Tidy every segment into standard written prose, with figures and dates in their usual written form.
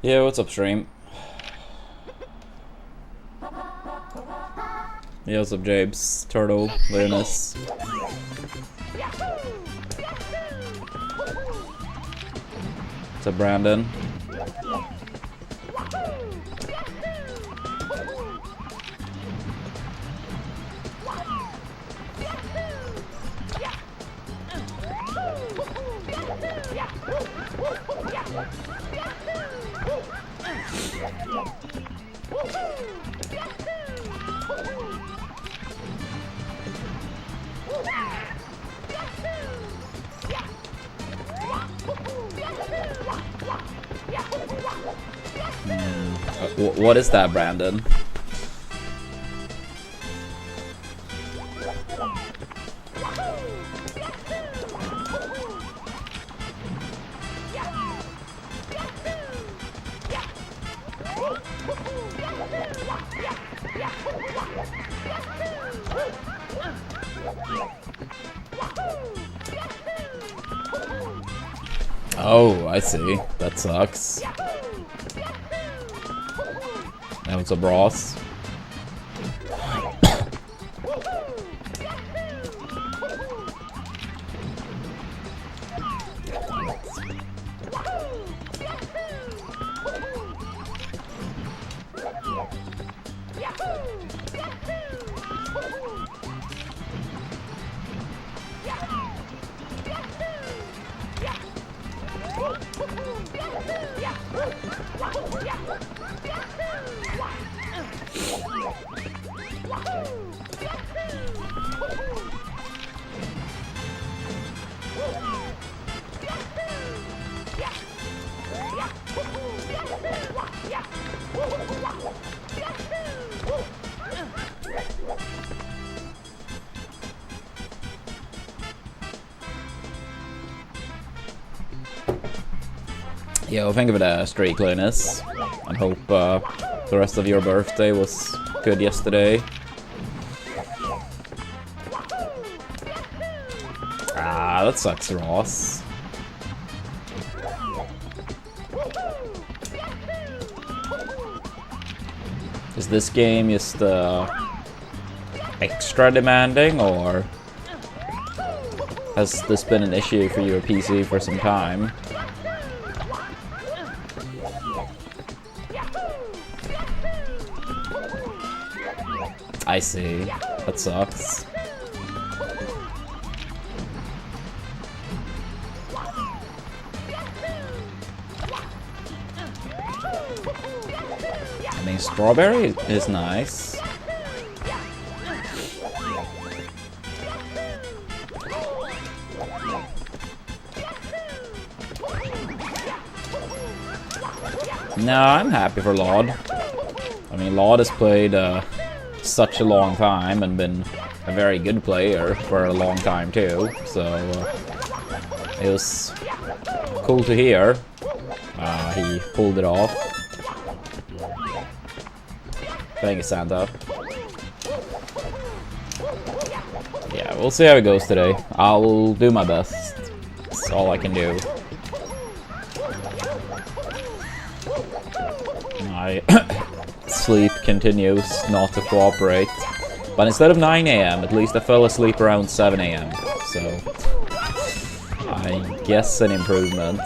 Yeah, what's up, stream? Yeah, what's up, Jabes, Turtle, Linus? What's up, Brandon? What is that, Brandon? Oh, I see. That sucks. That was a Ross. Yo, think of it as streak, Linus. I hope the rest of your birthday was good yesterday. Ah, that sucks, Ross. Is this game just extra demanding, or has this been an issue for your PC for some time? I see. That sucks. I mean, strawberry is nice. No, I'm happy for Laud. I mean, Laud has played such a long time and been a very good player for a long time too, so it was cool to hear he pulled it off. Thank you, Santa. Yeah, we'll see how it goes today. I'll do my best. That's all I can do. My sleep continues not to cooperate. But instead of 9 AM, at least I fell asleep around 7 AM. So, I guess an improvement.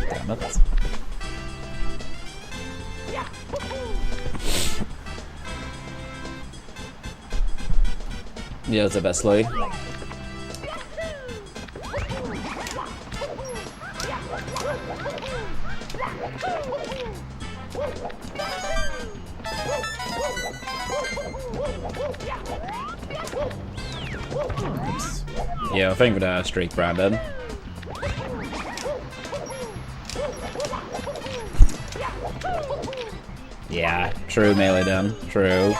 Damn it. Yeah, it's the best way. Oops. Yeah, thank you for that streak, Brandon. Yeah, true, melee then. True.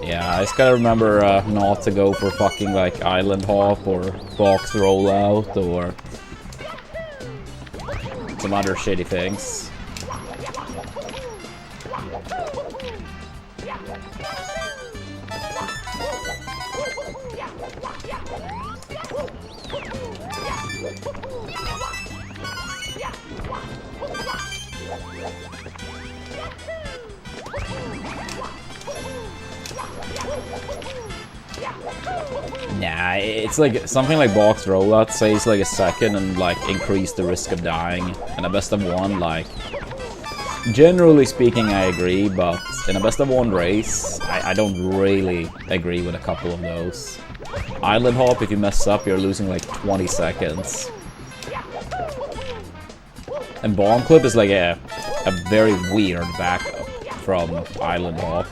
Yeah, I just gotta remember not to go for fucking like island hop or box rollout or some other shitty things. Nah, it's like something like box rollout saves like a second and like increase the risk of dying. And a best of one, like generally speaking, I agree, but in a best of one race, I don't really agree with a couple of those. Island hop, if you mess up, you're losing like 20 seconds. And bomb clip is like a very weird backup from island hop.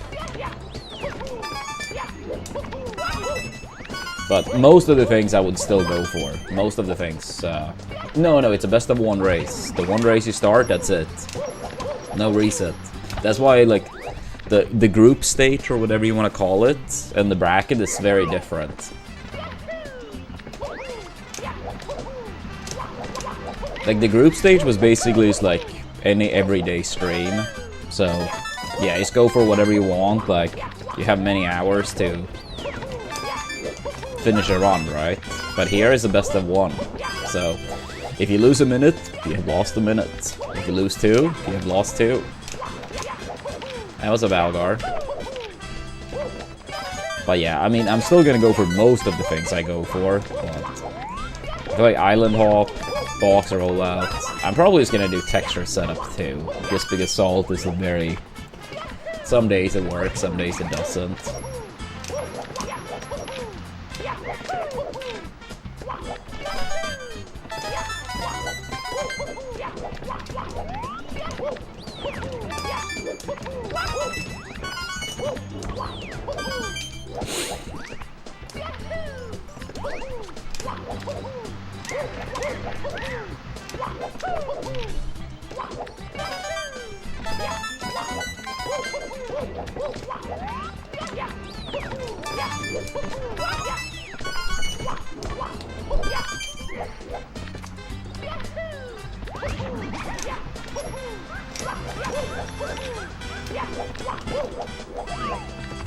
But most of the things I would still go for. Most of the things. No, it's a best of one race. The one race you start, that's it. No reset. That's why, like, the group stage, or whatever you want to call it, and the bracket is very different. Like, the group stage was basically just like any everyday stream. So, yeah, just go for whatever you want. Like, you have many hours to finish a run, right? But here is the best of one. So, if you lose a minute, you have lost a minute. If you lose 2, you have lost 2. That was a Valgar. But yeah, I mean, I'm still gonna go for most of the things I go for. But I feel like Island Hop, box rollout. I'm probably just gonna do texture setup too, just because Salt is a very... Some days it works, some days it doesn't.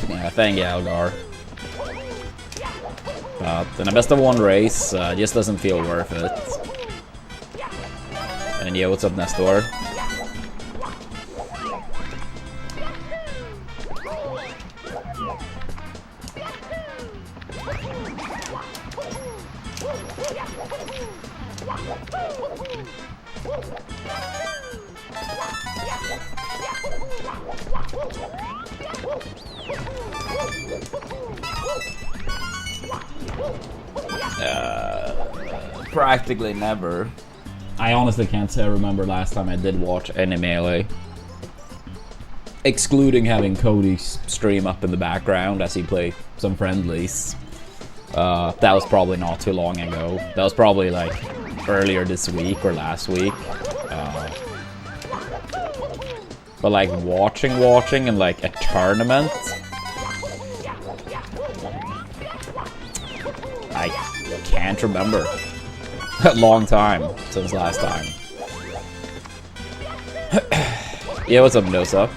Yeah, thank you, Algar. But in a best of one race, just doesn't feel worth it. And yeah, what's up, Nestor? Practically never. I honestly can't say I remember last time I did watch any Melee. Excluding having Cody stream up in the background as he played some friendlies. That was probably not too long ago. That was probably like earlier this week or last week. But like watching and like a tournament, I can't remember. A long time since last time. Yeah, what's up, Mendoza?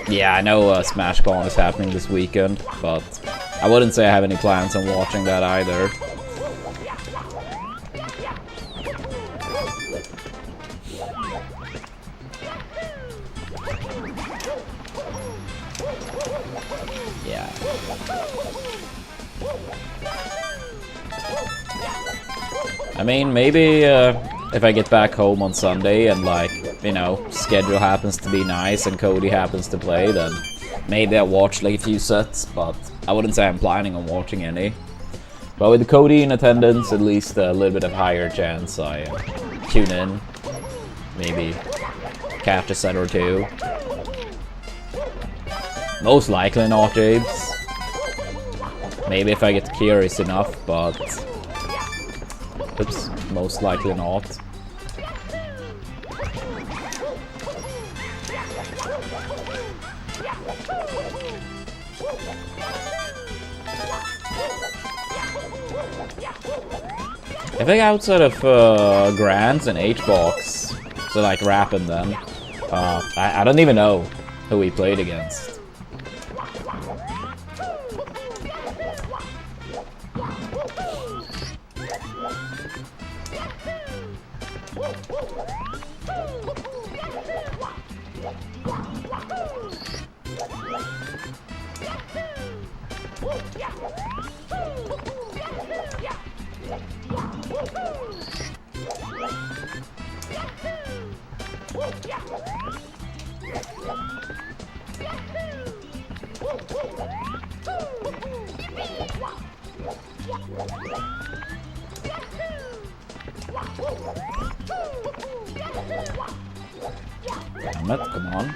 Yeah, I know SmashCon is happening this weekend, but I wouldn't say I have any plans on watching that either. Yeah. I mean, maybe if I get back home on Sunday and, like, you know, schedule happens to be nice and Cody happens to play, then maybe I'll watch like a few sets, but I wouldn't say I'm planning on watching any. But with Cody in attendance, at least a little bit of higher chance I tune in, maybe catch a set or two. Most likely not, James. Maybe if I get curious enough, but... Oops, most likely not. I think outside of Grants and H-Box, so like rapping them, I don't even know who he played against. Damn it, come on.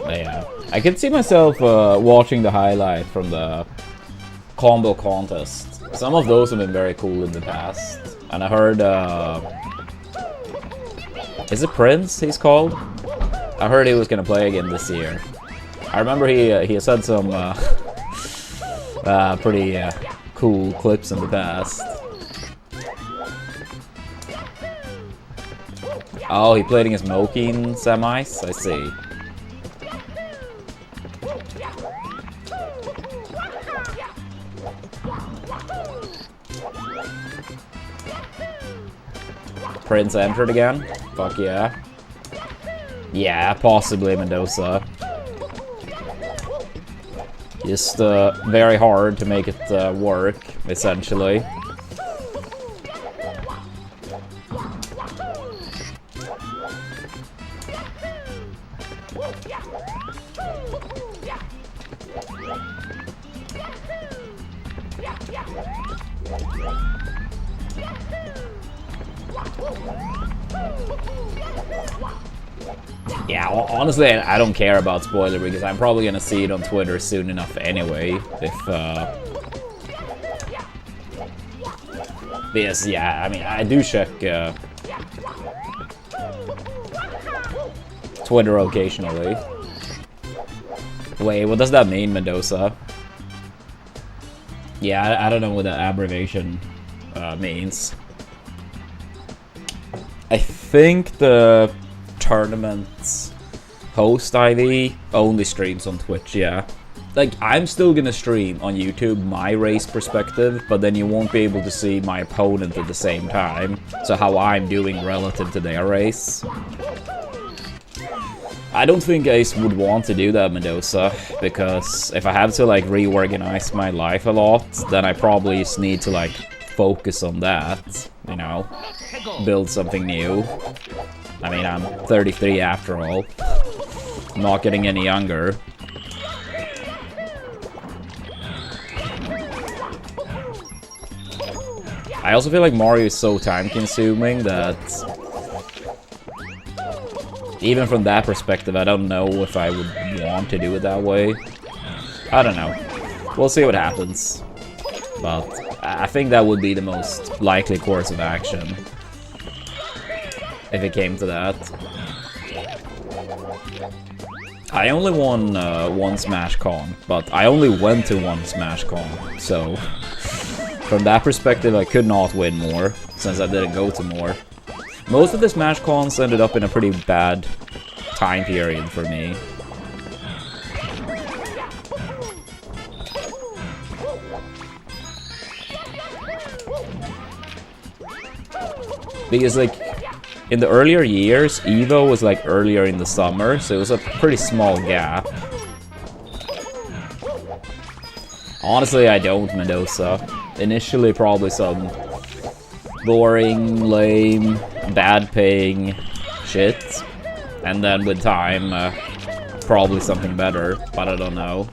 Yeah, I can see myself watching the highlight from the combo contest. Some of those have been very cool in the past. And I heard, is it Prince he's called? I heard he was gonna play again this year. I remember he has had some pretty cool clips in the past. Oh, he played against Moki in semis? I see. Prince entered again? Fuck yeah. Yeah, possibly Mendoza. Just very hard to make it work, essentially. Yeah, honestly, I don't care about spoiler because I'm probably gonna see it on Twitter soon enough anyway. Because, yeah, I mean, I do check Twitter occasionally. Wait, what does that mean, Mendoza? Yeah, I don't know what that abbreviation means. I think the tournament's host ID only streams on Twitch, yeah. Like, I'm still gonna stream on YouTube my race perspective, but then you won't be able to see my opponent at the same time. So how I'm doing relative to their race. I don't think Ace would want to do that, Mendoza, because if I have to, like, reorganize my life a lot, then I probably just need to, like, focus on that, you know, build something new. I mean, I'm 33 after all. I'm not getting any younger. I also feel like Mario is so time-consuming that even from that perspective, I don't know if I would want to do it that way. I don't know. We'll see what happens. But I think that would be the most likely course of action if it came to that. I only won one Smash Con, but I only went to one Smash Con, so from that perspective I could not win more, since I didn't go to more. Most of the Smash Cons ended up in a pretty bad time period for me. Because, like, in the earlier years, Evo was, like, earlier in the summer, so it was a pretty small gap. Honestly, I don't, Mendoza. Initially, probably some boring, lame, bad-paying shit. And then with time, probably something better, but I don't know.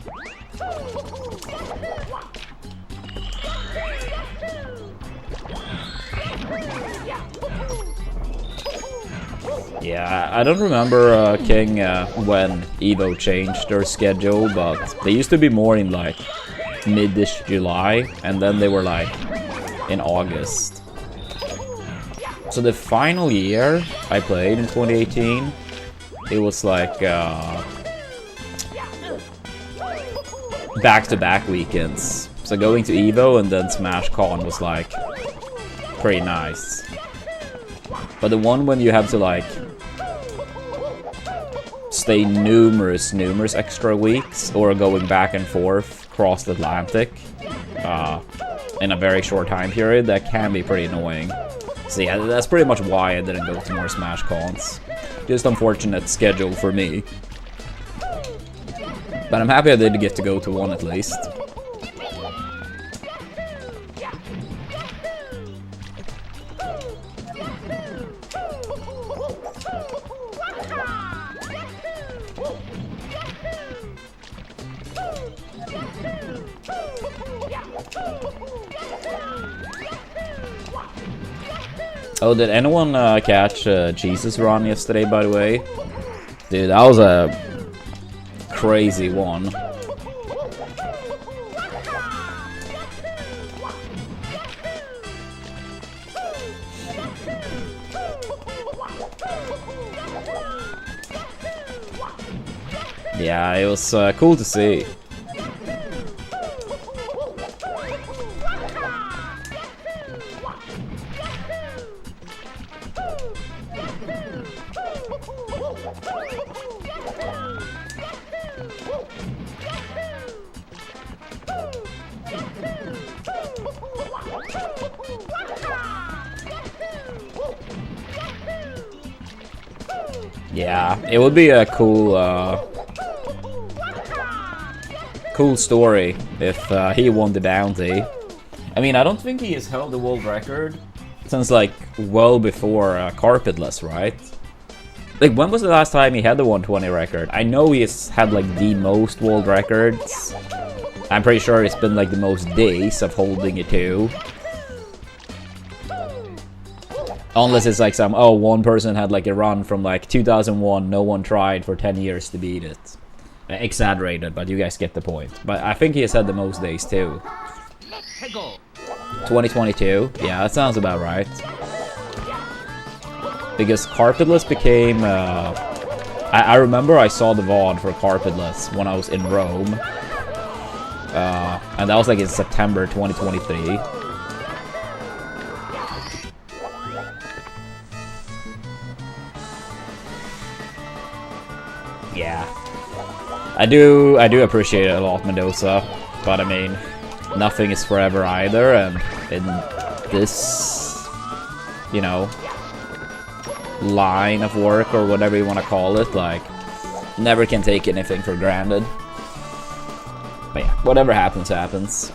Yeah, I don't remember King when Evo changed their schedule, but they used to be more in like mid-ish July, and then they were like in August. So the final year I played in 2018, it was like back-to-back weekends. So going to Evo and then Smash Con was like pretty nice. But the one when you have to like stay numerous extra weeks or going back and forth across the Atlantic in a very short time period, that can be pretty annoying. So yeah, that's pretty much why I didn't go to more Smash Cons. Just unfortunate schedule for me. But I'm happy I did get to go to one at least. Oh, did anyone catch Jesus Run yesterday, by the way? Dude, that was a crazy one. Yeah, it was cool to see. Yeah, it would be a cool story if he won the bounty. I mean, I don't think he has held the world record since like well before Carpetless, right? Like, when was the last time he had the 120 record? I know he has had like the most world records. I'm pretty sure it's been like the most days of holding it too. Unless it's like some, oh, one person had like a run from like 2001, no one tried for 10 years to beat it. Exaggerated, but you guys get the point. But I think he has had the most days too. 2022, yeah, that sounds about right. Because Carpetless became, I remember I saw the VOD for Carpetless when I was in Rome. And that was like in September 2023. Yeah, I do appreciate it a lot, Mendoza, but I mean, nothing is forever either, and in this, you know, line of work or whatever you want to call it, like, never can take anything for granted. But yeah, whatever happens, happens.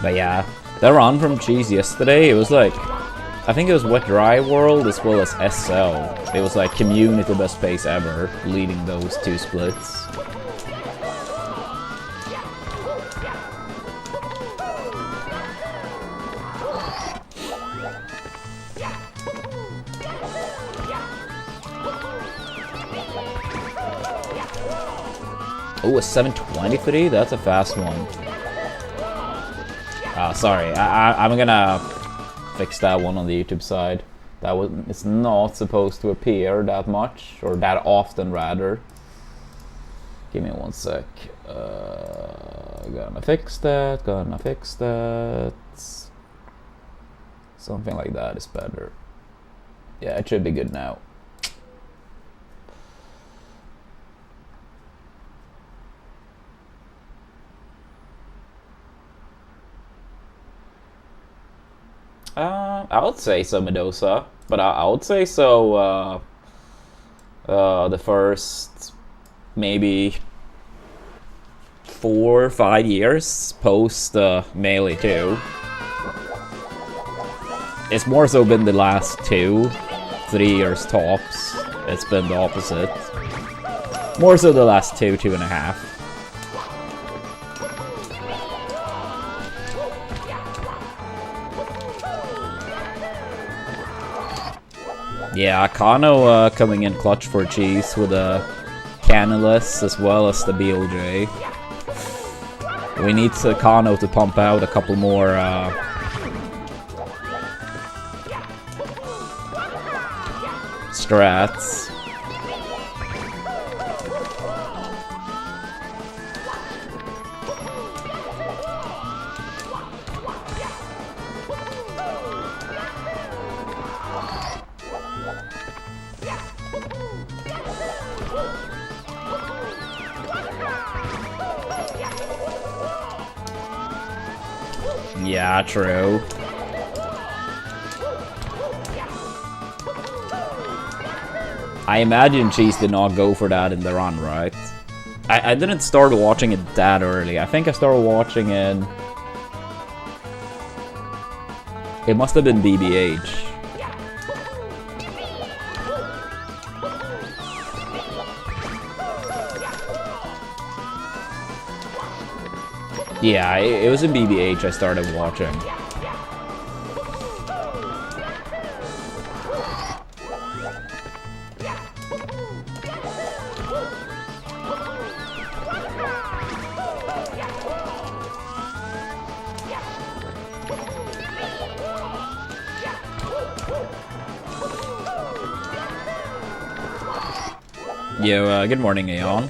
But yeah, that run from Cheese yesterday, it was like, I think it was Wet Dry World as well as SL. It was like community best pace ever, leading those two splits. Oh, a 723? That's a fast one. Sorry, I'm gonna fix that one on the YouTube side. It's not supposed to appear that much, or that often rather. Give me one sec. Gonna fix that, Something like that is better. Yeah, it should be good now. I would say so, Mendoza, but I would say so, the first maybe 4 or 5 years post Melee 2. It's more so been the last 2-3 years tops. It's been the opposite. More so the last 2.5. Yeah, Kano coming in clutch for Cheese with a Canalus as well as the BLJ. We need Kano to pump out a couple more strats. Yeah, true. I imagine Cheese did not go for that in the run, right? I didn't start watching it that early. I think I started watching it... It must have been BBH. Yeah, it was in BBH I started watching. Yo, good morning, Aeon.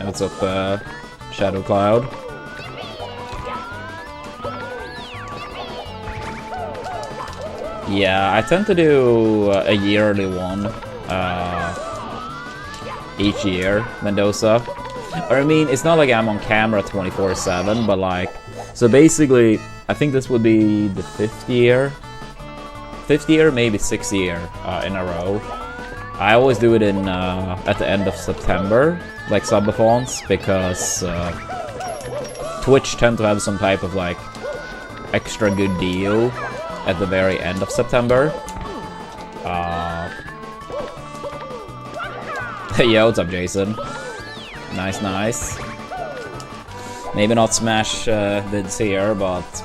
What's up, Shadow Cloud? Yeah, I tend to do a yearly one each year, Mendoza. Or I mean, it's not like I'm on camera 24/7, but like, so basically, I think this would be the 5th year, maybe 6th year in a row. I always do it in at the end of September, like subathons, because Twitch tend to have some type of like extra good deal at the very end of September. Yo, what's up, Jason? Nice, nice. Maybe not Smash vids here, but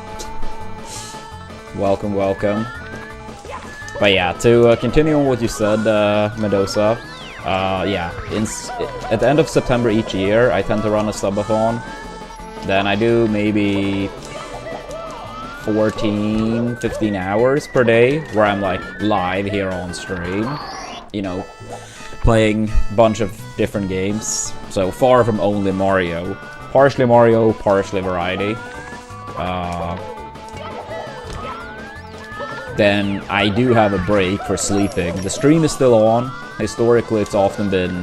welcome, welcome. But yeah, to continue on what you said, Mendoza, yeah, at the end of September each year, I tend to run a subathon. Then I do maybe 14, 15 hours per day, where I'm like live here on stream, you know, playing a bunch of different games. So far from only Mario, partially variety. Then I do have a break for sleeping. The stream is still on. Historically, it's often been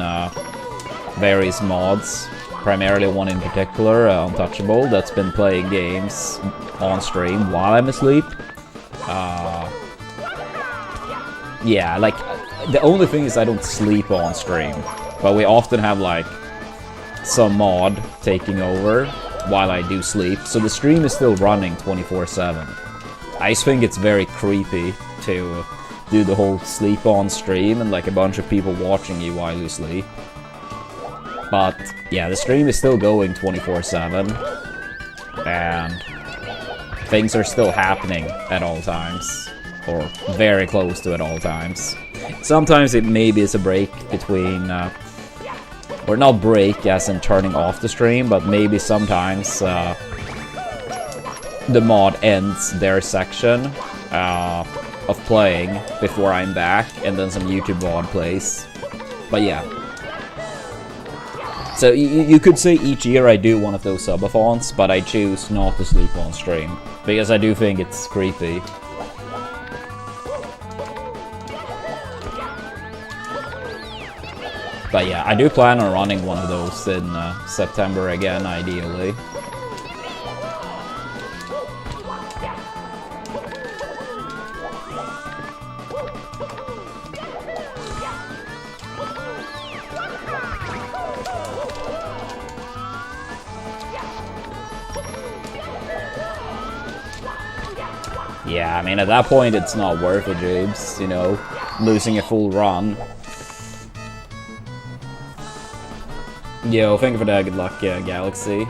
various mods, primarily one in particular, Untouchable, that's been playing games on stream while I'm asleep. Yeah, like, the only thing is I don't sleep on stream, but we often have like some mod taking over while I do sleep, so the stream is still running 24/7. I just think it's very creepy to do the whole sleep on stream and like a bunch of people watching you while you sleep. But yeah, the stream is still going 24/7, and things are still happening at all times, or very close to at all times. Sometimes it maybe is a break between, or not break as in turning off the stream, but maybe sometimes the mod ends their section of playing before I'm back, and then some YouTube VOD plays. But yeah. So you could say each year I do one of those subathons, but I choose not to sleep on stream, because I do think it's creepy. But yeah, I do plan on running one of those in September again, ideally. Yeah, I mean, at that point, it's not worth it, James. You know, losing a full run. Yo, thank you for that. Good luck, Galaxy.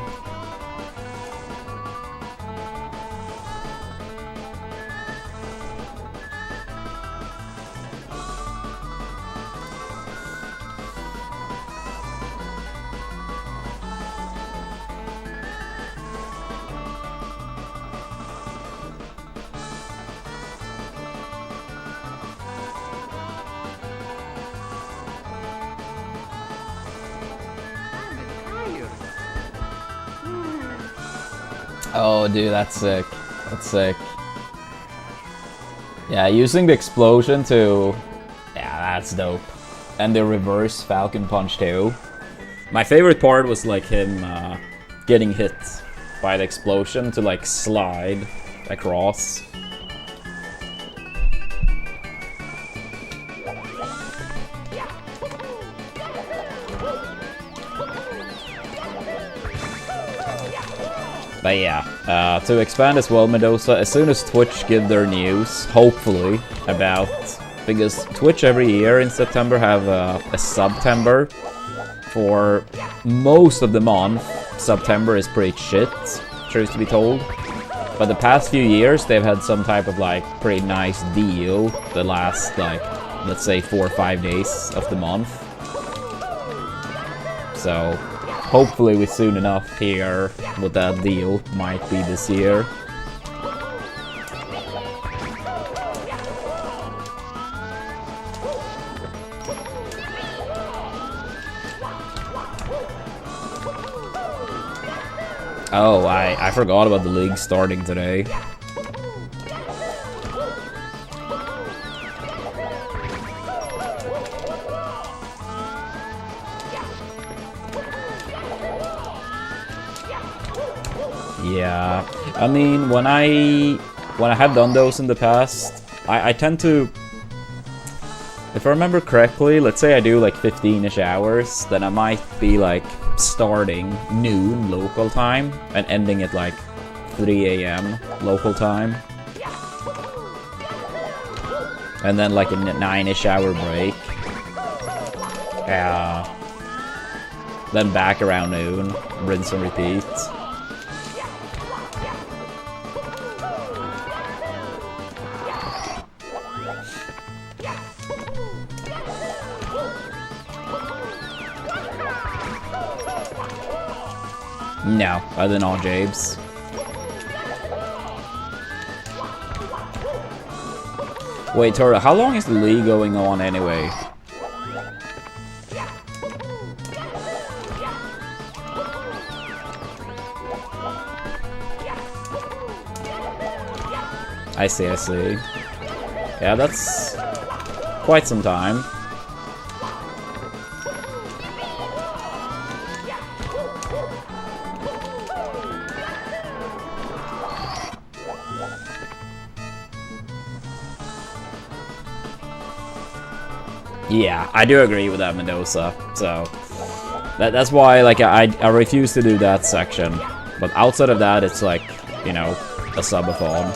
Oh, dude, that's sick. That's sick. Yeah, using the explosion to... Yeah, that's dope. And the reverse Falcon Punch, too. My favorite part was, like, him getting hit by the explosion to, like, slide across. But yeah, to expand as well, Mendoza, as soon as Twitch give their news, hopefully, about... Because Twitch every year in September have a September. For most of the month, September is pretty shit, truth to be told. But the past few years, they've had some type of, like, pretty nice deal the last, like, let's say 4 or 5 days of the month. So... hopefully we soon enough hear what that deal might be this year. Oh, I forgot about the league starting today. Yeah, I mean, when I have done those in the past, I tend to, if I remember correctly, let's say I do like 15-ish hours, then I might be like starting noon local time and ending at like 3 AM local time. And then like a 9-ish hour break. Then back around noon, rinse and repeat. No, other than all Jabes. Wait, Tora, how long is the league going on anyway? I see, I see. Yeah, that's quite some time. Yeah, I do agree with that, Mendoza. So that's why, like, I refuse to do that section. But outside of that, it's like, you know, a subathon.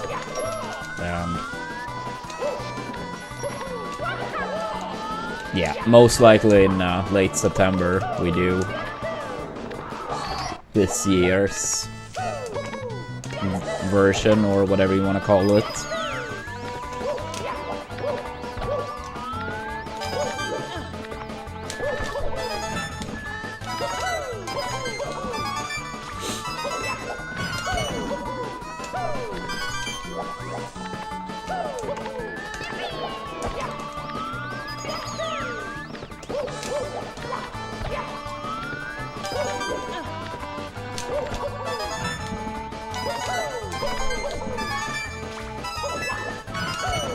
Yeah, most likely in late September we do this year's version, or whatever you want to call it.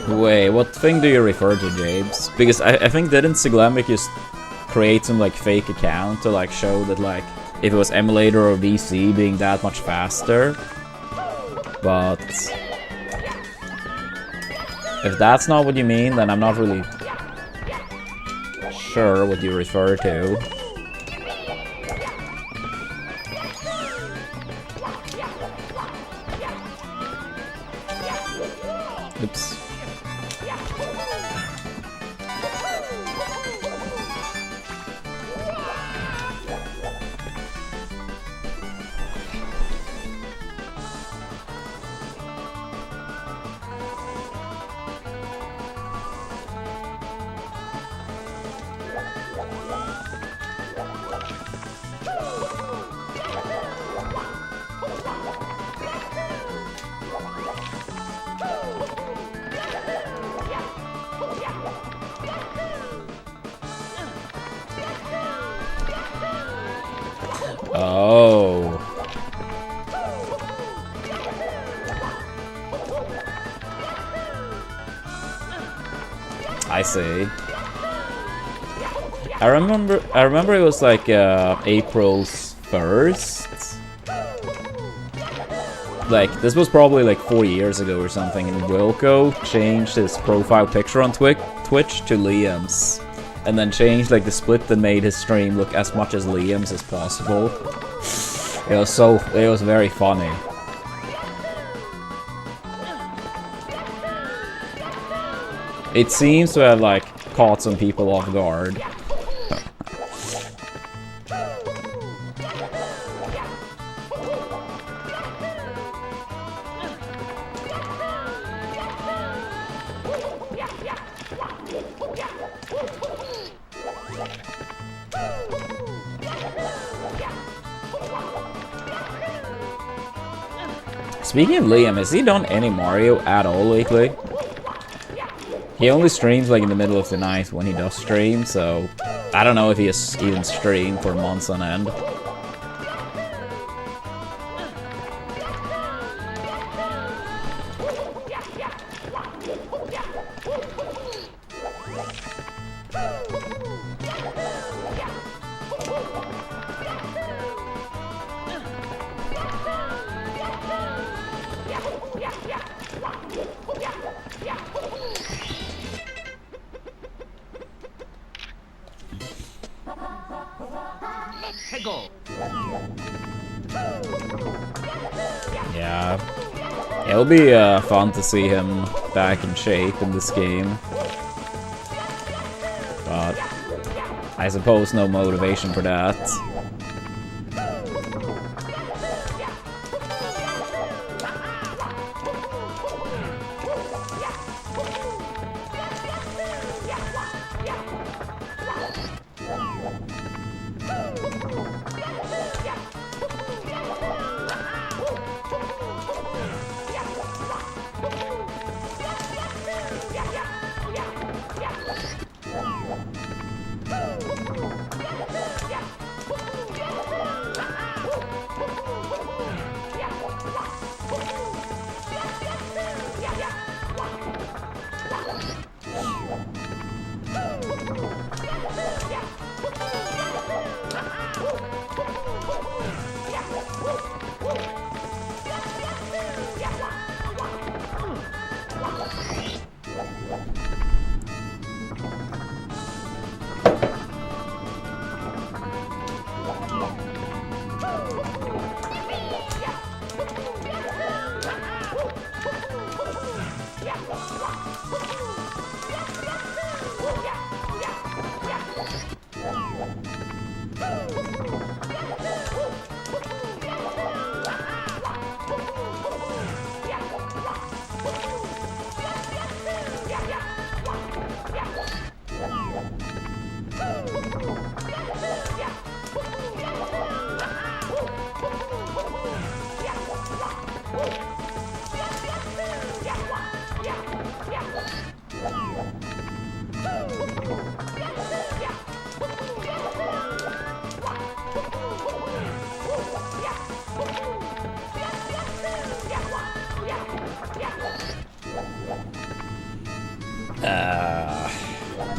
Wait, what thing do you refer to, James? Because I think didn't Siglamic just create some like fake account to like show that like if it was emulator or VC being that much faster? But if that's not what you mean, then I'm not really sure what you refer to. Oops. Oh. I see. I remember it was like April's 1st. Like, this was probably like 4 years ago or something, and Wilco changed his profile picture on Twitch to Liam's. And then changed like the split that made his stream look as much as Liam's as possible. It was very funny. It seems to have like caught some people off guard. Speaking of Liam, has he done any Mario at all lately? He only streams like in the middle of the night when he does stream, so I don't know if he has even streamed for months on end. Yeah, it'll be fun to see him back in shape in this game, but I suppose no motivation for that.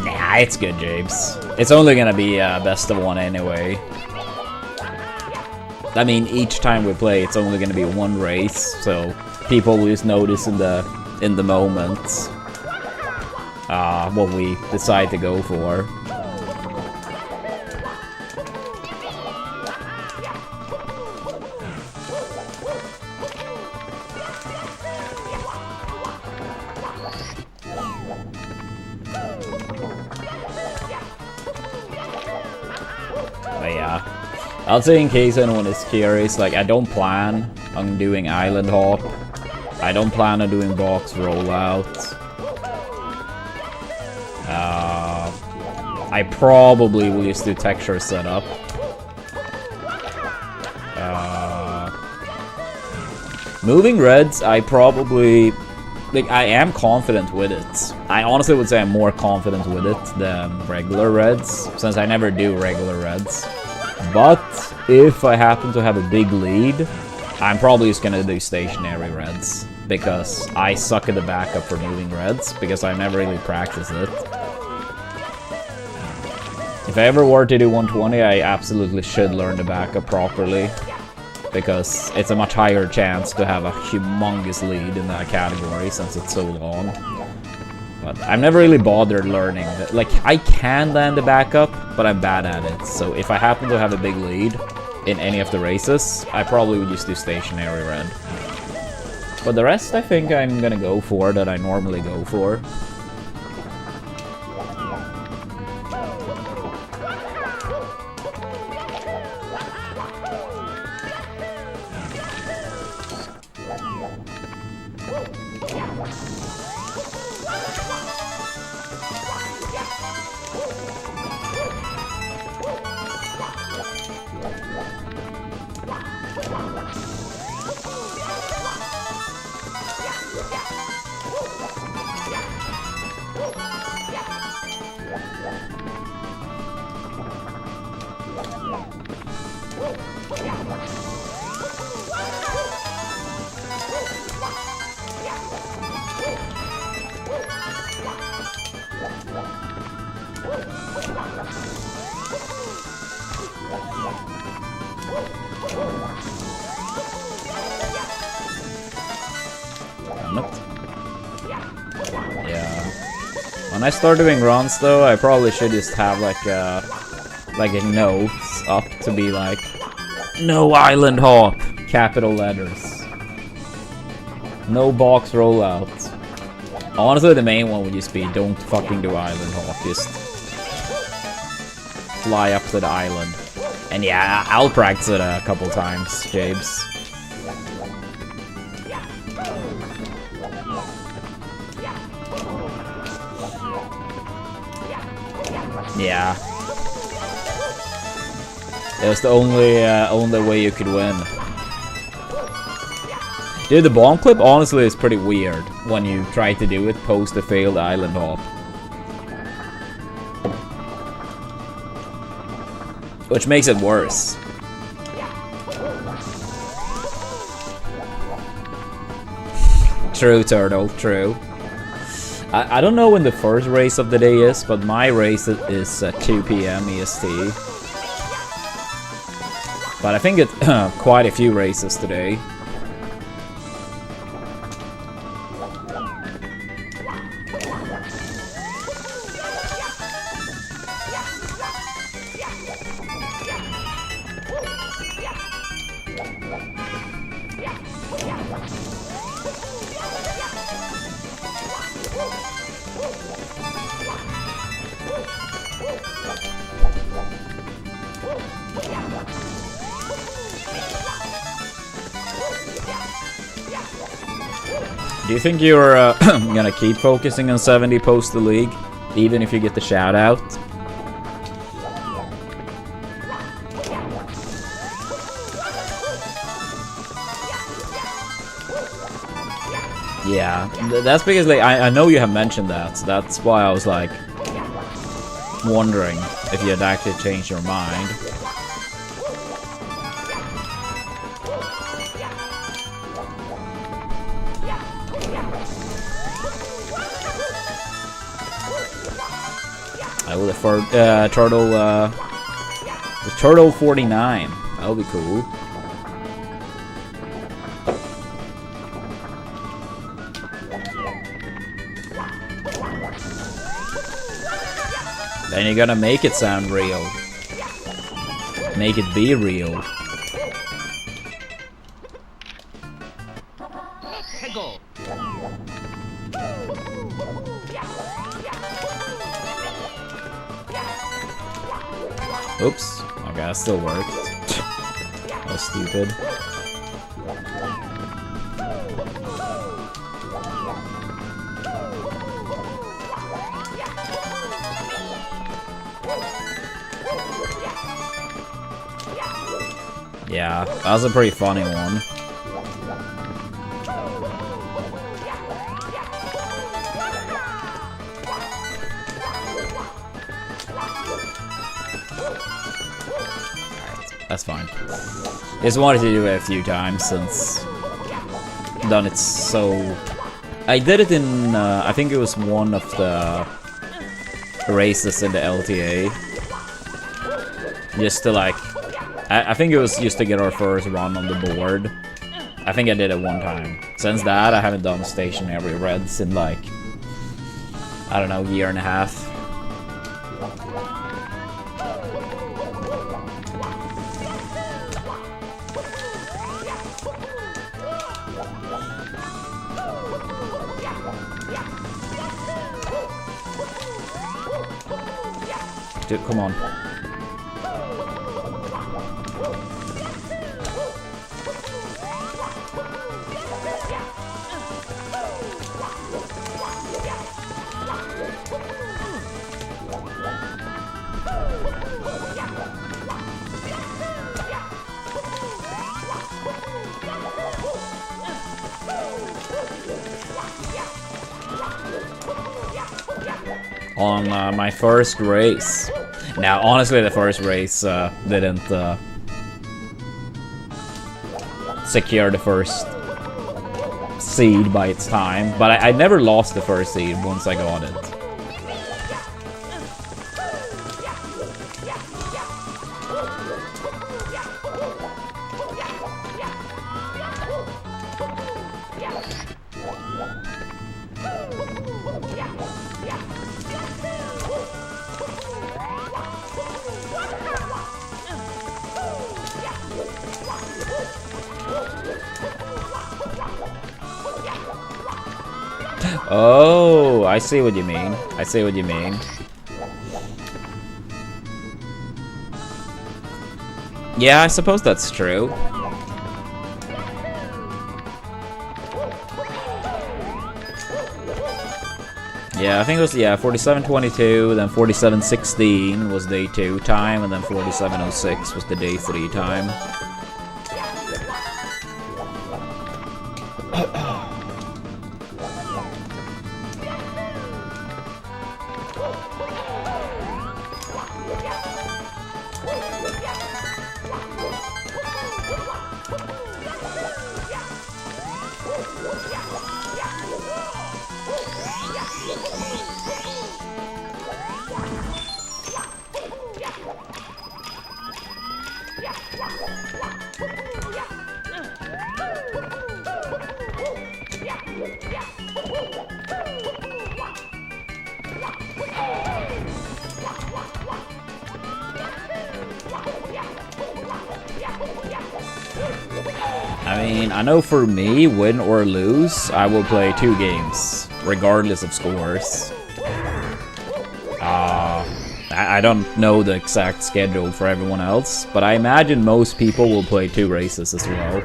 Nah, it's good, James. It's only gonna be best of one anyway. I mean, each time we play, it's only gonna be one race, so people always notice in the moment what we decide to go for. I'll say in case anyone is curious, like I don't plan on doing island hop. I don't plan on doing box rollout. I probably will just do texture setup. Moving reds, I probably... Like, I am confident with it. I honestly would say I'm more confident with it than regular reds, since I never do regular reds. But if I happen to have a big lead, I'm probably just gonna do stationary reds, because I suck at the backup for moving reds, because I've never really practiced it. If I ever were to do 120, I absolutely should learn the backup properly, because it's a much higher chance to have a humongous lead in that category since it's so long. But I've never really bothered learning that. Like, I can land the backup, but I'm bad at it. So if I happen to have a big lead in any of the races, I probably would just do stationary red. But the rest I think I'm gonna go for that I normally go for. When I start doing runs though, I probably should just have like a note up to be like, no island hop, capital letters. No box rollouts. Honestly, the main one would just be, don't fucking do island hop, just fly up to the island. And yeah, I'll practice it a couple times, Jabes. Yeah. It was the only way you could win. Dude, the bomb clip honestly is pretty weird when you try to do it post a failed island hop. Which makes it worse. True, Turtle, true. I don't know when the first race of the day is, but my race is 2 PM EST. But I think it's quite a few races today. Do you think you're gonna keep focusing on 70 post the league, even if you get the shout out? Yeah, that's because like, I know you have mentioned that, so that's why I was like wondering if you had actually changed your mind. For Turtle 49. That'll be cool. Then you're gonna make it sound real. Make it be real. Oops. Okay, that still worked. was stupid. Yeah, that was a pretty funny one. That's fine. Just wanted to do it a few times since done it so... I did it in, I think it was one of the races in the LTA. Just to like... I think it was just to get our first run on the board. I think I did it one time. Since that, I haven't done stationary reds in like... I don't know, a year and a half. Dude, come on. On my first race. Now, honestly, the first race didn't secure the first seed by its time, but I never lost the first seed once I got it. Oh, I see what you mean. I see what you mean. Yeah, I suppose that's true. Yeah, I think it was, yeah, 47.22, then 47.16 was day 2 time, and then 47.06 was the day 3 time. I mean, I know for me, win or lose, I will play 2 games, regardless of scores. I don't know the exact schedule for everyone else, but I imagine most people will play 2 races as well.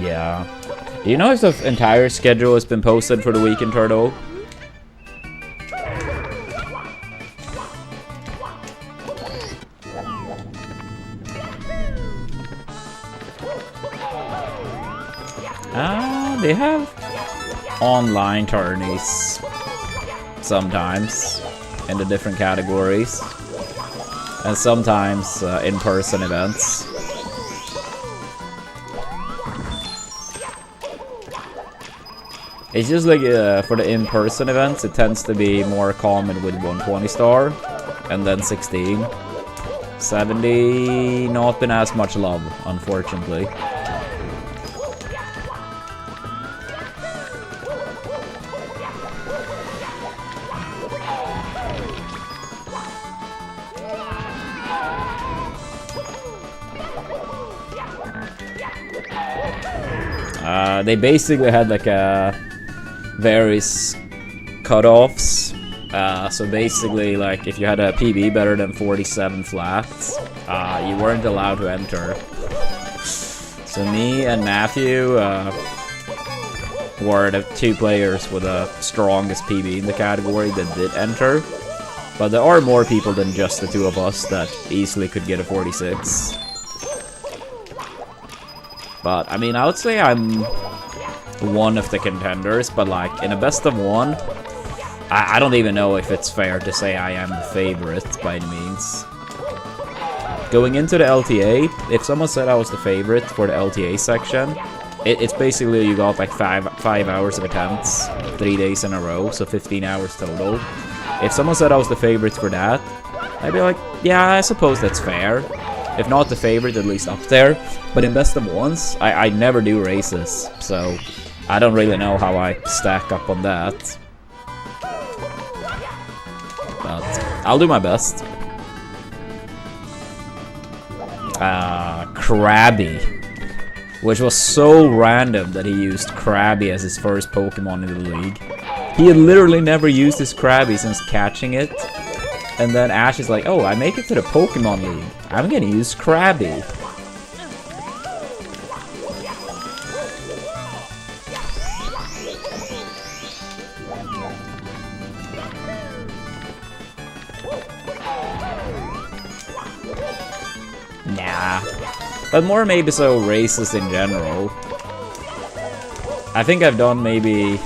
Yeah. Do you know if the entire schedule has been posted for the week in Turtle? They have online tourneys sometimes in the different categories, and sometimes in-person events. It's just like for the in-person events, it tends to be more common with 120 star and then 16. 70, not been as much love, unfortunately. They basically had like various cutoffs. So basically, like if you had a PB better than 47 flats, you weren't allowed to enter. So me and Matthew were the two players with the strongest PB in the category that did enter. But there are more people than just the two of us that easily could get a 46. But I mean, I would say I'm one of the contenders, but like in a best of one, I don't even know if it's fair to say I am the favorite by any means. Going into the LTA, if someone said I was the favorite for the LTA section, it's basically you got like 5 hours of attempts, 3 days in a row, so 15 hours total. If someone said I was the favorite for that, I'd be like, yeah, I suppose that's fair. If not the favorite, at least up there. But in best of ones, I never do races, so I don't really know how I stack up on that. But I'll do my best. Krabby. Which was so random that he used Krabby as his first Pokemon in the league. He had literally never used his Krabby since catching it. And then Ash is like, oh, I make it to the Pokemon League. I'm gonna use Krabby. Nah. But more maybe so races in general. I think I've done maybe...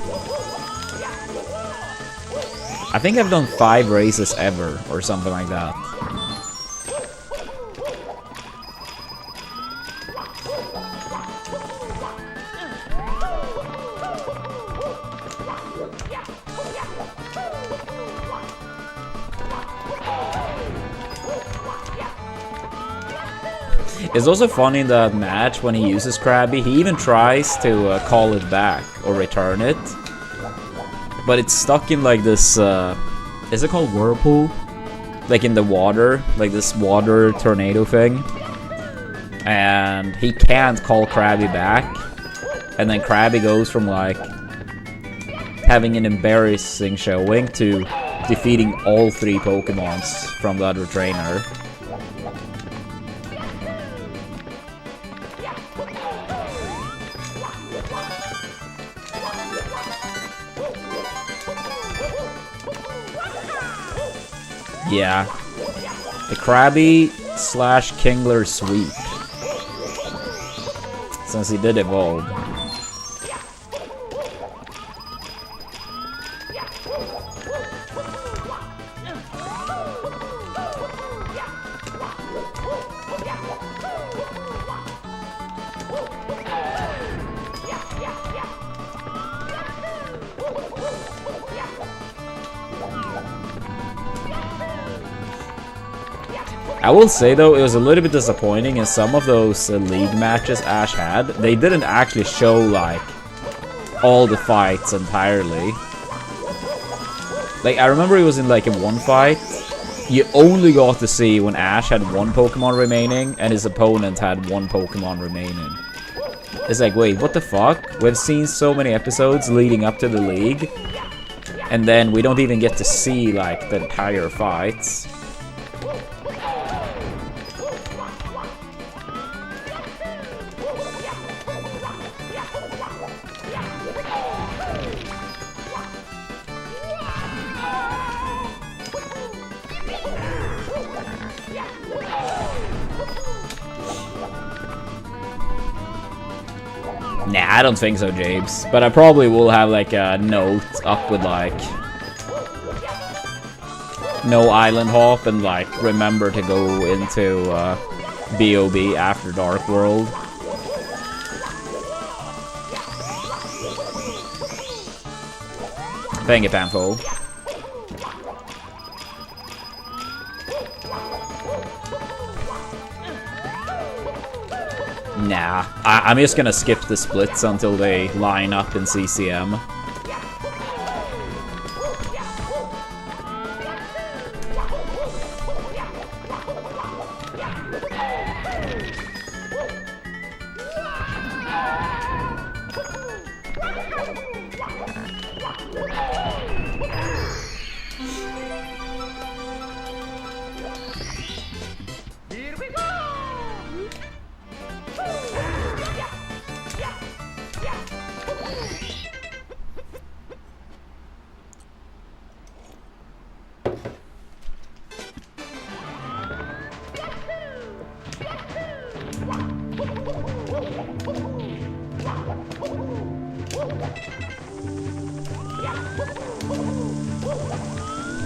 I think I've done 5 races ever, or something like that. It's also funny in that match when he uses Krabby, he even tries to call it back or return it. But it's stuck in like this, is it called whirlpool? Like in the water, like this water tornado thing. And he can't call Krabby back. And then Krabby goes from like having an embarrassing showing to defeating all 3 Pokemons from the other trainer. Yeah. The Krabby / Kingler sweep. Since he did evolve. I will say though, it was a little bit disappointing in some of those league matches Ash had. They didn't actually show like all the fights entirely. Like I remember it was in like in one fight, you only got to see when Ash had 1 Pokemon remaining and his opponent had 1 Pokemon remaining. It's like, wait, what the fuck? We've seen so many episodes leading up to the league, and then we don't even get to see like the entire fights. Nah. I don't think so, James. But I probably will have like a note up with like no island hop and like remember to go into BOB after Dark World. Thank you, Panfo. Nah, I'm just gonna skip the splits until they line up in CCM.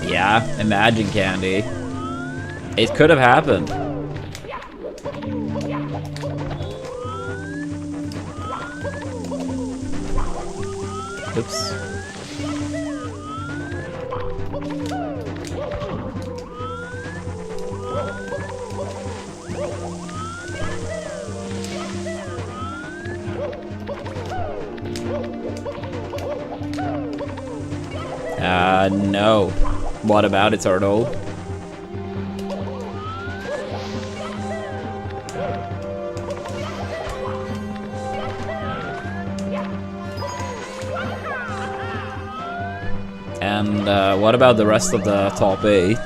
Yeah, imagine candy. It could have happened. Oops. No. What about it, Turtle? And what about the rest of the top 8?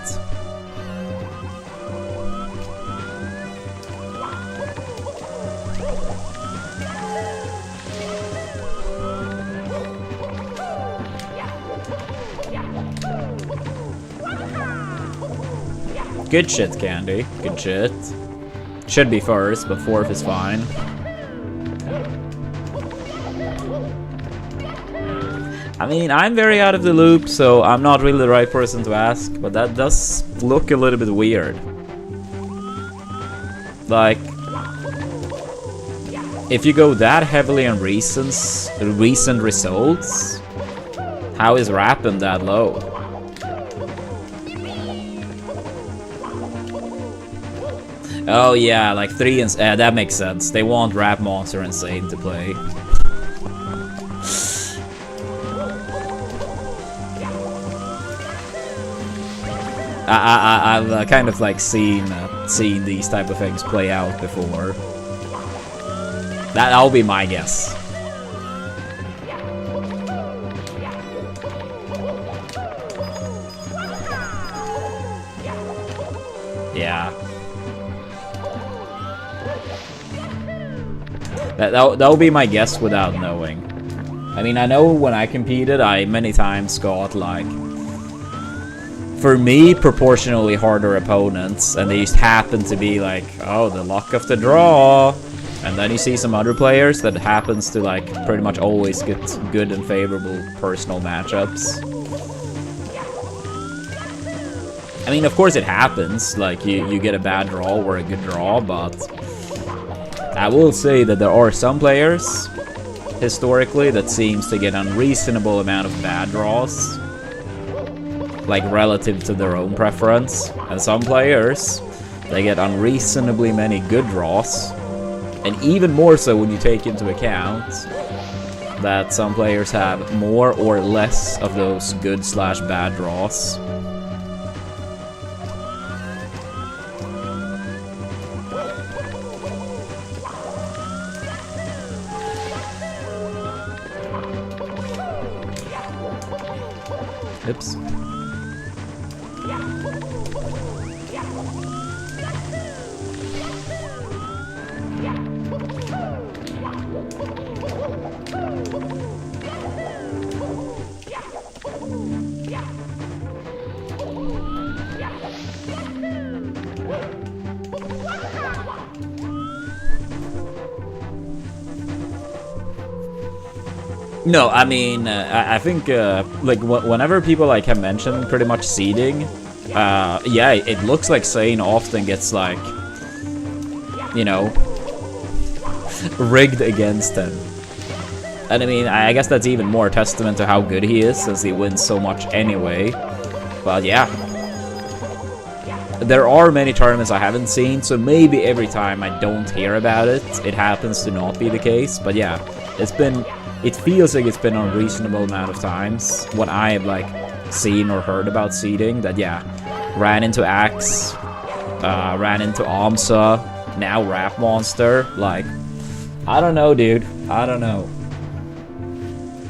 Good shit, Candy. Good shit. Should be first, but fourth is fine. I mean, I'm very out of the loop, so I'm not really the right person to ask, but that does look a little bit weird. Like, if you go that heavily on recent results, how is Rappin' that low? Oh yeah, like 3 and that makes sense. They want Rap Monster and Insane to play. I've kind of like seen these type of things play out before. That'll be my guess. Yeah. That'll be my guess without knowing. I mean, I know when I competed, I many times got like, for me, proportionally harder opponents, and they just happen to be like, oh, the luck of the draw. And then you see some other players that happens to like pretty much always get good and favorable personal matchups. I mean, of course it happens, like you get a bad draw or a good draw, but I will say that there are some players, historically, that seems to get an unreasonable amount of bad draws, like relative to their own preference. And some players, they get unreasonably many good draws, and even more so when you take into account that some players have more or less of those good/bad draws. Oops. No, I mean, I think, like, whenever people, like, have mentioned pretty much seeding, yeah, it looks like Zane often gets, like, you know, rigged against him. And I mean, I guess that's even more testament to how good he is, since he wins so much anyway. But yeah. There are many tournaments I haven't seen, so maybe every time I don't hear about it, it happens to not be the case. But yeah, it feels like it's been a reasonable amount of times when I've, like, seen or heard about seeding that, yeah, ran into Axe, ran into Amsa, now Rap Monster. Like, I don't know, dude. I don't know.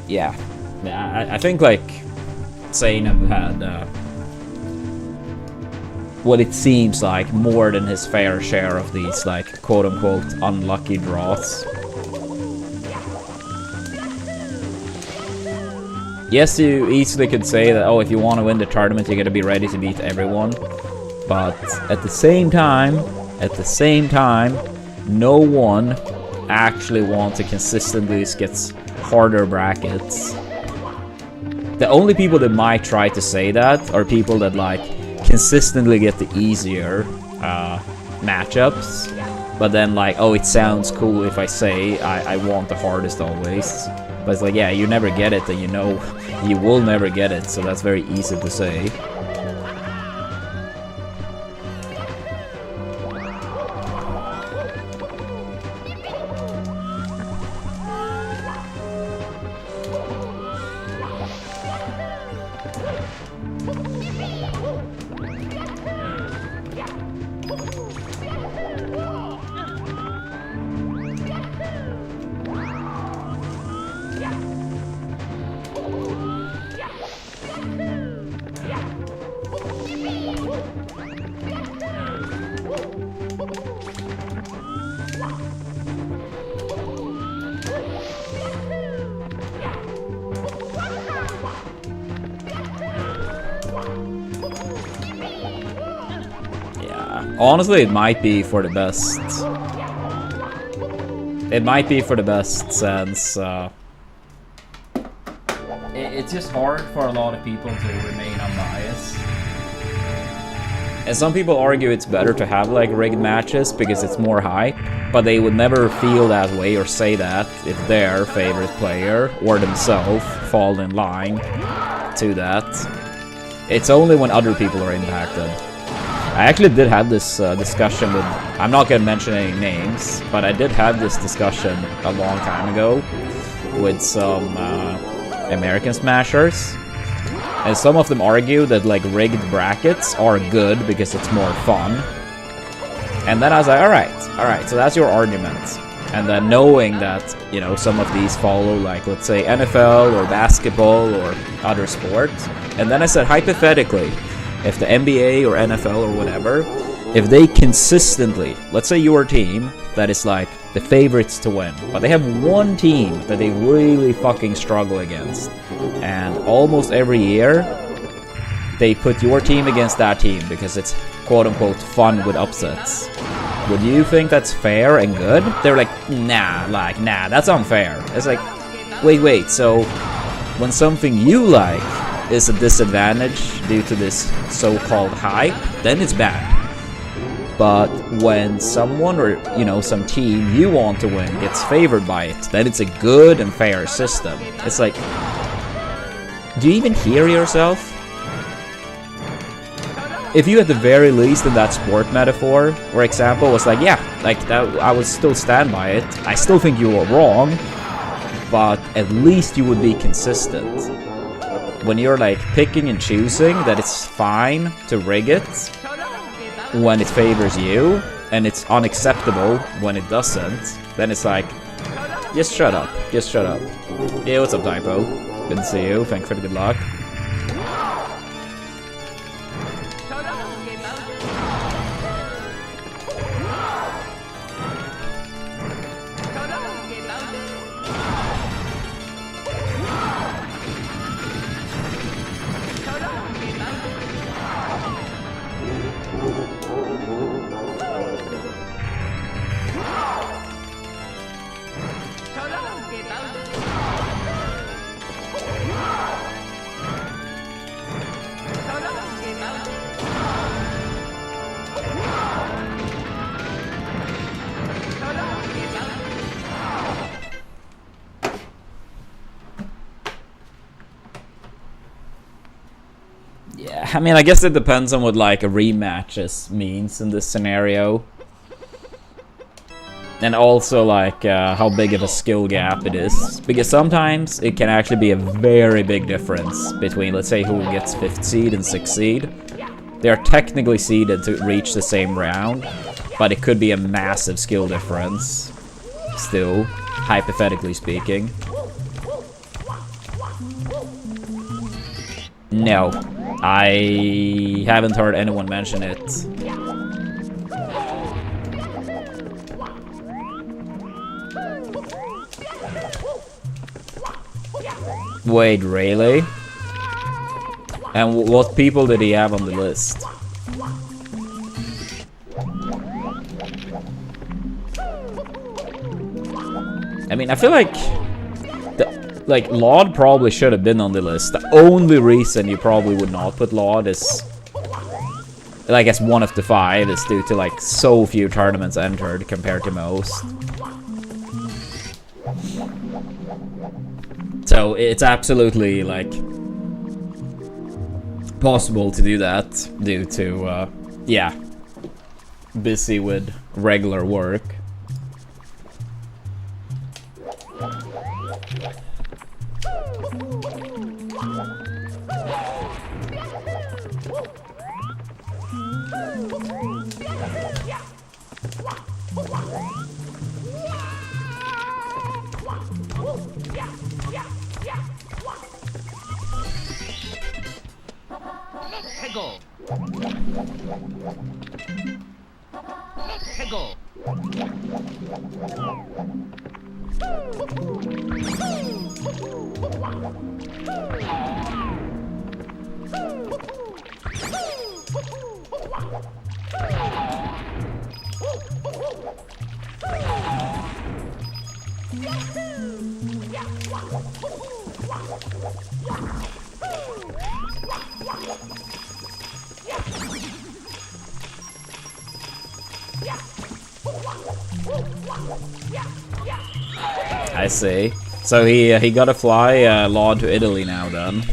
Yeah. I think, like, Zane have had, what it seems like more than his fair share of these, like, quote-unquote unlucky draws. Yes, you easily could say that, oh, if you want to win the tournament, you gotta be ready to beat everyone. But at the same time, no one actually wants to consistently get harder brackets. The only people that might try to say that are people that, like, consistently get the easier matchups, but then, like, oh, it sounds cool if I say I want the hardest always. But it's like, yeah, you never get it, and you know you will never get it, so that's very easy to say. Honestly, it might be for the best. It might be for the best since it's just hard for a lot of people to remain unbiased. And some people argue it's better to have, like, rigged matches because it's more hype, but they would never feel that way or say that if their favorite player or themselves fall in line to that. It's only when other people are impacted. I actually did have this discussion with, I'm not going to mention any names, but I did have this discussion a long time ago with some American Smashers. And some of them argue that, like, rigged brackets are good because it's more fun. And then I was like, alright, so that's your argument. And then knowing that, you know, some of these follow, like, let's say NFL or basketball or other sports. And then I said, hypothetically, if the NBA or NFL or whatever, if they consistently, let's say your team that is, like, the favorites to win, but they have one team that they really fucking struggle against, and almost every year they put your team against that team because it's quote-unquote fun with upsets. Would you think that's fair and good? They're like, nah, that's unfair. It's like, wait, so when something you like is a disadvantage due to this so-called hype, then it's bad. But when someone or, you know, some team you want to win gets favored by it, then it's a good and fair system. It's like, do you even hear yourself? If you at the very least in that sport metaphor or example was like, yeah, like that, I would still stand by it. I still think you were wrong, but at least you would be consistent. When you're, like, picking and choosing that it's fine to rig it when it favors you, and it's unacceptable when it doesn't, then it's like, just shut up. Yeah, what's up, Typo? Good to see you. Thank you for the good luck. Yeah, I mean, I guess it depends on what like a rematches means in this scenario. And also like how big of a skill gap it is. Because sometimes it can actually be a very big difference between, let's say, who gets 5th seed and 6th seed. They are technically seeded to reach the same round, but it could be a massive skill difference. Still, hypothetically speaking. No, I haven't heard anyone mention it. Wait, really? And what people did he have on the list? I mean, I feel like Laud probably should have been on the list. The only reason you probably would not put Laud is, I guess, one of the 5 is due to like so few tournaments entered compared to most. So it's absolutely like possible to do that due to yeah, busy with regular work. I see. So he got to fly Laud to Italy now then.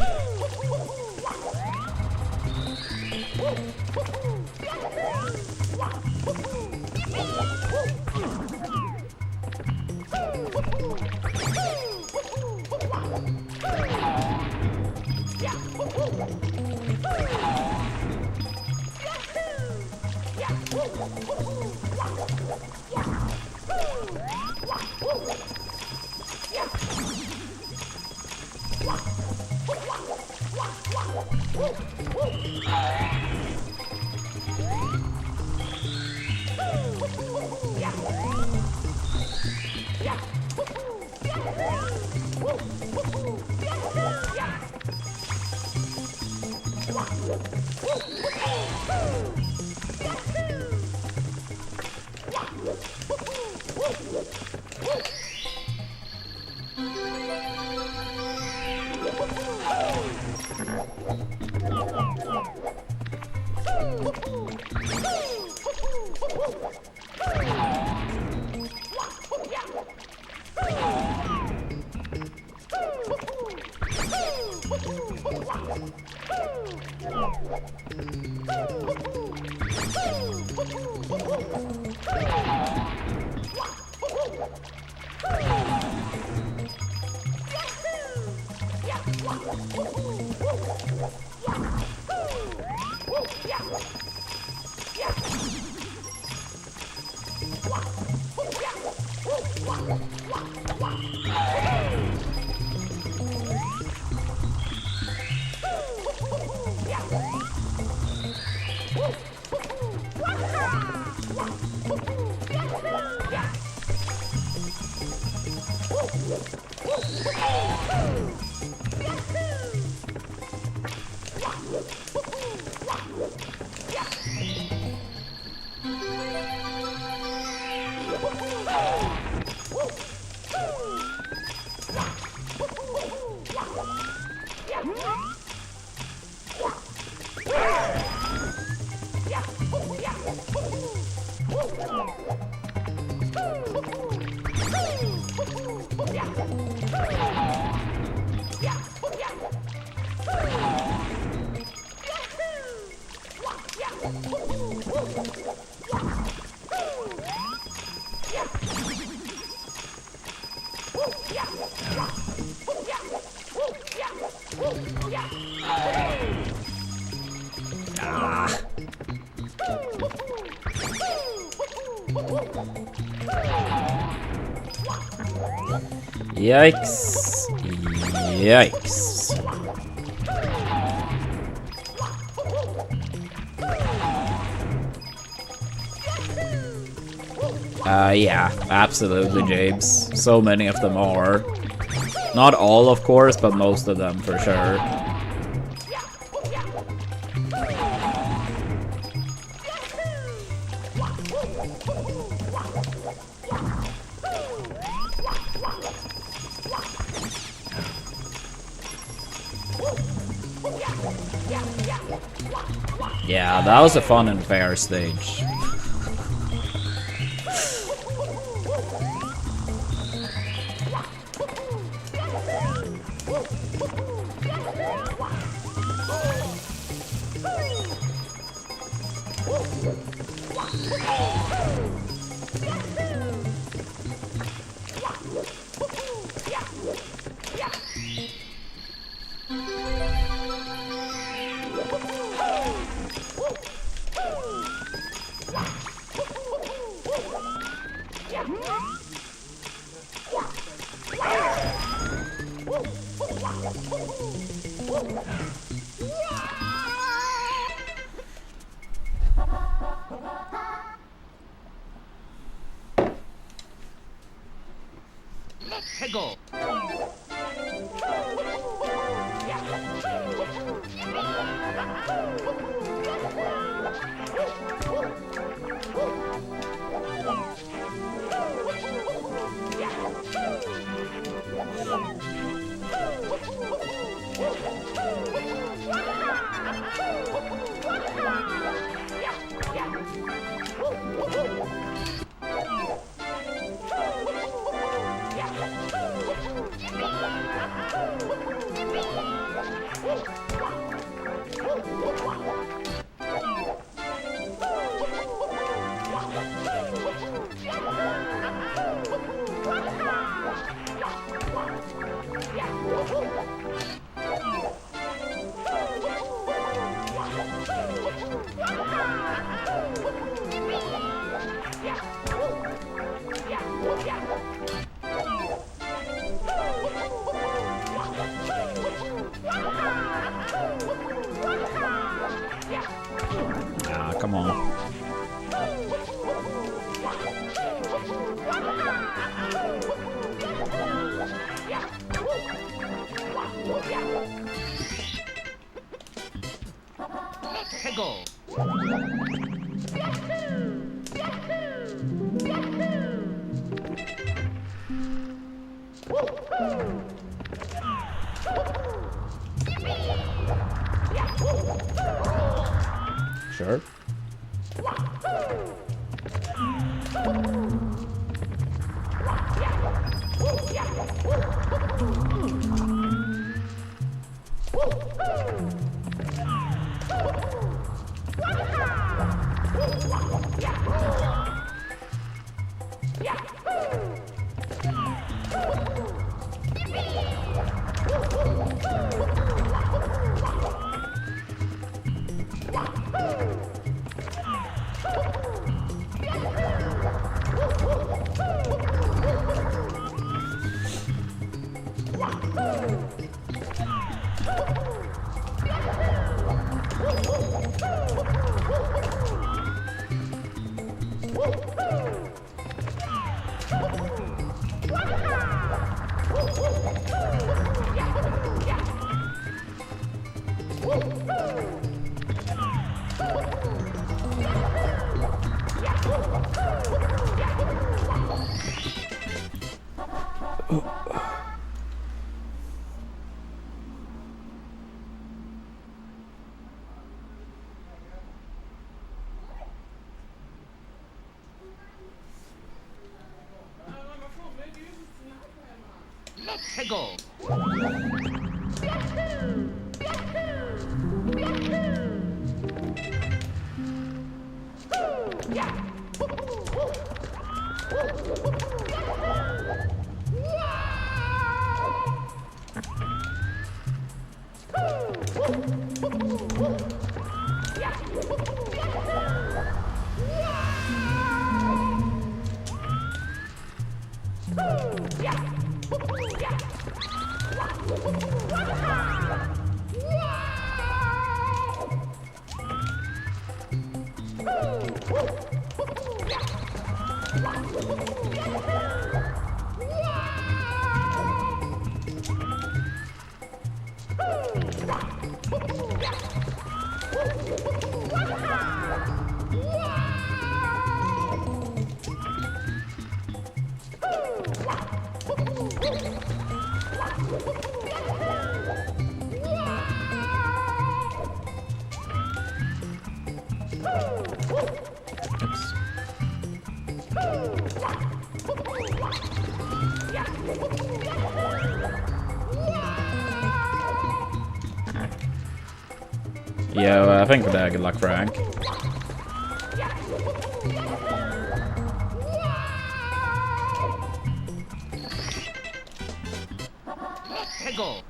Yikes. Yikes. Yeah, absolutely, James. So many of them are. Not all, of course, but most of them for sure. Yeah, that was a fun and fair stage. Go. Ah, come on. Go. Sure. Go. Yeah, I think good luck, Frank. Let's go.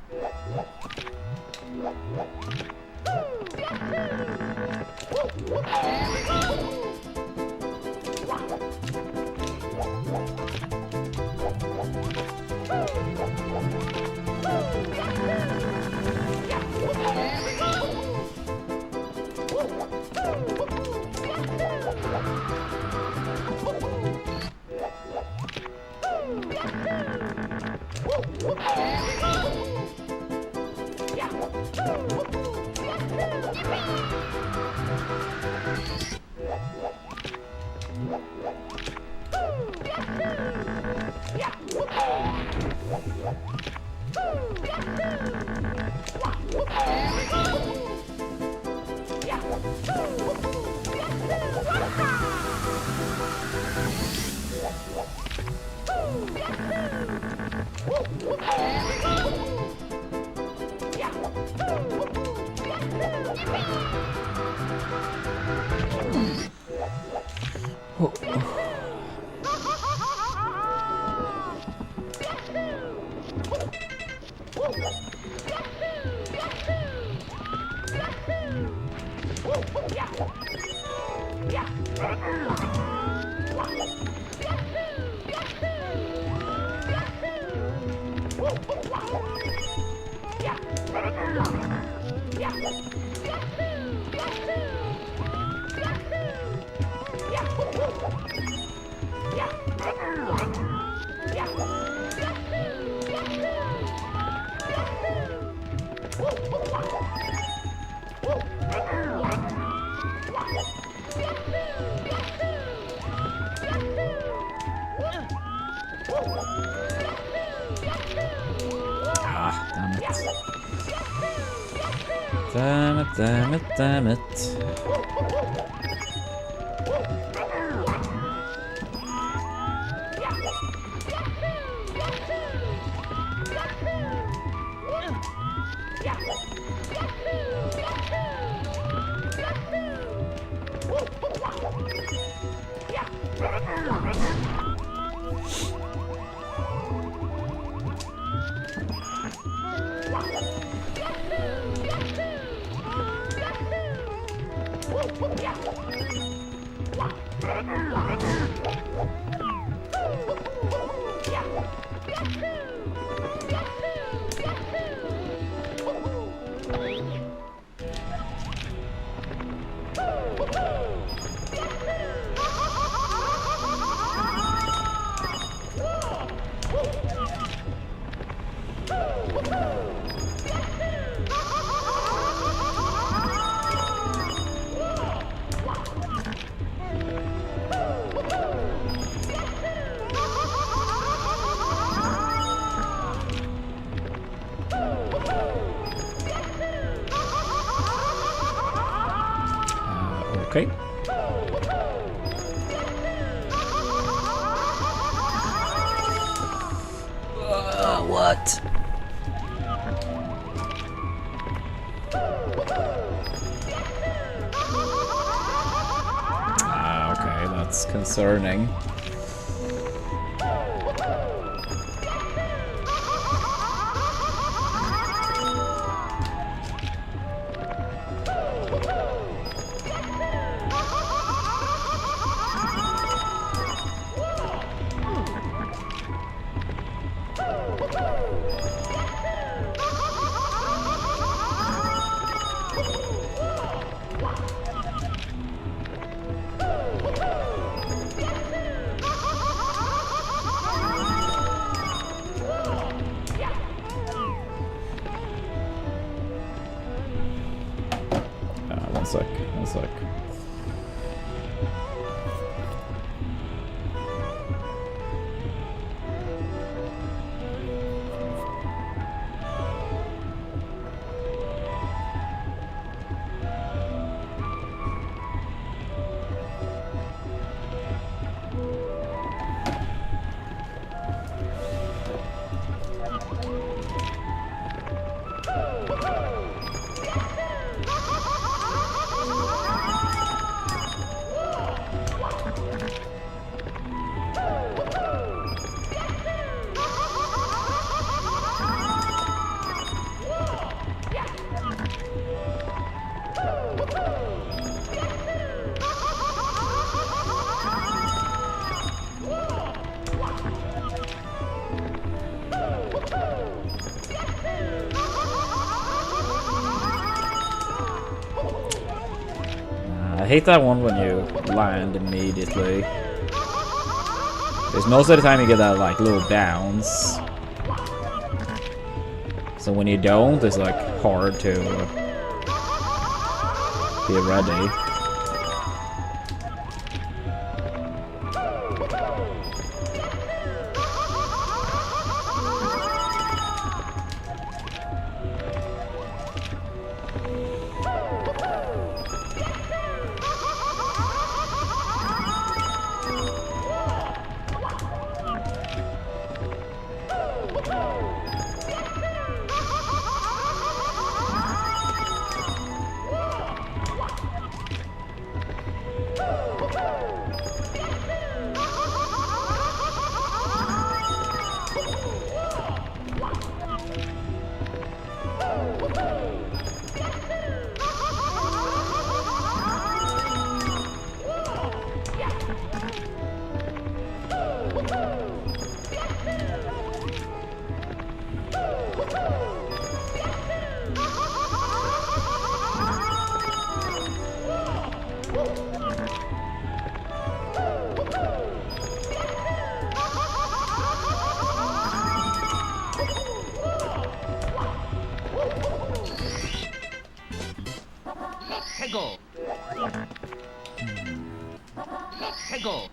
Damn it. Okay. What? Okay, that's concerning. One sec. I hate that one when you land immediately. Because most of the time you get that like little bounce. So when you don't, it's like hard to be ready. 해고. 해고.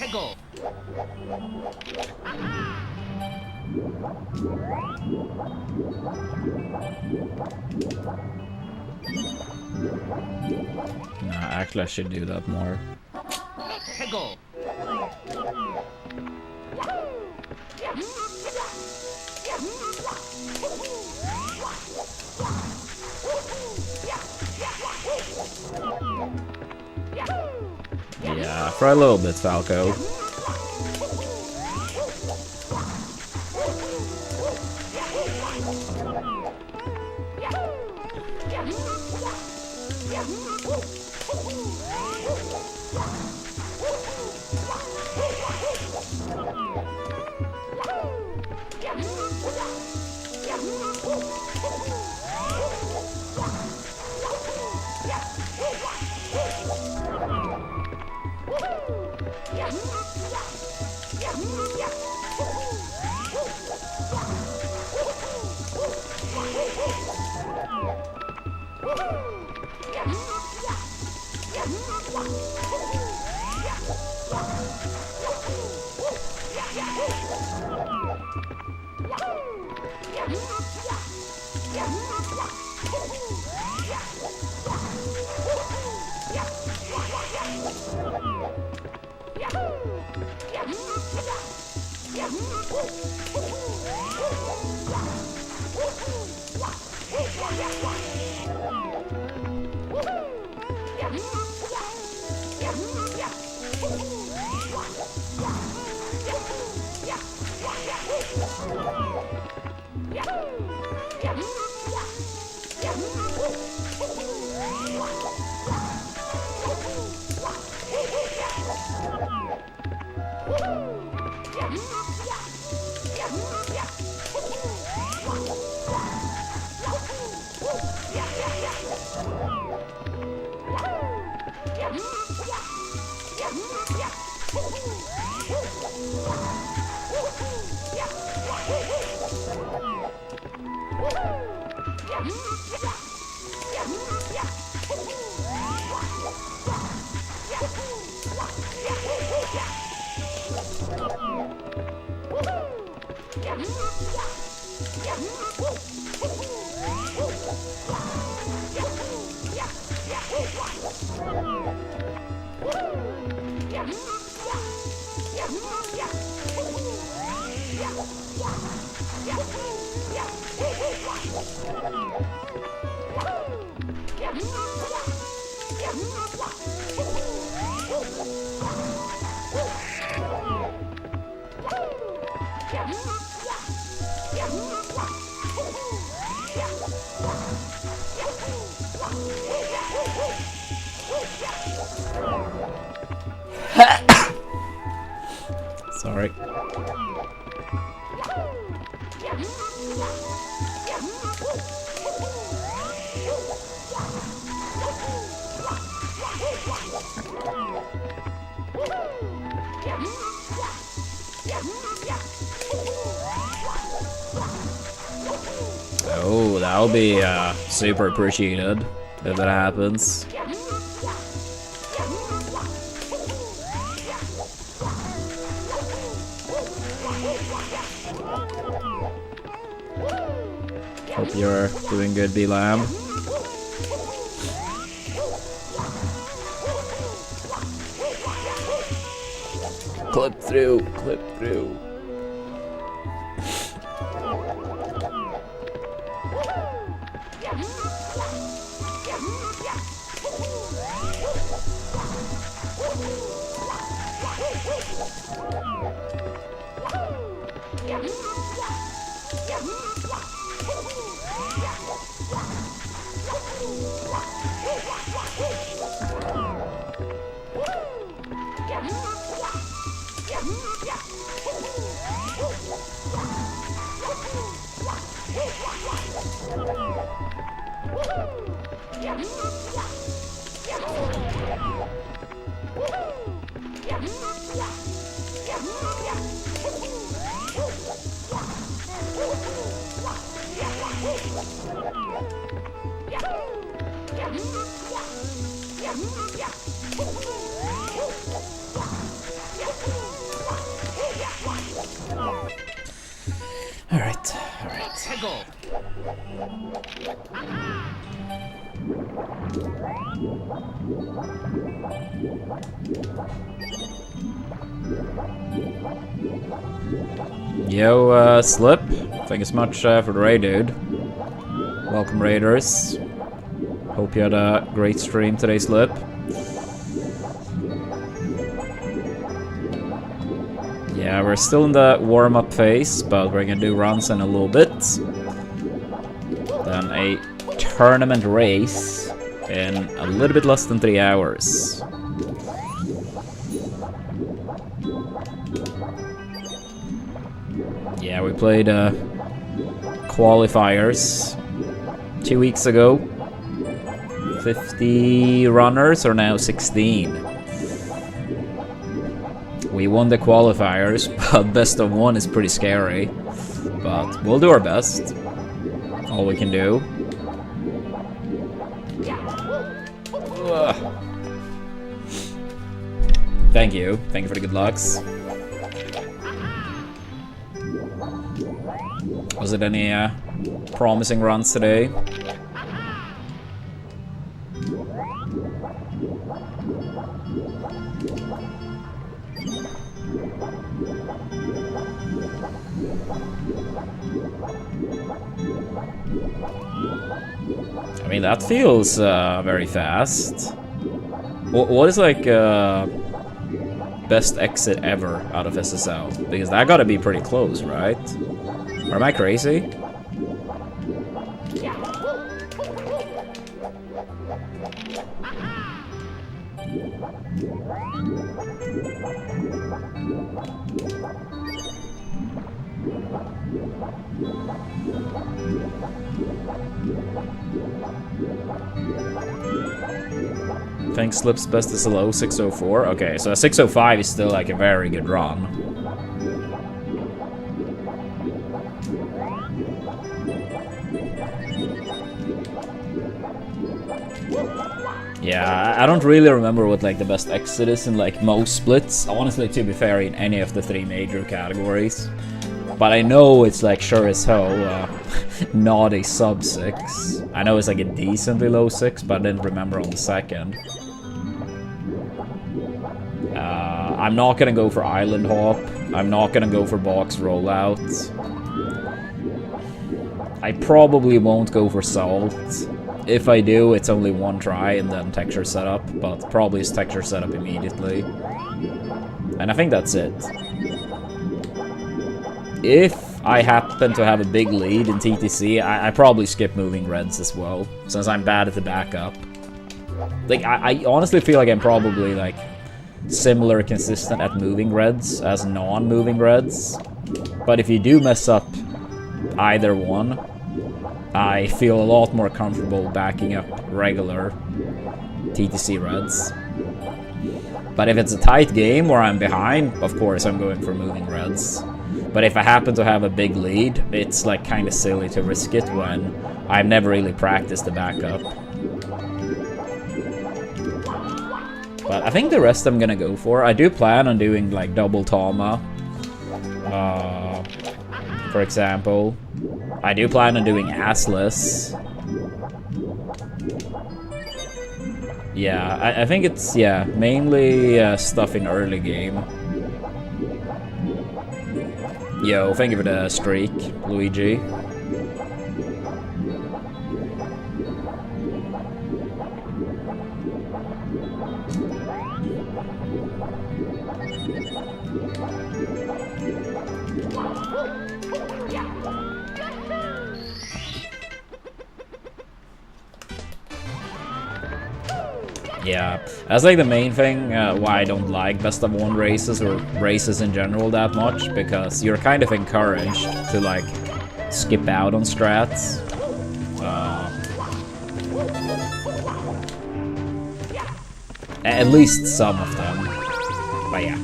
해고. Nah, actually I should do that more. 해고. Yeah, for a little bit, Falco. Sorry. Oh, that'll be super appreciated if that happens. Hope you're doing good, B-Lamb. Clip through, clip through. Alright, alright. Yo, Slip. Thank you so much for the raid, dude. Welcome, Raiders. Hope you had a great stream today, Slip. Yeah, we're still in the warm-up phase, but we're gonna do runs in a little bit. Then a tournament race in a little bit less than 3 hours. Yeah, we played qualifiers 2 weeks ago. 50 runners are now 16. We won the qualifiers, but best of 1 is pretty scary. But we'll do our best. All we can do. Ugh. Thank you. Thank you for the good lucks. Was it any promising runs today? I mean, that feels very fast. What is like best exit ever out of SSL? Because that gotta be pretty close, right? Or am I crazy? I think Slip's best is a low 604. Okay, so a 605 is still like a very good run. Yeah, I don't really remember what like the best exit is in like most splits. Honestly, to be fair, in any of the 3 major categories. But I know it's like sure as hell not a sub 6. I know it's like a decently low 6, but I didn't remember on the second. I'm not gonna go for island hop. I'm not gonna go for box rollout. I probably won't go for salt. If I do, it's only 1 try and then texture setup, but probably is texture setup immediately. And I think that's it. If I happen to have a big lead in TTC, I probably skip moving reds as well, since I'm bad at the backup. Like, I honestly feel like I'm probably, like, similar consistent at moving reds as non-moving reds. But if you do mess up either one, I feel a lot more comfortable backing up regular TTC reds. But if it's a tight game where I'm behind, of course I'm going for moving reds. But if I happen to have a big lead, it's like kind of silly to risk it when I've never really practiced the backup. But I think the rest I'm gonna go for. I do plan on doing like double Tama. For example. I do plan on doing assless. Yeah, I think it's, yeah, mainly stuff in early game. Yo, thank you for the streak, Luigi. Yeah, that's like the main thing why I don't like best of 1 races or races in general that much, because you're kind of encouraged to like skip out on strats. At least some of them, but yeah.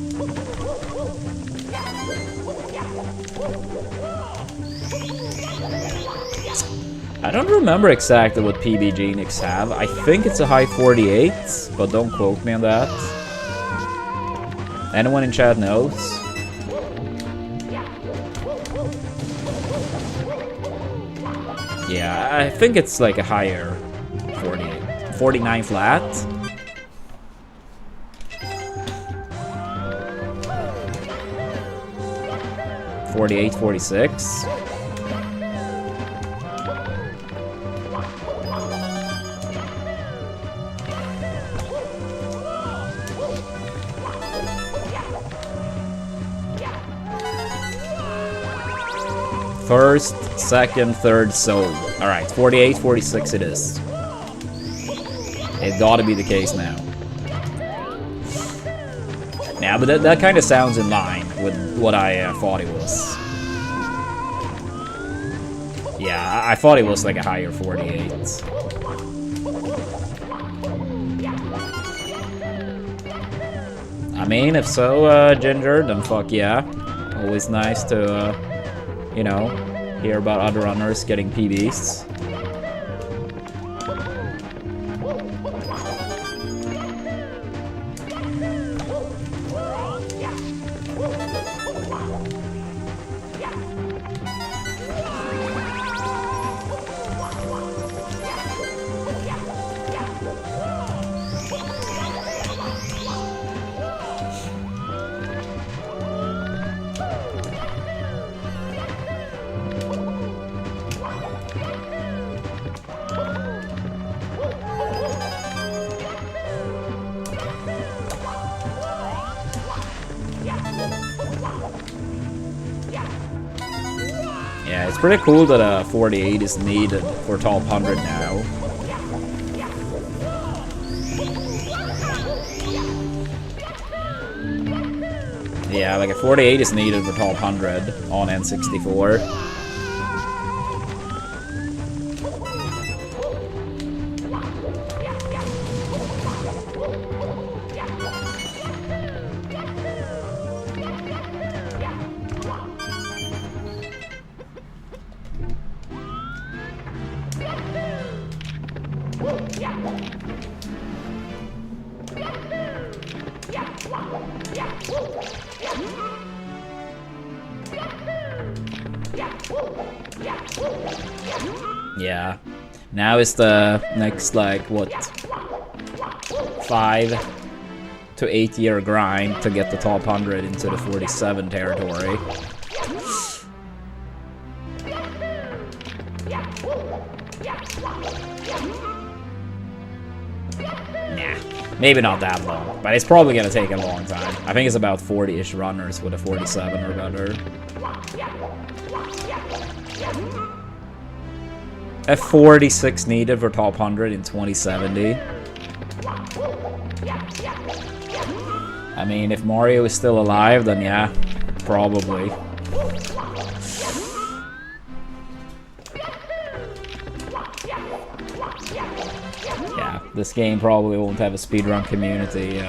I don't remember exactly what PB Genix have. I think it's a high 48, but don't quote me on that. Anyone in chat knows? Yeah, I think it's like a higher 48. 49 flat. $48, $46. First, second, third, sold. Alright, 48, 46 it is. It gotta be the case now. Yeah, but that kind of sounds in line with what I thought it was. Yeah, I thought it was like a higher 48. I mean, if so, Ginger, then fuck yeah. Always nice to, you know, hear about other runners getting PBs. Yeah, it's pretty cool that a 48 is needed for top 100 now. Yeah, like a 48 is needed for top 100 on N64. Yeah. Now is the next, like, what, 5 to 8 year grind to get the top 100 into the 47 territory. Nah, maybe not that long, but it's probably gonna take a long time. I think it's about 40-ish runners with a 47 or better. A 46 needed for top 100 in 2070. I mean, if Mario is still alive, then yeah, probably. Yeah, this game probably won't have a speedrun community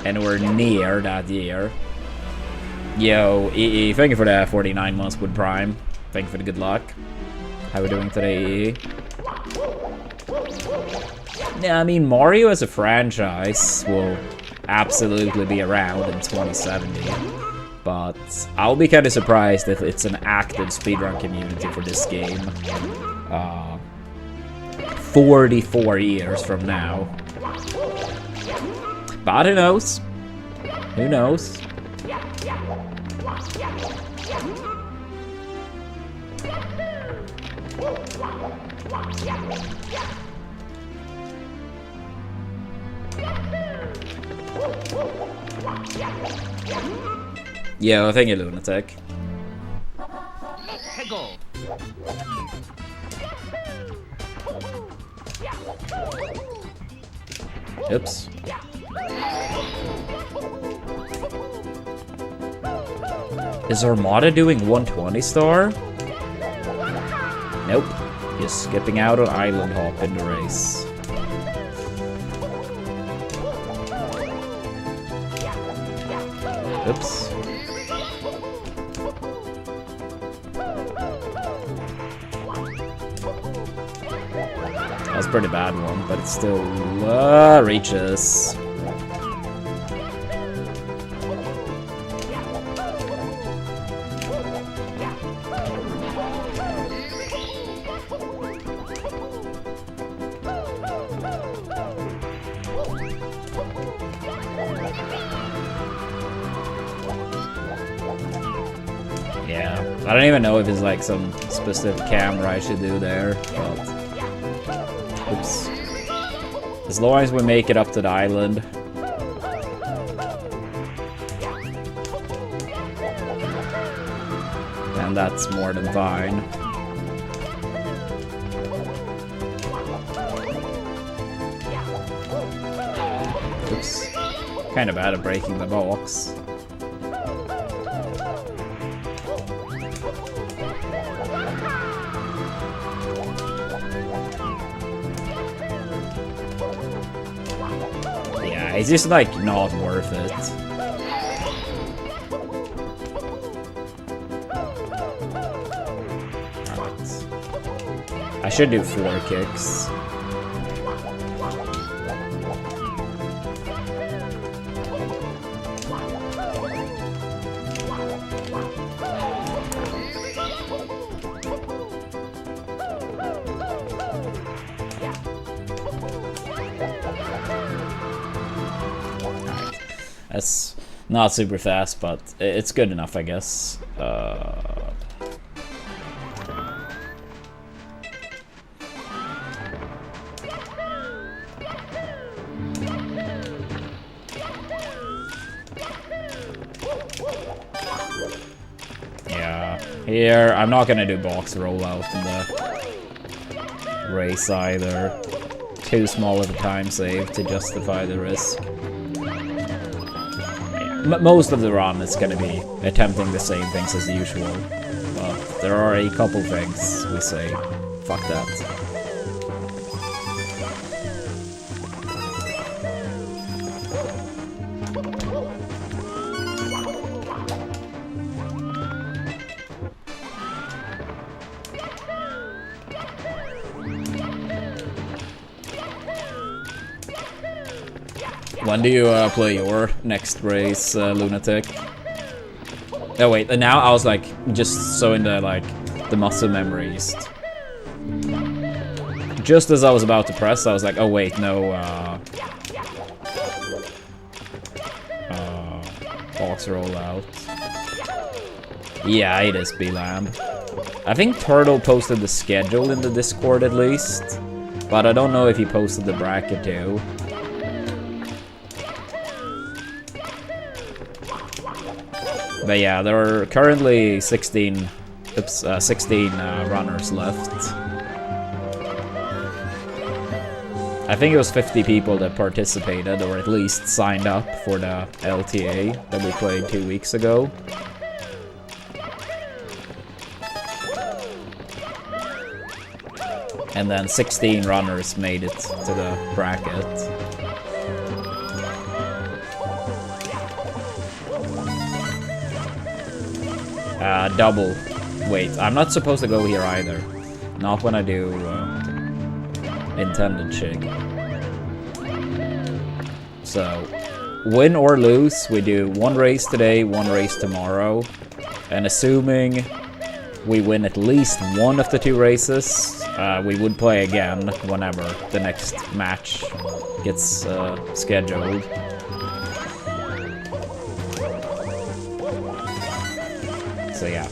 anywhere near that year. Yo, EE, thank you for the 49 months with Prime. Thank you for the good luck. How are we doing today, EE? Yeah, I mean, Mario as a franchise will absolutely be around in 2070. But I'll be kind of surprised if it's an active speedrun community for this game. 44 years from now. But who knows? Who knows? Yeah, thank you, Lunatic. Oops. Is Armada doing 120 star? Nope. He's skipping out on Island Hop in the race. Oops. That's a pretty bad one, but it still reaches. Yeah, I don't even know if it's like some specific camera I should do there, but oops. As long as we make it up to the island. And that's more than fine. Oops. Kinda bad at breaking the box. Yeah, it's just like not worth it. Alright. I should do 4 kicks. That's not super fast, but it's good enough, I guess. Yeah, here I'm not gonna do box rollout in the race either. Too small of a time save to justify the risk. Most of the run is going to be attempting the same things as usual, but there are a couple things we say, fuck that. When do you play your next race, Lunatic? Oh wait, and now I was like, just so into like the muscle memories. Just as I was about to press, I was like, oh wait, no, box rollout. Yeah, it is B-Lamb. I think Turtle posted the schedule in the Discord at least, but I don't know if he posted the bracket too. But yeah, there are currently 16 runners left. I think it was 50 people that participated, or at least signed up for the LTA that we played 2 weeks ago. And then 16 runners made it to the bracket. Double. Wait, I'm not supposed to go here either. Not when I do intended shig. So, win or lose, we do 1 race today, 1 race tomorrow. And assuming we win at least 1 of the 2 races, we would play again whenever the next match gets scheduled. So yeah,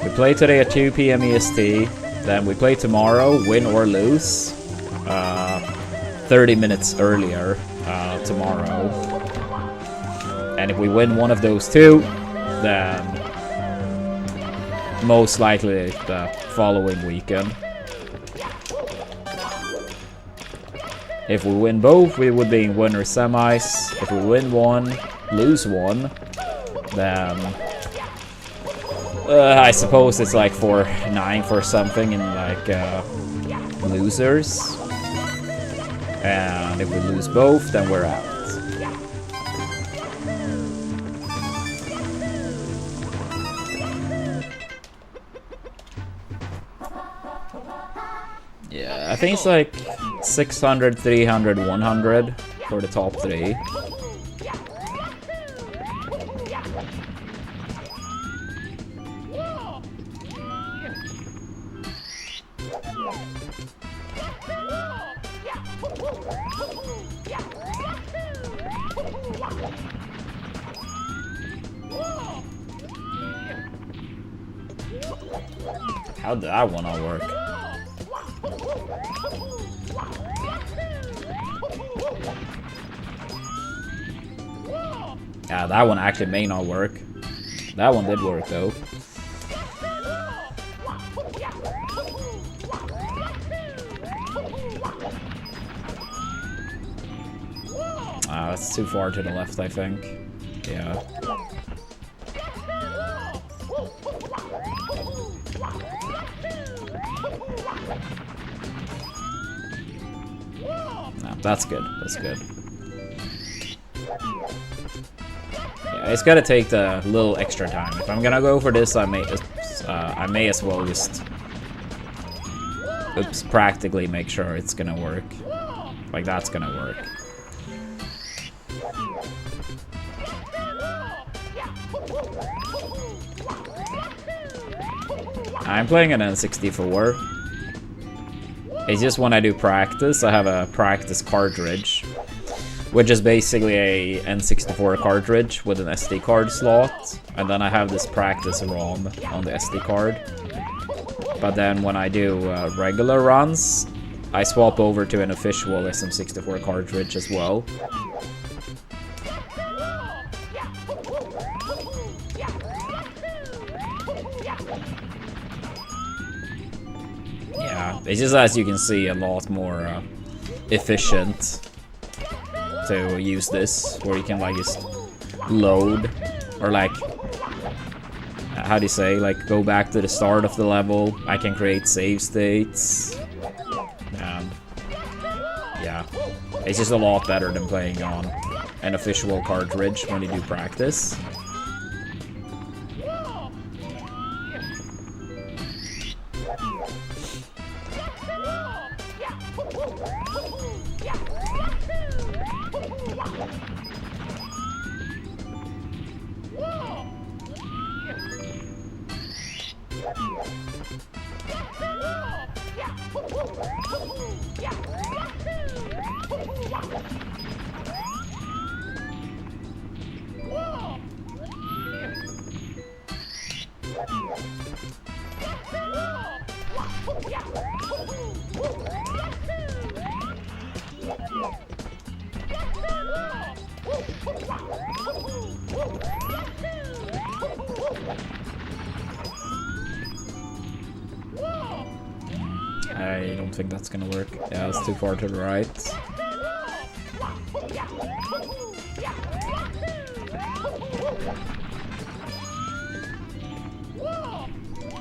we play today at 2 PM EST, then we play tomorrow, win or lose, 30 minutes earlier tomorrow. And if we win one of those 2, then most likely the following weekend. If we win both, we would be in winner semis. If we win 1, lose 1, then I suppose it's like for 9th or something in like losers. And if we lose both, then we're out. Yeah, I think it's like 600, 300, 100 for the top 3. How did that one not work? Yeah, that one actually may not work. That one did work though. That's too far to the left, I think. Yeah. No, that's good. That's good. Yeah, it's gotta take the little extra time. If I'm gonna go for this, I may as well just practically make sure it's gonna work. Like that's gonna work. I'm playing an N64. It's just when I do practice, I have a practice cartridge, which is basically a N64 cartridge with an SD card slot, and then I have this practice ROM on the SD card. But then when I do regular runs, I swap over to an official SM64 cartridge as well. Yeah, it's just, as you can see, a lot more efficient to use this, where you can like just load, or like, how do you say, like go back to the start of the level. I can create save states. Yeah, it's just a lot better than playing on an official cartridge when you do practice. I don't think that's gonna work. Yeah, it's too far to the right.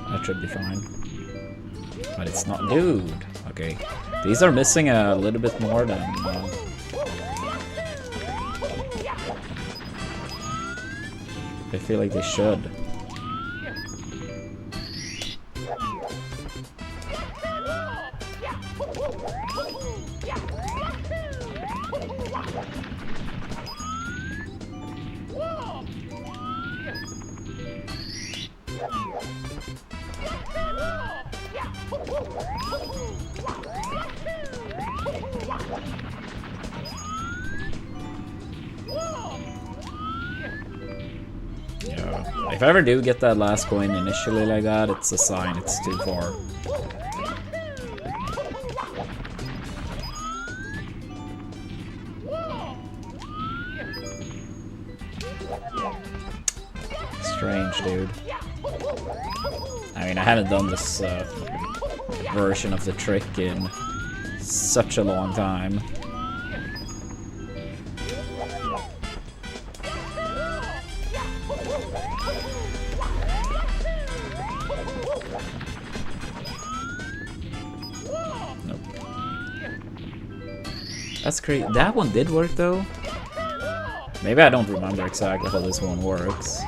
That should be fine. But it's not. Dude! Okay. These are missing a little bit more than... I feel like they should. Yeah. If I ever do get that last coin initially like that, it's a sign it's too far. Strange, dude. I mean, I haven't done this version of the trick in such a long time. Nope. That's crazy. That one did work though. Maybe I don't remember exactly how this one works.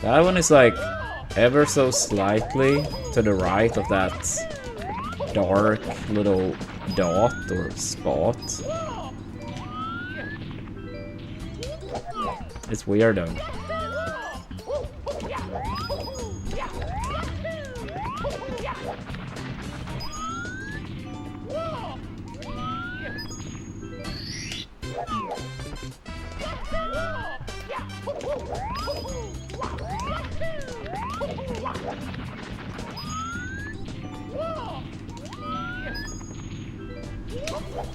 That one is like ever so slightly to the right of that dark little dot or spot. It's weird though.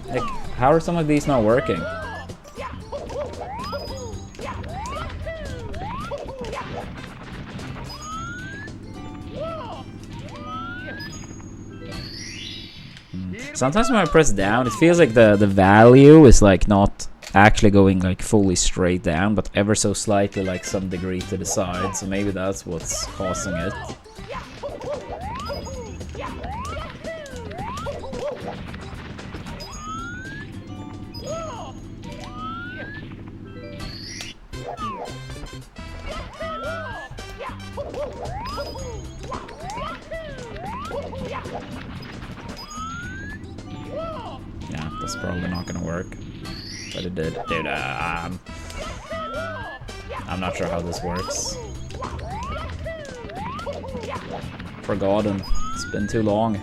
Like, how are some of these not working? Sometimes when I press down, it feels like the value is like not actually going like fully straight down, but ever so slightly like some degree to the side. So maybe that's what's causing it. Yeah, that's probably not gonna work. But it did. Dude, I'm not sure how this works. Forgotten. It's been too long.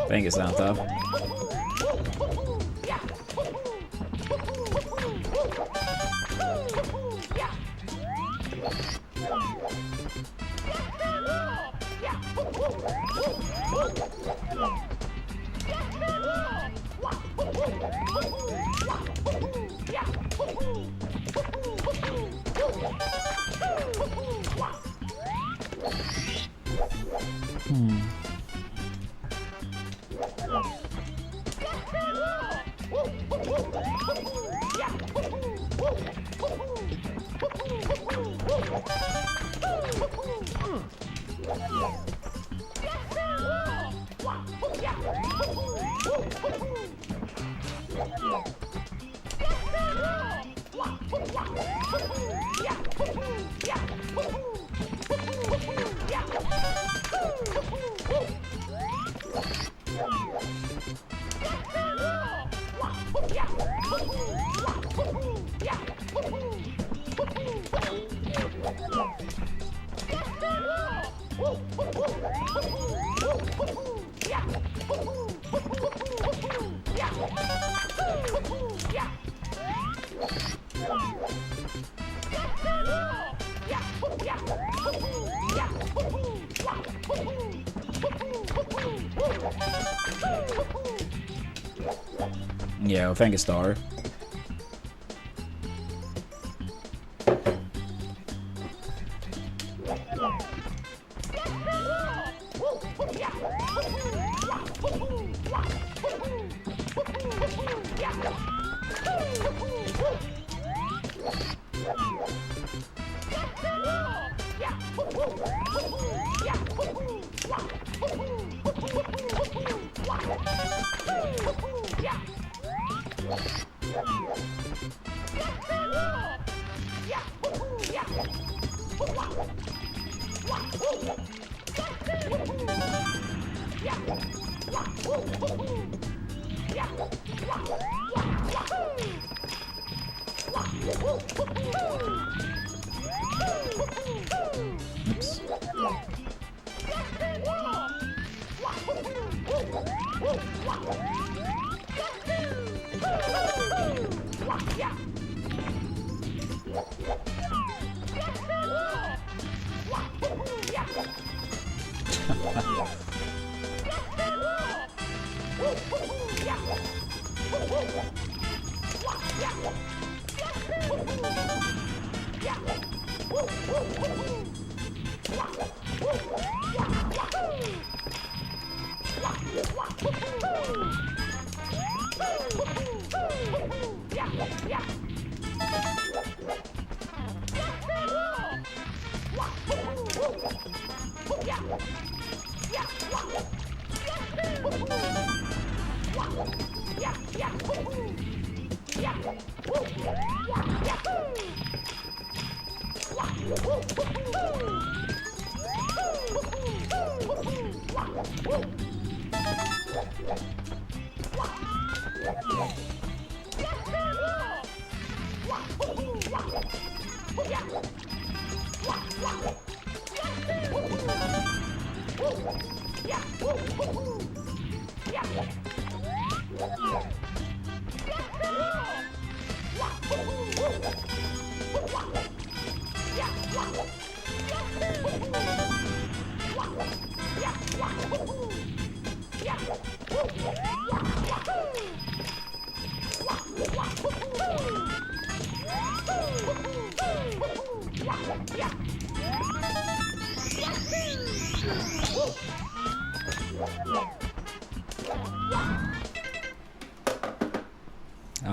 Thank you, Santa. Yeah, well, thank you, Star. Oops.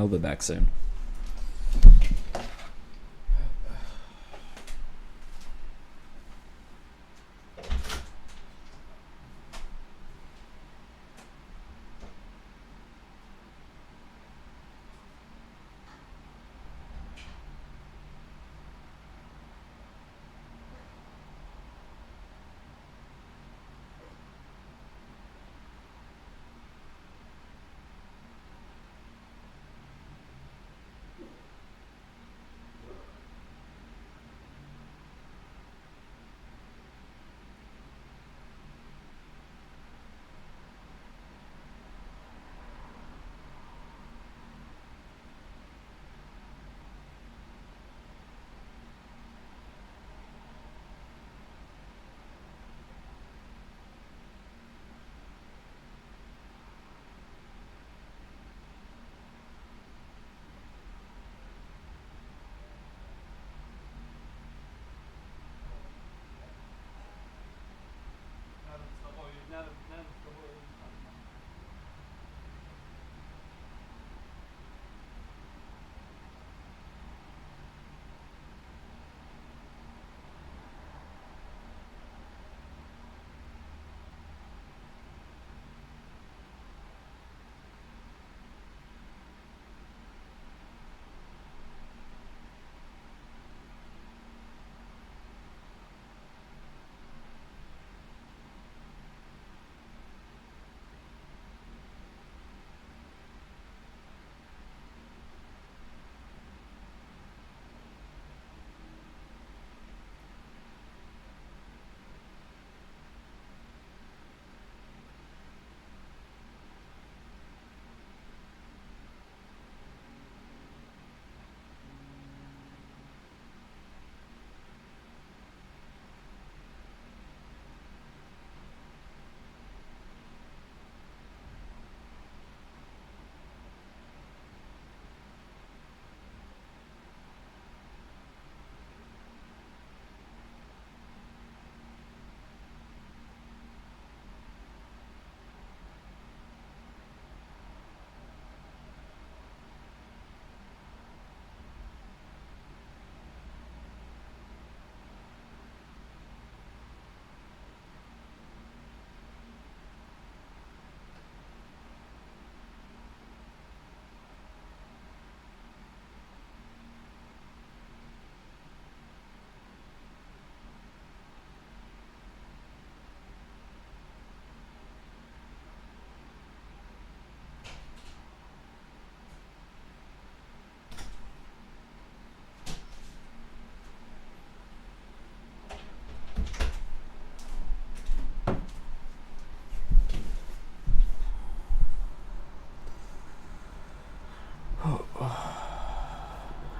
I'll be back soon.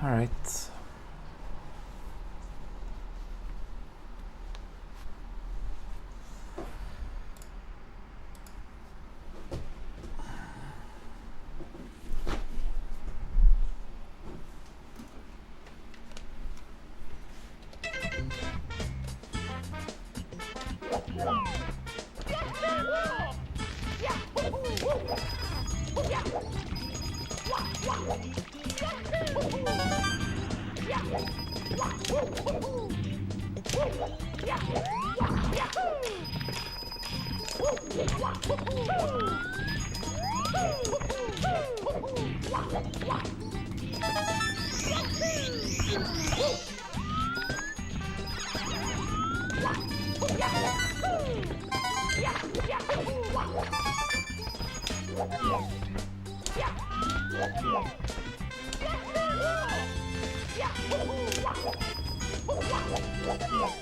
Alright.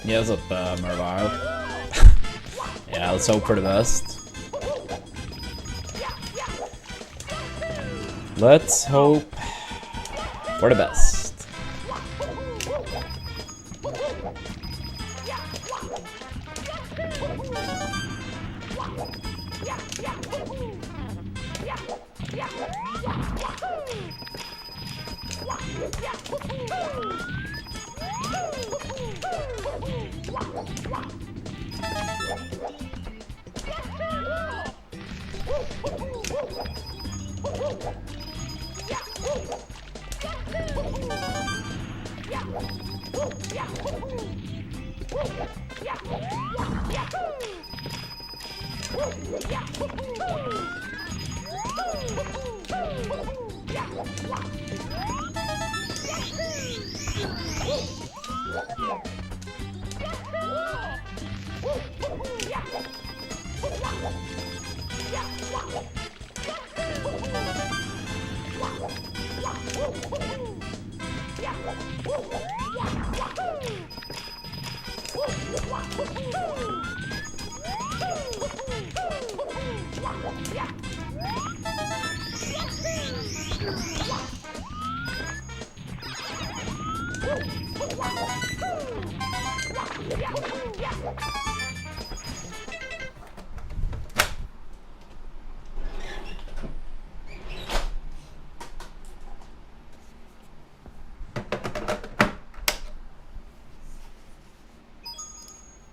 Yeah, what's up, Mervile? Yeah, let's hope for the best. Let's hope for the best.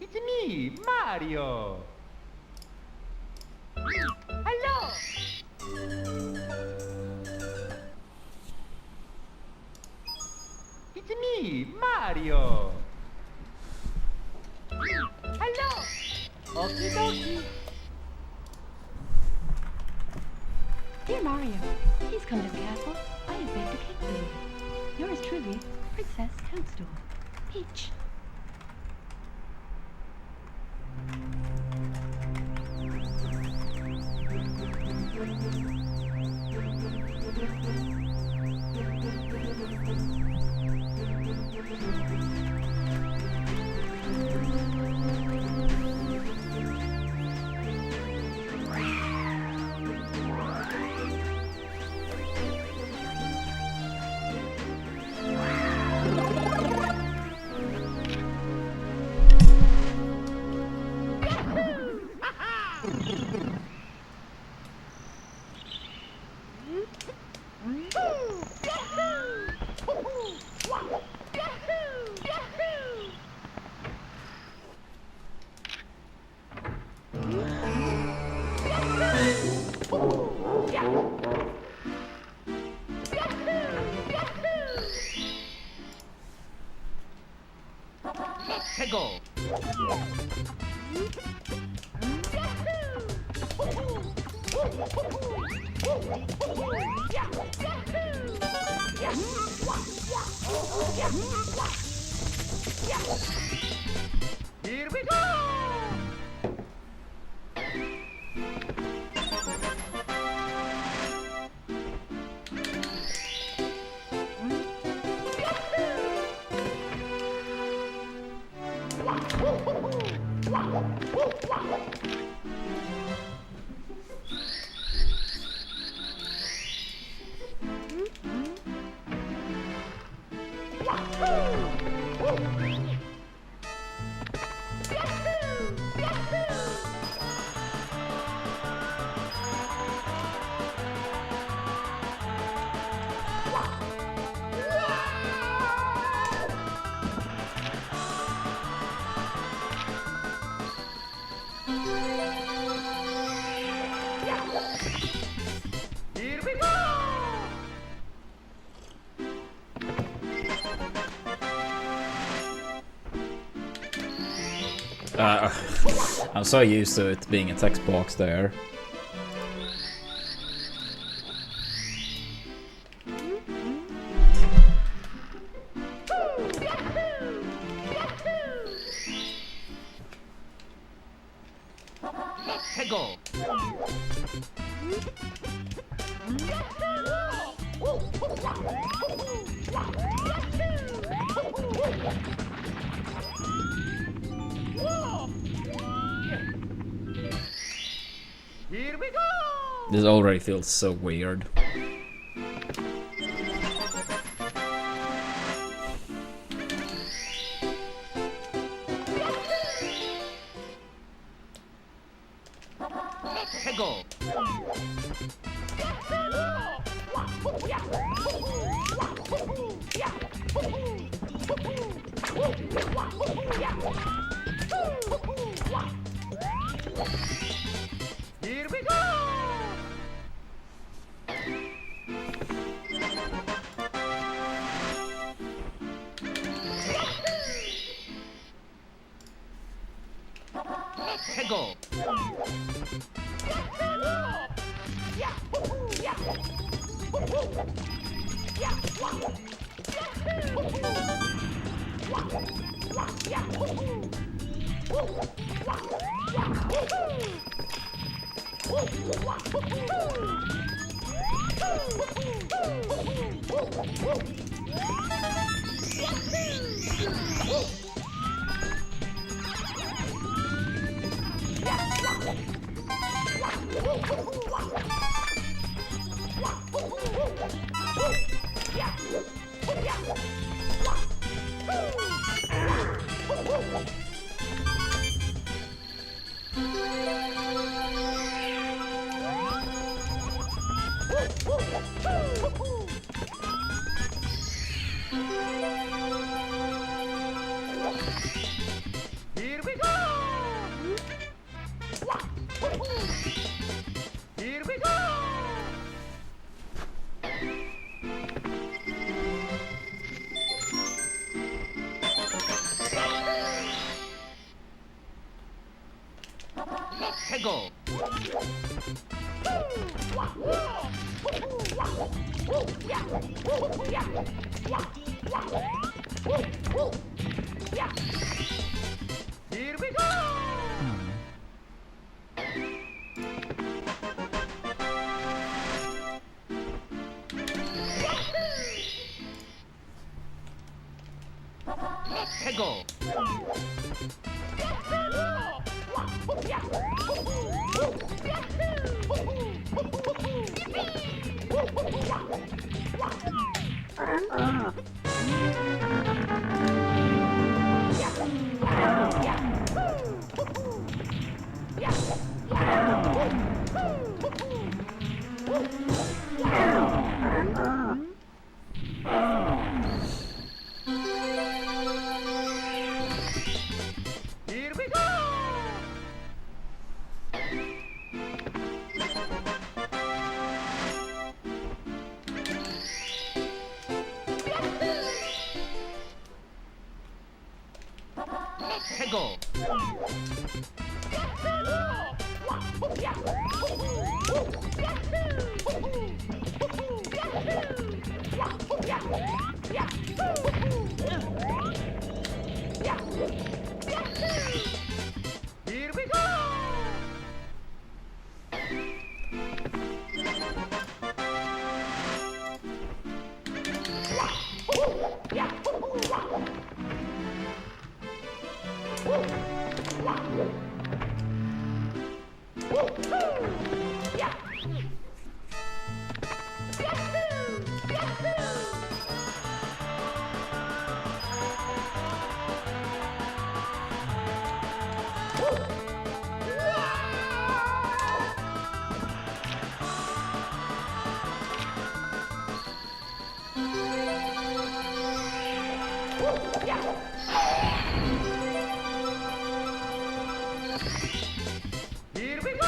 It's me, Mario. Hello. It's me, Mario. Hello. Okie dokie. Dear Mario, please come to the castle. I have baked a cake for you. Yours truly, Princess Toadstool. Peach. Go. Here we go. Here we go! I'm so used to it being a text box there. Let's go! Here we go! This already feels so weird. Let's go! Here we go! Let's go! Here we go! Here we go! Let's go! Here we go! Let's go! Here we go! Let's go! Here we go! Here we go!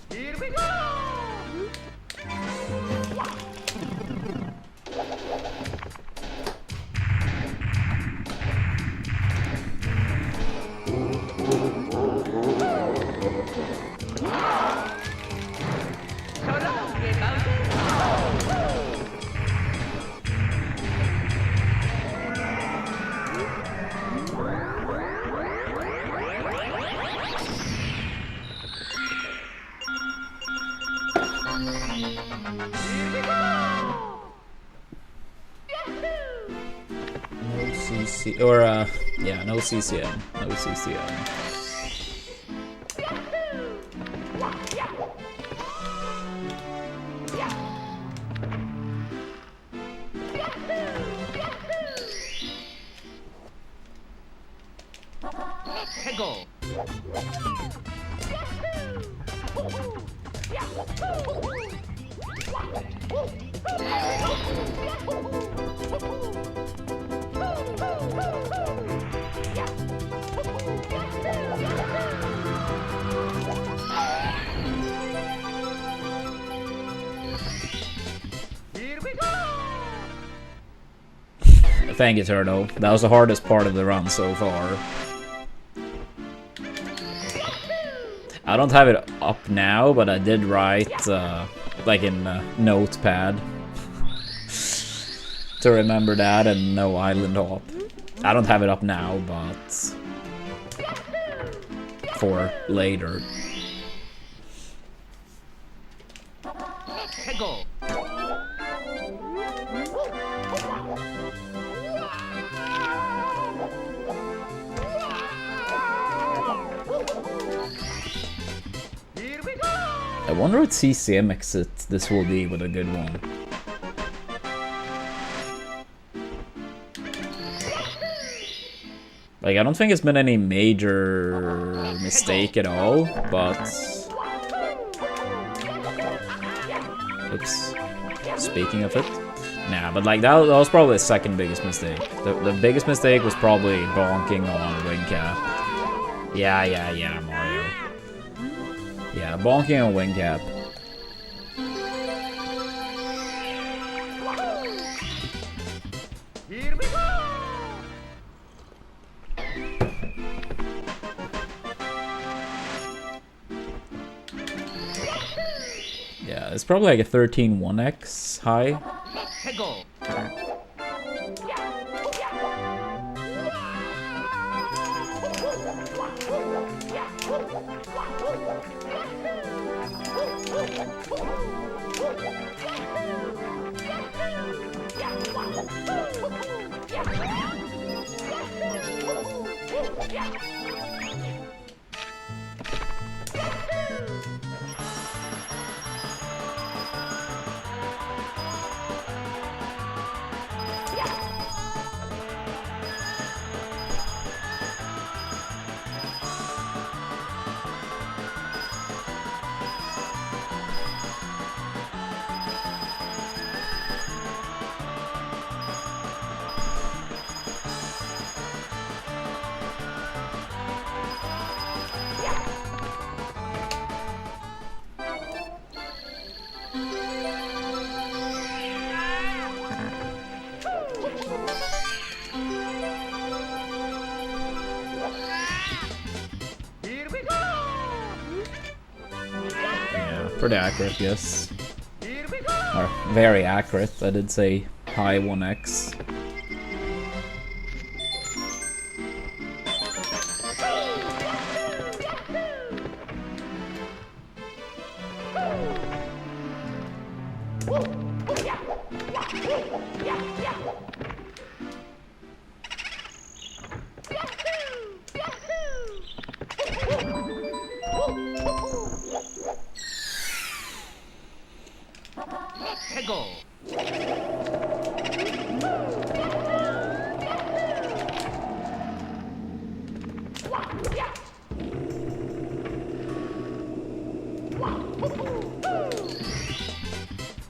Here we go! Here we go! No CC or yeah, no CCM, no CCM. Go! Here we go! Thank you, Turtle. That was the hardest part of the run so far. I don't have it up now, but I did write, like in Notepad, to remember that and no island hop. I don't have it up now, but for later. Go! Here we go! I wonder what CCM exit this will be with a good one. Like, I don't think it's been any major mistake at all, but... Oops. Speaking of it. Nah, but like, that was probably the second biggest mistake. The biggest mistake was probably bonking on wing cap. Yeah, Mario. Yeah, bonking on wing cap. Here we go! Yeah, it's probably like a 13 1x high. Go! Here we go! Yeah, pretty accurate, yes. Here we go! Or very accurate. I did say high 1x. Hegel!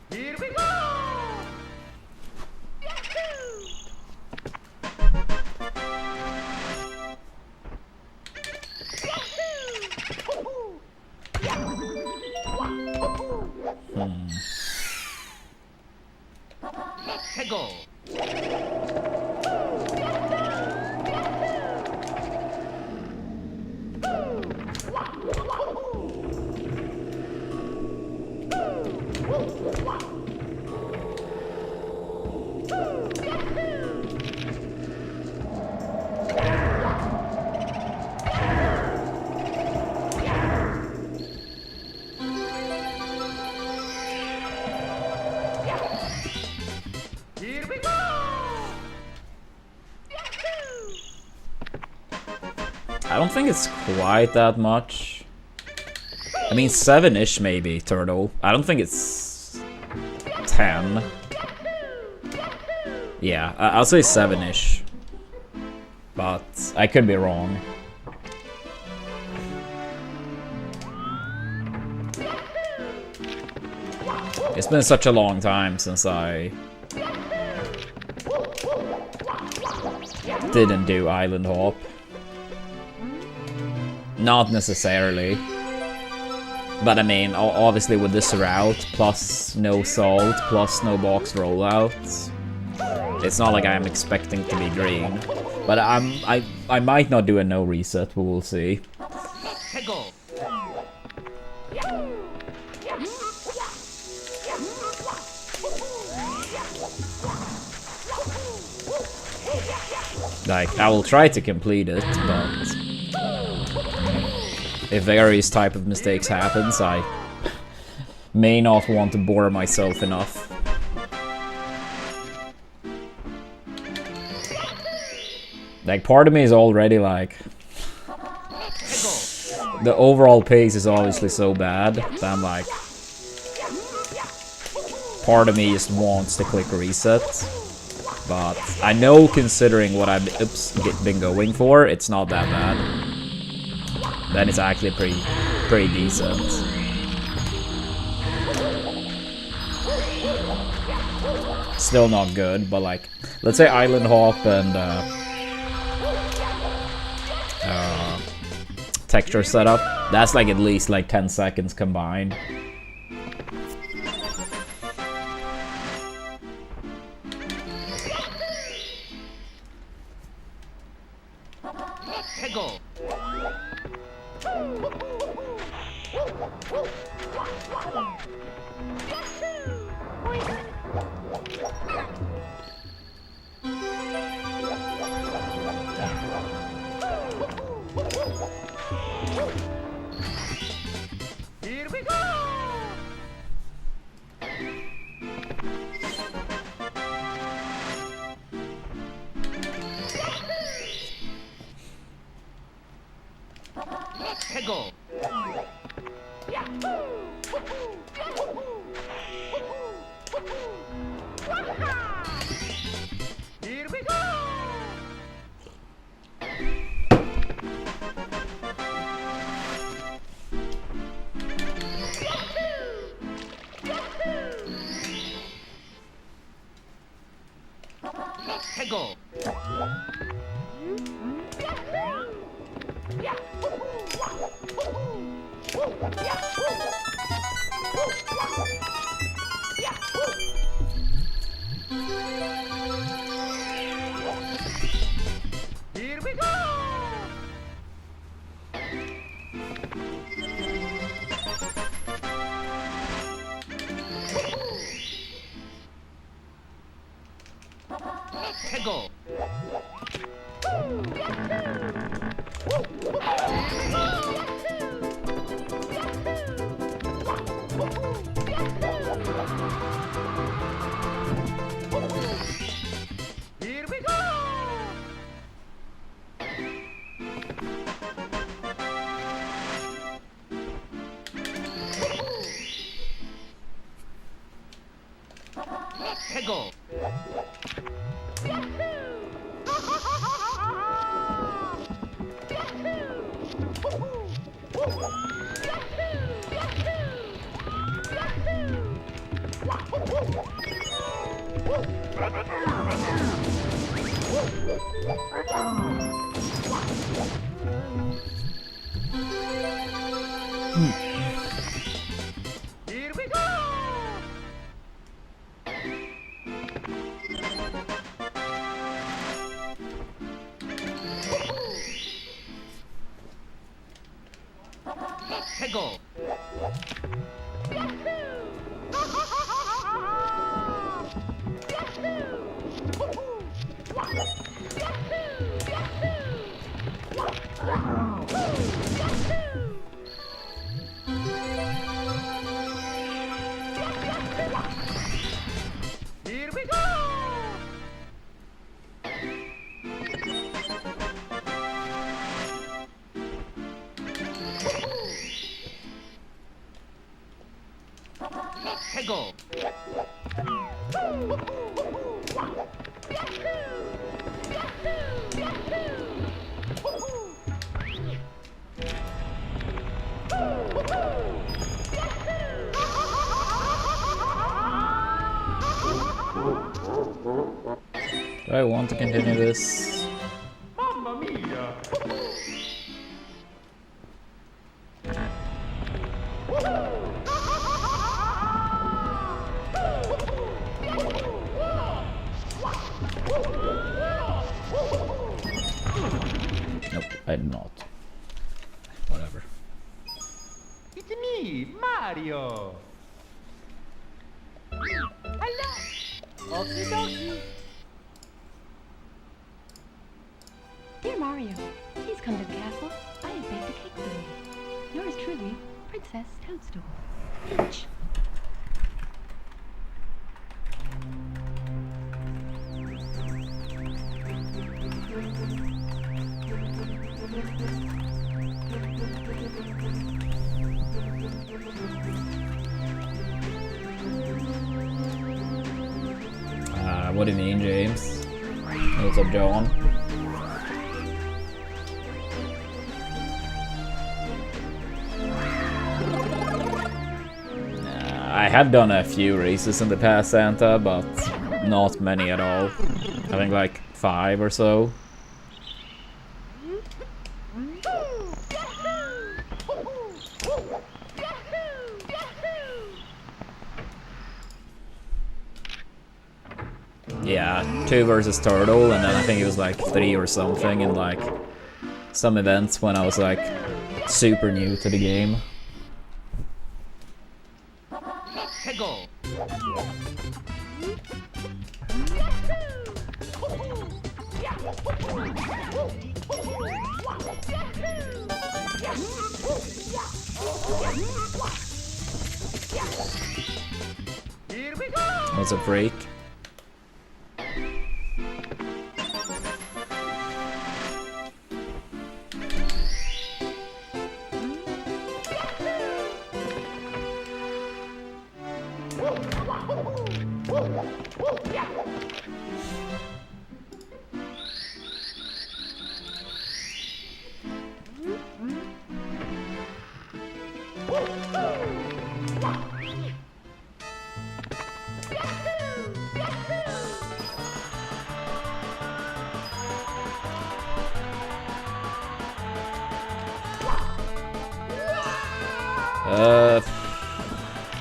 Here we go! Hegel! Here we go! I don't think it's quite that much. I mean, 7-ish maybe, Turtle. I don't think it's 10. Yeah, I'll say 7-ish. But I could be wrong. It's been such a long time since I didn't do Island Hop. Not necessarily. But I mean, obviously with this route, plus no salt, plus no box rollouts, it's not like I'm expecting to be green. But I might not do a no reset, but we'll see. Hegel! Like, I will try to complete it, but if various type of mistakes happens, I may not want to bore myself enough. Like, part of me is already like, the overall pace is obviously so bad that I'm like, part of me just wants to click reset. But I know, considering what I've been going for, it's not that bad. Then it's actually pretty decent. Still not good, but like, let's say Island Hop and texture setup. That's like at least like 10 seconds combined. Hegel! Here we go! Hegel! Here we go! Hegel! 해고 Here we go! 해고 Here we go! 해고 Here we go! 해고 Do I want to continue this? Mamma mia! Nope, I did not. Whatever. It's me, Mario! Hello! Okie dokie! Dear Mario, please come to the castle. I have baked a cake for you. Yours truly, Princess Toadstool. Peach. What do you mean, James? What's up, John? I have done a few races in the past, Santa, but not many at all. I think like 5 or so. Yeah, 2 versus Turtle, and then I think it was like 3 or something in like some events when I was like super new to the game. 해고 Here we go! What's a freak?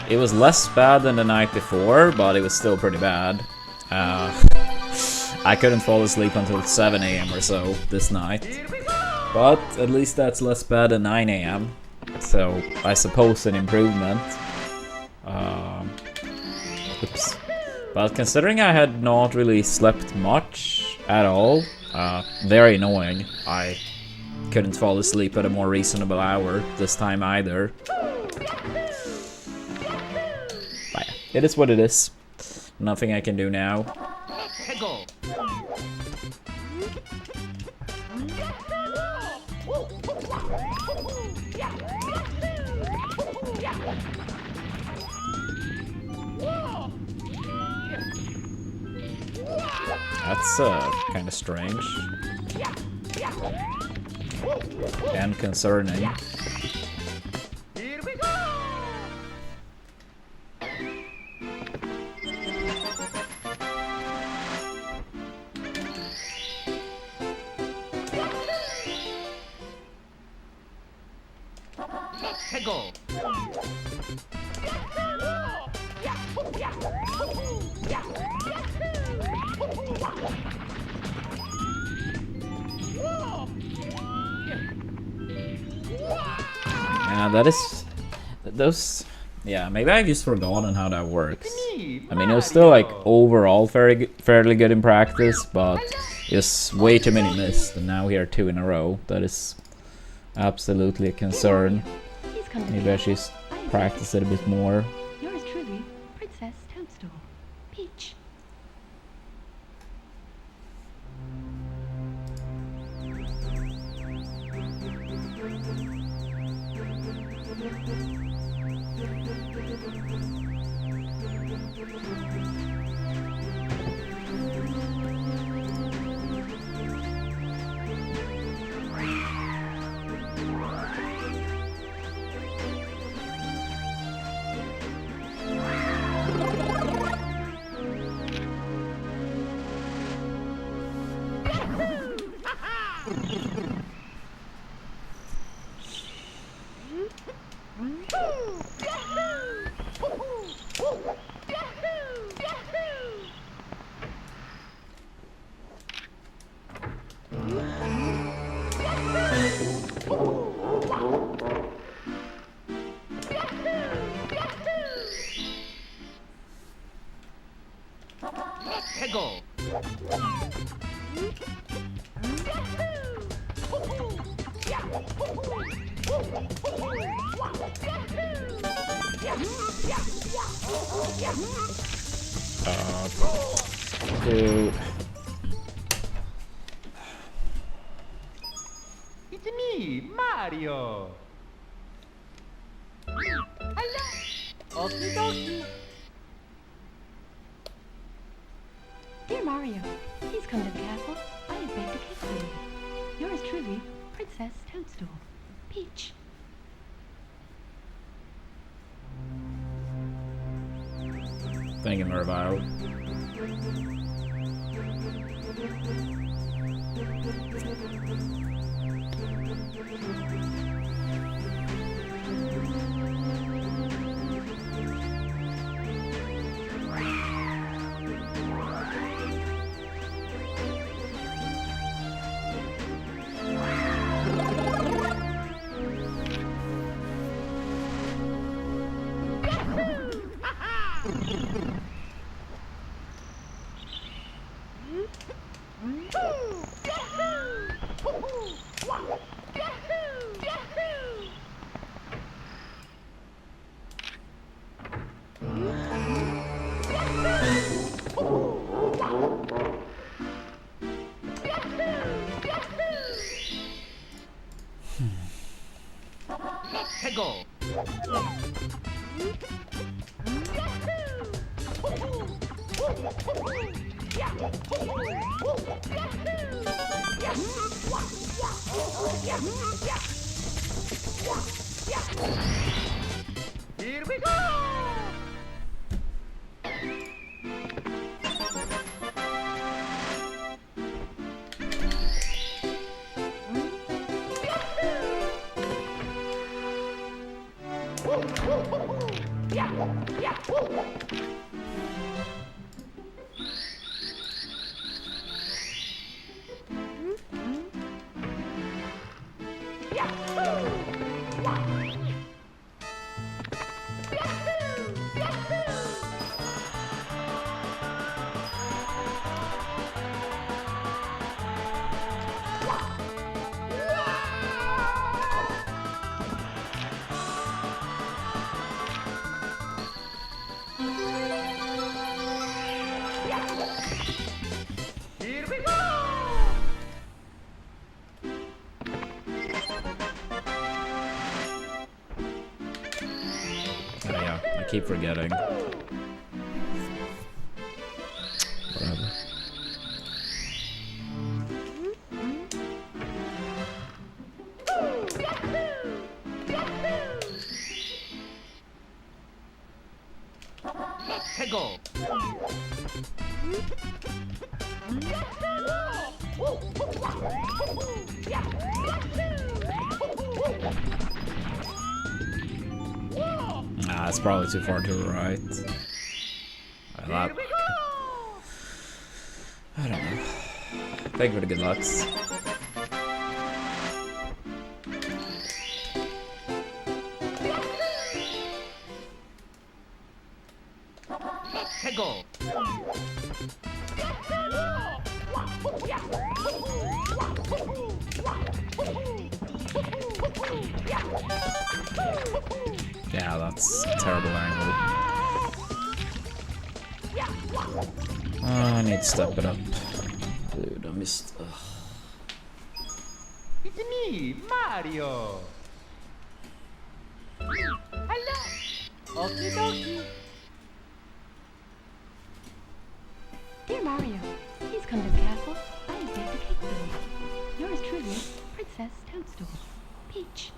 It was less bad than the night before, but it was still pretty bad. I couldn't fall asleep until 7 AM or so this night. But at least that's less bad than 9 AM. So I suppose an improvement. Oops. But considering I had not really slept much, at all. Very annoying. I couldn't fall asleep at a more reasonable hour this time either. But yeah, it is what it is. Nothing I can do now. 해고. That's kind of strange. And concerning. Here we go. 해고. Yeah, that is... Those... Yeah, maybe I've just forgotten how that works. I mean, it was still, like, overall fairly good in practice, but just way too many missed, and now here 2 in a row. That is absolutely a concern. Maybe I should practice it a bit more. Yours truly, Princess Toadstool. Peach. 해고. Dude. It's me, Mario. Hello. Okie dokie. Dear Mario, please come to the castle. I have baked a cake for you. Yours truly, Princess Toadstool. Peach. Thank you, Mervile. 해고. Here we go. keep forgetting. Whatever. Go. Nah, it's probably too far to the right. Well, that, I don't know. Thank you for the good lucks. Go. Yeah, that's a terrible angle. Oh, I need to step it up. Dude, I missed. Ugh. It's me, Mario. Hello. Okie dokie. Dear Mario, please come to the castle. I have baked a cake for you. Yours truly, Princess Toadstool. Peach.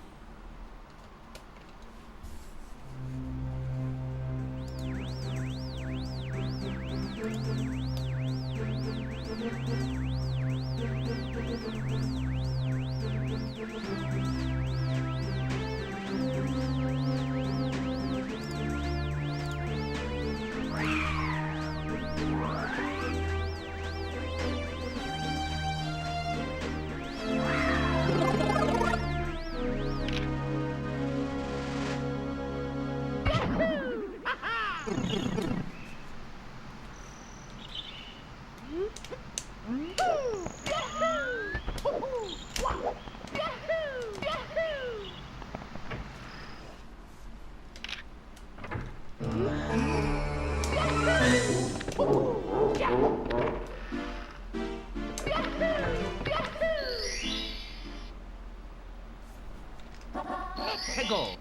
Go.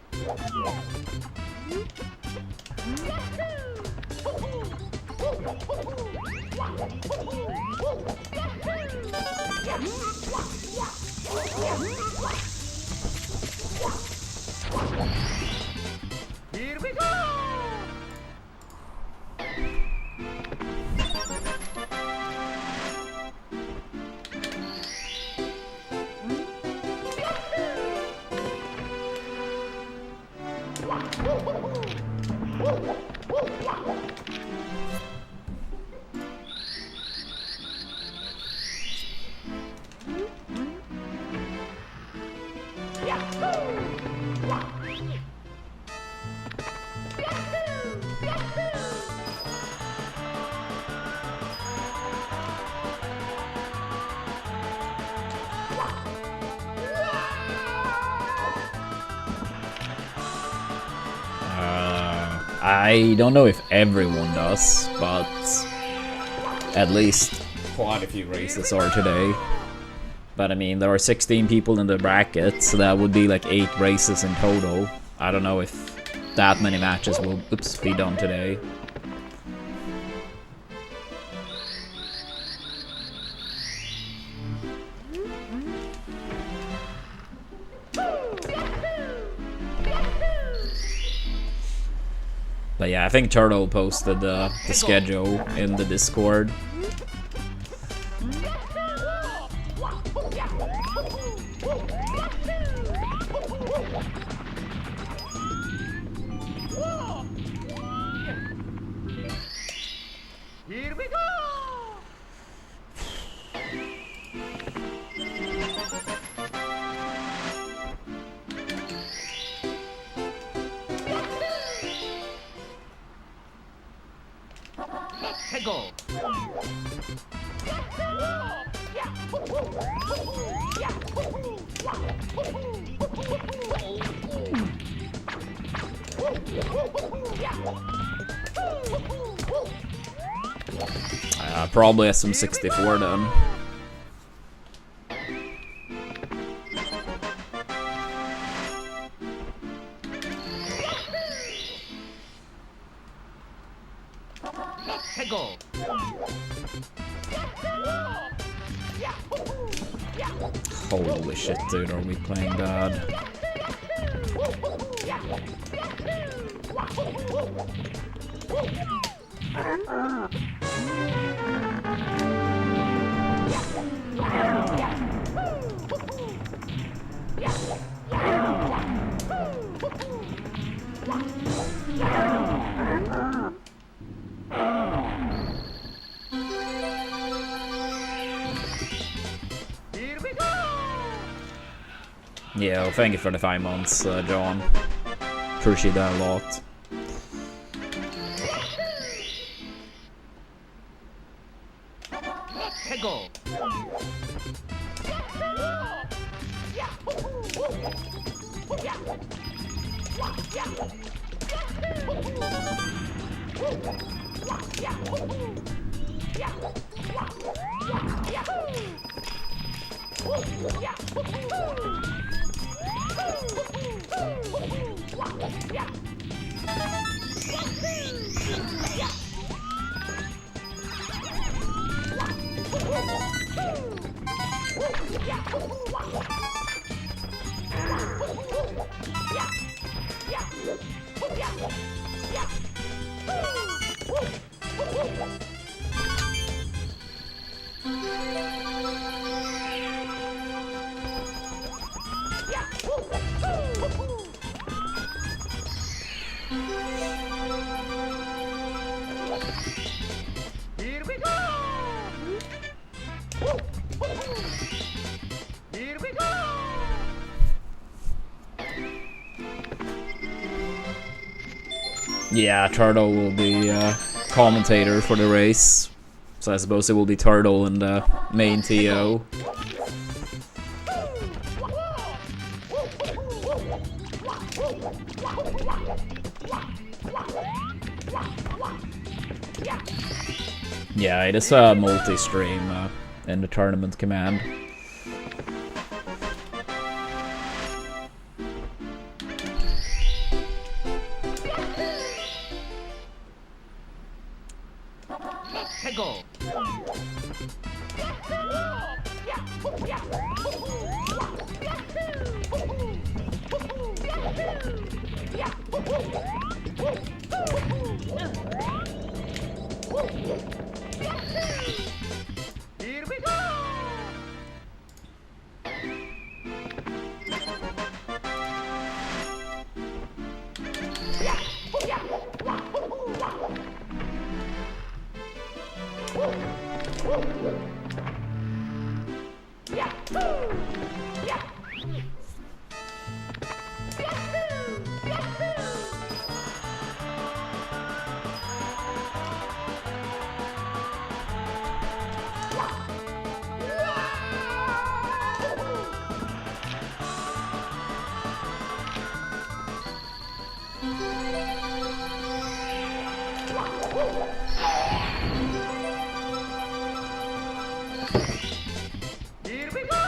Here we go. I don't know if everyone does, but at least quite a few races are today. But I mean, there are 16 people in the bracket, so that would be like 8 races in total. I don't know if that many matches will be done today. But yeah, I think Turtle posted the schedule in the Discord. Here we go. Go. Probably SM64 then. 해고. Holy shit, dude, are we playing bad? Here we go. Yeah, well, thank you for the 5 months, John. Appreciate that a lot. 해고. Here we go. Here we go. Yeah, Turtle will be commentator for the race. So I suppose it will be Turtle and the main TO. Yeah, it is a multi-stream in the tournament command. 해고. Here we go. Here we go.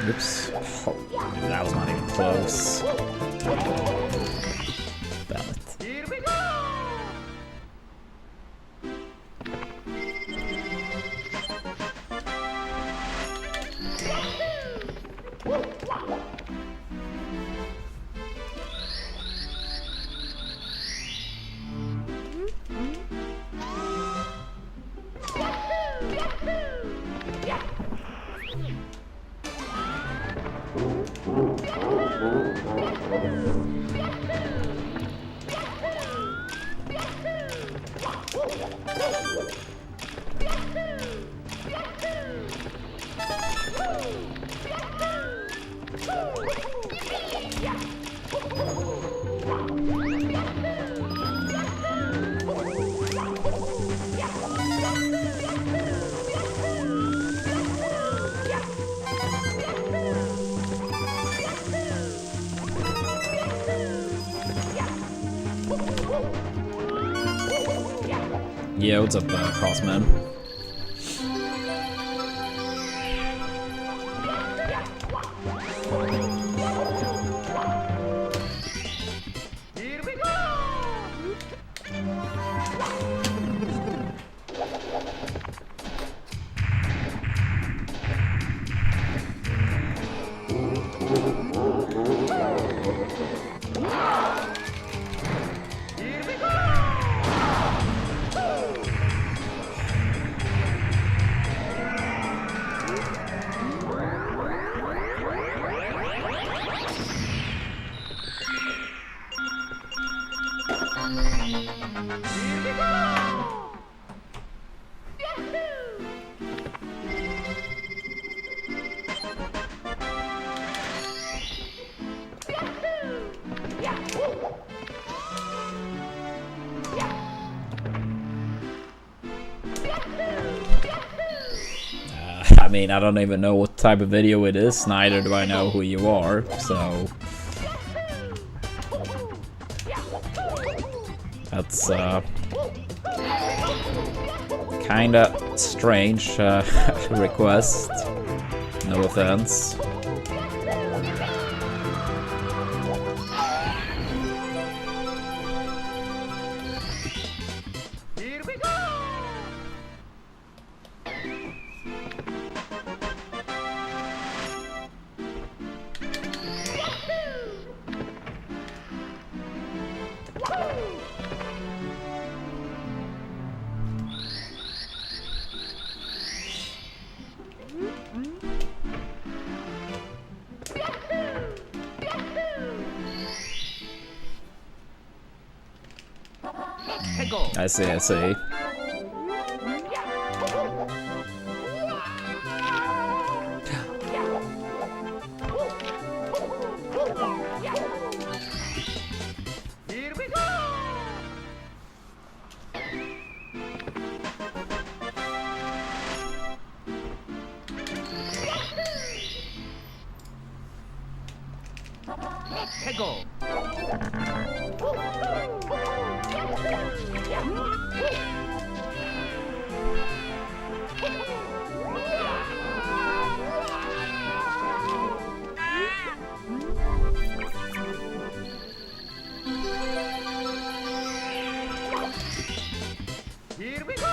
Oops. Oh, that was not even close. Damn it. Here we go. Yeah, what's up, Crossman? Here we go! Here we go! Here we go! Yahoo! I mean, I don't even know what type of video it is, neither do I know who you are, so... That's, kinda strange, request. No offense. Here we go! I see, I see. Here we go! Go! Here we go!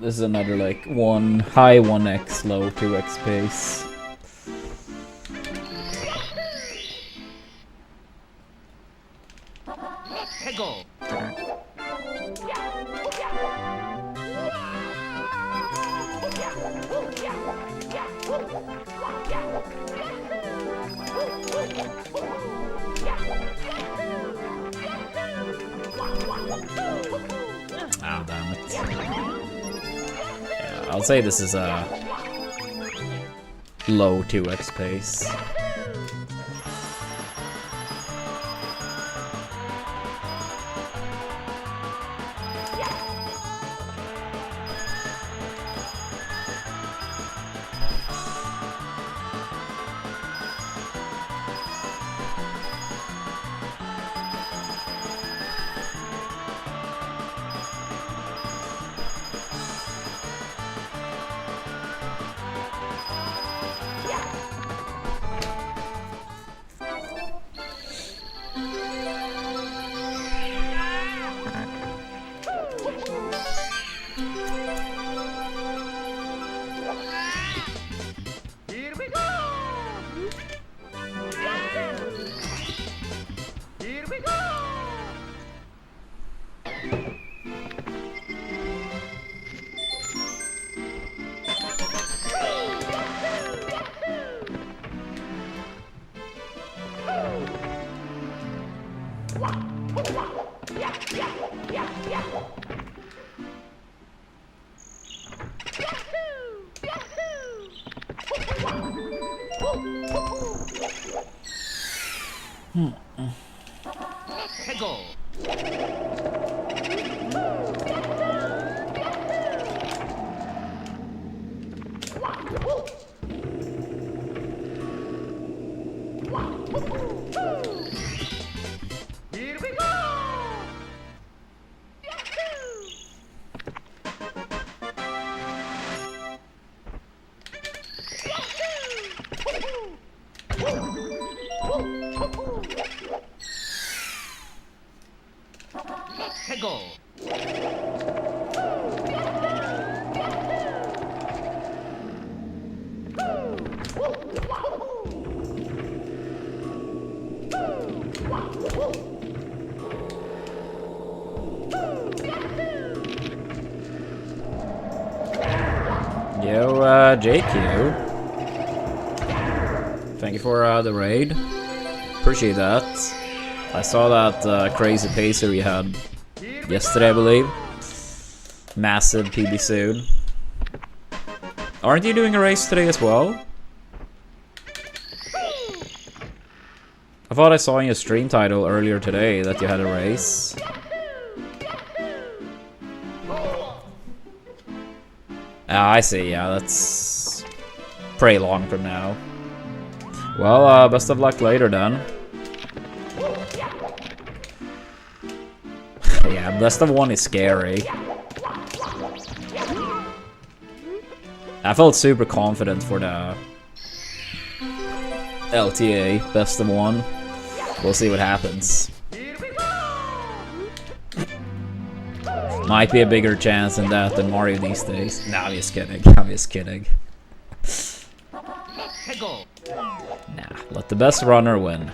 This is another like high 1x, low 2x pace. Go! Ah, damn it. Yeah, I'll say this is a low 2x pace. Here we go! Here we go! Go! Here we go! Yo, JQ. Thank you for the raid. Appreciate that. I saw that crazy pacer you had yesterday, I believe. Massive PB soon. Aren't you doing a race today as well? I thought I saw in your stream title earlier today that you had a race. Ah, I see, yeah, that's pretty long from now. Well, best of luck later then. Yeah, best of one is scary. I felt super confident for the LTA, best of one. We'll see what happens. Might be a bigger chance in that than Mario these days. Nah, I'm just kidding. I'm just kidding. Nah, let the best runner win.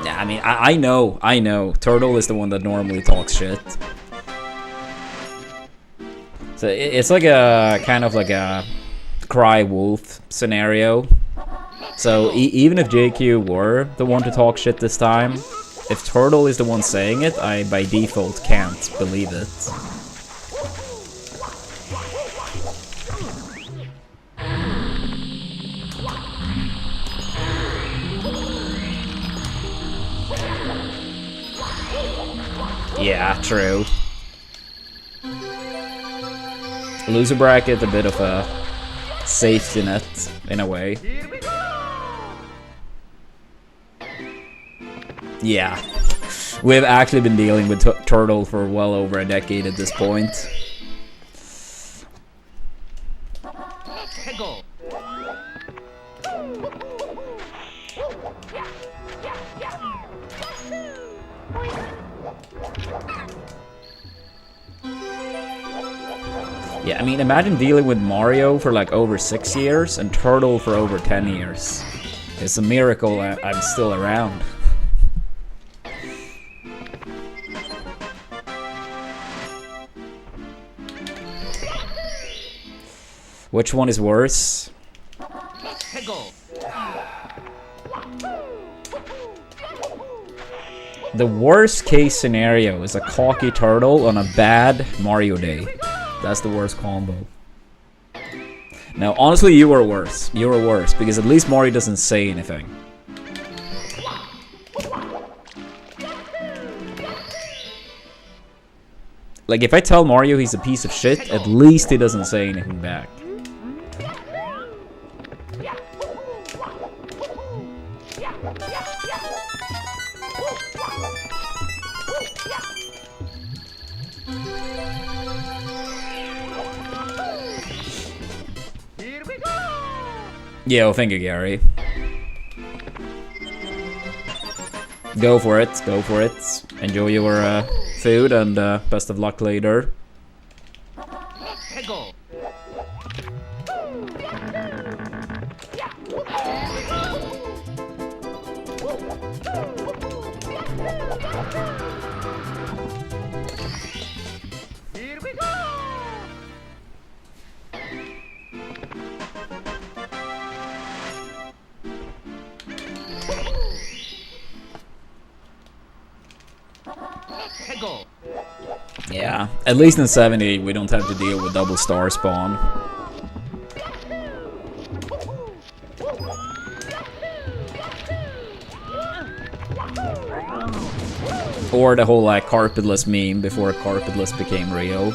Yeah, I mean, I know. Turtle is the one that normally talks shit. So it's like a kind of like a cry wolf scenario. So even if JQ were the one to talk shit this time, if Turtle is the one saying it, I by default can't believe it. Yeah, true. Loser bracket, a bit of a safety net, in a way. Yeah. We've actually been dealing with Turtle for well over a decade at this point. Yeah, I mean, imagine dealing with Mario for like over 6 years and Turtle for over 10 years. It's a miracle I'm still around. Which one is worse? The worst case scenario is a cocky Turtle on a bad Mario day. That's the worst combo. Now, honestly, you were worse. You were worse, because at least Mario doesn't say anything. Like, if I tell Mario he's a piece of shit, at least he doesn't say anything back. Yeah, well, thank you, Gary. Go for it, go for it. Enjoy your food and best of luck later. Yeah, at least in 70 we don't have to deal with double star spawn. Or the whole like carpetless meme before carpetless became real.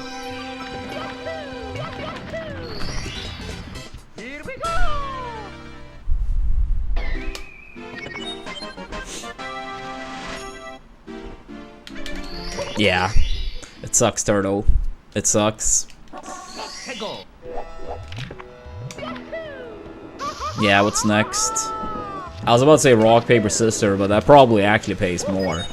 Yeah, it sucks, Turtle. It sucks. Hegel. Yeah, what's next? I was about to say rock, paper, scissors, but that probably actually pays more.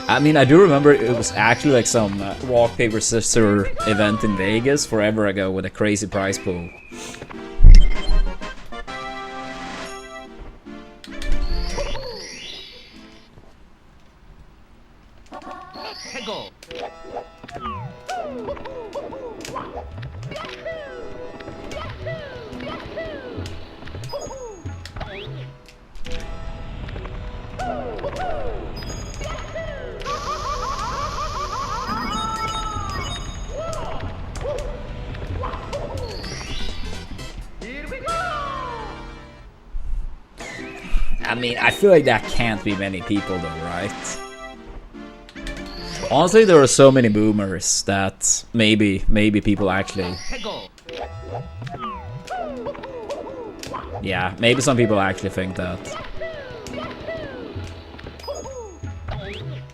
I mean, I do remember it was actually like some rock, paper, scissors event in Vegas forever ago with a crazy prize pool. Hegel. Here we go. I mean, I feel like that can't be many people though, right? Honestly, there are so many boomers that maybe people actually... Hegel. Yeah, maybe some people actually think that.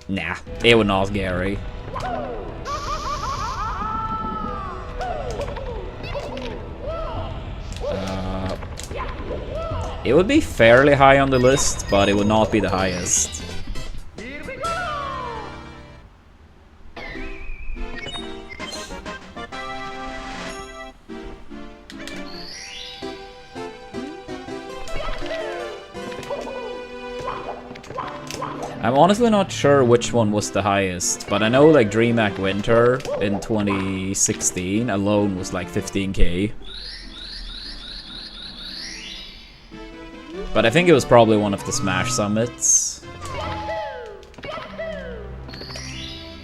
Nah, it would not, Gary. It would be fairly high on the list, but it would not be the highest. Here we go. I'm honestly not sure which one was the highest, but I know like DreamHack Winter in 2016 alone was like 15k. But I think it was probably one of the Smash Summits.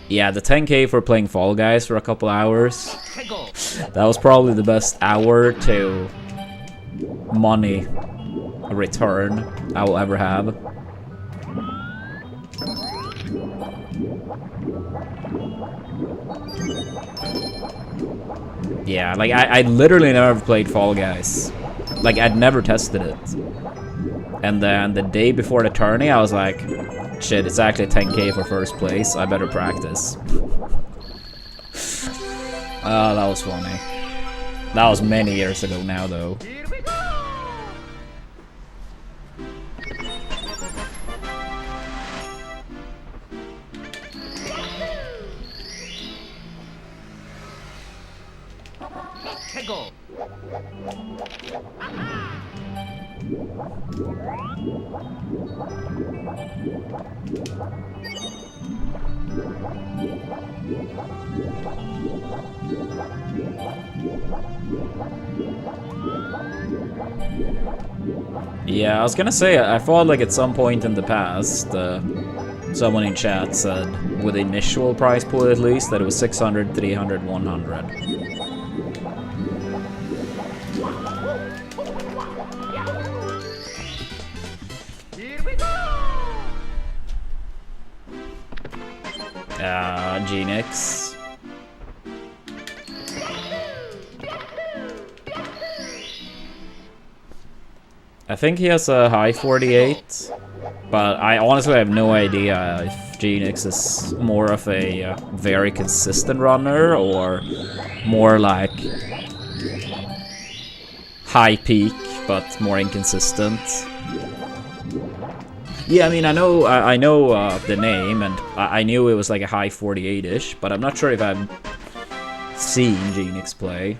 Yeah, the 10k for playing Fall Guys for a couple hours. Hegel. That was probably the best hour to money return I will ever have. Yeah, like I literally never played Fall Guys. Like I'd never tested it. And then the day before the tourney, I was like, shit, it's actually 10k for first place. I better practice. That was funny. That was many years ago now, though. Here we go. Hegel. Yeah, I was gonna say, I thought like at some point in the past, someone in chat said, with the initial prize pool at least, that it was 600, 300, 100. Here we go. Genix. I think he has a high 48, but I honestly have no idea if Genix is more of a very consistent runner or more like high peak but more inconsistent. Yeah, I mean, I know the name, and I knew it was like a high 48-ish, but I'm not sure if I've seen Genix play.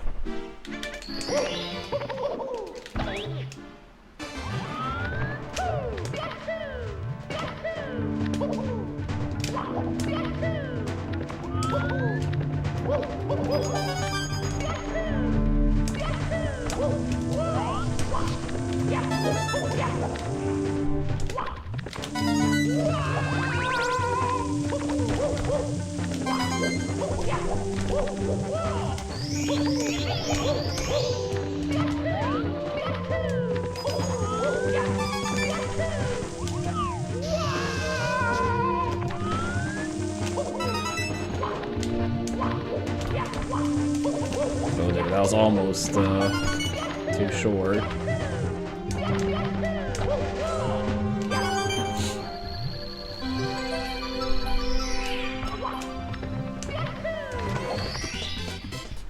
that was almost too short.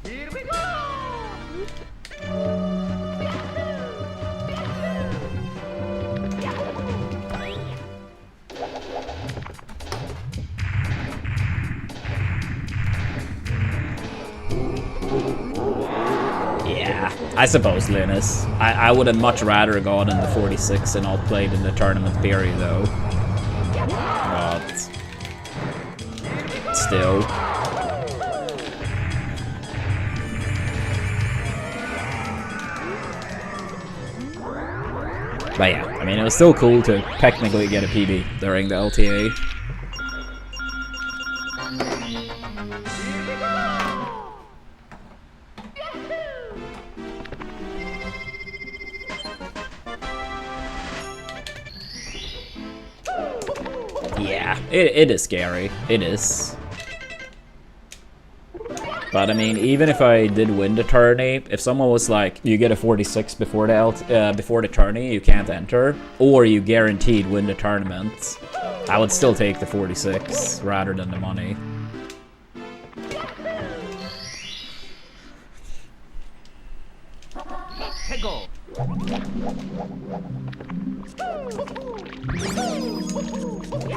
Here we go! Yeah, I suppose, Linus. I would have much rather gone in the 46 and not played in the tournament period, though. But still. But yeah, I mean, it was still cool to technically get a PB during the LTA. Yeah, it is scary. It is. But I mean, even if I did win the tourney, if someone was like, you get a 46 before the tourney, you can't enter, or you guaranteed win the tournament, I would still take the 46 rather than the money. Go.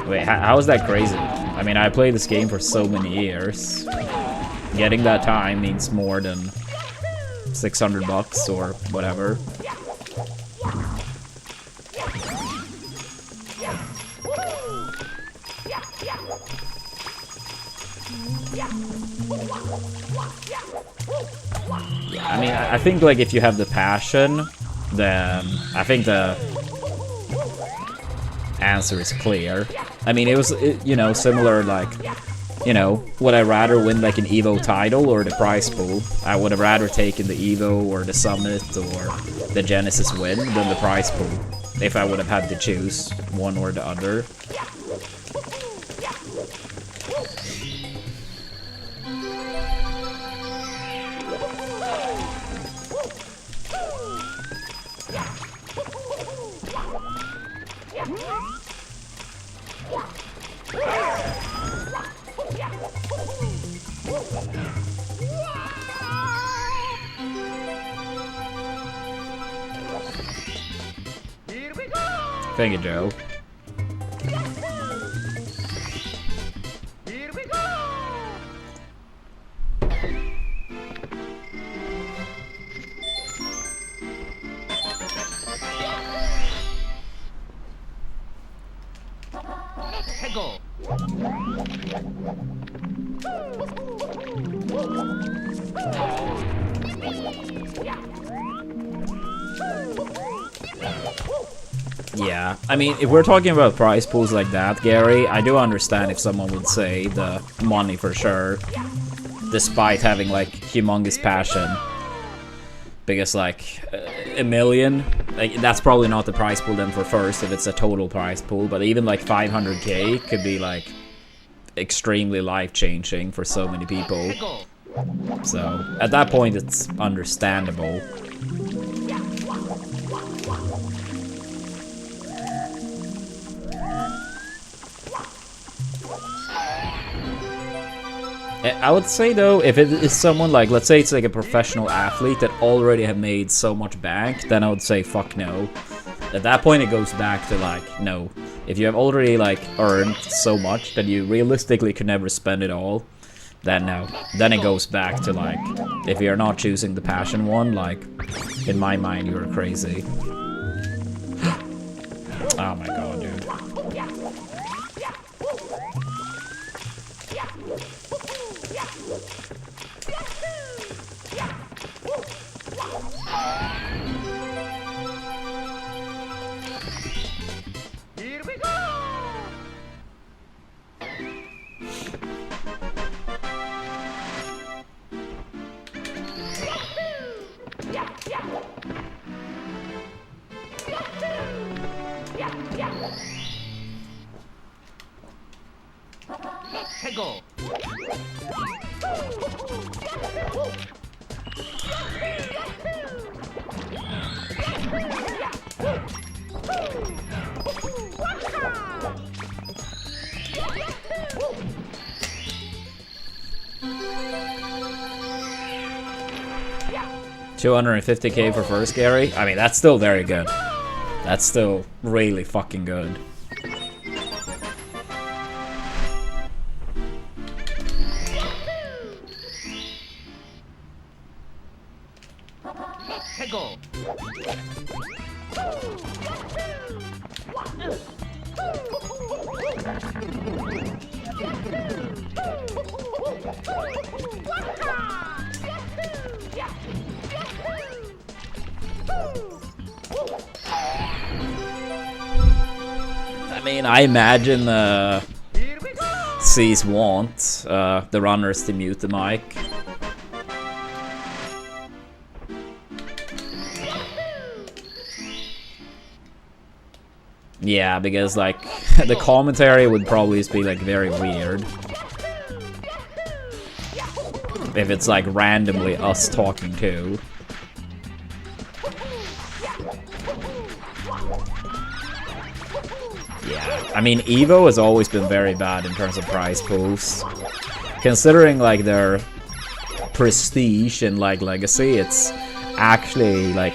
Wait, how is that crazy? I mean, I played this game for so many years. Getting that time means more than 600 bucks or whatever. I mean, I think like if you have the passion, then I think the answer is clear. I mean, it was, you know, similar like, you know, would I rather win like an Evo title or the prize pool? I would have rather taken the Evo or the Summit or the Genesis win than the prize pool, if I would have had to choose one or the other. Here we go! Thank you, Joe. Here we go! Go. Yeah, I mean, if we're talking about prize pools like that, Gary, I do understand if someone would say the money for sure, despite having, like, humongous passion. Because, like, a million, like, that's probably not the prize pool then for first, if it's a total prize pool, but even, like, 500k could be, like, extremely life-changing for so many people. So, at that point, it's understandable. I would say though, if it is someone like, let's say it's like a professional athlete that already have made so much bank, then I would say fuck no. At that point it goes back to like, no. If you have already like earned so much that you realistically could never spend it all, then no. Then it goes back to like, if you're not choosing the passion one, like, in my mind you're crazy. Oh my god, dude. Here we go! 250k for first Gary. I mean, that's still very good. That's still really fucking good. 해고. I mean, I imagine C's want the runners to mute the mic. Yeah, because like the commentary would probably just be like very weird if it's like randomly us talking too. Yeah, I mean Evo has always been very bad in terms of prize pools. Considering like their prestige and like legacy, it's actually like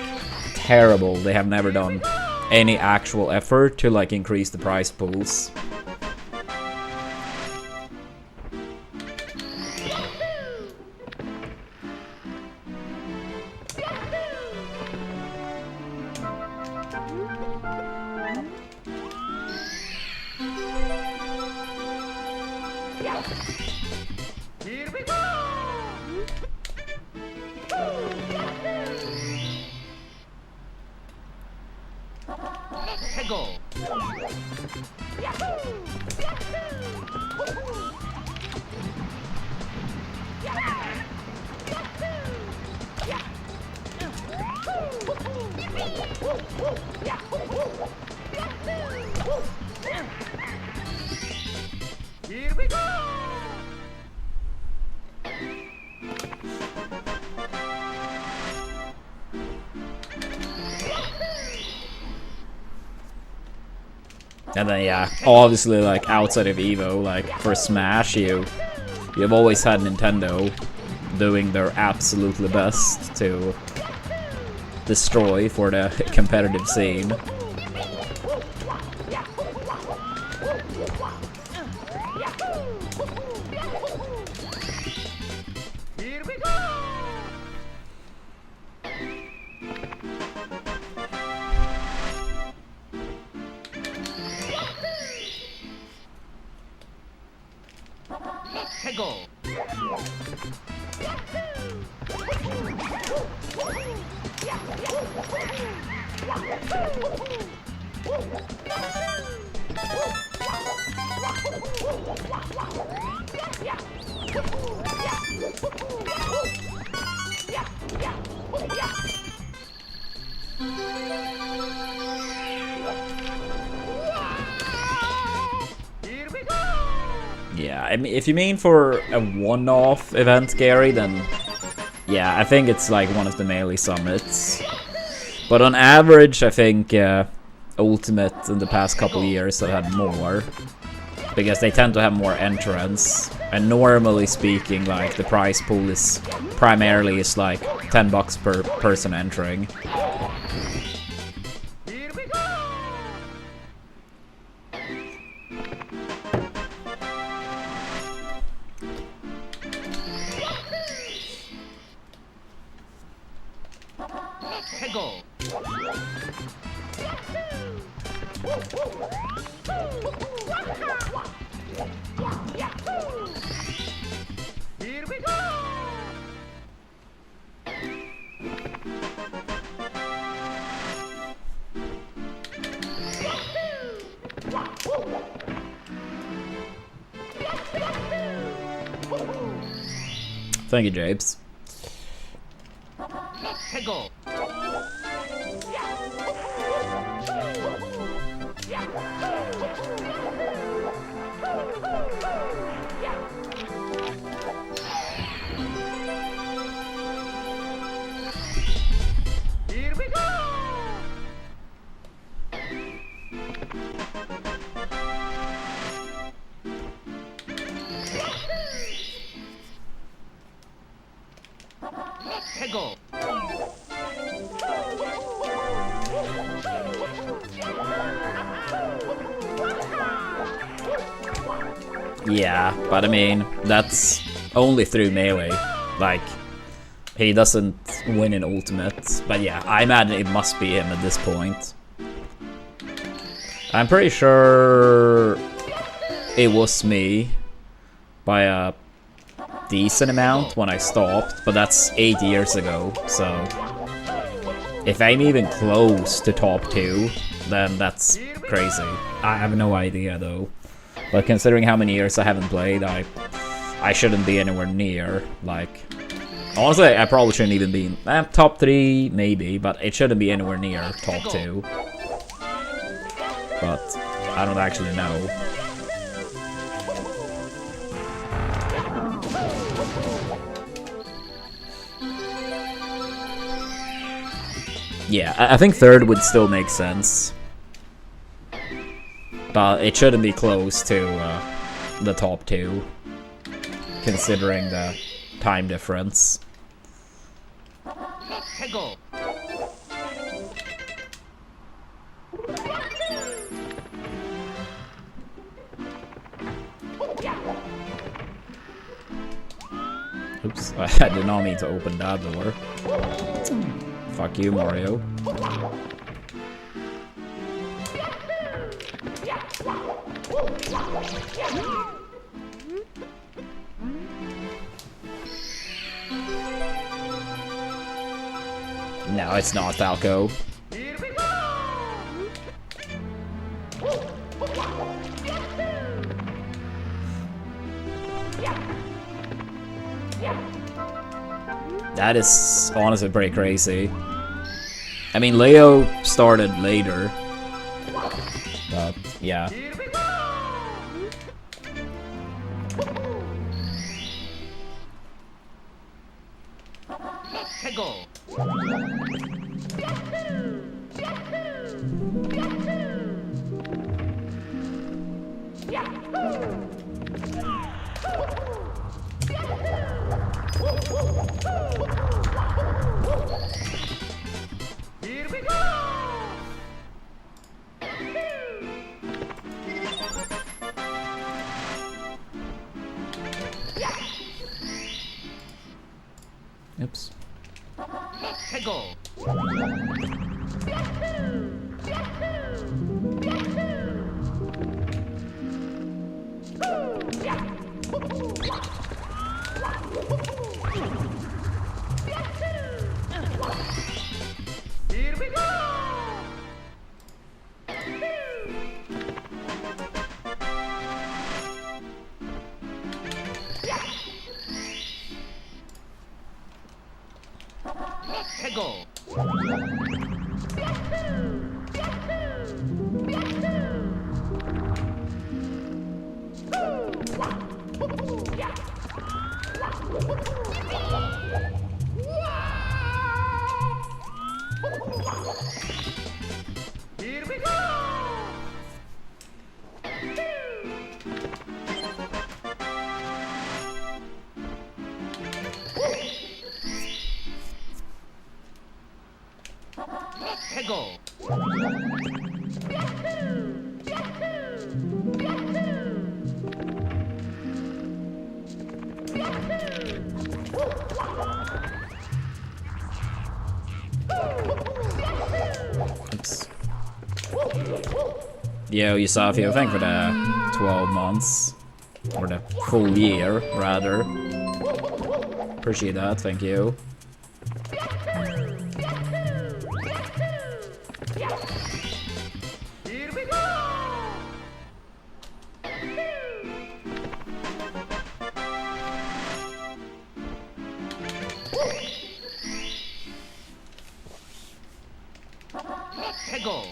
terrible. They have never done any actual effort to like increase the prize pools. Here we go. 해고. Here we go. And then yeah, obviously like outside of Evo, like for Smash you've always had Nintendo doing their absolutely best to destroy for the competitive scene. Here we go. 해고. Here we go. Yeah, I mean if you mean for a one-off event, Gary, then yeah, I think it's like one of the Melee Summits. But on average, I think Ultimate in the past couple years have had more. Because they tend to have more entrants. And normally speaking, like the prize pool is primarily is like $10 per person entering. Here we go. 해고. Here we go. Thank you, Japes. 해고. Here we go. 해고. Yeah, but I mean, that's only through melee. Like, he doesn't win in ultimate. But yeah, I imagine it must be him at this point. I'm pretty sure it was me by a decent amount when I stopped, but that's 8 years ago, so if I'm even close to top 2, then that's crazy. I have no idea though, but considering how many years I haven't played, I shouldn't be anywhere near. Like, honestly, I probably shouldn't even be top 3 maybe, but it shouldn't be anywhere near top 2. But I don't actually know. Yeah, I think 3rd would still make sense. But it shouldn't be close to the top 2, considering the time difference. Oops, I did not mean to open that door. Fuck you, Mario. No, it's not Falco. Here we go! That is honestly pretty crazy. I mean, Leo started later. But, yeah. Here we go! Let's go! Here we go! Oops. Let's go! Here we go! Let's go! Here we go! Let's go! Oops. Yo, Yusafio, thank you for the 12 months. Or the full year, rather. Appreciate that, thank you. Here we go! Let's go!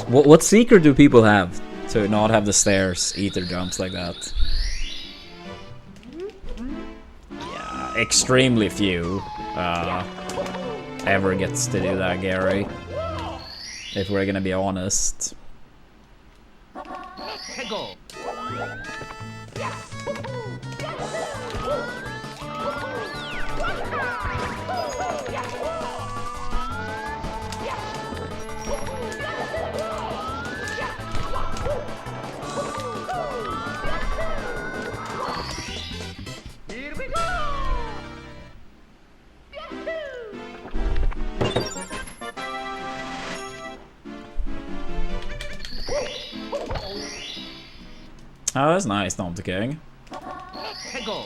What secret do people have to not have the stairs ether jumps like that? Yeah, extremely few ever gets to do that, Gary. If we're gonna be honest. Let's go! Here we go! Oh, that's nice, Tom the King. Go!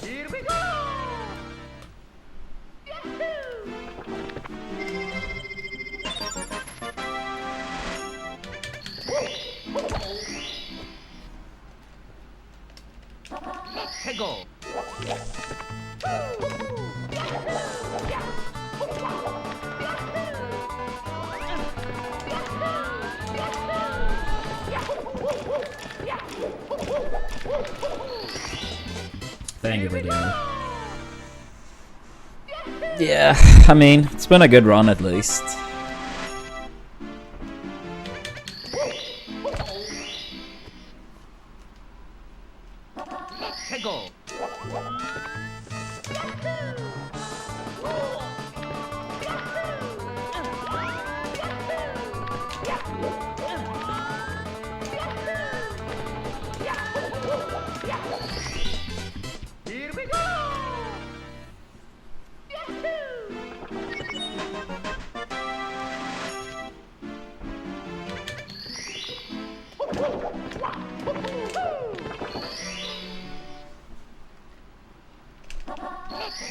Here we go! Go! Thank you, video. Yeah, I mean, it's been a good run at least. Go! Here we go!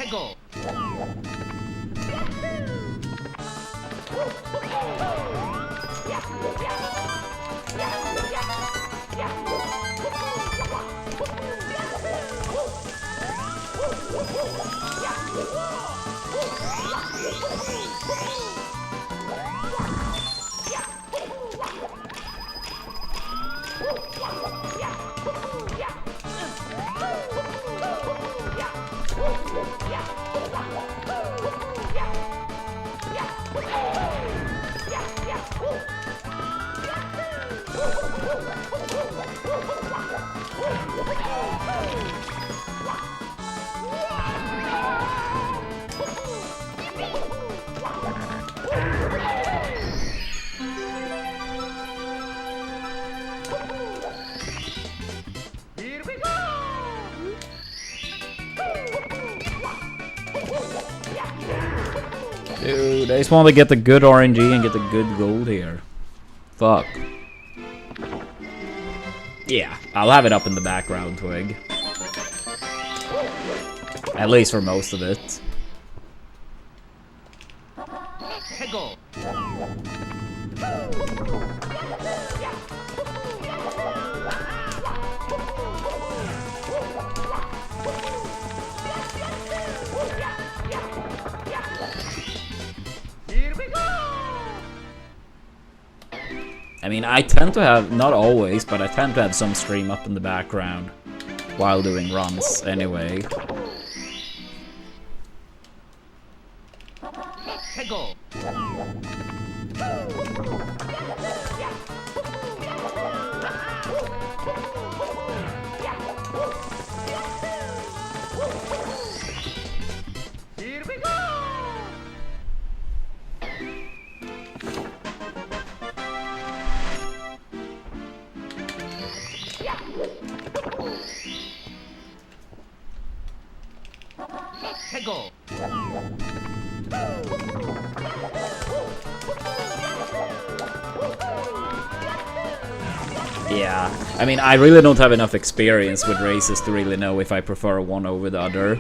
Go! Here we go! Dude, I just want to get the good RNG and get the good gold here. Fuck. Yeah, I'll have it up in the background, Twig. At least for most of it. Go! Here we go! I mean, I tend to have, not always, but I tend to have some stream up in the background while doing runs anyway. Go! Here we go! Go! Yeah, I mean, I really don't have enough experience with races to really know if I prefer one over the other.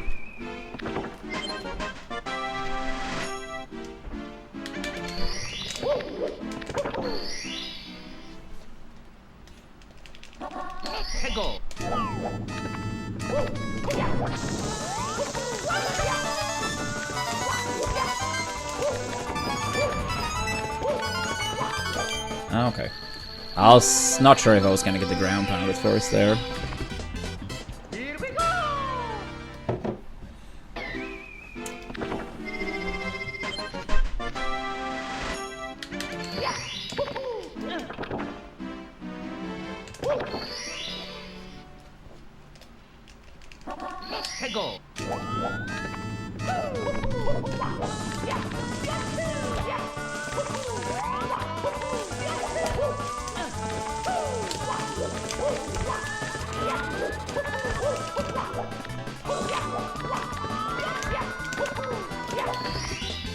Go! Okay. I was not sure if I was gonna get the ground pound at first there. Here we go! Hegel!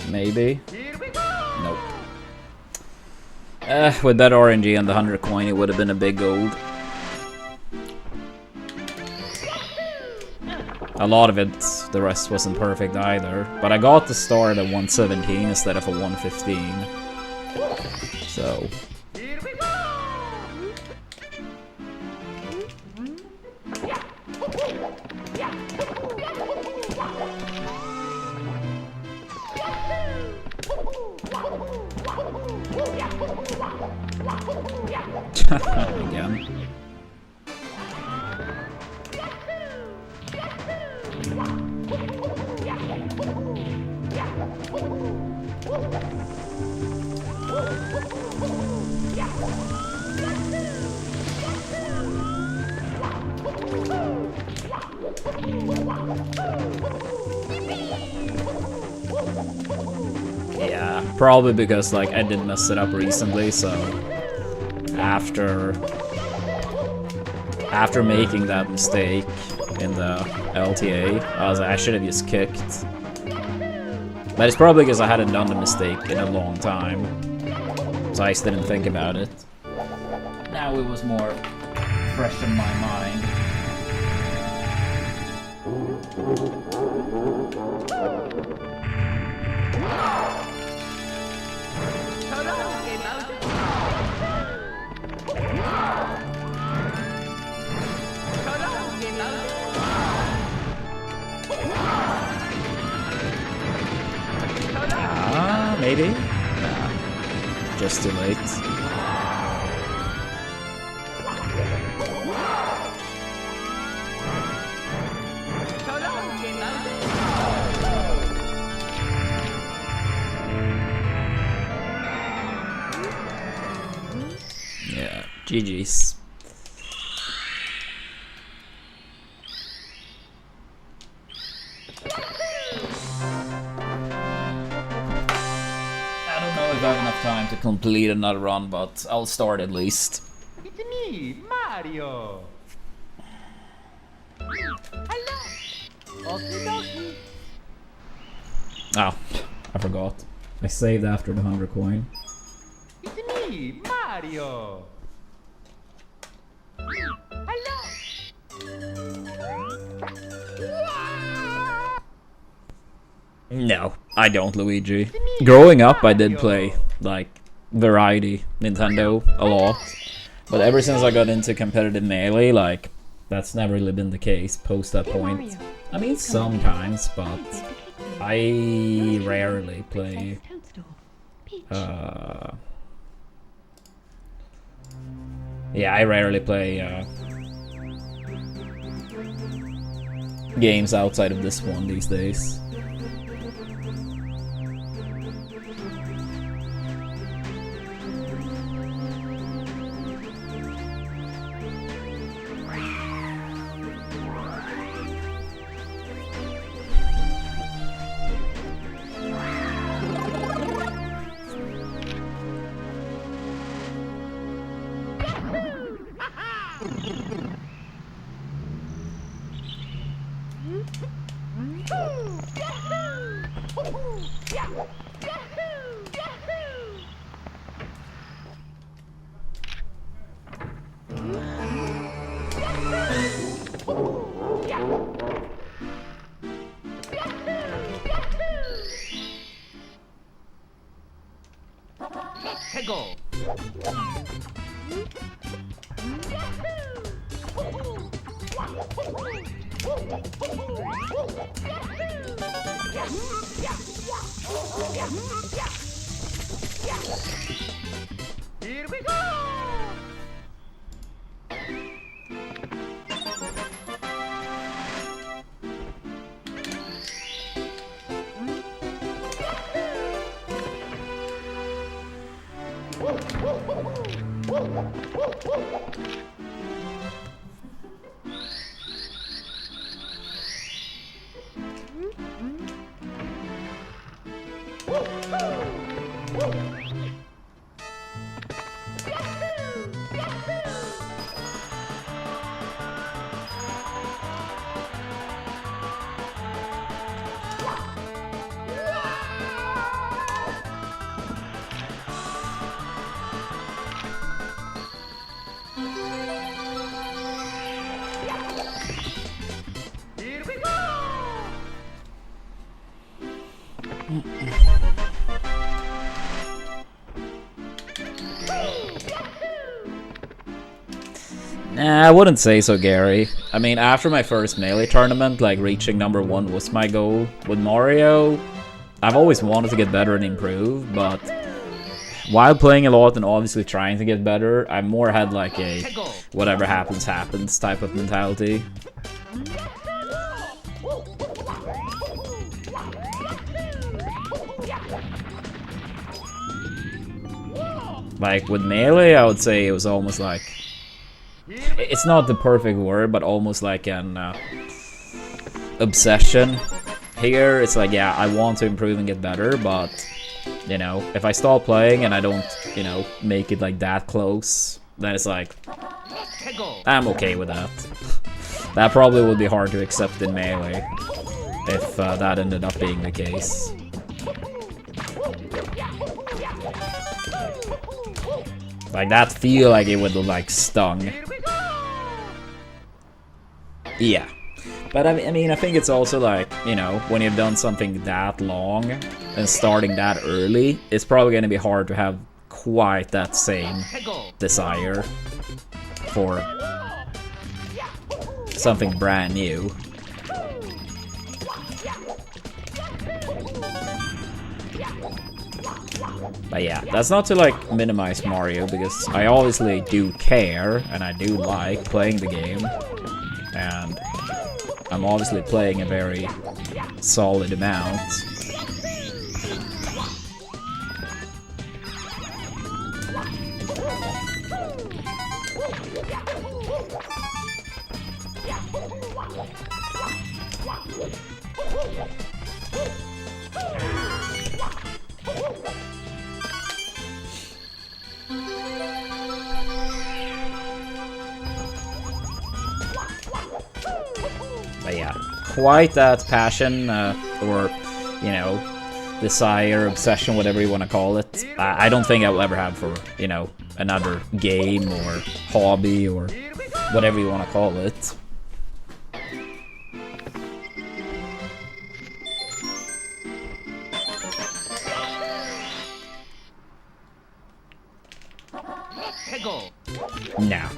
Maybe. Here we go! Nope. With that RNG and the 100 coin, it would have been a big gold. A lot of it, the rest wasn't perfect either. But I got the start at 117 instead of a 115. So... Here we go! Again. Yeah, probably because like I did mess it up recently, so after making that mistake in the LTA, I was like, I should have just kicked. But it's probably because I hadn't done the mistake in a long time, so I just didn't think about it. Now it was more fresh in my mind. Maybe? Nah. Just too late. Yeah, GG's. I have enough time to complete another run, but I'll start at least. It's me, Mario! Hello! Okie dokie! Oh, I forgot. I saved after the 100 coin. It's me, Mario! Hello! No, I don't, Luigi. Growing up, I did play, like, variety Nintendo a lot. But ever since I got into competitive Melee, like, that's never really been the case post that point. I mean, sometimes, but I rarely play, yeah, I rarely play, games outside of this one these days. Hegel! Here we go! Here we go! Nah, I wouldn't say so, Gary. I mean, after my first Melee tournament, like, reaching #1 was my goal. With Mario, I've always wanted to get better and improve, but while playing a lot and obviously trying to get better, I more had like a whatever happens, happens type of mentality. Like, with Melee, I would say it was almost like... It's not the perfect word, but almost like an obsession. Here, it's like, yeah, I want to improve and get better, but, you know, if I stop playing and I don't, you know, make it like that close, then it's like, I'm okay with that. That probably would be hard to accept in Melee, if that ended up being the case. Like, that feel like it would have, like, stung. Yeah. But I mean, I think it's also like, you know, when you've done something that long and starting that early, it's probably going to be hard to have quite that same desire for something brand new. But yeah, that's not to like minimize Mario, because I obviously do care and I do like playing the game, and I'm obviously playing a very solid amount. But yeah, quite that passion, or, you know, desire, obsession, whatever you want to call it. I don't think I will ever have for, you know, another game or hobby or whatever you want to call it. No.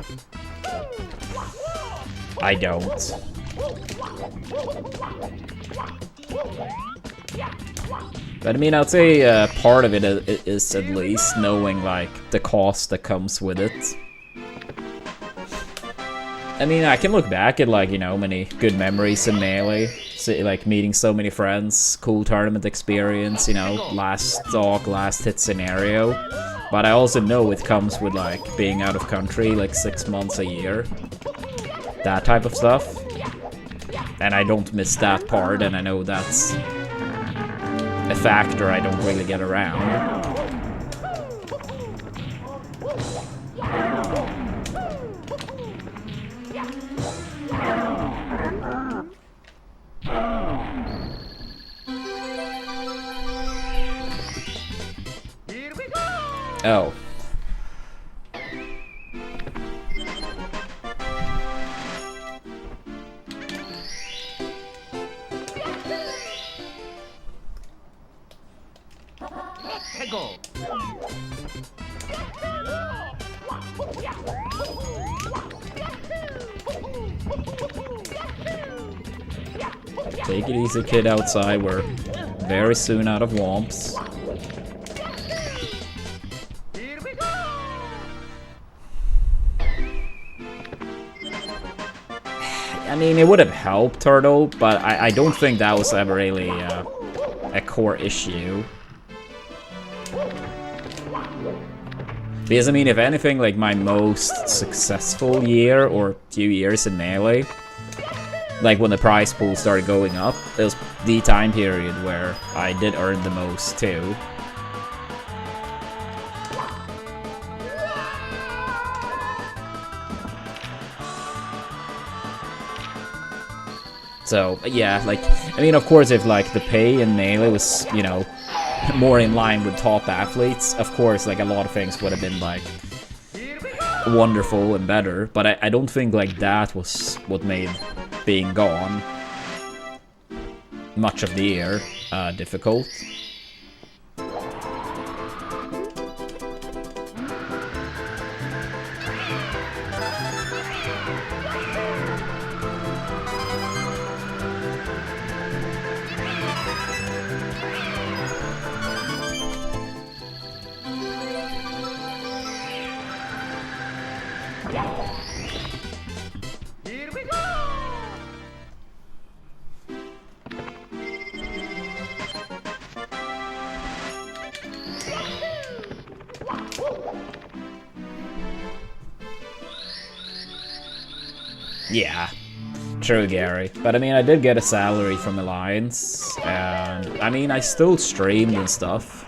I don't. But I mean, I'd say part of it is at least knowing, like, the cost that comes with it. I mean, I can look back at, like, you know, many good memories in Melee. So, like, meeting so many friends, cool tournament experience, you know, last stock, last hit scenario. But I also know it comes with, like, being out of country, like, 6 months a year. That type of stuff. And I don't miss that part, and I know that's a factor I don't really get around. Oh. Take it easy, kid outside. We're very soon out of womps. I mean, it would have helped Turtle, but I don't think that was ever really a core issue. Because I mean, if anything, like my most successful year or few years in Melee, like when the prize pool started going up, it was the time period where I did earn the most too. So, yeah, like, I mean, of course, if, like, the pay in Melee was, you know, more in line with top athletes, of course, like, a lot of things would have been, like, wonderful and better, but I don't think, like, that was what made being gone much of the year difficult. Here we go! Yeah, true, Gary. But I mean, I did get a salary from Alliance, and I mean, I still streamed and stuff.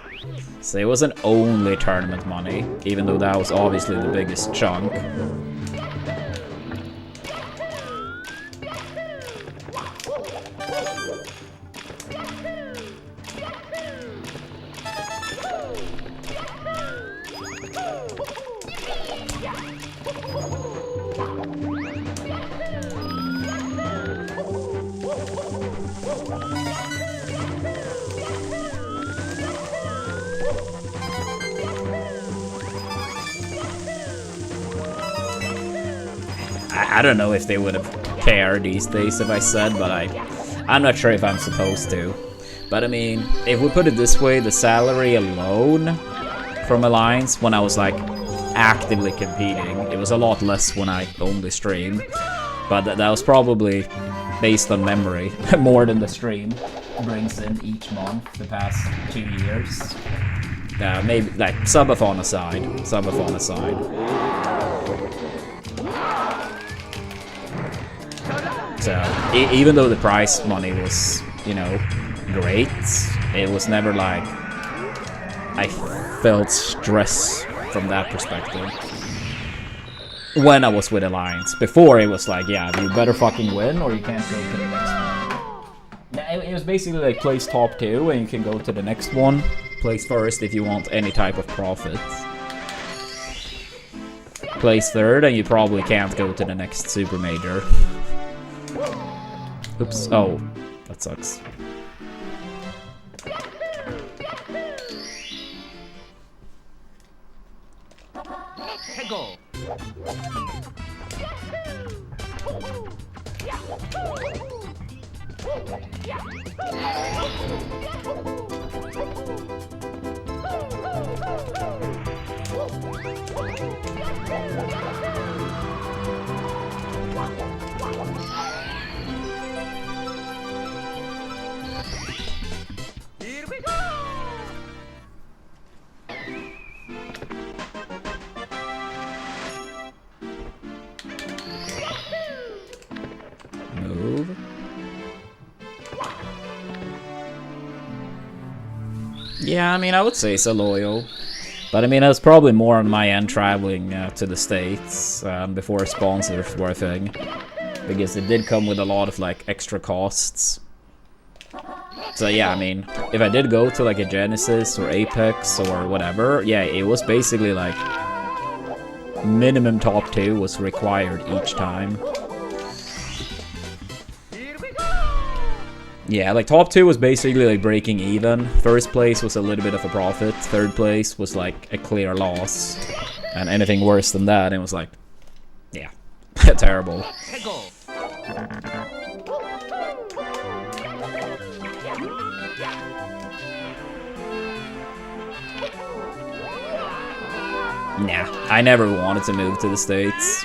So it wasn't only tournament money, even though that was obviously the biggest chunk. I don't know if they would have cared these days if I said, but I'm not sure if I'm supposed to. But I mean, if we put it this way, the salary alone from Alliance when I was like actively competing, it was a lot less when I only streamed. But that was probably based on memory, more than the stream brings in each month the past 2 years. Maybe like subathon aside. So, even though the prize money was, you know, great, it was never like I felt stress from that perspective when I was with Alliance. Before, it was like, yeah, you better fucking win or you can't go to the next one. It was basically like place top 2 and you can go to the next one. Place first if you want any type of profit. Place third and you probably can't go to the next super major. Oops. Oh, that sucks. Go. Here we go. Move. Yeah, I mean, I would say so loyal. But I mean, it was probably more on my end traveling to the States before sponsors were a thing. Because it did come with a lot of, like, extra costs. So yeah, I mean, if I did go to, like, a Genesis or Apex or whatever, yeah, it was basically, like, minimum top 2 was required each time. Yeah, like, top 2 was basically, like, breaking even. First place was a little bit of a profit. Third place was, like, a clear loss. And anything worse than that, it was, like, yeah, terrible. Nah, I never wanted to move to the States.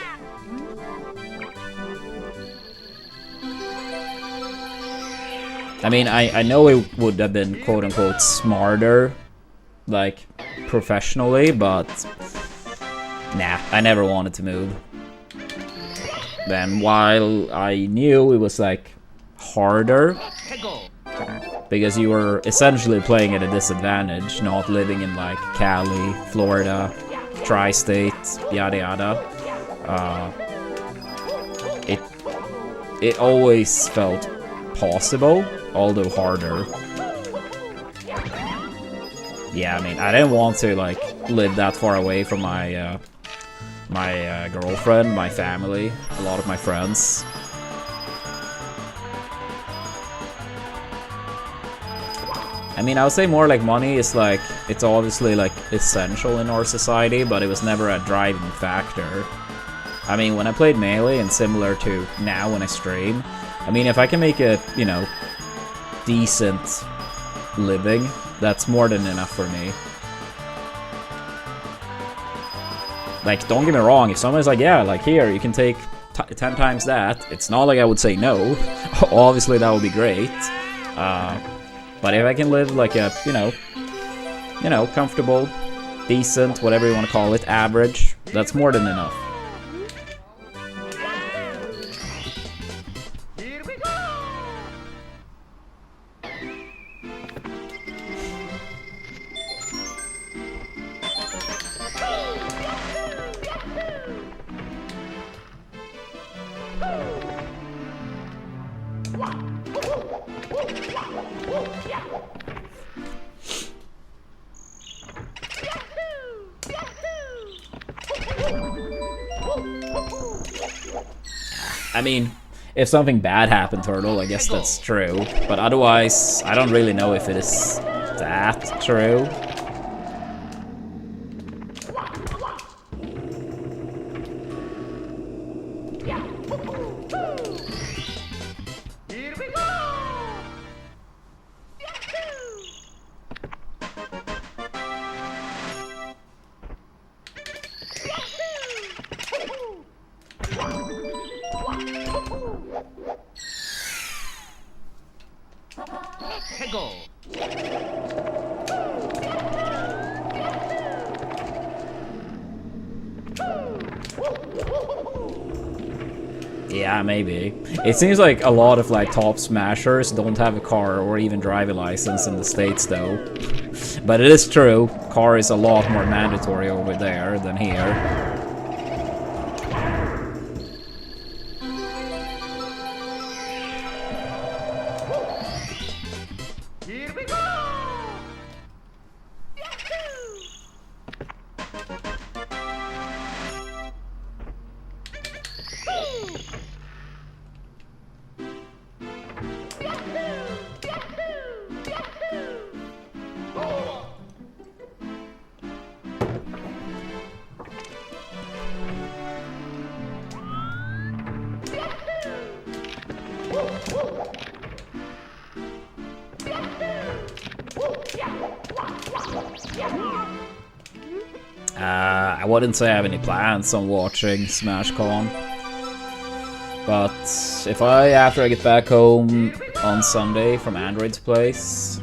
I mean, I know it would have been quote-unquote smarter, like, professionally, but Nah, I never wanted to move. Then while I knew it was like harder, because you were essentially playing at a disadvantage, not living in like Cali, Florida, tri-state, yada yada. It always felt possible, although harder. Yeah, I mean, I didn't want to like live that far away from my my girlfriend, my family, a lot of my friends. I mean, I would say more like money is like, it's obviously like essential in our society, but it was never a driving factor. I mean, when I played Melee, and similar to now when I stream, I mean, if I can make a, you know, decent living, that's more than enough for me. Like, don't get me wrong, if someone's like, yeah, like, here, you can take 10 times that, it's not like I would say no. Obviously, that would be great. But if I can live like a, you know, comfortable, decent, whatever you want to call it, average, that's more than enough. I mean, if something bad happened, Turtle, I guess that's true. But otherwise, I don't really know if it is that true. Yeah, maybe. It seems like a lot of like top smashers don't have a car or even driving license in the States though. But it is true, car is a lot more mandatory over there than here. I wouldn't say I have any plans on watching SmashCon, but if after I get back home on Sunday from Android's place,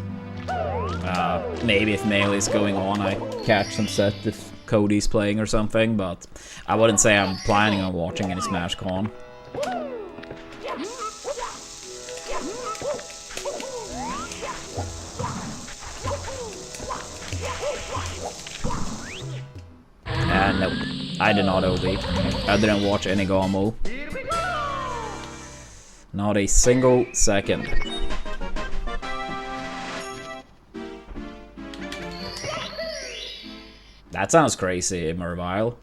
maybe if Melee's going on, I catch some set if Cody's playing or something, but I wouldn't say I'm planning on watching any SmashCon. No, I did not OB. I didn't watch any Gomu. Not a single second. That sounds crazy, Mervile.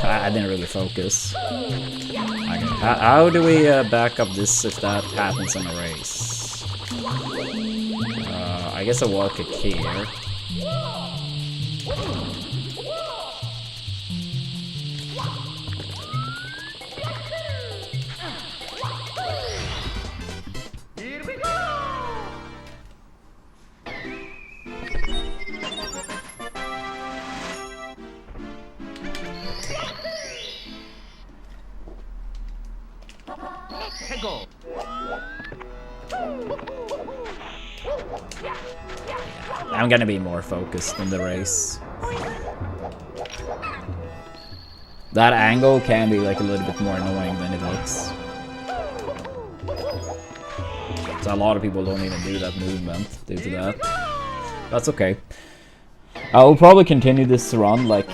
I didn't really focus. Okay. How do we back up this if that happens in a race? I guess a wall kick here. 해고. I'm gonna be more focused in the race. That angle can be like a little bit more annoying than it looks. So a lot of people don't even do that movement due to that. That's okay. I'll probably continue this run like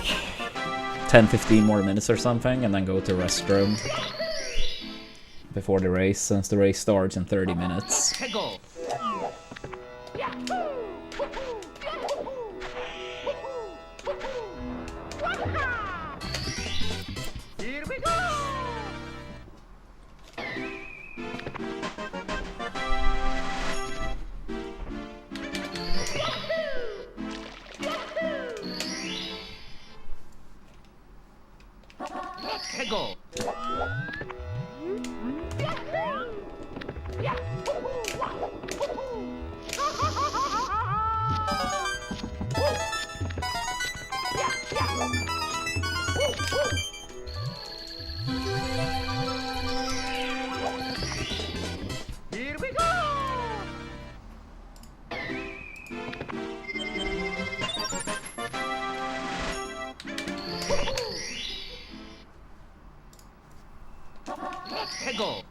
10-15 more minutes or something and then go to restroom before the race, since the race starts in 30 minutes. 해고. Here we go. 해고. Here we go. 해고.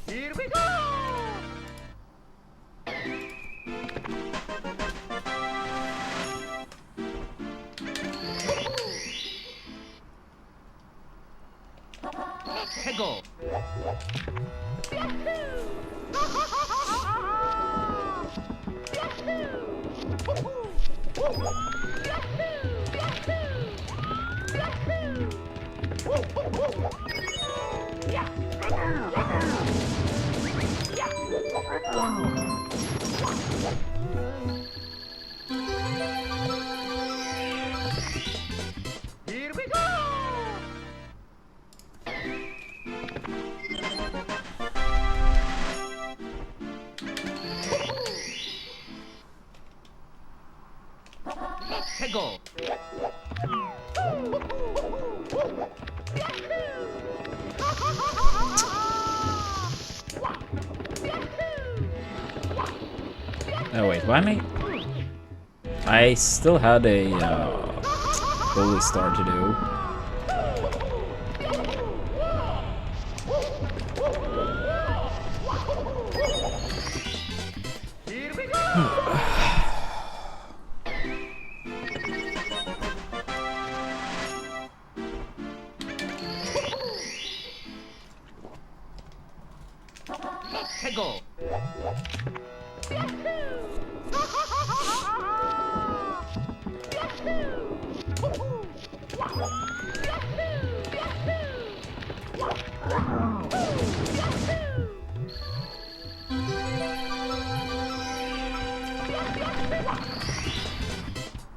Here we go. 해고. Here we go. 해고. Oh wait, why am I still had a goalie star to do. Here we go. 해고.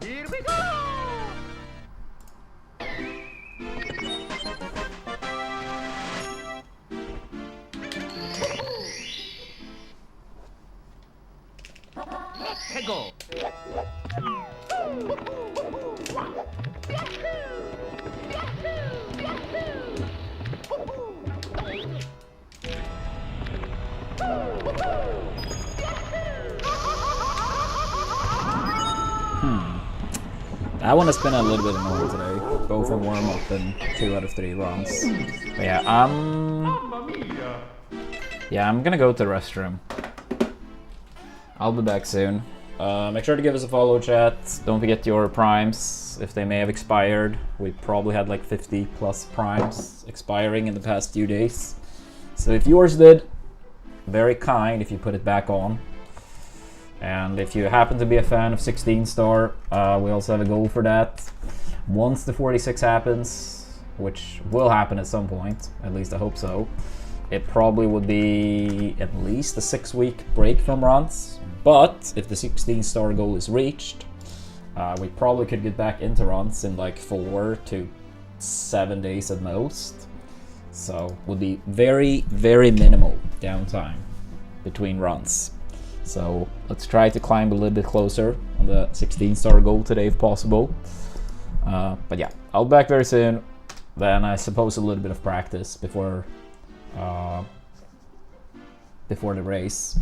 Here we go. 해고. That one has been a little bit annoying today, both in warm-up and 2 out of 3 runs. But yeah, I'm gonna go to the restroom. I'll be back soon. Make sure to give us a follow, chat. Don't forget your primes, if they may have expired. We probably had like 50 plus primes expiring in the past few days. So if yours did, very kind if you put it back on. And if you happen to be a fan of 16 star, we also have a goal for that. Once the 46 happens, which will happen at some point, at least I hope so, it probably would be at least a 6-week break from runs. But if the 16 star goal is reached, we probably could get back into runs in like 4 to 7 days at most. So would be very, very minimal downtime between runs. So let's try to climb a little bit closer on the 16-star goal today if possible. But yeah, I'll be back very soon. Then I suppose a little bit of practice before the race.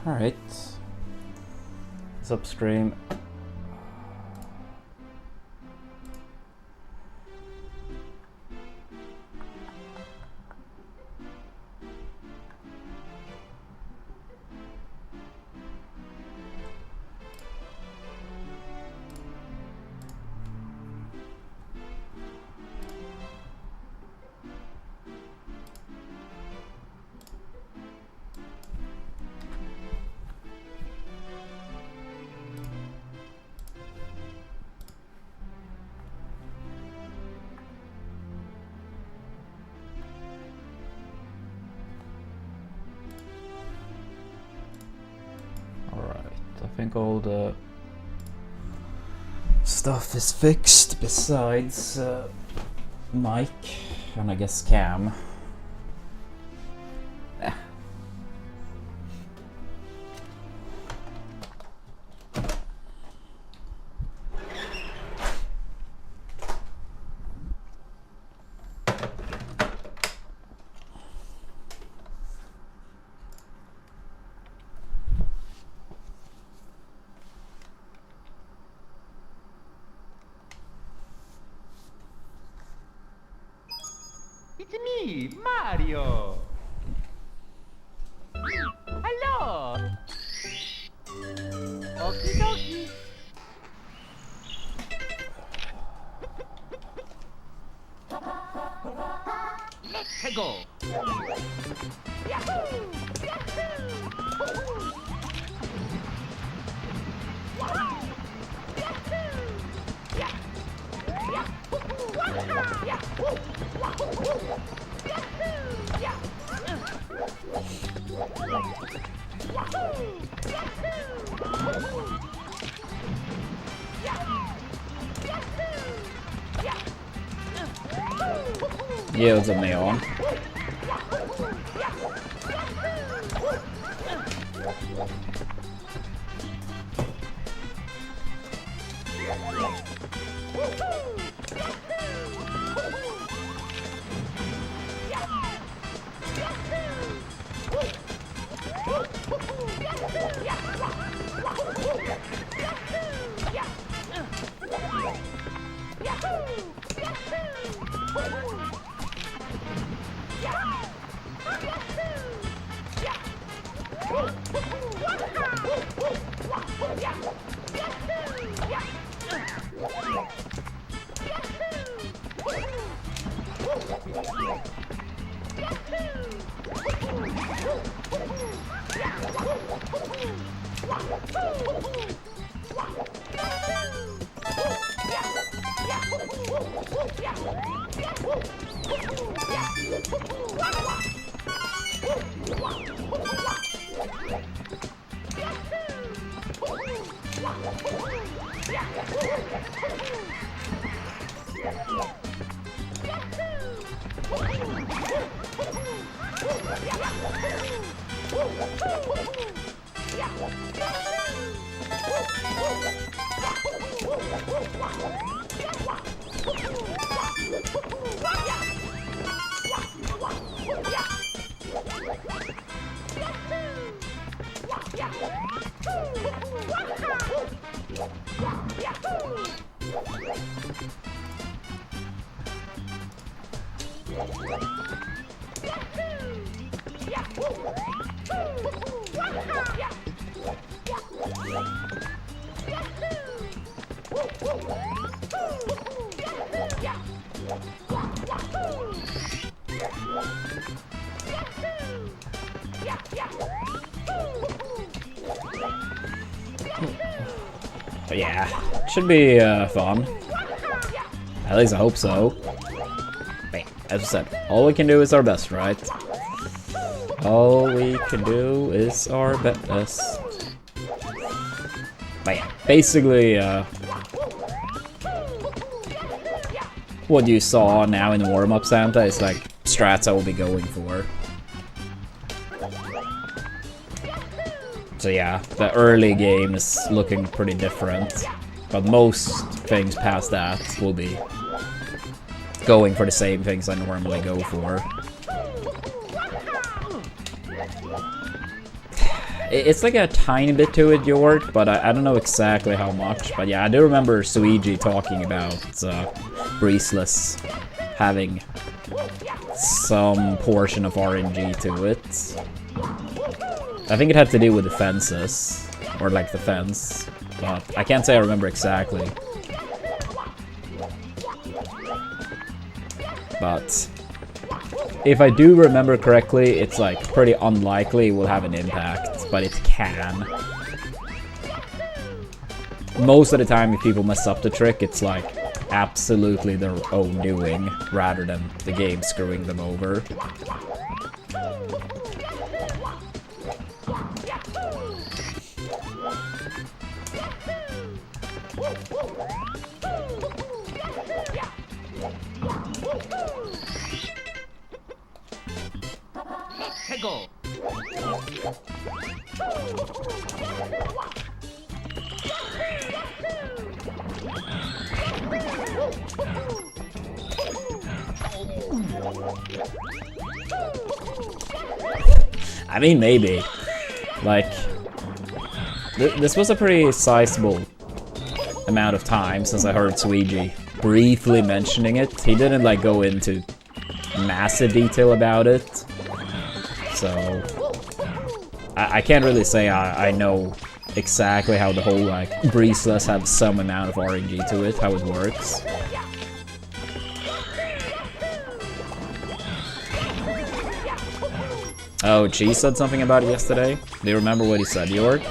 Alright. It's upstream. I think all the stuff is fixed besides Mike and I guess Cam. It's me, Mario. Hello. Okie dokie. Let's go. Yahoo! Yeah, what's up, Neon? But yeah, should be fun. At least I hope so. But yeah, as I said, all we can do is our best, right? All we can do is our best. But yeah, basically, what you saw now in the warm-up Santa is like strats I will be going for. So yeah, the early game is looking pretty different, but most things past that will be going for the same things I normally go for. It's like a tiny bit to it, Jort, but I don't know exactly how much. But yeah, I do remember Suigi talking about Breezeless having some portion of RNG to it. I think it had to do with the fences, or like the fence, but I can't say I remember exactly. But if I do remember correctly, it's like pretty unlikely it will have an impact, but it can. Most of the time, if people mess up the trick, it's like absolutely their own doing, rather than the game screwing them over. Let's go. I mean, maybe. Like, this was a pretty sizable amount of time since I heard Suigi briefly mentioning it. He didn't like go into massive detail about it, so I can't really say I know exactly how the whole like Breezeless have some amount of RNG to it, how it works. Oh, Cheese said something about it yesterday. Do you remember what he said, York?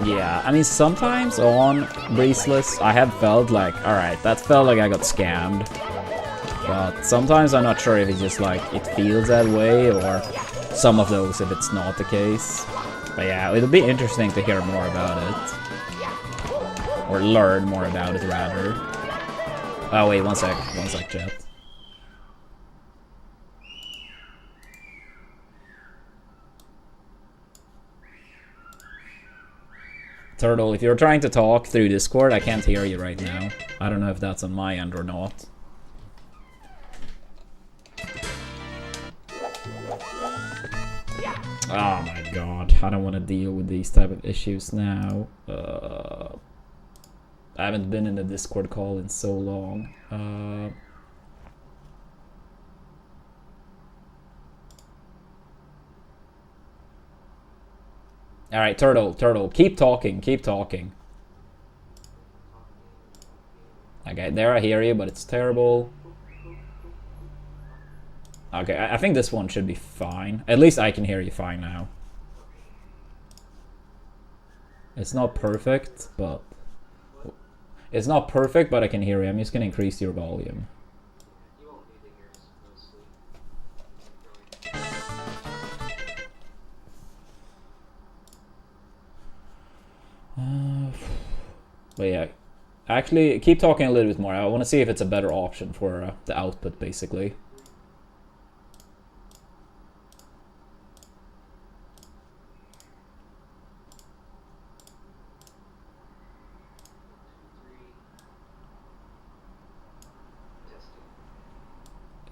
Yeah, I mean, sometimes on Breezeless, I have felt like, alright, that felt like I got scammed. But sometimes I'm not sure if it's just like, it feels that way, or some of those if it's not the case. But yeah, it'll be interesting to hear more about it. Or learn more about it, rather. Oh wait, one sec, chat. Turtle, if you're trying to talk through Discord, I can't hear you right now. I don't know if that's on my end or not. Oh my god, I don't want to deal with these type of issues now. I haven't been in a Discord call in so long. Alright, Turtle, keep talking. Okay, there I hear you, but it's terrible. Okay, I think this one should be fine. At least I can hear you fine now. It's not perfect, but... It's not perfect, but I can hear you. I'm just gonna increase your volume. But yeah, actually, keep talking a little bit more. I want to see if it's a better option for the output, basically.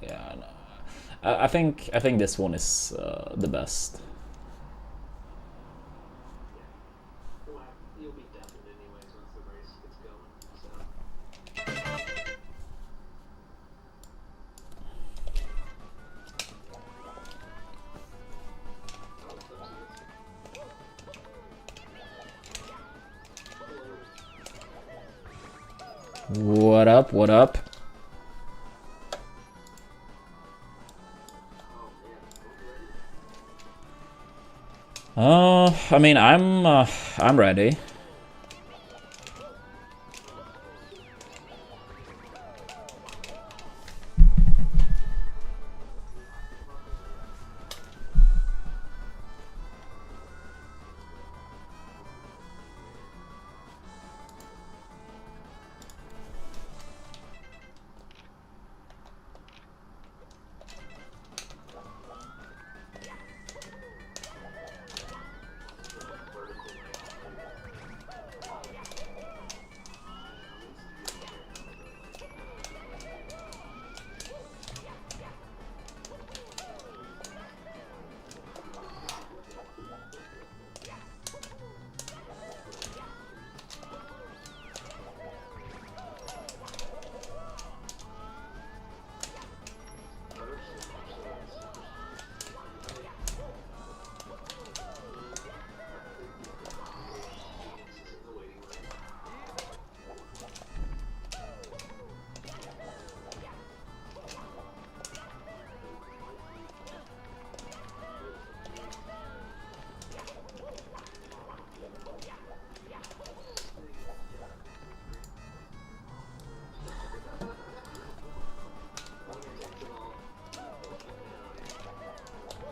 Yeah, no. I think this one is the best. You'll be deafened anyways once the race gets going. So. What up? What up? I mean, I'm ready.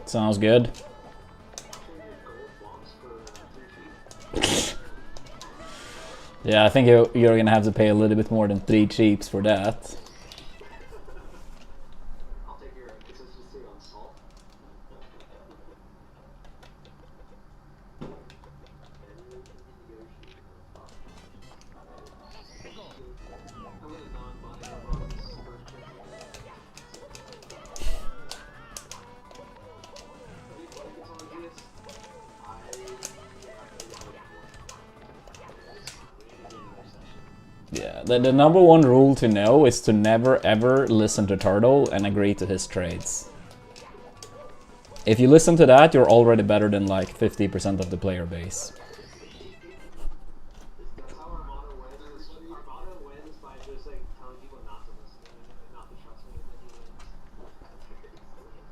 Sounds good. Yeah, I think you're gonna have to pay a little bit more than 3 cheaps for that. I'll take your consistency on salt. I'm gonna non-body robots for Yeah, the number one rule to know is to never ever listen to Turtle and agree to his trades. If you listen to that, you're already better than like 50% of the player base. That's how Armada wins. Armada wins by just like telling people not to listen to him and not to trust me when he wins.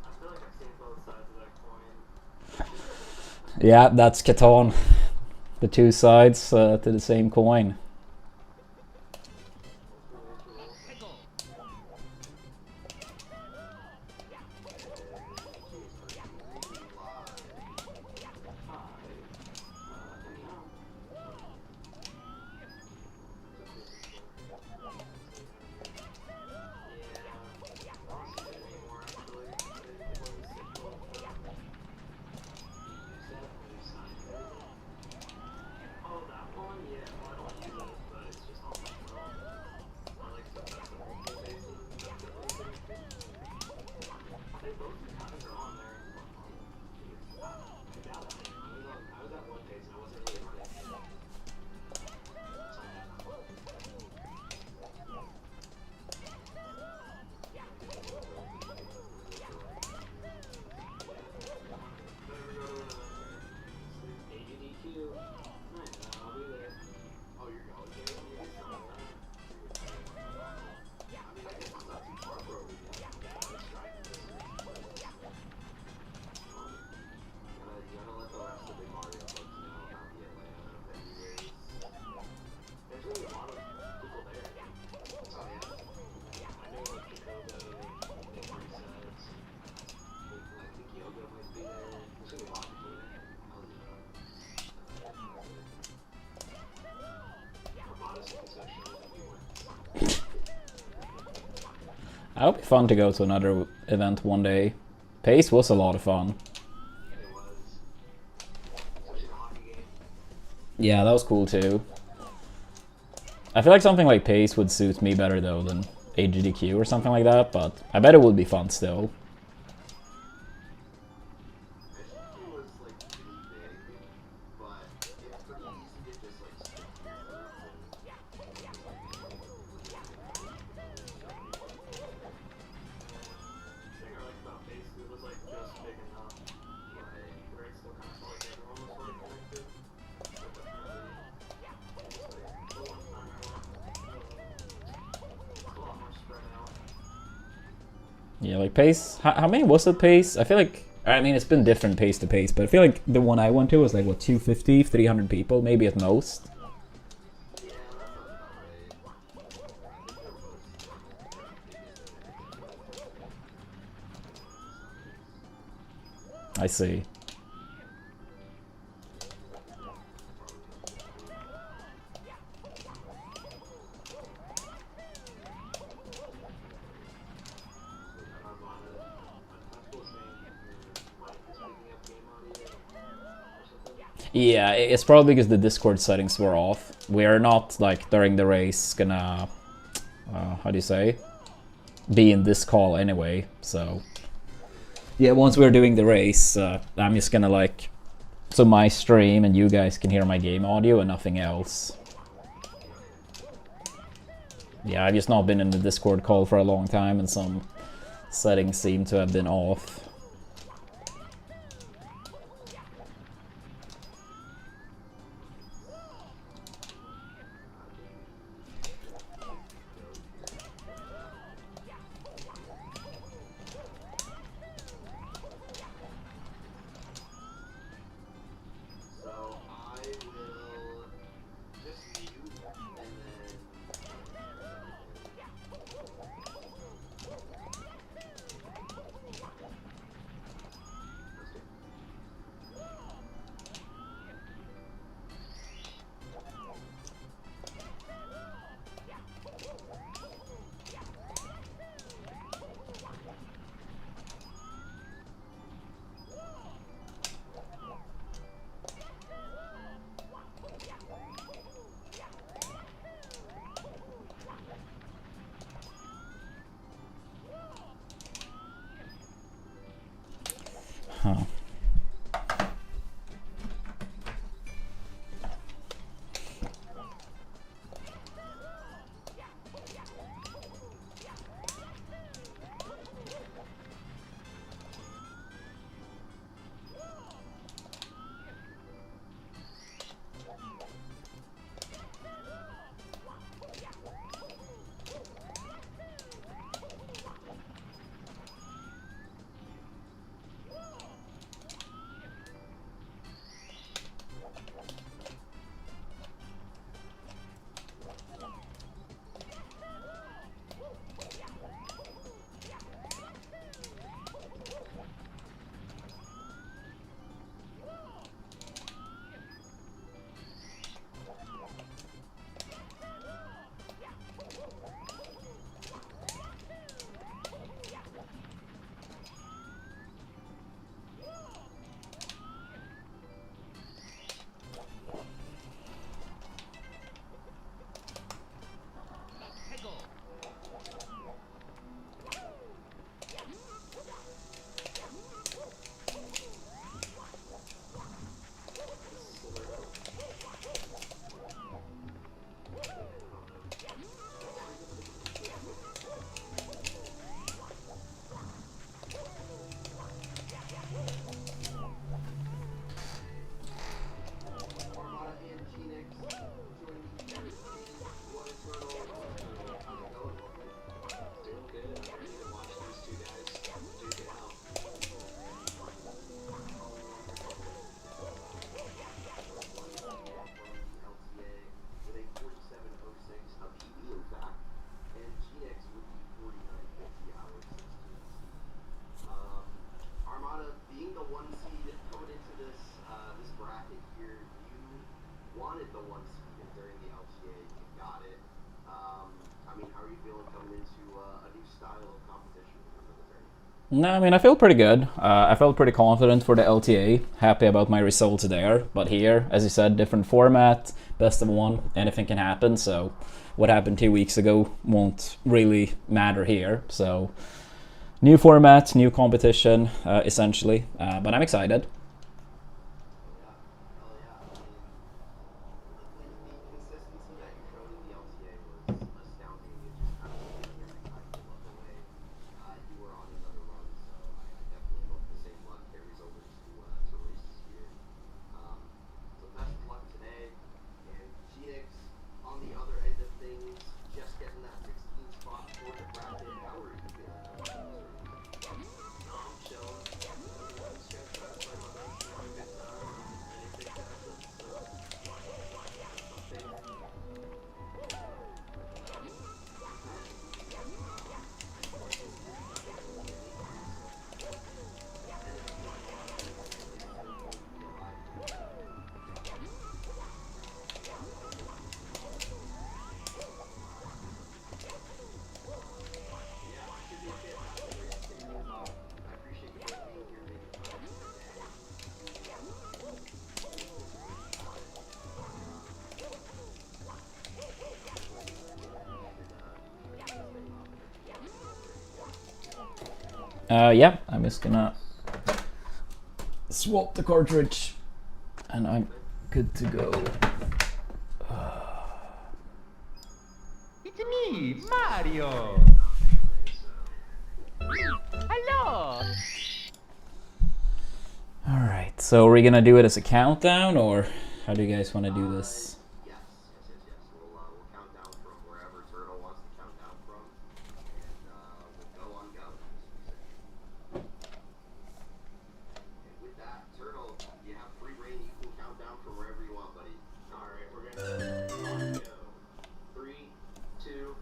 I feel like I've seen both sides of that coin. Yeah, that's Catan. The two sides to the same coin. I hope it's fun to go to another event one day. Pace was a lot of fun. Yeah, that was cool too. I feel like something like Pace would suit me better though than AGDQ or something like that, but I bet it would be fun still. Yeah, like pace. How many was it pace? I feel like, I mean, it's been different pace to pace, but I feel like the one I went to was like, what, 250, 300 people, maybe at most. Yeah, that sounds about right. I think there was their biggest event. I see. Armada, Untouchable saying your mic is picking up game audio or something. Yeah, it's probably because the Discord settings were off. We are not, like, during the race gonna, how do you say, be in this call anyway, so... Yeah, once we're doing the race, I'm just gonna, like... So my stream and you guys can hear my game audio and nothing else. Yeah, I've just not been in the Discord call for a long time and some settings seem to have been off. So I will just mute and then Huh. Armada and Phoenix joining each other. One turtle, one turtle. How's it going? Doing good. I'm ready to watch these two guys duke it out. LTA with a 47.06, a PB in fact, and Phoenix with the 49.50 hours 16. Armada being the one seed coming into this this bracket here, you wanted the one seed during the LTA, you got it. I mean, how are you feeling coming into a new style of competition for the military? No, I mean, I feel pretty good. I felt pretty confident for the LTA. Happy about my results there. But here, as you said, different format, best of one, anything can happen. So what happened 2 weeks ago won't really matter here. So new format, new competition, essentially. But I'm excited. Yeah, hell yeah. I mean, the consistency that you showed in the LTA was astounding. It just kind of made me every time you love the way you were on another run. So I definitely hope the same luck carries over to races here. So best of luck today. And Phoenix, on the other end of things, just getting that 16th spot for the bracket. How are you feeling? Yeah, I'm just gonna swap the cartridge and I'm good to go. It's me, Mario. Hello. Alright, so are we gonna do it as a countdown, or how do you guys want to do this? Yes. We'll count down from wherever Turtle wants to count down from, and we'll go on go. And with that, Turtle, you have free reign. You can count down from wherever you want, buddy. All right, we're gonna on go. 3, 2,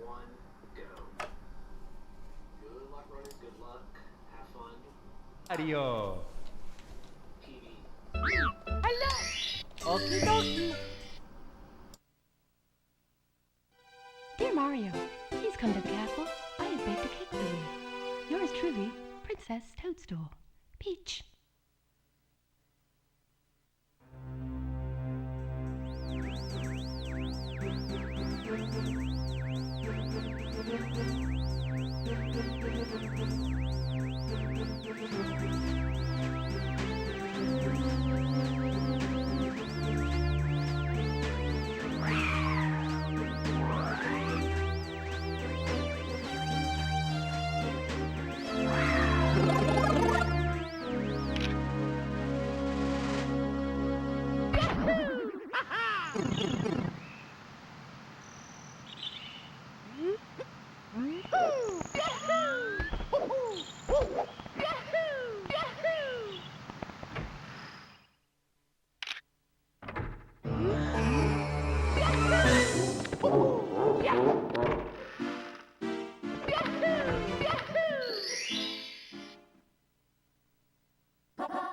1, go. Good luck, runners. Good luck. Have fun. Mario. TV. Hello. Okie dokie. Dear Mario, please come to the castle. I have baked a cake for you. Yours truly, Princess Toadstool. Peach.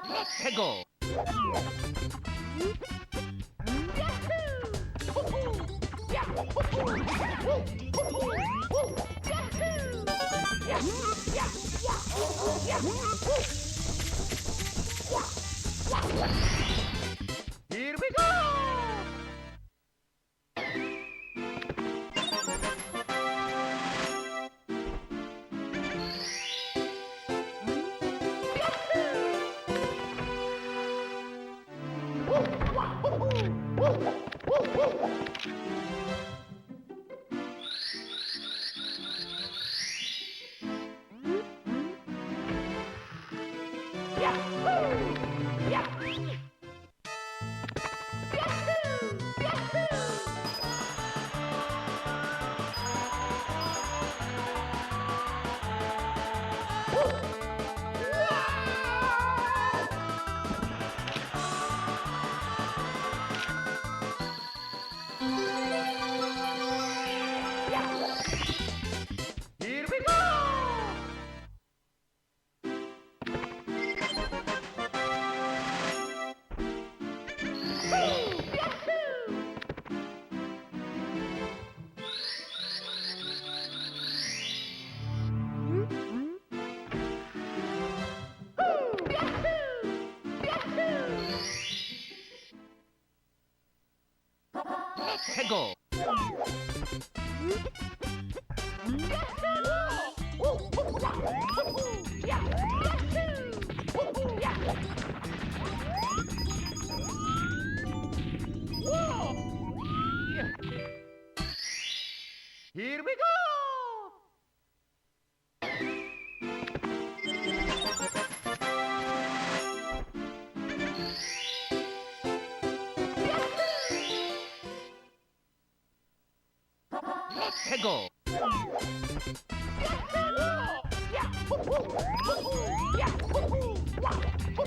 Let's go. Here we go. Here we go. Let's go. Here we go. Let's go.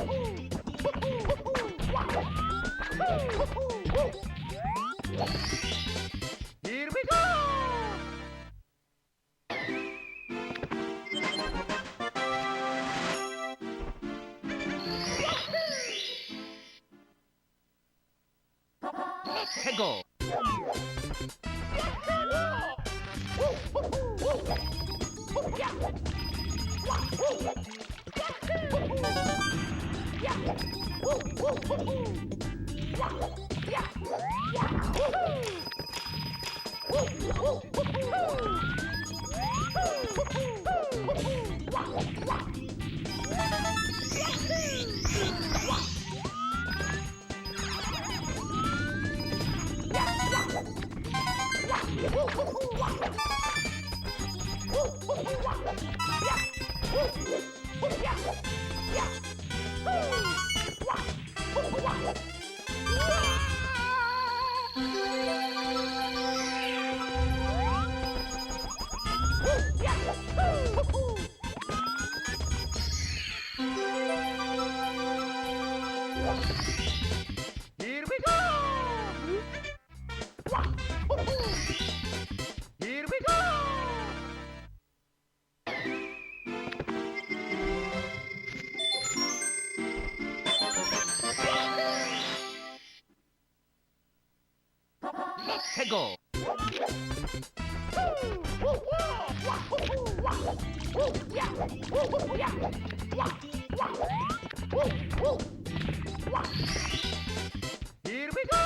Here we go. Let's go. Here we go! Here we go! Let's go! Here we go!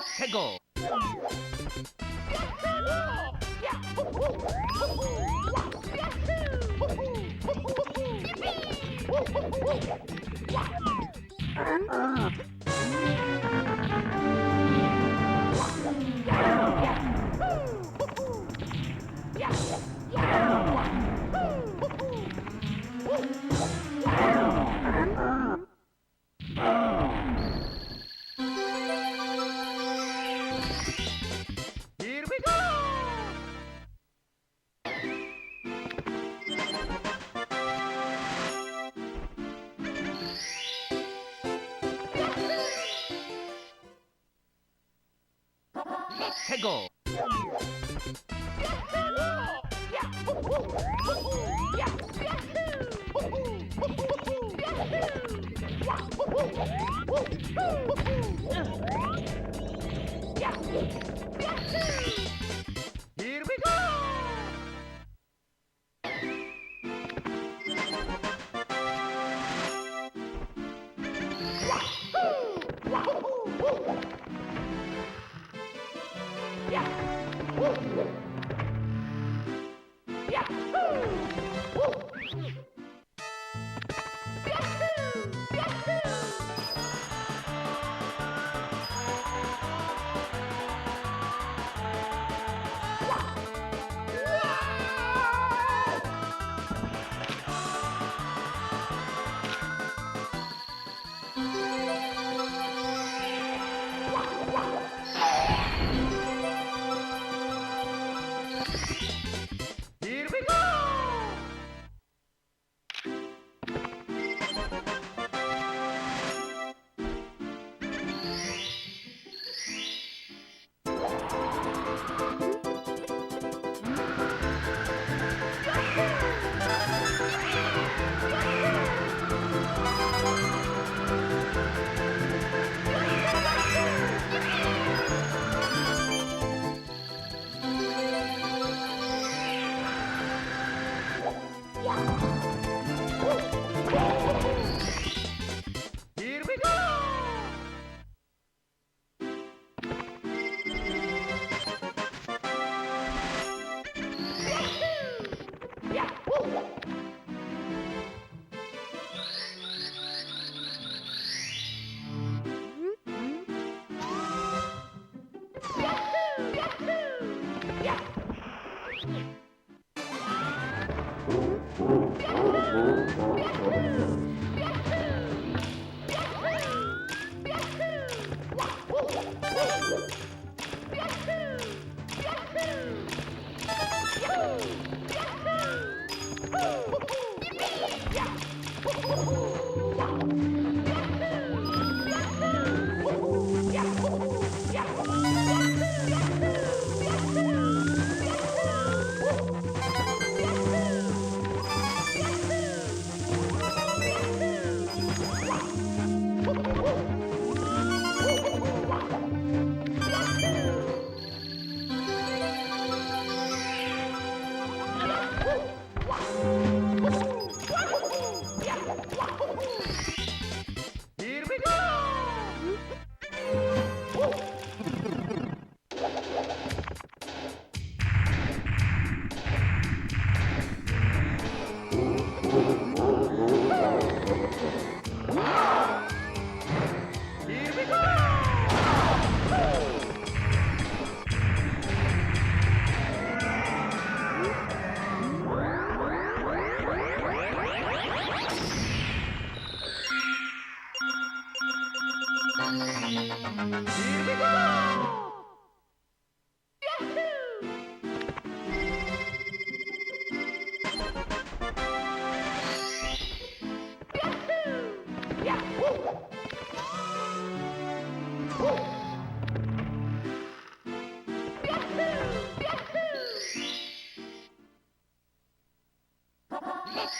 Let's go! Here we go! Let's go! Here we go! Here we go!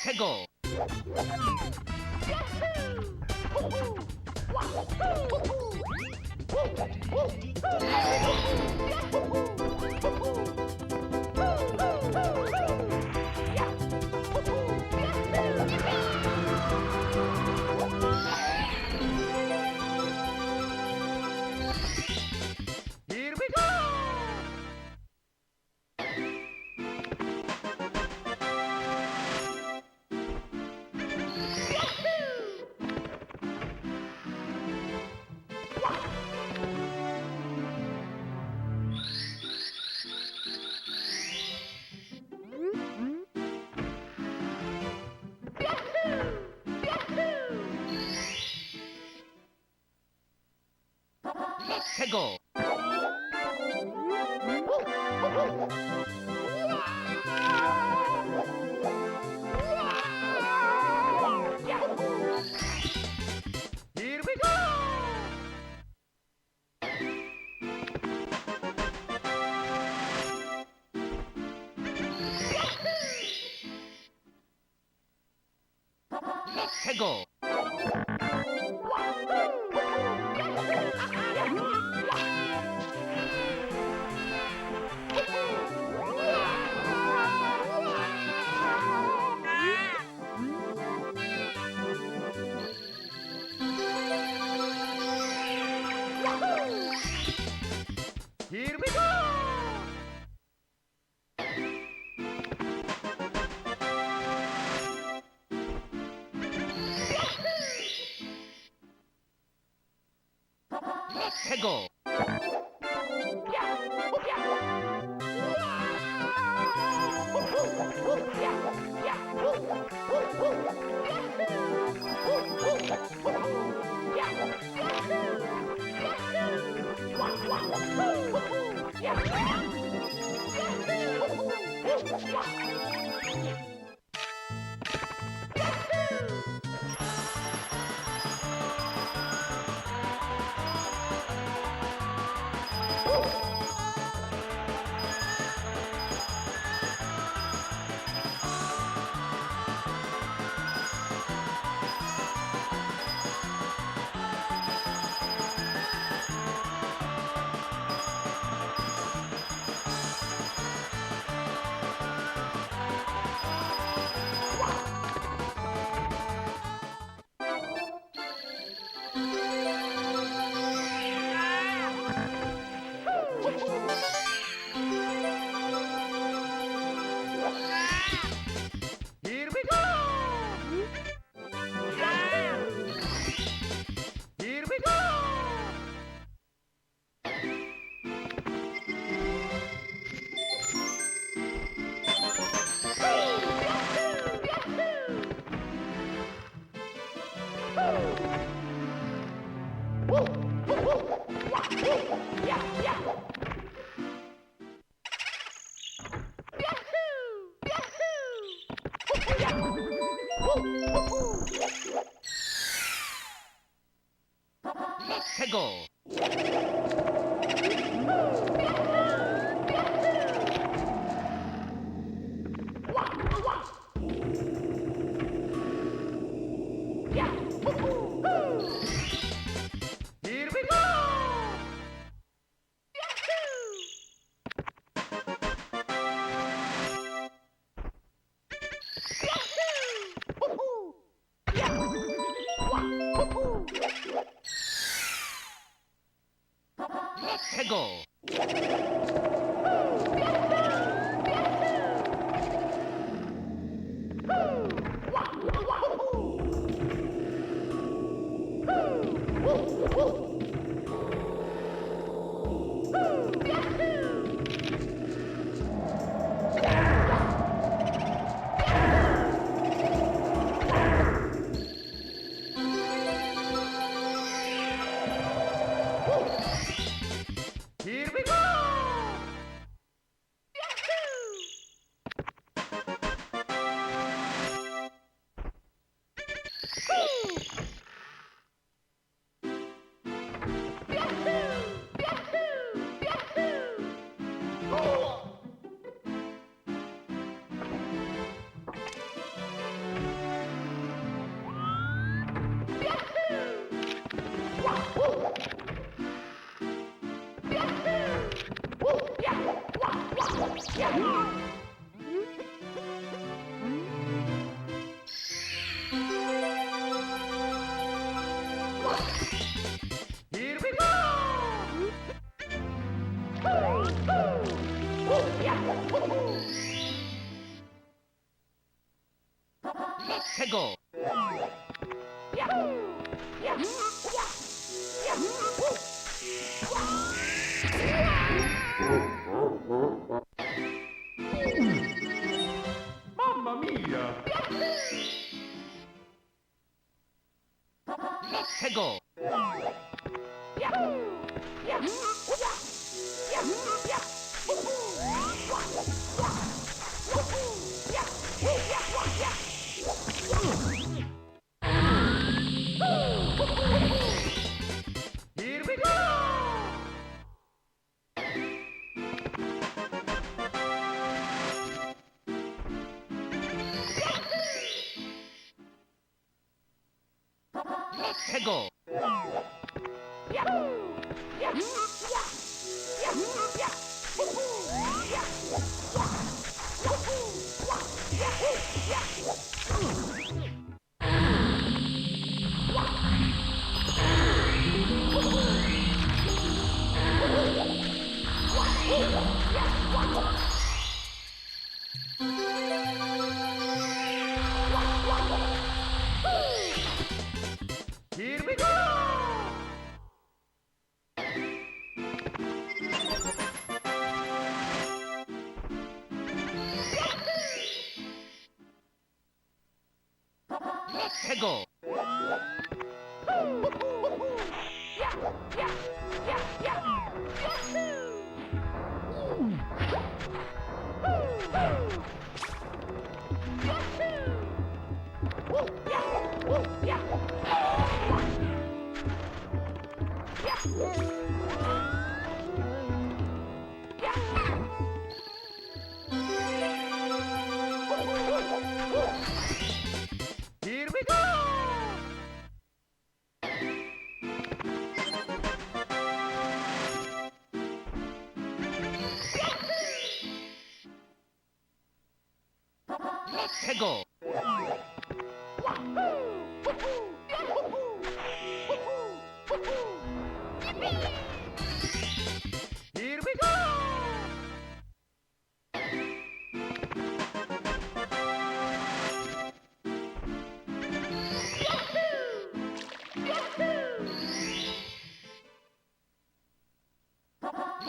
해고. Here we go. 해고. Here we go. 해고. Here we go. 해고. Here we go. Here we go. 해고. Here we go. 해고. Here we go. Here we go! Let's go! Mamma mia! Let's go! Here we go! Let's go! Here we go! Let's go! Here we go! Let's go! Here we go!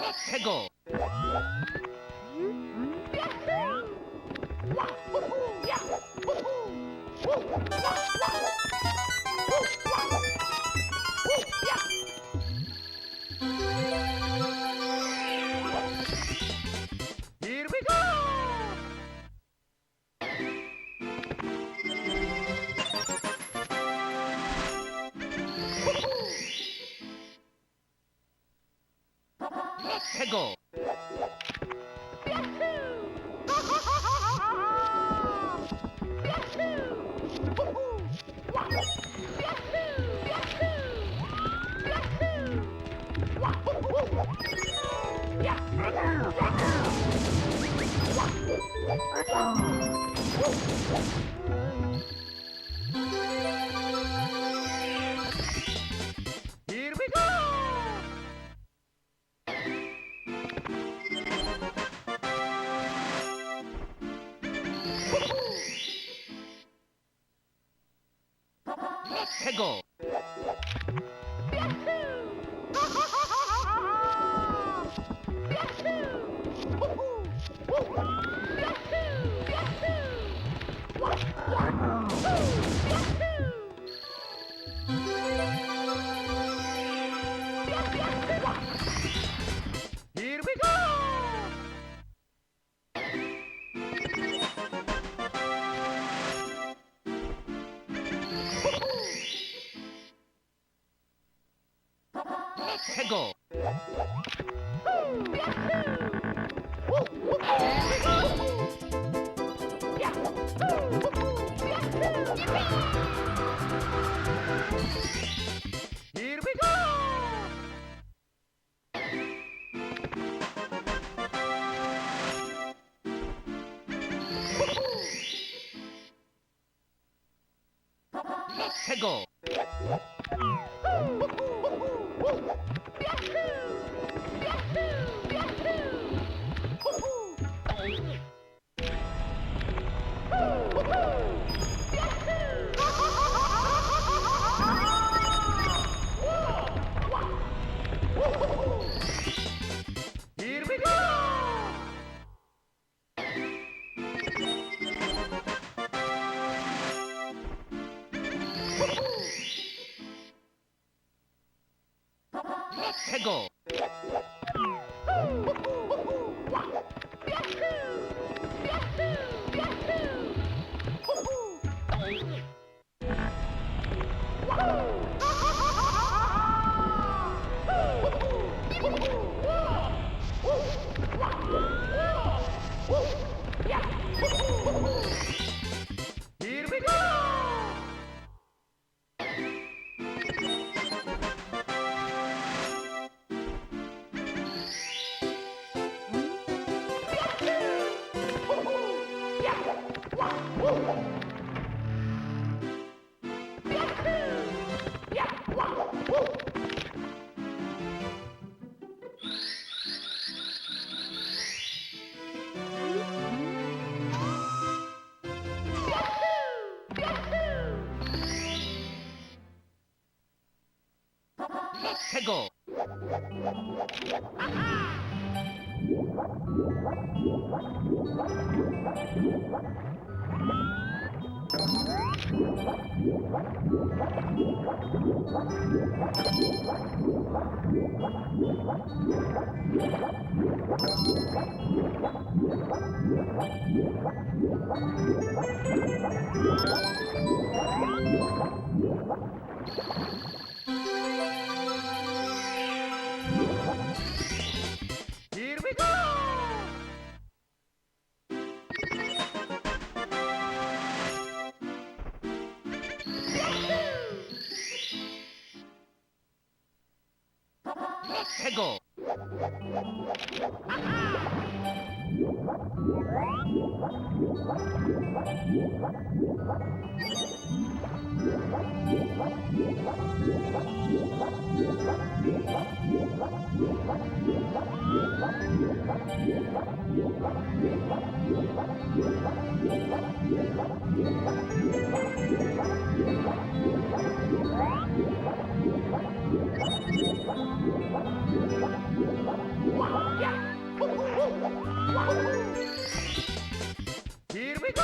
Let's go! Here we go! Let's go! Here we go! Let's go! Here we go! Let's go! Here we go! 해고. Here we go. 해고. Here we go.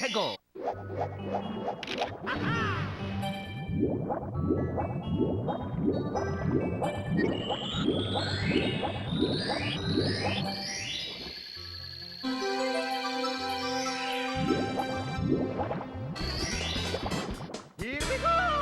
해고. Here we go.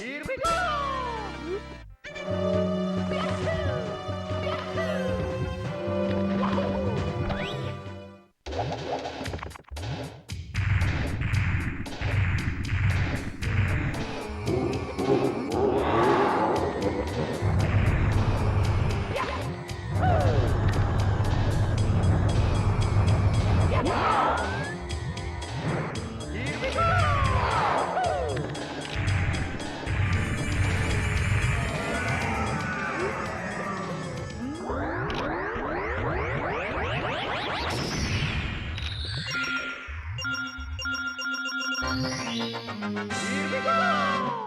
Here we go. Here we go. Here we go!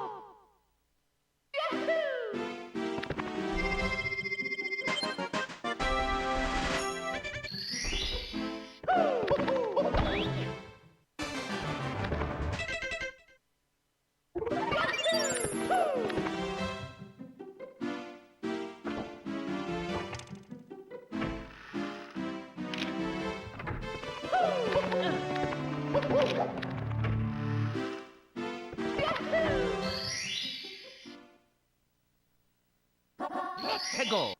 해고.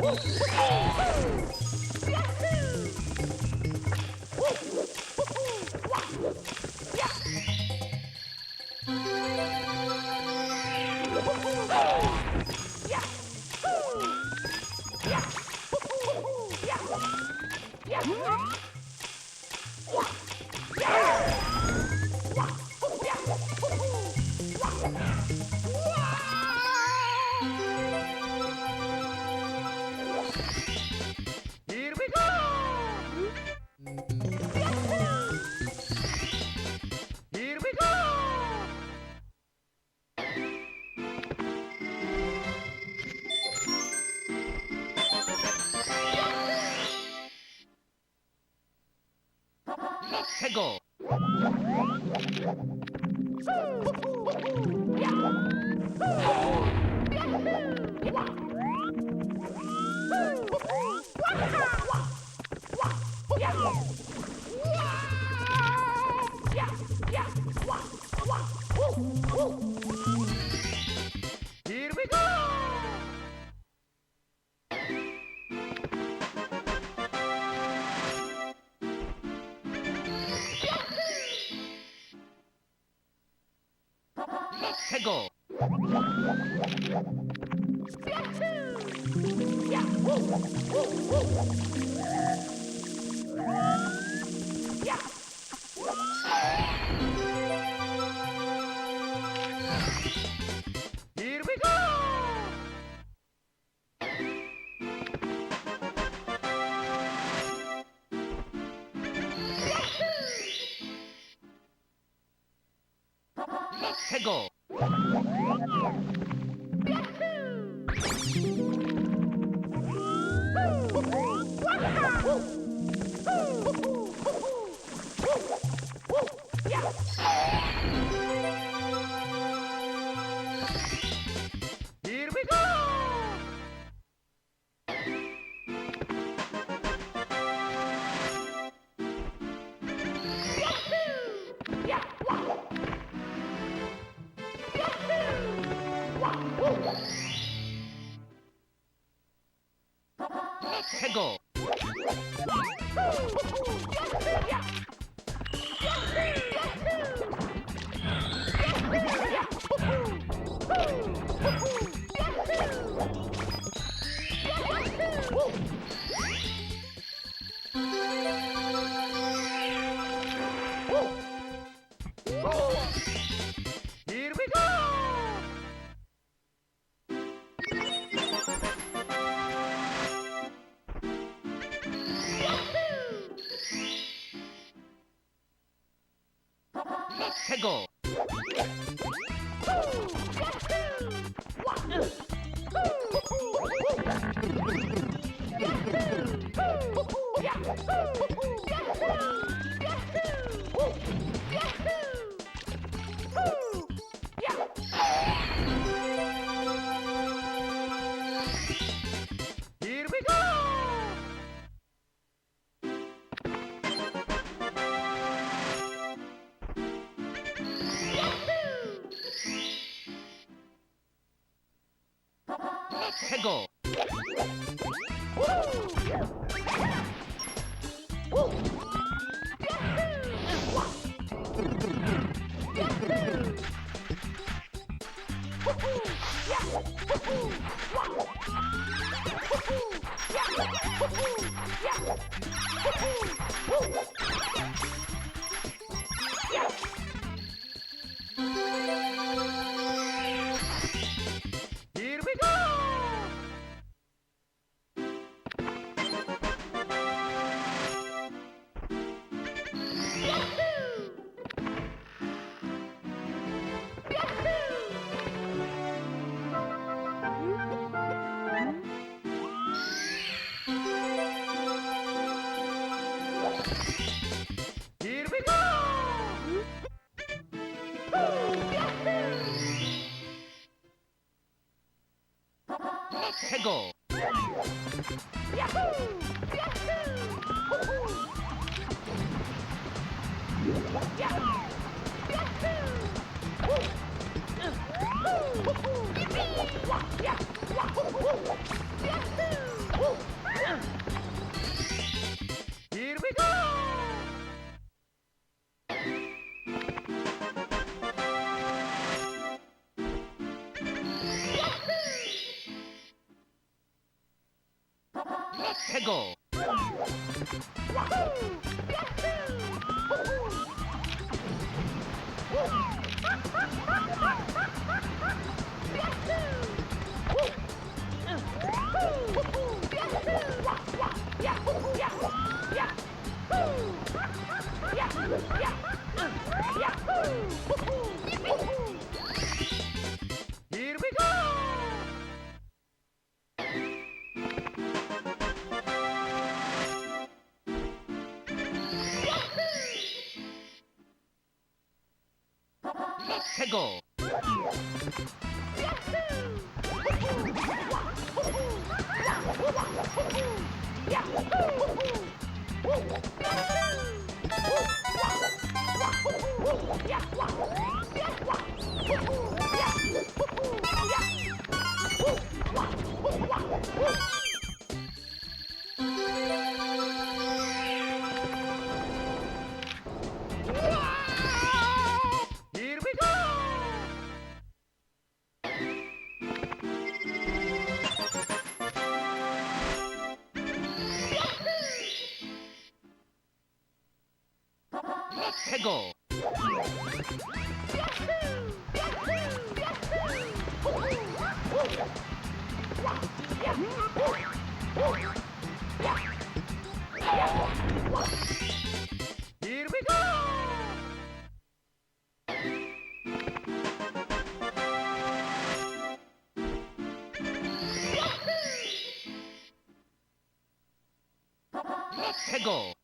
Here we go! Here we go! 최고! Here we go! 최고! Here we go! 최고! Here we go! 최고! Here we go! 최고! Here we go! 최고! Here we go! Here we go! 최고! 해고. Here we go. 해고. Here we go. 해고. Here we go. 해고.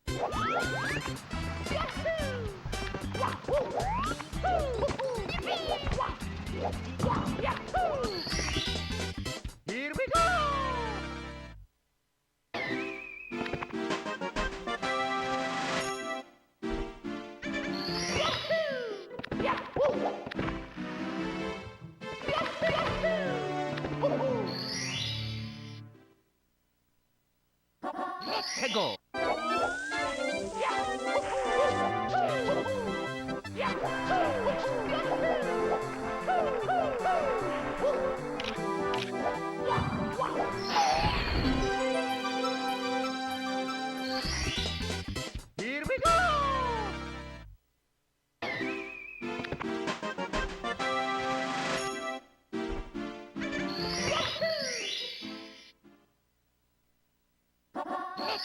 Here we go. 해고. Here we go.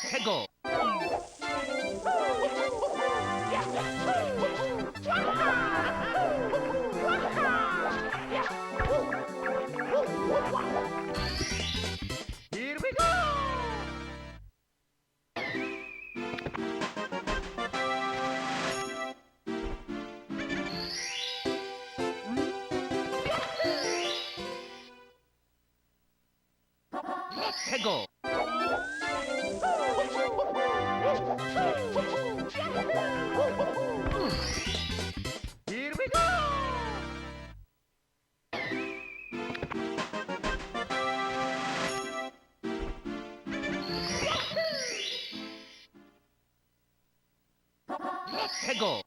해고. Here we go. 해고. Here we go. 해고.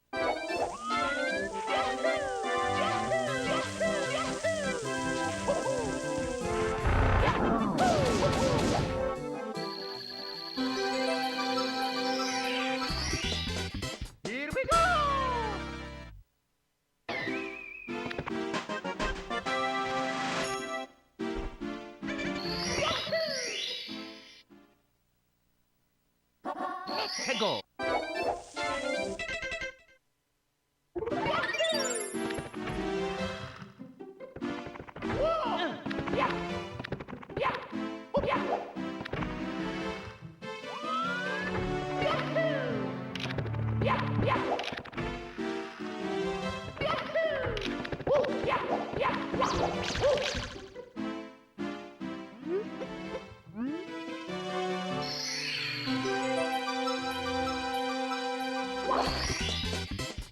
Here we go. 해고.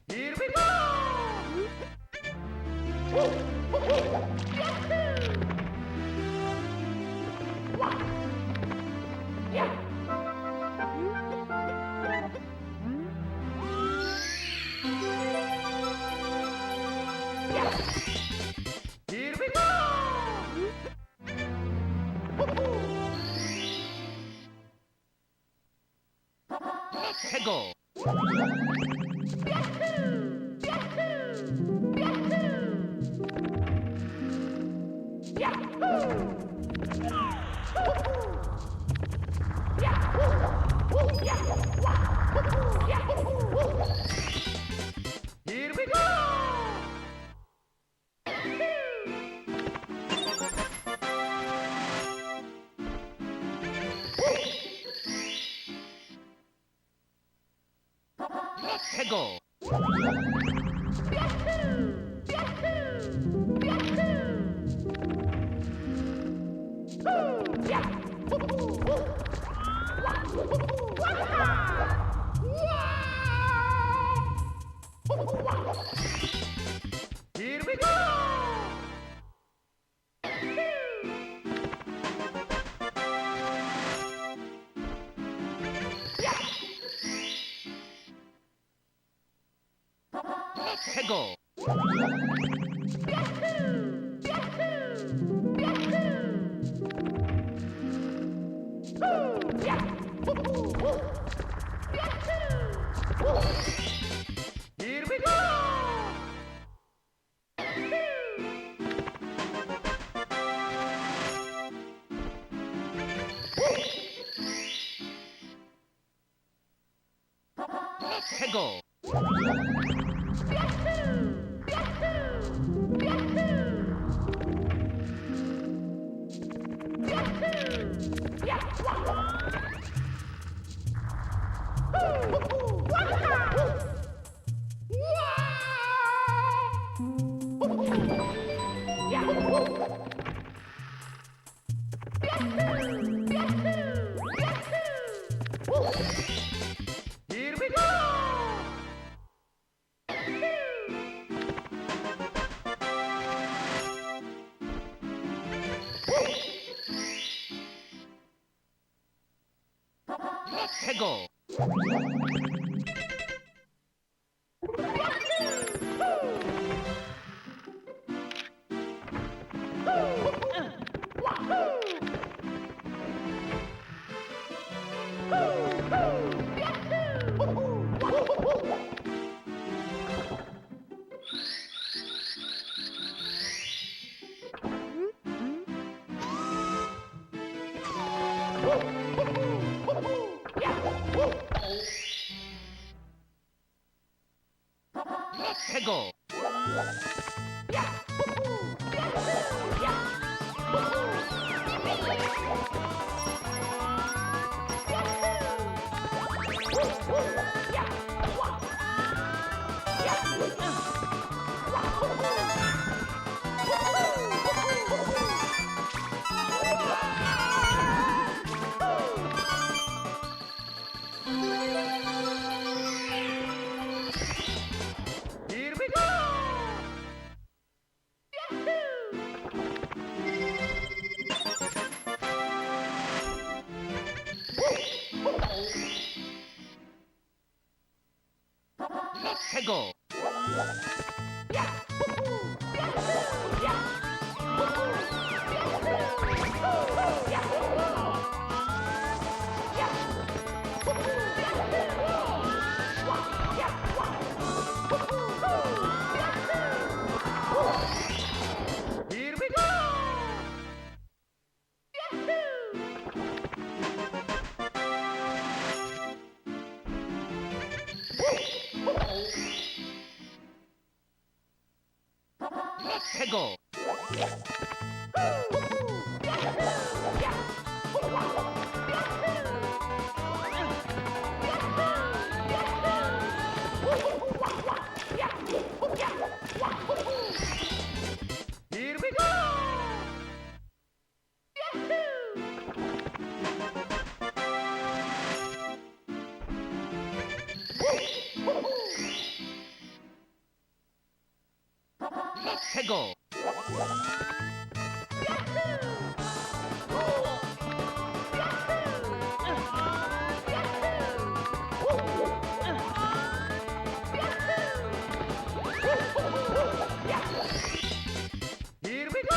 Here we go. Here we go. Here we go! Let's go! Here we go! Let's go! Here we go! Let's go! Here we go! Let's go! Let's go! Here we go! Let's go! Here we go! Let's go! Here we go! Let's go! Here we go!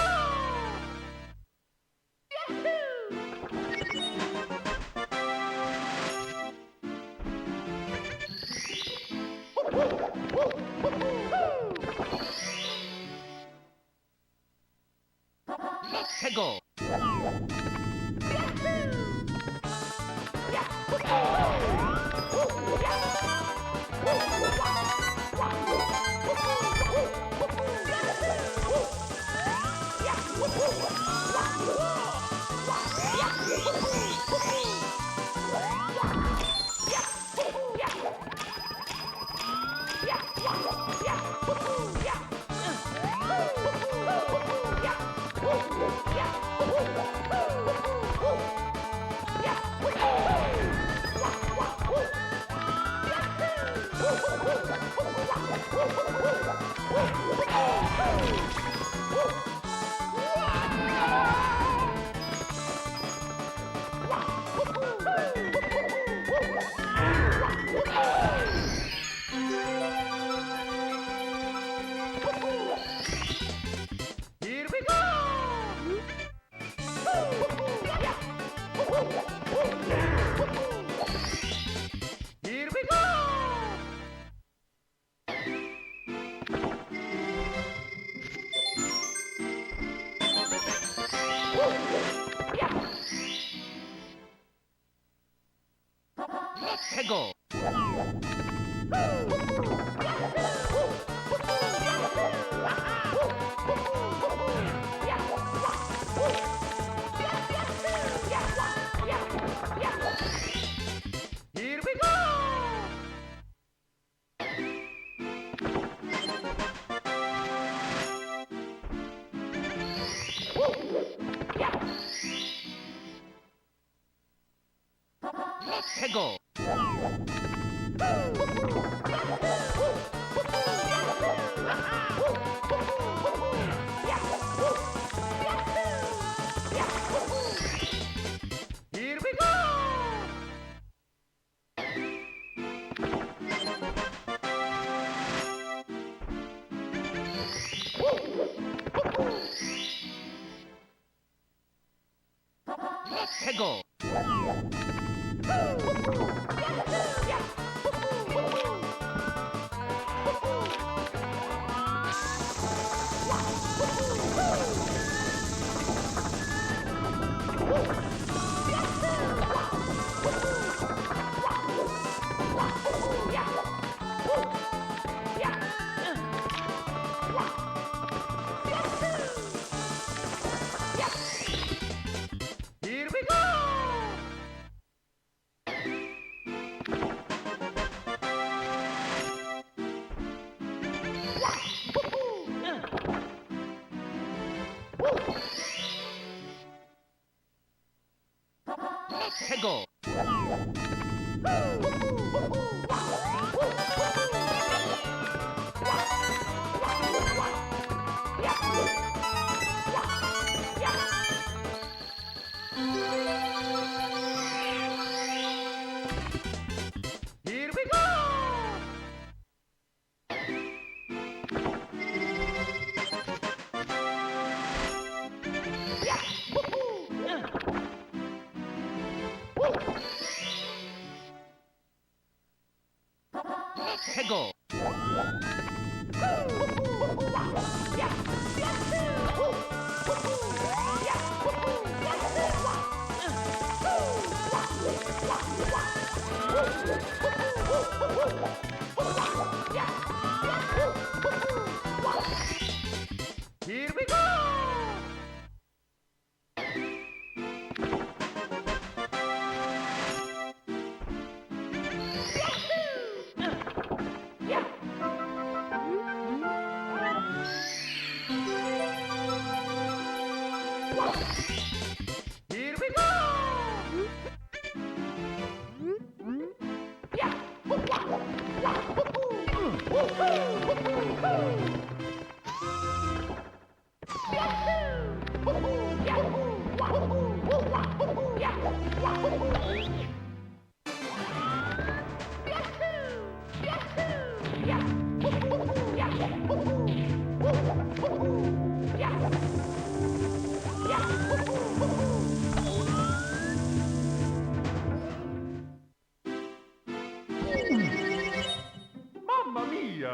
Here we go! Here we go! 해고! Here we go! 해고! Here we go! 해고! Here we go! 해고! Here we go! 해고! Here we go! Here we go! Mamma mia!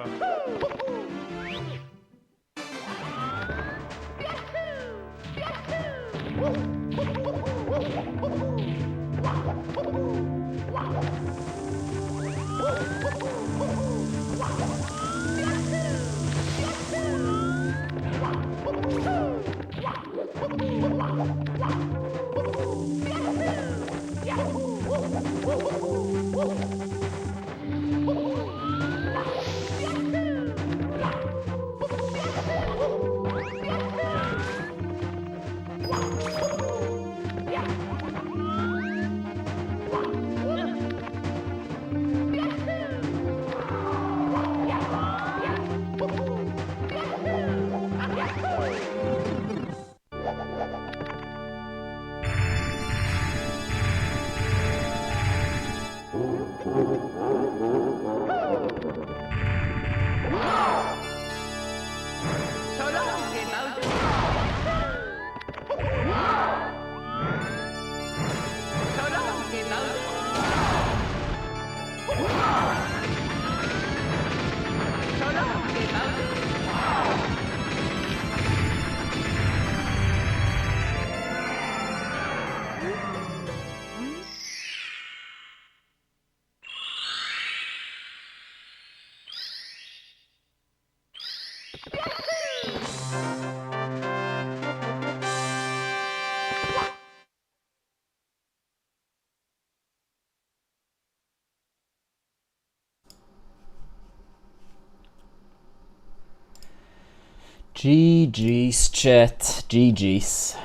GG's, chat. GG's.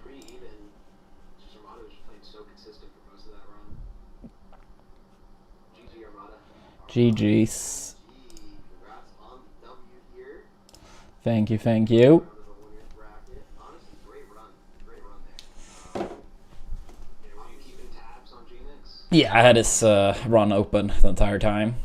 Pretty even. Just Armada was just playing so consistent for most of that run. GG Armada. GG's. Congrats on the W here. Thank you, thank you. Out of the winner's bracket. Honestly, great run. Great run there. Were you keeping tabs on Genix? Yeah, I had this run open the entire time.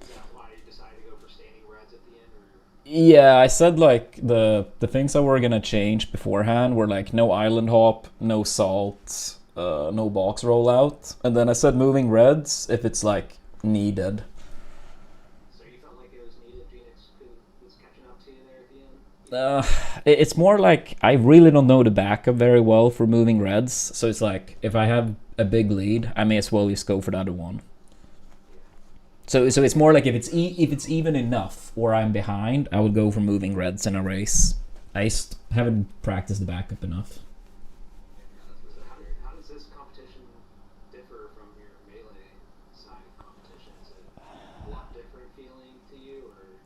Is that why you decided to go for standing reds at the end? Or? Yeah, I said like the things that were gonna change beforehand were like no island hop, no salt, no box rollout, and then I said moving reds if it's like needed. So you felt like it was needed? Genix was catching up to you there at the end? It's more like I really don't know the backup very well for moving reds, so it's like if I have a big lead, I may as well just go for the other one. So it's more like if it's even enough or I'm behind, I would go for moving reds in a race. I just haven't practiced the backup enough. How does this competition differ from your melee side of competition? Is it a lot different feeling to you, or?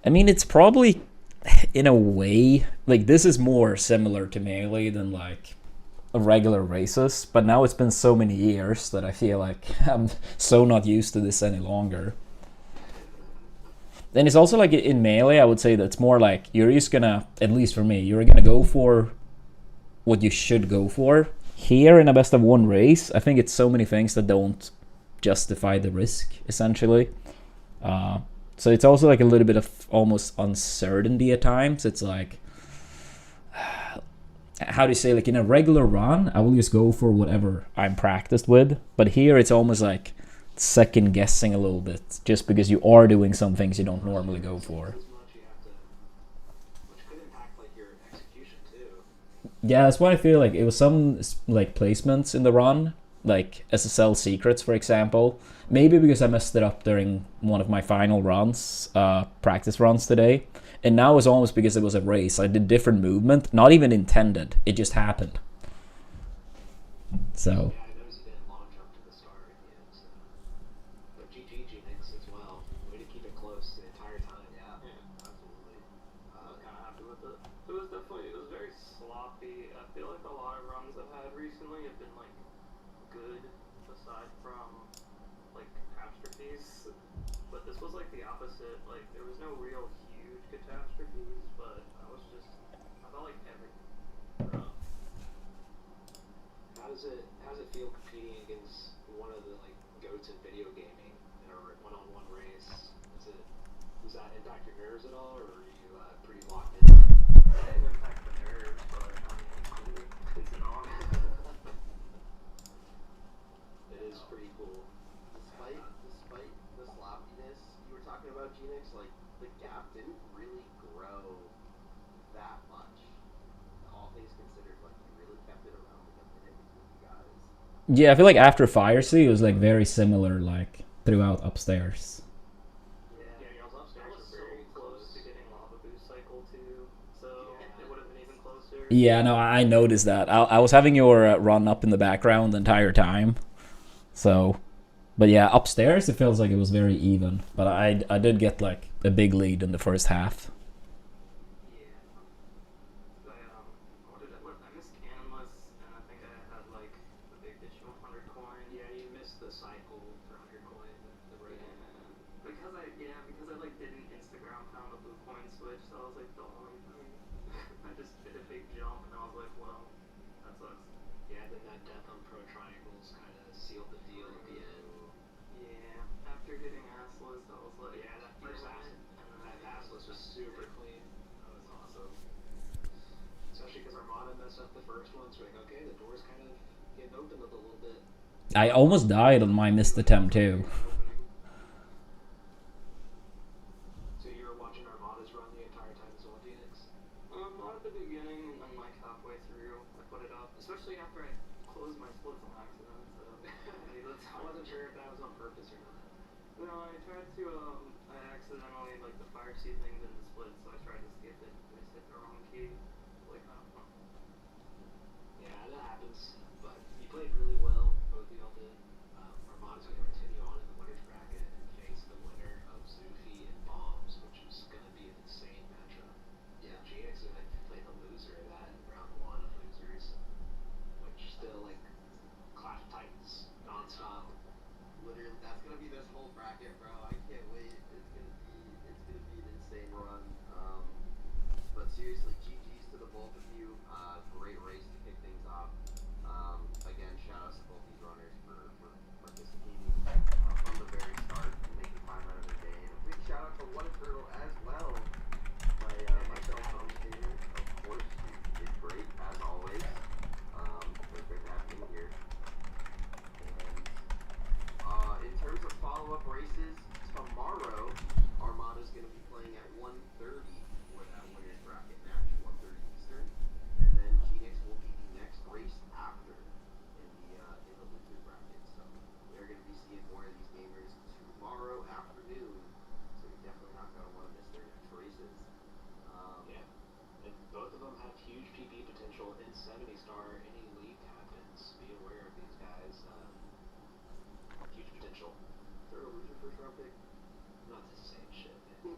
I mean, it's probably in a way like this is more similar to melee than like regular races, but now it's been so many years that I feel like I'm so not used to this any longer. Then it's also like in melee, I would say that it's more like you're just gonna, at least for me, you're gonna go for what you should go for. Here in a best of one race, I think it's so many things that don't justify the risk, essentially. So it's also like a little bit of almost uncertainty at times. It's like, how do you say, like in a regular run, I will just go for whatever I'm practiced with. But here it's almost like second guessing a little bit, just because you are doing some things you don't normally go for. As much you have to, which could impact like your execution too. Yeah, that's why I feel like it was some like placements in the run, like SSL secrets, for example. Maybe because I messed it up during one of my final runs, practice runs today. And now it's almost because it was a race. I did different movement, not even intended. It just happened. So. Yeah, I noticed you didn't long jump to the start at the end. So. But GG Genix as well. Way to keep it close the entire time. Yeah, absolutely. I was kind of happy with it. It was very sloppy. I feel like a lot of runs I've had recently have been like good, aside from like catastrophes. But this was like the opposite. Like there was no real huge catastrophes, but I felt like every run. How does it feel competing against one of the like goats in video gaming in a one-on-one race? Does that impact your nerves at all, or are you pretty locked in? It didn't impact the nerves, but I mean, it's an honor. It is pretty cool. Despite the sloppiness you were talking about, Genix, like the gap didn't really grow that much. All things considered, like you really kept it around like a minute between you guys. Yeah, I feel like after Fire Sea, it was like very similar, like throughout upstairs. Yeah, y'all's upstairs was so close to getting Lava Boost Cycle too, so it would have been even closer. Yeah, no, I noticed that. I was having your run up in the background the entire time. So, but yeah, upstairs it feels like it was very even. But I did get like a big lead in the first half. Yeah. I missed Canonless, and I think I had like the big dish of 100 coin. Yeah, you missed the cycle for 100 coin, the right hand. Because I like didn't Instagram found the blue coin switch, so I was like, don't worry. I just did a big jump, and I was like, well, that sucks. Yeah, then that death on pro triangles kind of sealed the deal at the end. Yeah, after getting assless, I was like, Yeah, that first you know ass, what? And then that assless was super clean. That was awesome. Especially because Armada messed up the first one, so we're like, okay, the door's kind of getting opened up a little bit. I almost died on my missed attempt too. no, I tried to, I accidentally, like, the fire seedling didn't split, so I tried to skip it. I just hit the wrong key. Like, Yeah, that happens. But you played really well. Both of y'all did. Armada's going to continue on in the winners bracket and face the winner of Zufi and Bombs, which is going to be an insane matchup. Yeah, GX is going to play the loser of that in round 1 of losers, which still like Clash of Titans nonstop. Literally, that's going to be this whole bracket, bro. I can't wait. It's going to be an insane run. But seriously, GG's to the both of you. Great race to kick things off. Again, shout outs to both these runners for participating from the very start and making time out of their day. And a big shout out to What a Turtle as well. My fellow commentator, of course, she did great as always. It's great to have you here. And in terms of follow-up races, tomorrow Armada's going to be playing at 1:30 for that winners bracket match, 1:30 Eastern, and then Phoenix will be the next race after in the losers bracket. So we're going to be seeing more of these gamers tomorrow afternoon. So you're definitely not going to want to miss their next races. Yeah, and both of them have huge PB potential in 70-star. Any league captains, be aware of these guys. Huge potential. Third or loser first round pick. Not the same shit, man.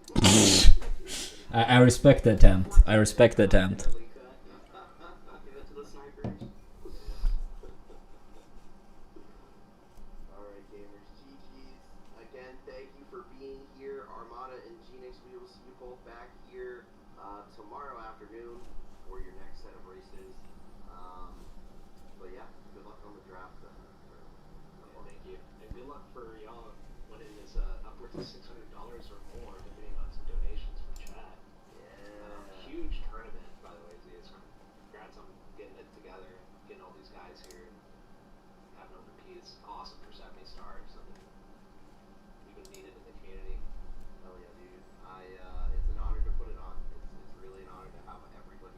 I respect the attempt. I respect the attempt. give it to the snipers. Alright, gamers, GG's. Again, thank you for being here. Armada and Genix, we will see you both back here tomorrow afternoon for your next set of races. But yeah, good luck on the draft. Thank you. And good luck for y'all winning this upwards of $600 or more, depending on some donations from chat. Yeah. Huge tournament, by the way, Z. Congrats on getting it together, getting all these guys here, and having them compete. It's awesome for 70 stars. Something we've been needed in the community. Hell yeah, dude. It's an honor to put it on. It's really an honor to have everybody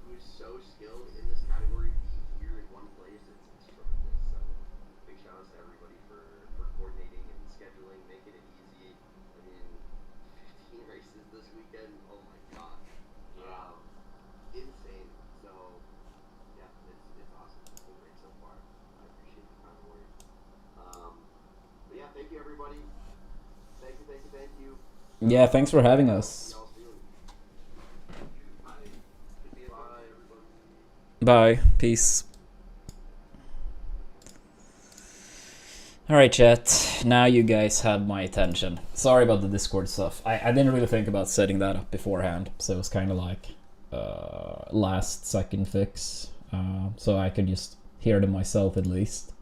who is so skilled in this category be here in one place. It's tremendous. So big shout outs to everybody for coordinating and scheduling, making it easy. I mean, 15 races this weekend. Oh my god. Yeah. Insane. So yeah, it's awesome. It's been great so far. I appreciate the kind words. But yeah, thank you everybody. Thank you. Yeah, thanks for having us. Y'all soon. Bye. Bye everybody. Bye. Peace. Alright, chat. Now you guys have my attention. Sorry about the Discord stuff. I didn't really think about setting that up beforehand, so it was kind of like last second fix. So I could just hear them myself at least.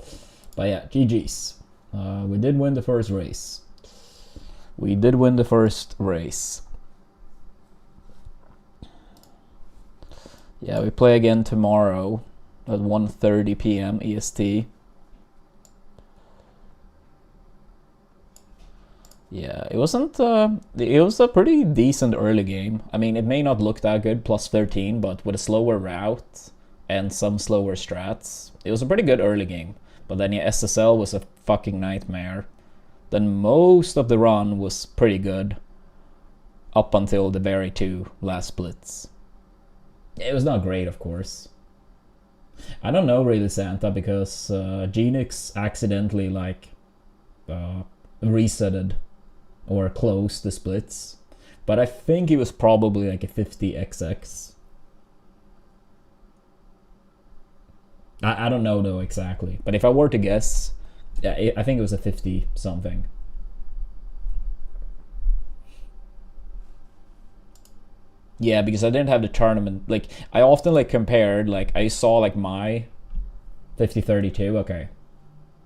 But yeah, GG's. We did win the first race. Yeah, we play again tomorrow at 1:30 p.m. EST. Yeah, it wasn't. It was a pretty decent early game. I mean, it may not look that good, plus 13, but with a slower route and some slower strats, it was a pretty good early game. But then yeah, SSL was a fucking nightmare. Then most of the run was pretty good, up until the very 2 last splits. It was not great, of course. I don't know really, Santa, because Genix accidentally like resetted or closed the splits, but I think he was probably like a 50xx. I don't know though exactly, but if I were to guess, yeah, I think it was a 50 something. Yeah, because I didn't have the tournament. Like, I often like compared, like I saw like my 50-32. Okay,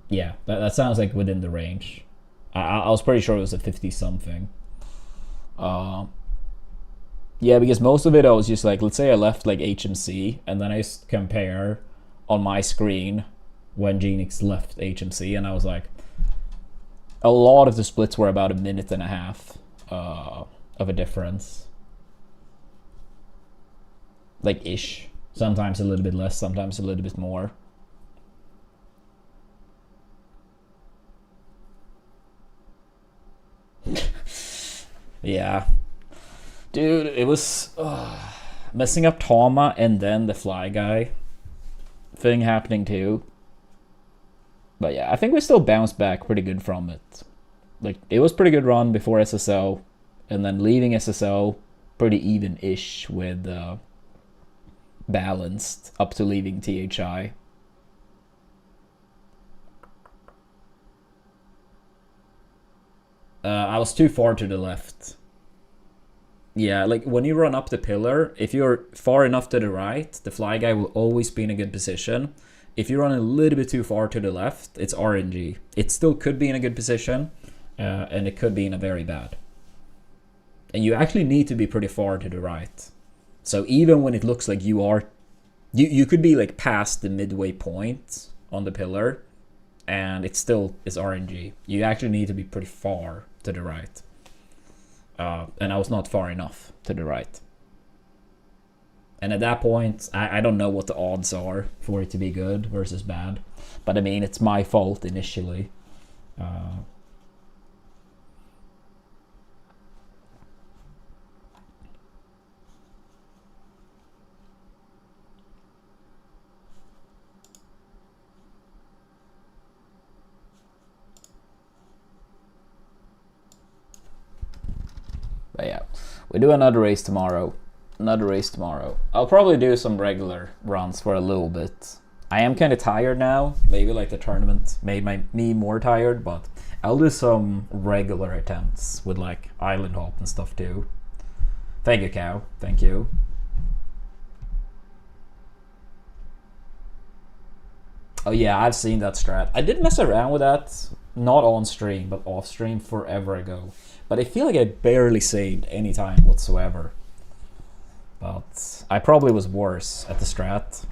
yeah, that sounds like within the range. I was pretty sure it was a 50 something. Yeah, because most of it I was just like, let's say I left like HMC, and then I compare on my screen when Genix left HMC, and I was like, a lot of the splits were about a minute and a half of a difference. Like ish. Sometimes a little bit less, sometimes a little bit more. Yeah. Dude, it was messing up Tama and then the fly guy thing happening too. But yeah, I think we still bounced back pretty good from it. Like, it was pretty good run before SSO, and then leaving SSO pretty even-ish with balanced up to leaving THI. I was too far to the left. Yeah, like when you run up the pillar, if you're far enough to the right, the fly guy will always be in a good position. If you run a little bit too far to the left, it's RNG. It still could be in a good position, and it could be in a very bad. And you actually need to be pretty far to the right. So even when it looks like you are, you could be like past the midway point on the pillar, and it still is RNG. You actually need to be pretty far to the right. And I was not far enough to the right. And at that point, I don't know what the odds are for it to be good versus bad. But I mean, it's my fault initially. But yeah, we do another race tomorrow. I'll probably do some regular runs for a little bit. I am kind of tired now. Maybe like the tournament made me more tired, but I'll do some regular attempts with like island hop and stuff too. Thank you, Cow. Thank you. Oh yeah, I've seen that strat. I did mess around with that, not on stream, but off stream forever ago. But I feel like I barely saved any time whatsoever. But I probably was worse at the strat.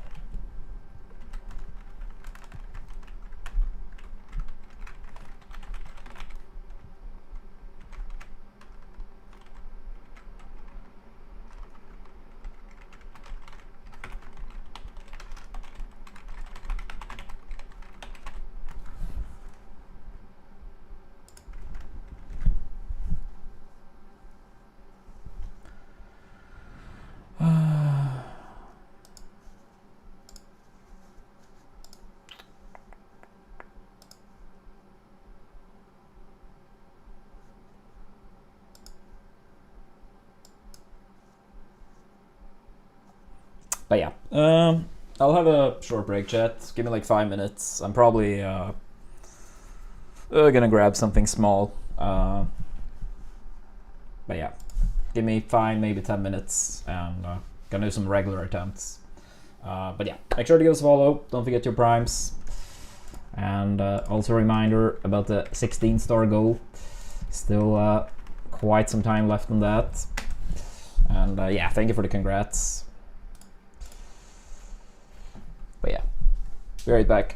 But yeah, I'll have a short break, chat. Give me like 5 minutes. I'm probably gonna grab something small. But yeah, give me 5, maybe 10 minutes, and gonna do some regular attempts. But yeah, make sure to give us a follow. Don't forget your primes. And also a reminder about the 16-star goal. Still quite some time left on that. And yeah, thank you for the congrats. But yeah, be right back.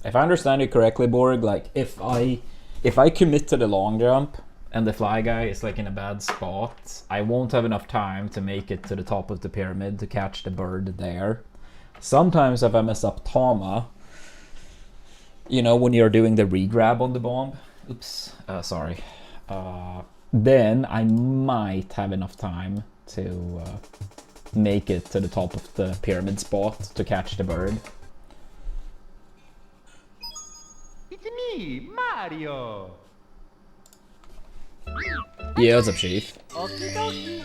If I understand you correctly, Borg, like if I commit to the long jump and the fly guy is like in a bad spot, I won't have enough time to make it to the top of the pyramid to catch the bird there. Sometimes if I mess up Tama, you know, when you're doing the re-grab on the bomb, then I might have enough time to make it to the top of the pyramid spot to catch the bird. It's me, Mario. Yeah, what's up, Chief? Okie dokie.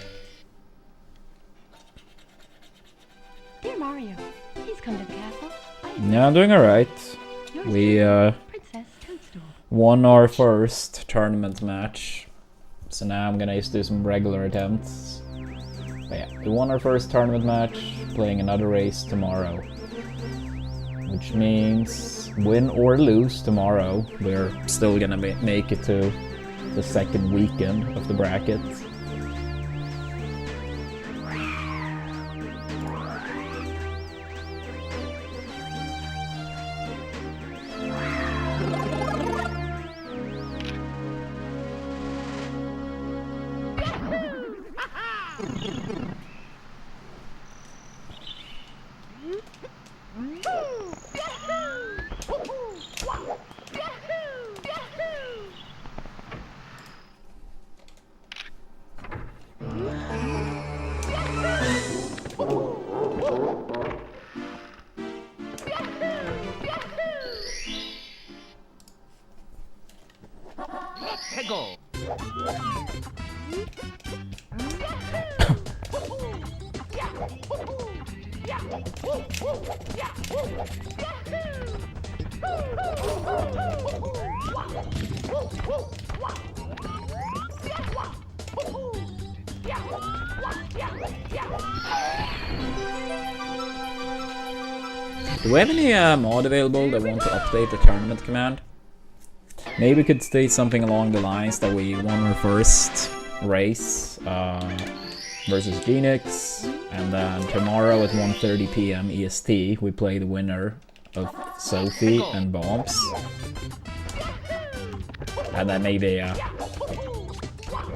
Dear Mario, please come to the castle. Yeah, I'm doing alright. Yours We truly, Princess Toadstool. won our first tournament match. So now I'm gonna just do some regular attempts. But yeah, we won our first tournament match, playing another race tomorrow. Which means, win or lose tomorrow, we're still gonna make it to the second weekend of the bracket. Go. Do we have any mod available that want to update the tournament command? Maybe we could state something along the lines that we won our first race versus Genix, and then tomorrow at 1:30 PM EST we play the winner of Sophie and Bombs. And then maybe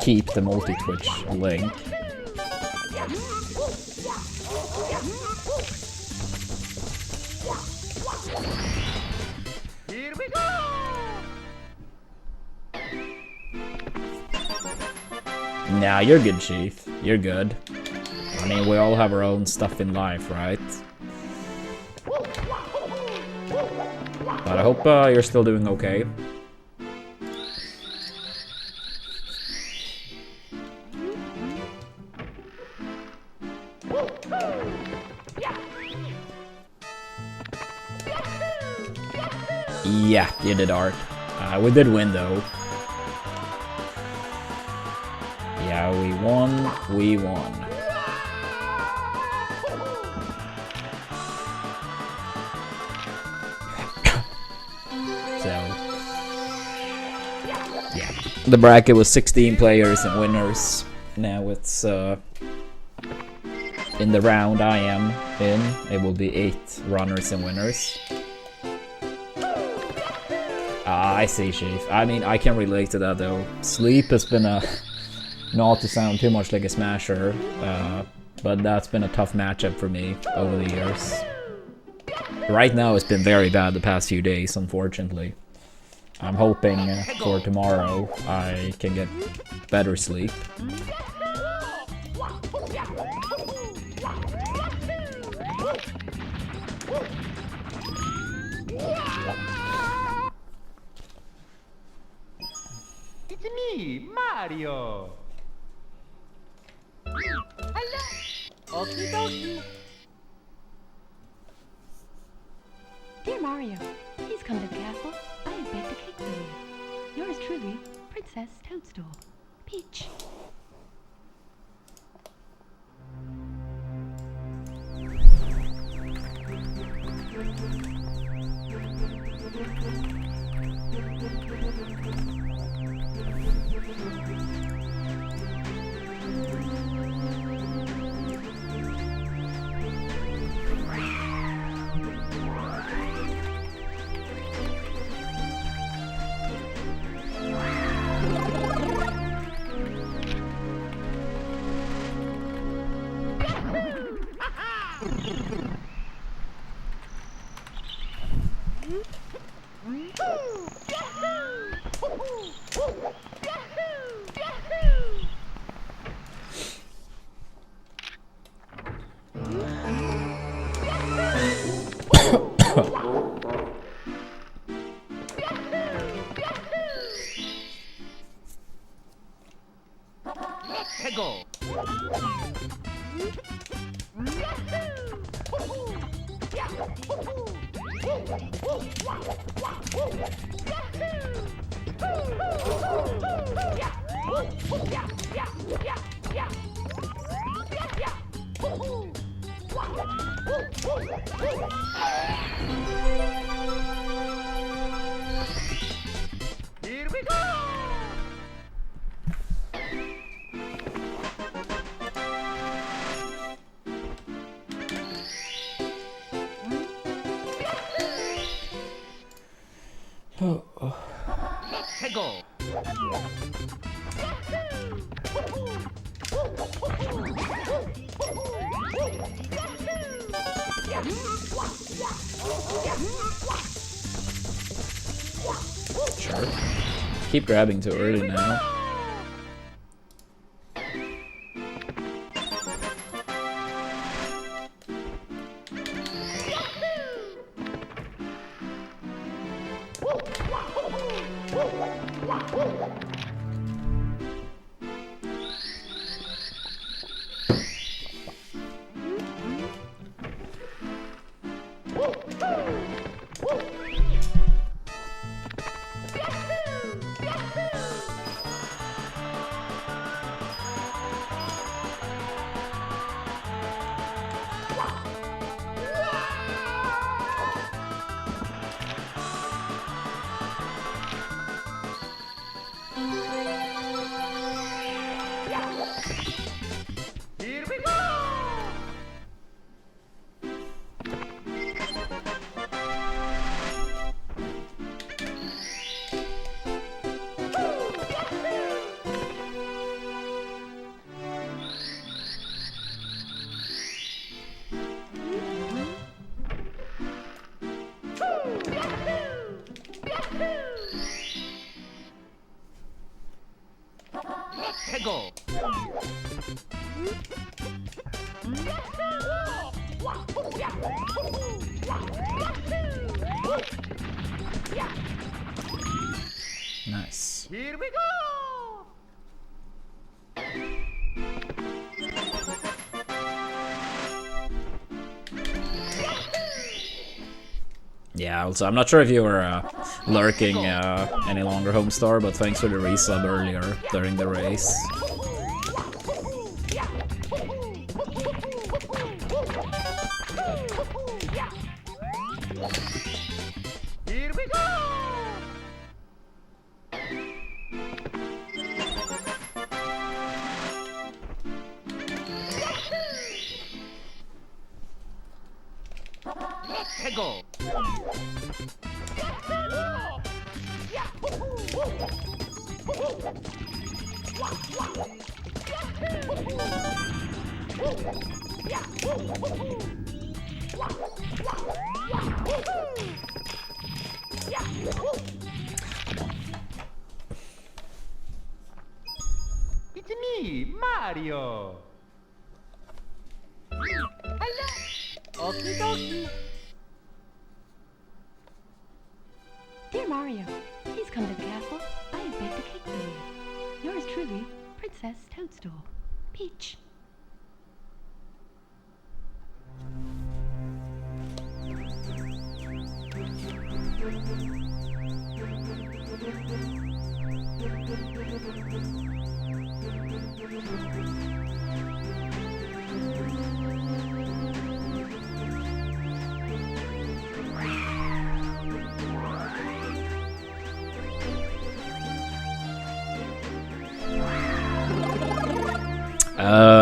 keep the multi-twitch link. Here we go. Nah, you're good, Chief. You're good. I mean, we all have our own stuff in life, right? But I hope you're still doing okay. Yeah, you did, Art. We did win, though. Yeah, we won. We won. So, yeah. The bracket was 16 players and winners. Now it's, in the round I am in, it will be 8 runners and winners. I see, Chief. I mean, I can relate to that, though. Sleep has been a... Not to sound too much like a smasher, but that's been a tough matchup for me over the years. Right now it's been very bad the past few days, unfortunately. I'm hoping for tomorrow I can get better sleep. It's me, Mario. Okie dokie. Dear Mario, please come to the castle. I have baked a cake for you. Yours truly, Princess Toadstool. Peach. Tego. Here we go. Tego. Sure. Keep grabbing too early now. Here we go. Tego. Nice. Here we go. Yeah, also, I'm not sure if you were lurking any longer, Homestar, but thanks for the resub earlier during the race. Here we go. Tego. It's me, Mario. Hello. Okie dokie. Dear Mario, please come to the castle. I have baked a cake for you. Yours truly, Princess Toadstool. Peach.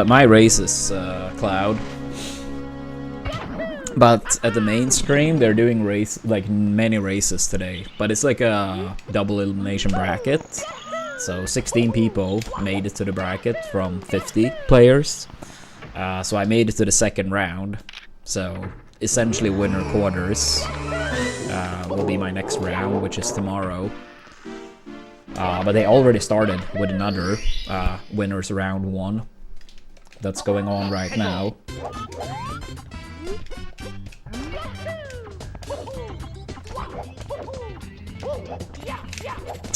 My race is Cloud. But at the main screen, they're doing many races today. But it's like a double elimination bracket. So 16 people made it to the bracket from 50 players. So I made it to the second round. So essentially winner quarters will be my next round, which is tomorrow. But they already started with another winners round 1 that's going on right now.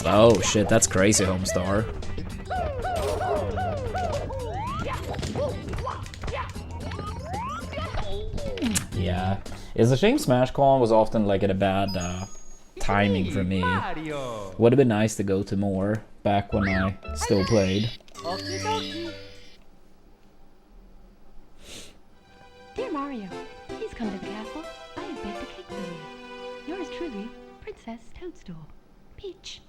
Oh shit, that's crazy, Homestar. Yeah. It's a shame SmashCon was often like at a bad timing for me. Mario. Would have been nice to go to more back when I still played. Okie dokie. Dear Mario, please come to the castle. I have baked a cake for you. Yours truly, Princess Toadstool. Peach.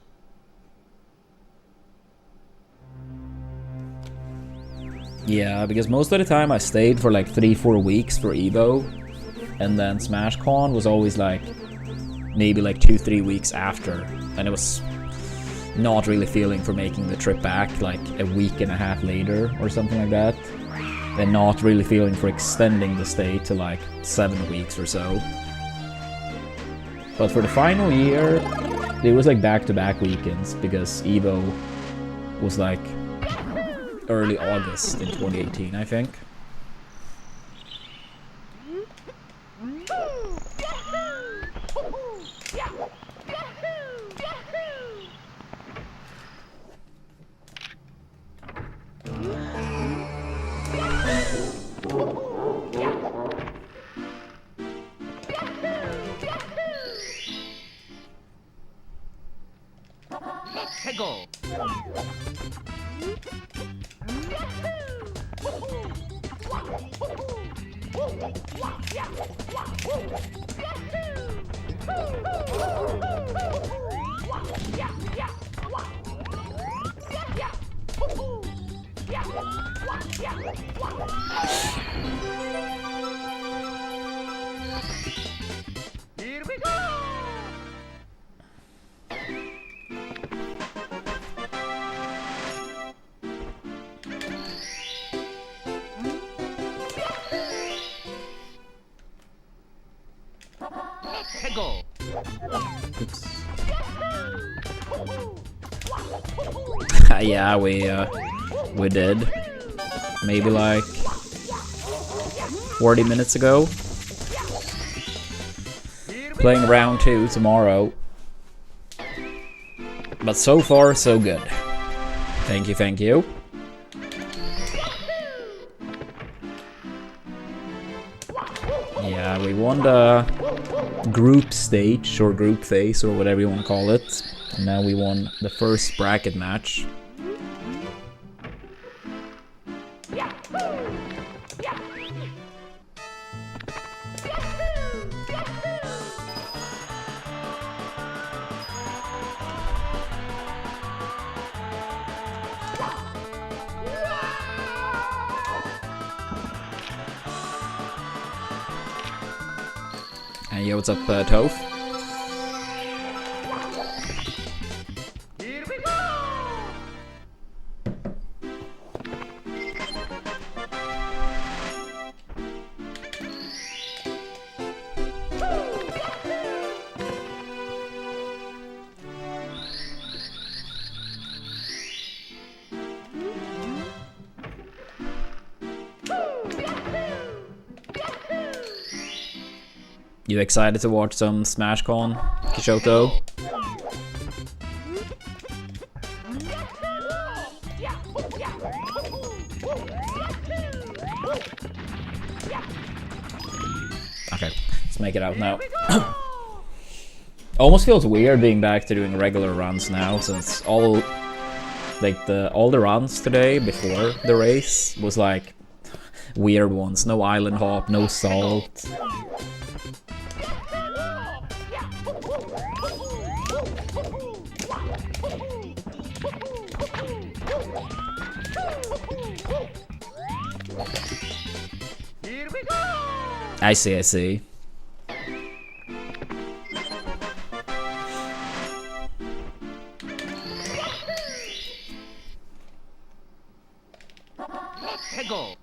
Yeah, because most of the time I stayed for like 3-4 weeks for Evo, and then SmashCon was always like maybe like 2-3 weeks after, and it was not really feeling for making the trip back like a week and a half later or something like that, and not really feeling for extending the stay to like 7 weeks or so. But for the final year, it was like back-to-back weekends because Evo was like early August in 2018, I think. Let's go. Here we go. Let's go. Oops. Yeah, we did. Maybe like 40 minutes ago. Playing round 2 tomorrow. But so far, so good. Thank you, thank you. Yeah, we won the group stage, or group phase, or whatever you want to call it. And now we won the first bracket match. And yo, what's up, Toph? Here we go. You excited to watch some SmashCon, Kishoto? Okay, let's make it out now. Almost feels weird being back to doing regular runs now, since all the runs today before the race was like weird ones. No island hop, no salt. Here we go. I see, I see. Let's go.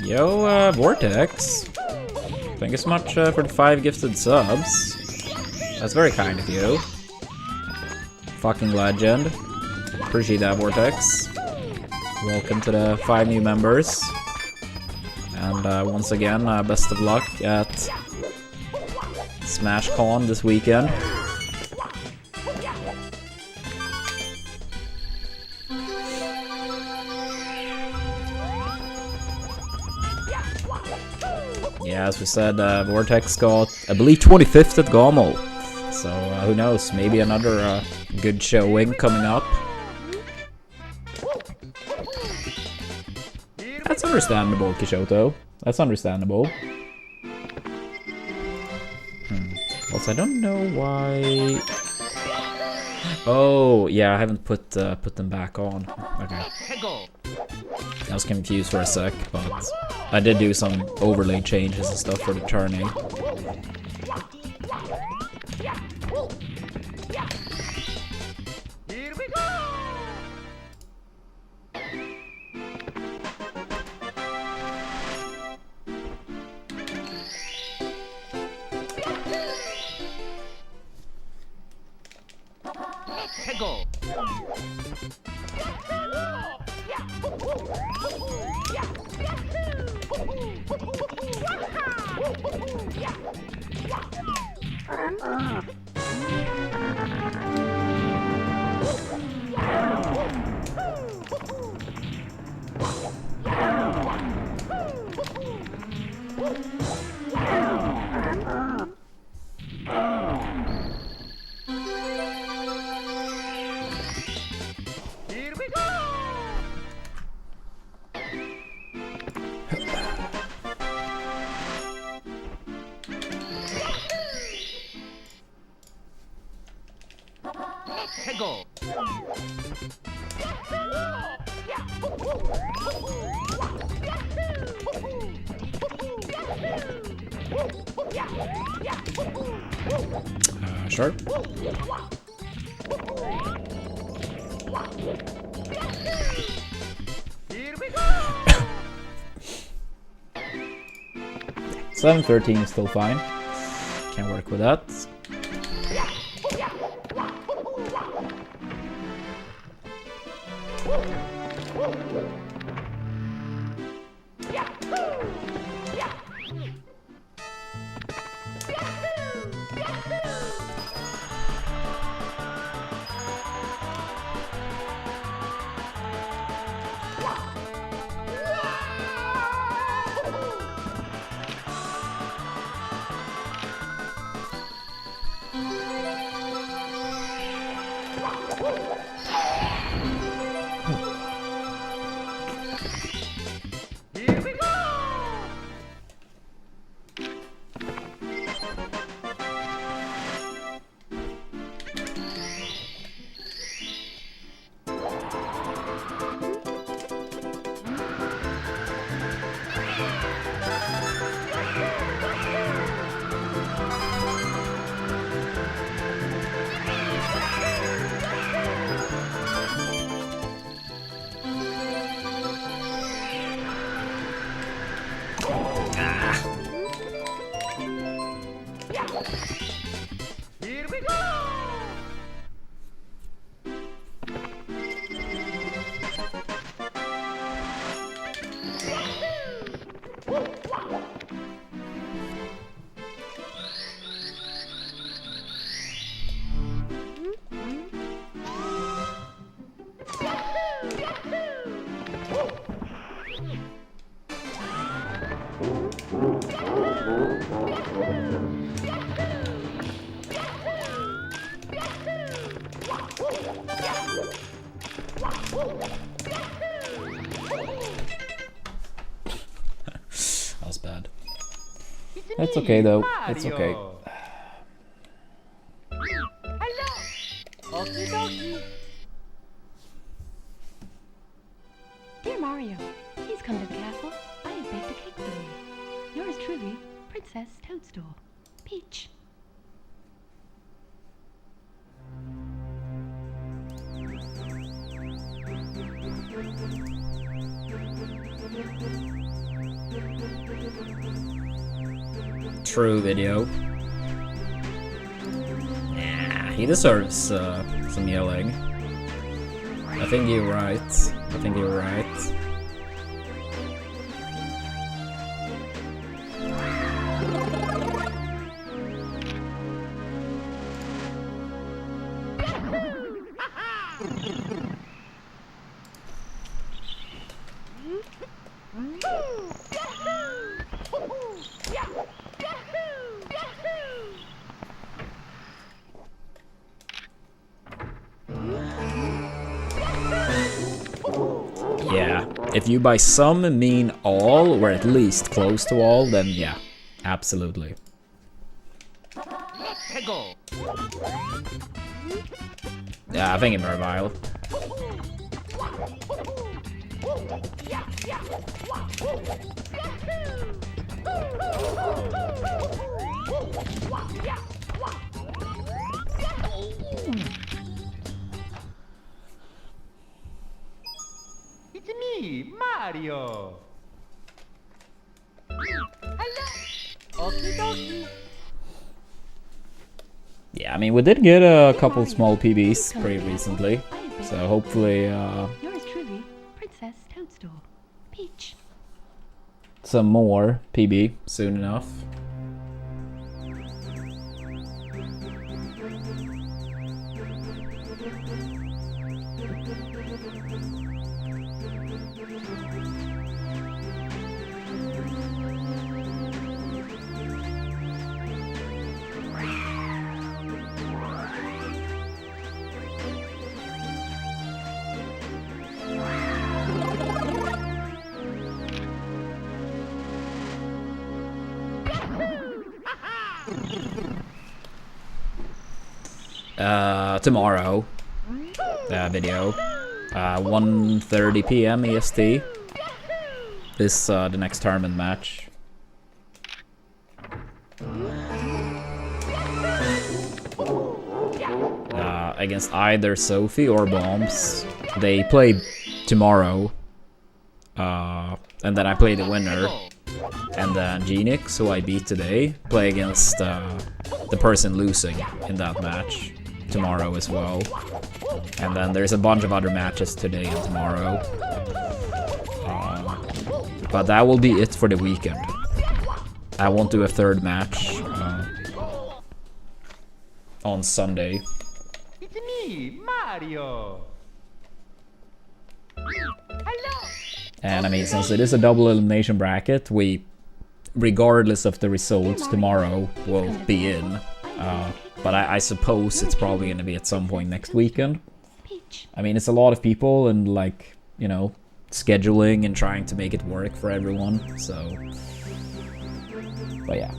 Yo, Vortex. Thank you so much for the 5 gifted subs. That's very kind of you. Fucking legend. Appreciate that, Vortex. Welcome to the 5 new members. And once again, best of luck at SmashCon this weekend. Yeah, as we said, Vortex got, I believe, 25th at Gommel. So who knows, maybe another good showing coming up. That's understandable, Kishoto. That's understandable. Also, I don't know why... Oh, yeah, I haven't put them back on. Okay. I was confused for a sec, but I did do some overlay changes and stuff for the turning. Sure. $7.13 is still fine. Can work with that. That was bad. It's okay though. It's okay. Dear Mario, please come to the castle. I have baked a cake for you. Yours truly, Princess Toadstool. Peach. True video. Nah, he deserves some yelling. I think you're right. I think you're right. if you by some mean all, or at least close to all, then yeah, absolutely. 해고. Yeah, I think it's Mervile. It's me, Mario. Okie dokie. Yeah, I mean, we did get a couple small PBs pretty recently, so hopefully Yours truly, Princess Toadstool. Peach. some more PB soon enough. Tomorrow, video, 1:30 p.m. EST. This the next tournament match. Against either Sophie or Bombs. They play tomorrow, and then I play the winner, and then Genix, who I beat today, play against the person losing in that match tomorrow as well. And then there's a bunch of other matches today and tomorrow. But that will be it for the weekend. I won't do a third match on Sunday. It's me, Mario. Hello. And I mean, since it is a double elimination bracket, we, regardless of the results tomorrow, will be in. But I suppose it's probably going to be at some point next weekend. I mean, it's a lot of people and, like, you know, scheduling and trying to make it work for everyone, so... But yeah.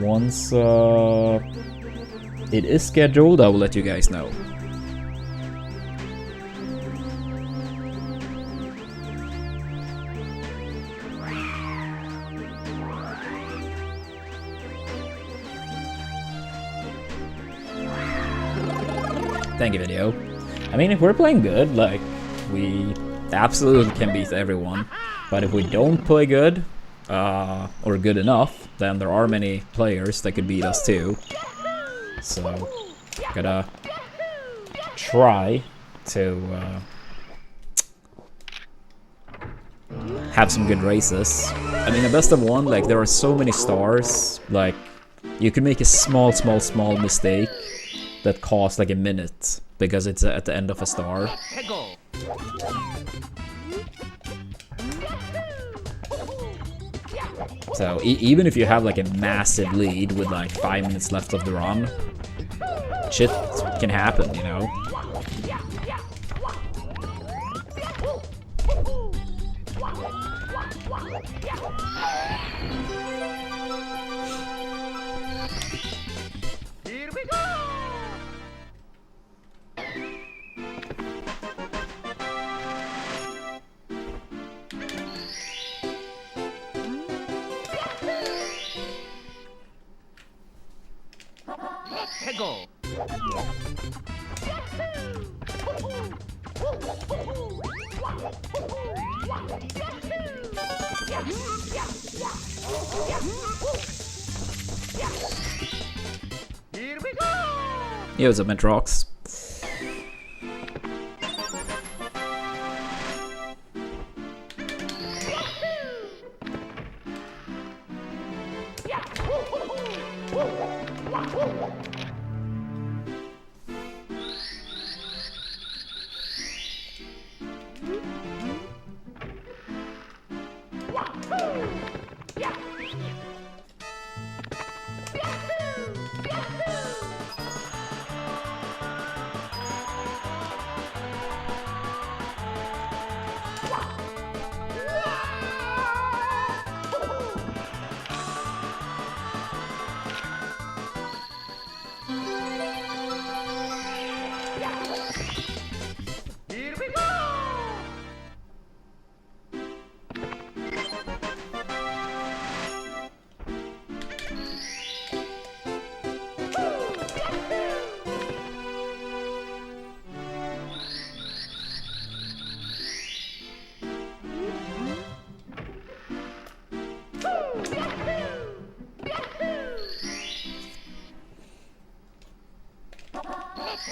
Once it is scheduled, I will let you guys know. Thank you, video. I mean, if we're playing good, like, we absolutely can beat everyone. But if we don't play good, or good enough, then there are many players that could beat us too. So, gotta try to have some good races. I mean, the best of one, like, there are so many stars, like, you can make a small mistake that costs like a minute because it's at the end of a star. 해고. So even if you have like a massive lead with like 5 minutes left of the run, shit can happen, you know? Here we go. 해고. Here we go. Yeah, what's up, Metrox?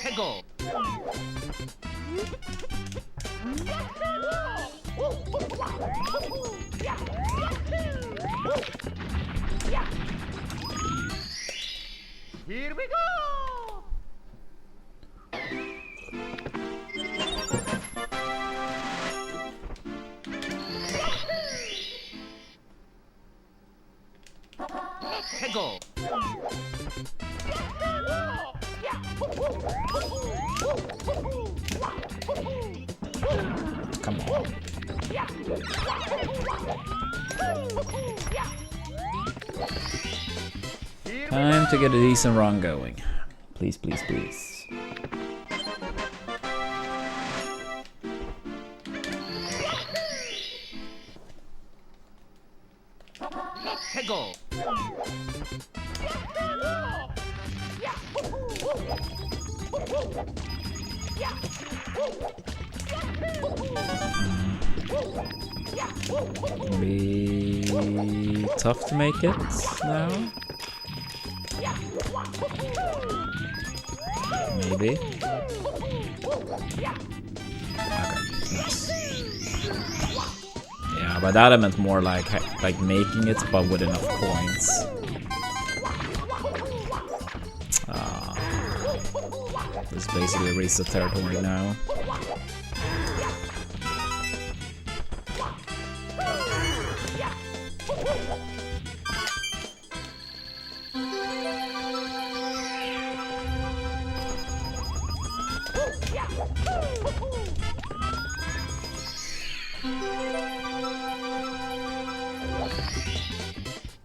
해고. Here we go. 해고. Come on. Time to get a decent run going. Please, please, please. 해고. Be tough to make it now. Maybe. Okay, nice. Yeah, by that I meant more like making it, but with enough coins. This basically reached the territory now.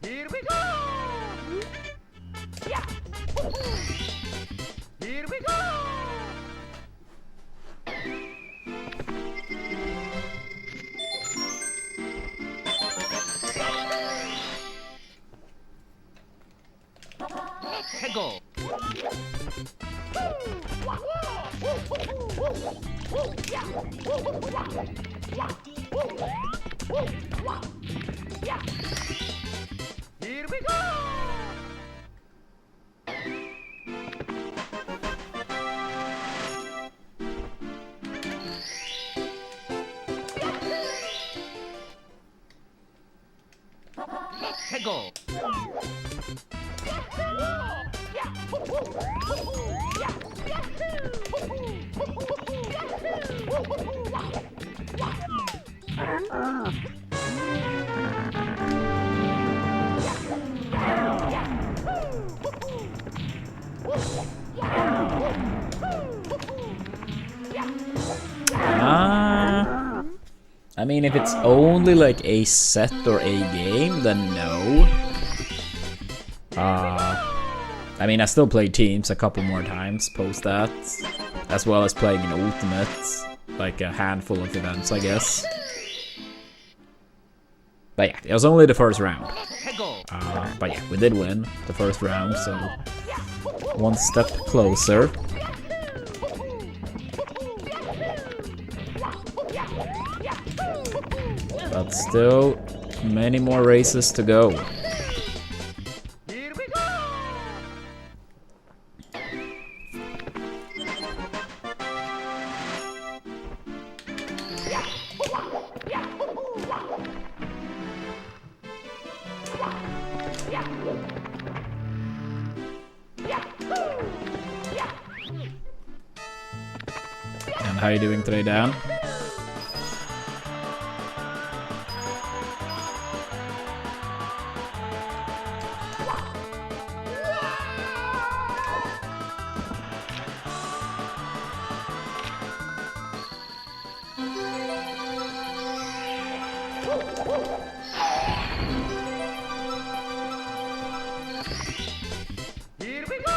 Here we go. Here we go. 해고. Here we go. 해고. I mean, if it's only like a set or a game, then no. I mean, I still play teams a couple more times post that, as well as playing in Ultimate, like a handful of events, I guess. But yeah, it was only the first round. But yeah, we did win the first round, so one step closer. But still, many more races to go. Here we go. And how are you doing today, Dan? Here we go.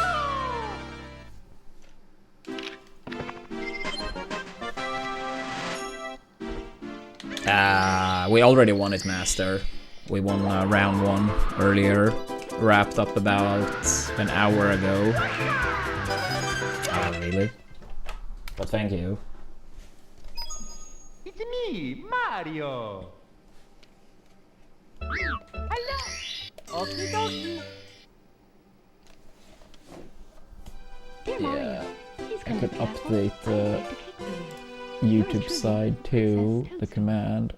We already won it, Master. We won round 1 earlier. Wrapped up about an hour ago. Oh, really? But thank you. It's me, Mario. Hello. Okie dokie. Dear Mario, please come could update the YouTube side too, the command.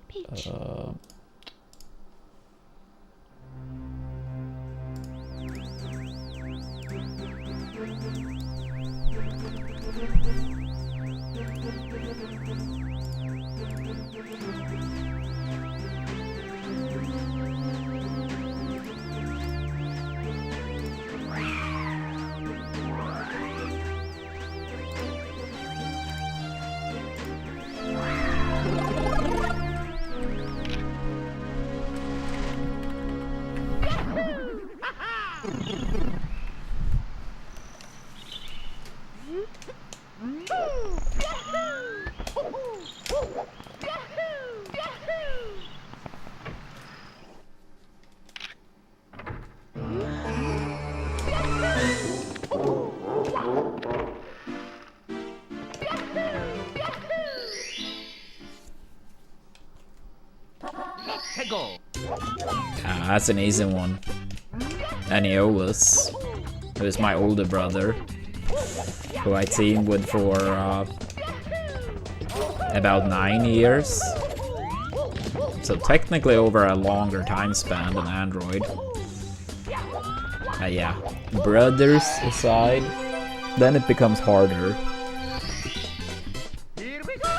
That's an easy one. Aniolus, who is my older brother, who I teamed with for about 9 years. So technically over a longer time span than Android. Yeah, brothers aside, then it becomes harder.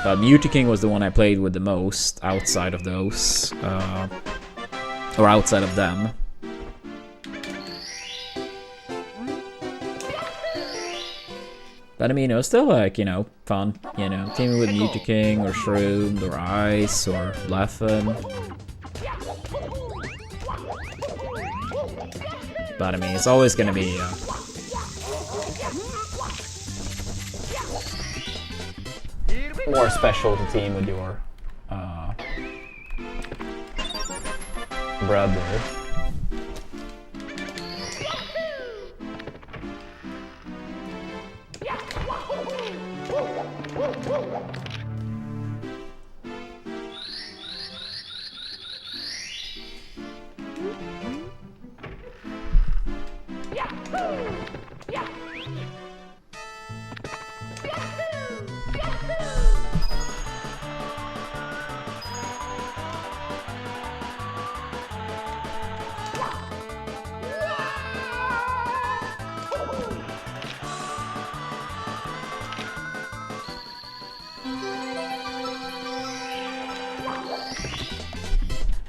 But Mutaking was the one I played with the most outside of those. Or outside of them. But I mean, it was still like, you know, fun. You know, teaming with Mutaking or Shroomed or Ice or Leffen. But I mean, it's always gonna be more special to team with your brother.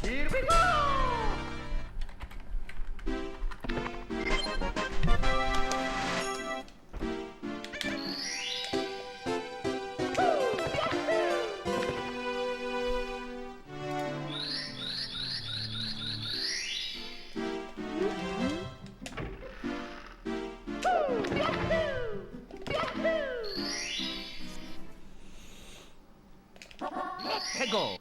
Here we go! Let's go!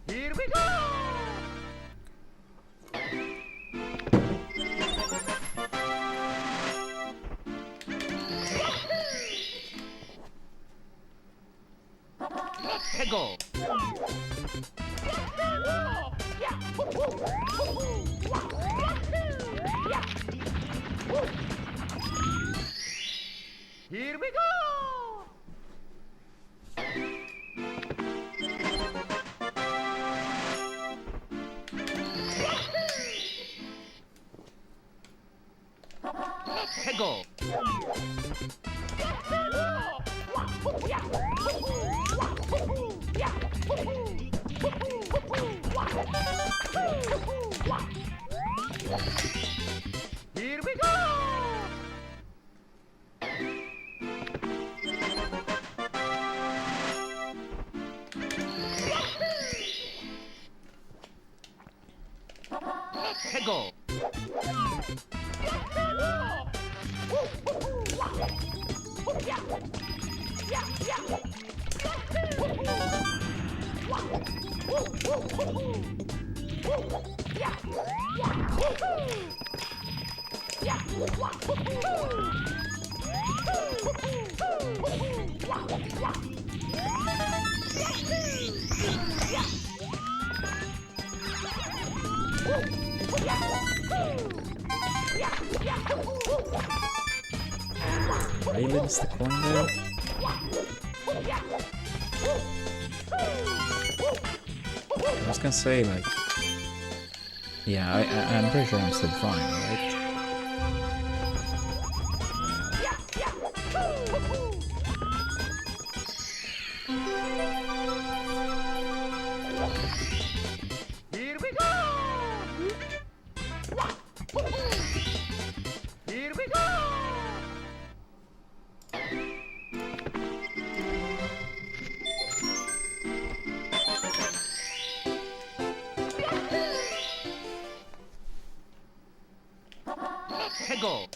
Here we go! Let's go! Here we go! Let's go! Yeah. Really, it's the coin there? I was gonna say, like... Yeah, I'm pretty sure I'm still fine, right? Here we go! Here we go! Go!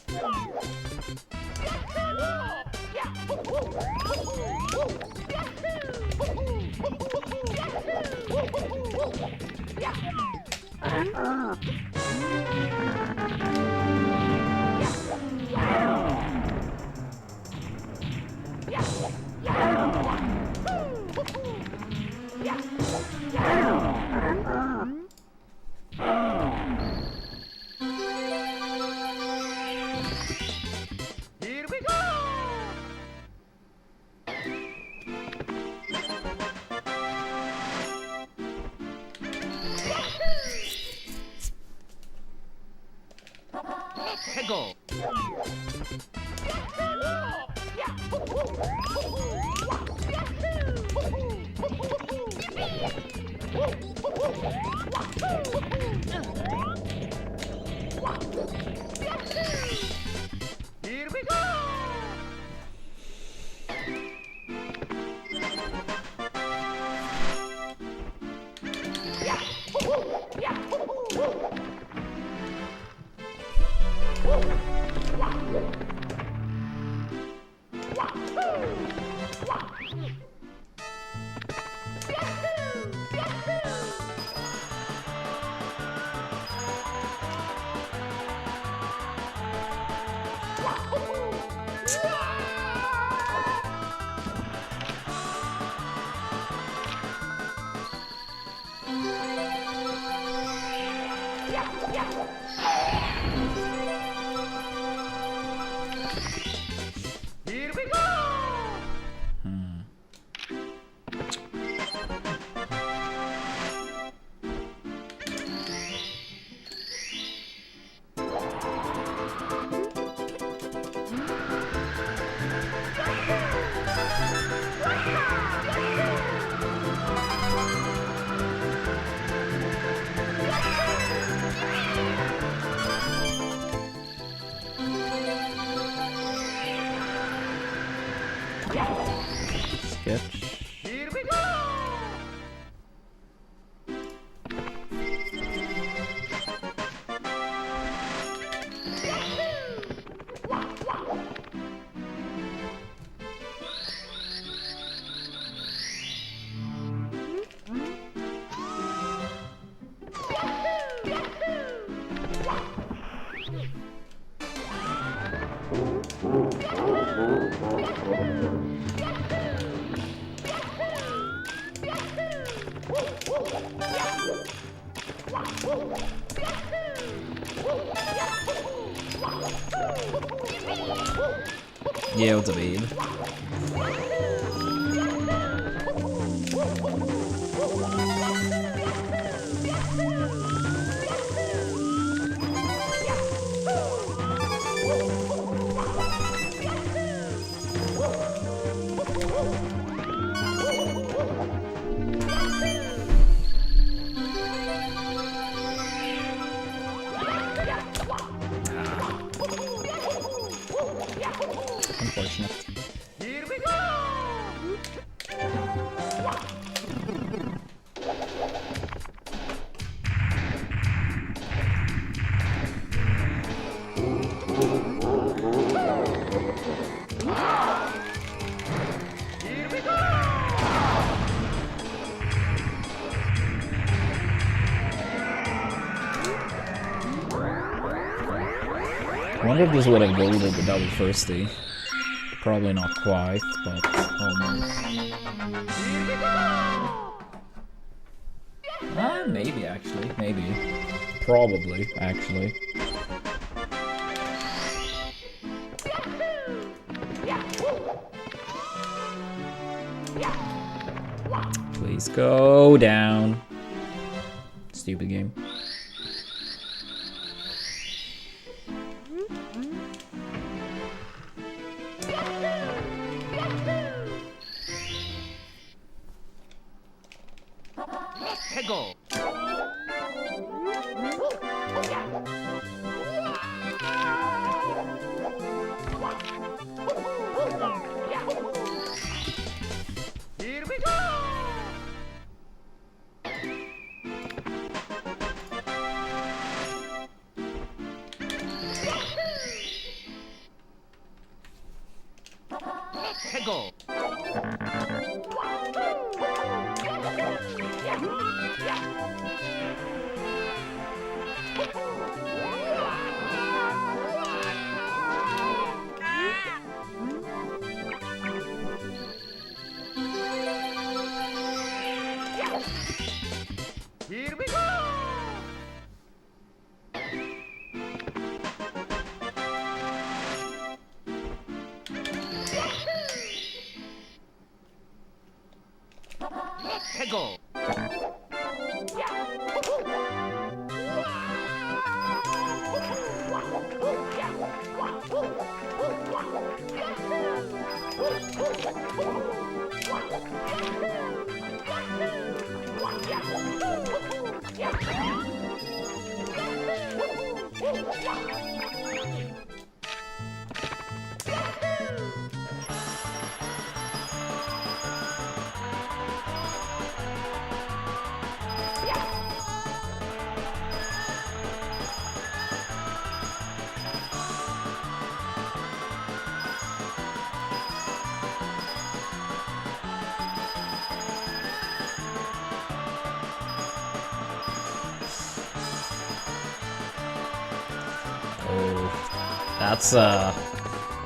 Here we go! Go! Here we go! Here we go! Sketch. Here we go! Yeah, what's up, Abe? Unfortunate. Here we go! Here we go! I wonder if this would have golded the double firsty. Probably not quite, but almost. Maybe actually, maybe. Probably, actually. Please go down. Stupid game. Here we go! Here we go!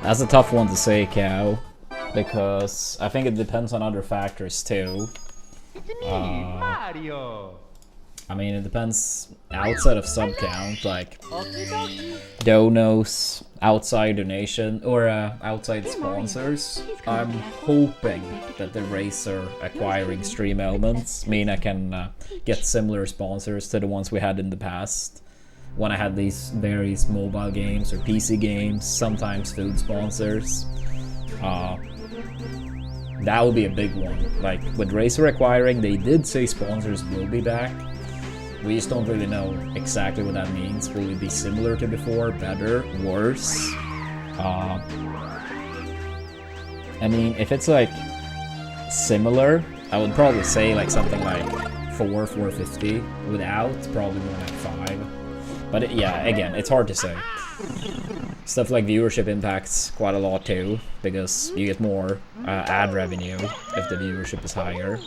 That's a tough one to say, Cow, because I think it depends on other factors too. It's me, Mario! I mean, it depends outside of sub count, like Okie dokie. donos, outside donation, or outside sponsors. I'm hoping that the Racer acquiring stream elements mean I can get similar sponsors to the ones we had in the past. When I had these various mobile games or PC games, sometimes food sponsors. That would be a big one. Like, with Racer acquiring, they did say sponsors will be back. We just don't really know exactly what that means. Will it be similar to before, better, worse? I mean, if it's like similar, I would probably say like something like 450 without, probably more like 5. But yeah, again, it's hard to say. Stuff like viewership impacts quite a lot too, because you get more ad revenue if the viewership is higher.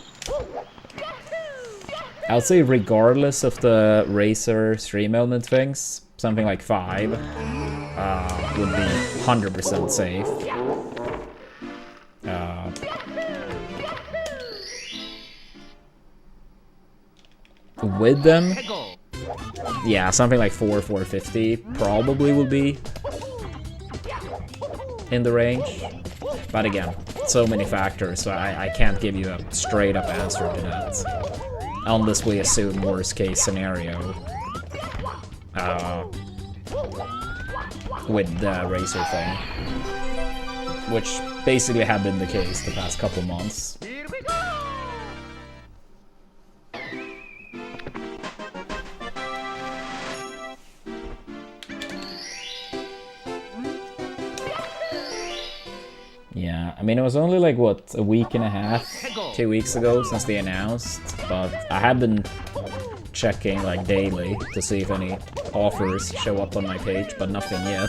I would say regardless of the Racer stream element things, something like 5 would be 100% safe. With them, yeah, something like 450 probably will be in the range. But again, so many factors, so I can't give you a straight up answer to that. Unless we assume worst case scenario with the Racer thing. Which basically had been the case the past couple months. Here we go! Yeah, I mean, it was only like, what, a week and a half, 2 weeks ago since they announced, but I have been checking like daily to see if any offers show up on my page, but nothing yet.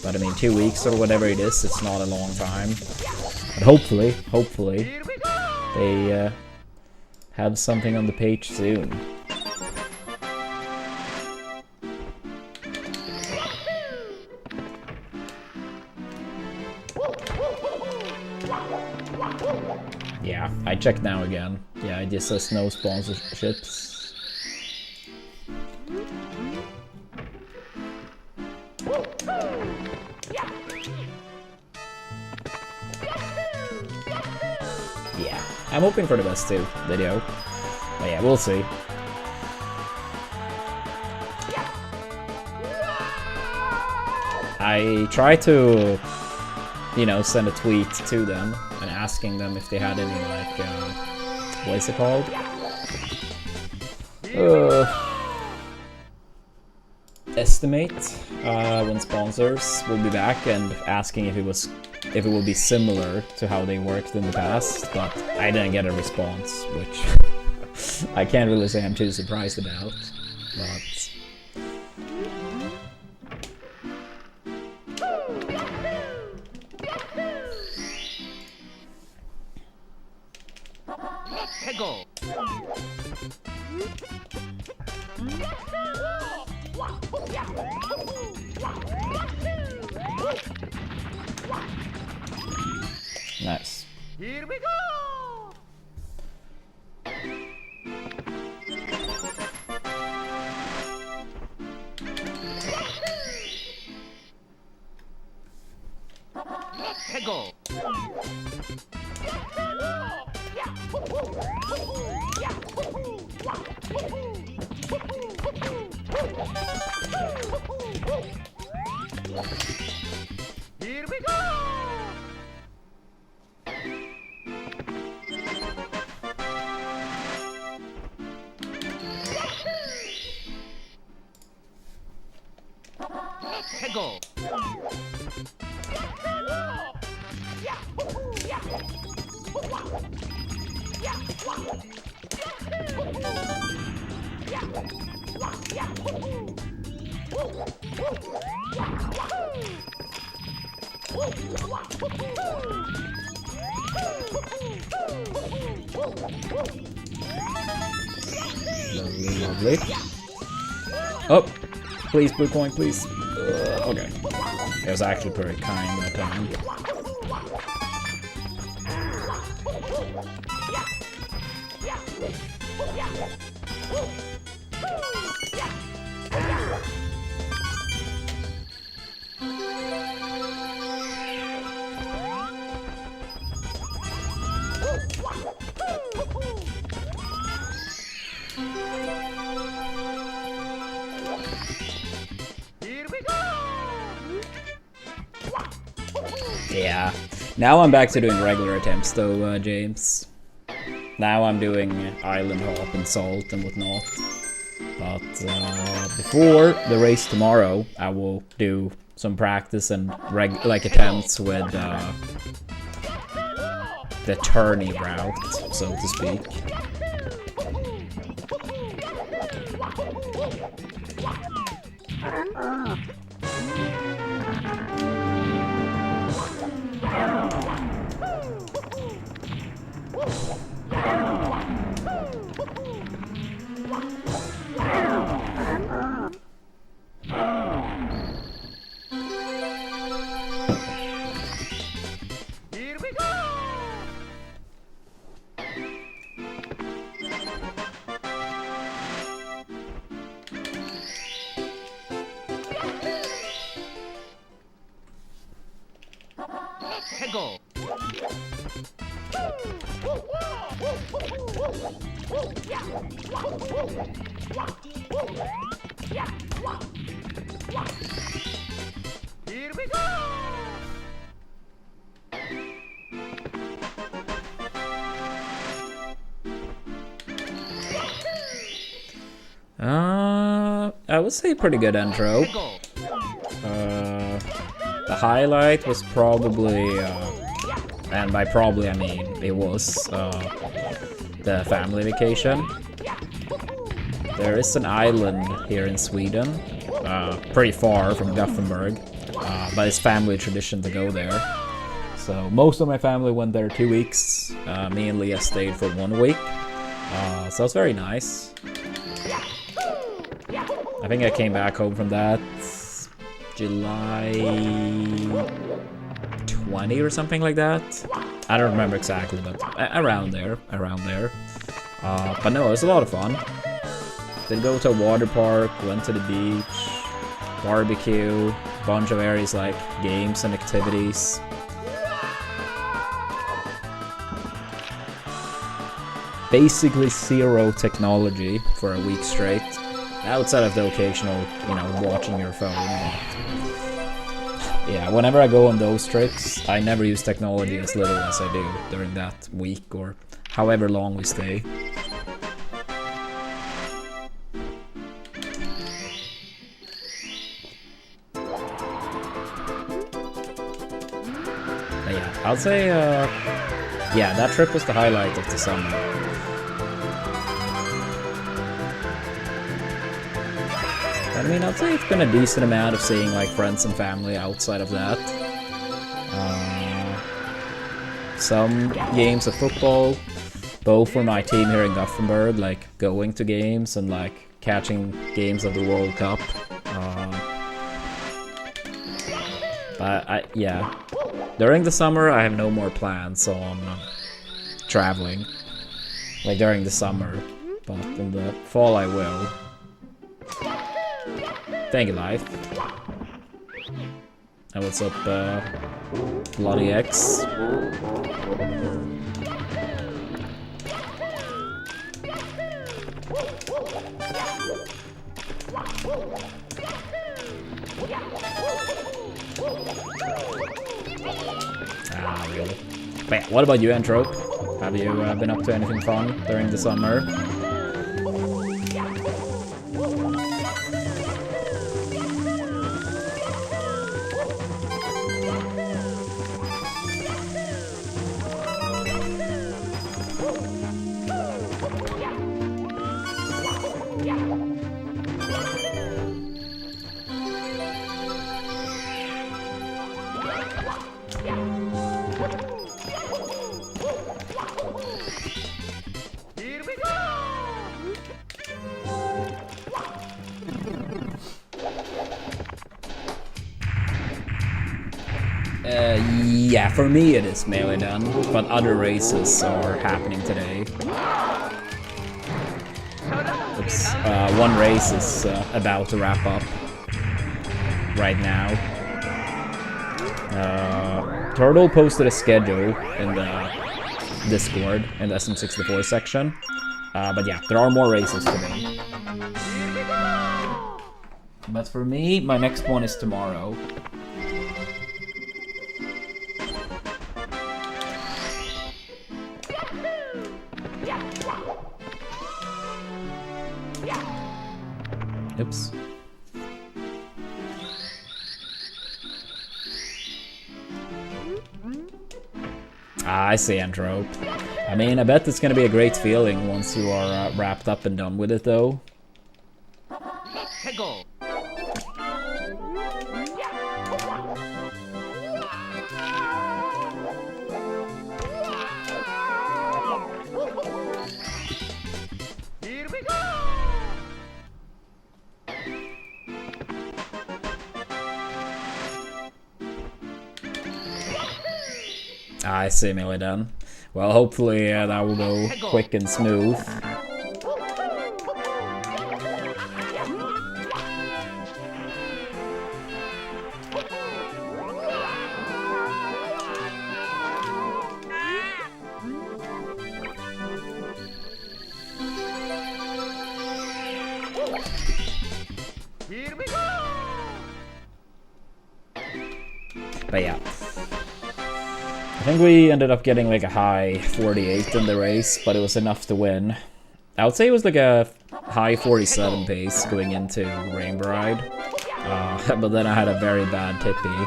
But I mean, 2 weeks or whatever it is, it's not a long time. But hopefully, they have something on the page soon. Yeah, I checked now again. Yeah, it just says no sponsorships. Yeah, I'm hoping for the best too, video. But yeah, we'll see. I tried to, you know, send a tweet to them and asking them if they had any, like, what is it called? Estimate when sponsors will be back, and asking if it will be similar to how they worked in the past, but I didn't get a response, which I can't really say I'm too surprised about, but nice. Here we go! Let's go! Here we go! Let's go! Lovely, lovely. Oh, please, blue coin, please. Okay. It was actually pretty kind that time. Yeah. Now I'm back to doing regular attempts though, James. Now I'm doing Island Hop and Salt and whatnot. But before the race tomorrow, I will do some practice and attempts with the tourney route, so to speak. Here we go! Let's go! Here we go! I would say pretty good intro. The highlight was probably, and by probably I mean it was, the family vacation. There is an island here in Sweden, pretty far from Gothenburg, but it's family tradition to go there. So most of my family went there 2 weeks. Me and Leah stayed for 1 week, so it's very nice. I think I came back home from that July 20 or something like that. I don't remember exactly, but around there, but no, it was a lot of fun. Then go to a water park, went to the beach, barbecue, bunch of areas like games and activities. Basically 0 technology for a week straight, outside of the occasional, you know, watching your phone. But yeah, whenever I go on those trips, I never use technology as little as I do during that week or however long we stay. But yeah, I'll say, yeah, that trip was the highlight of the summer. I mean, I'd say it's been a decent amount of seeing like friends and family outside of that. Some games of football, both for my team here in Gothenburg, like going to games and like catching games of the World Cup. But yeah, during the summer I have no more plans on traveling, like during the summer, but in the fall I will. Thank you, Life. And what's up, Bloody X? Ah, really? But yeah, what about you, Entrope? Have you been up to anything fun during the summer? Yeah, for me it is mainly done, but other races are happening today. Oops. One race is about to wrap up right now. Turtle posted a schedule in the Discord, in the SM64 section. But yeah, there are more races today. But for me, my next one is tomorrow. Oops. I see, Entrope. I mean, I bet it's gonna be a great feeling once you are wrapped up and done with it, though. Go. Here we go. I see, Millidan. Well, hopefully that will go quick and smooth. Here we go. But yeah. I think we ended up getting like a high 48 in the race, but it was enough to win. I would say it was like a high 47 pace going into Rainbow Ride, but then I had a very bad tippy.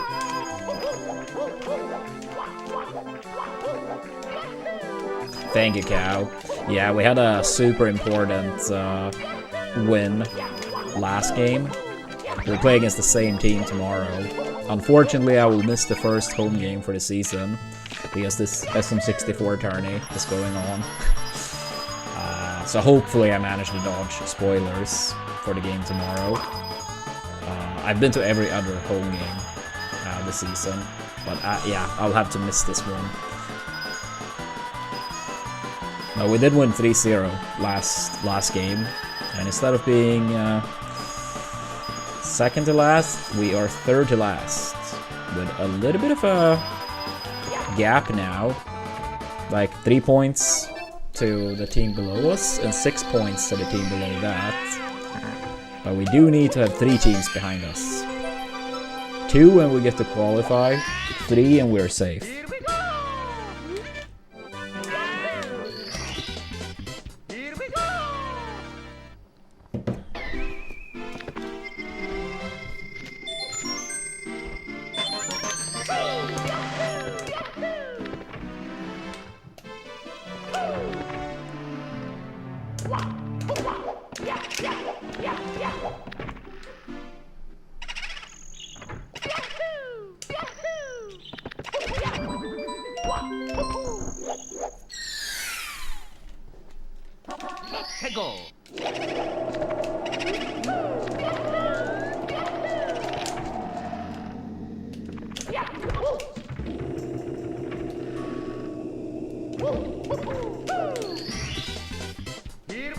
Thank you, Cow. Yeah, we had a super important win last game. We'll play against the same team tomorrow. Unfortunately, I will miss the first home game for the season because this SM64 tourney is going on. So hopefully I manage to dodge spoilers for the game tomorrow. I've been to every other home game this season, But yeah, I'll have to miss this one. But we did win 3-0 last game, and instead of being second to last, we are third to last, with a little bit of a gap now, like 3 points to the team below us and 6 points to the team below that. But we do need to have 3 teams behind us. 2 and we get to qualify, 3 and we're safe. Here we go! Here we go! Here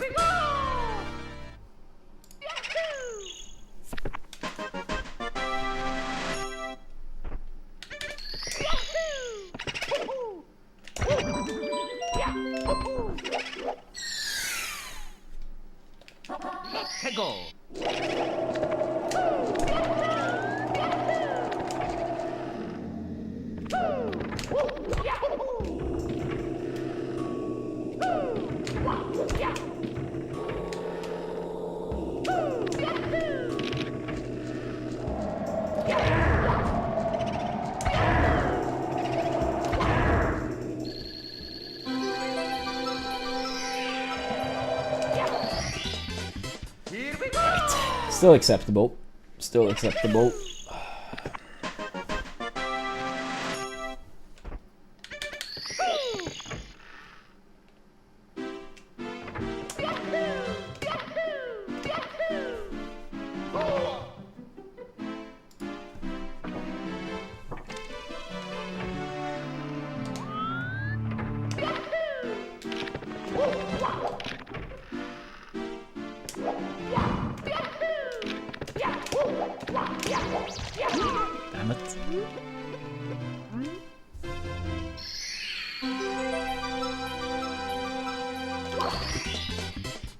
we go! Here we go! Still acceptable. Still acceptable. Damn it.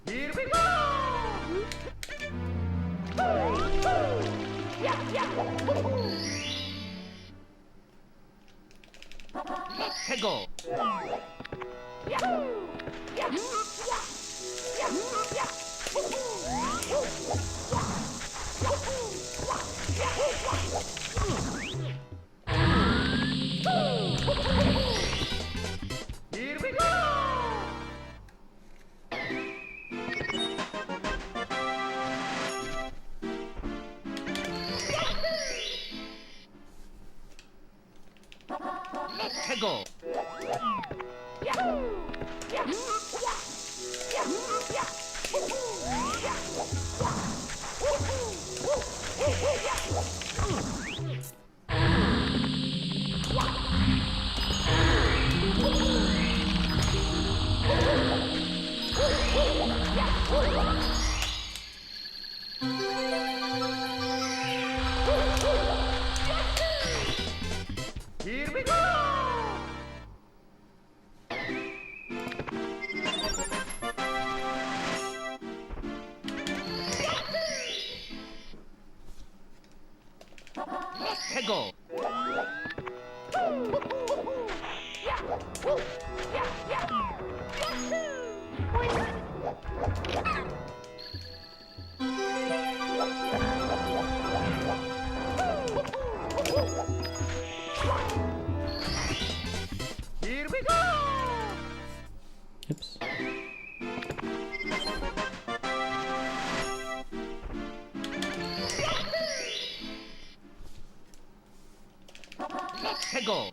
Here we go! Here we go! Here we go! Here we go! Oops. Here we go!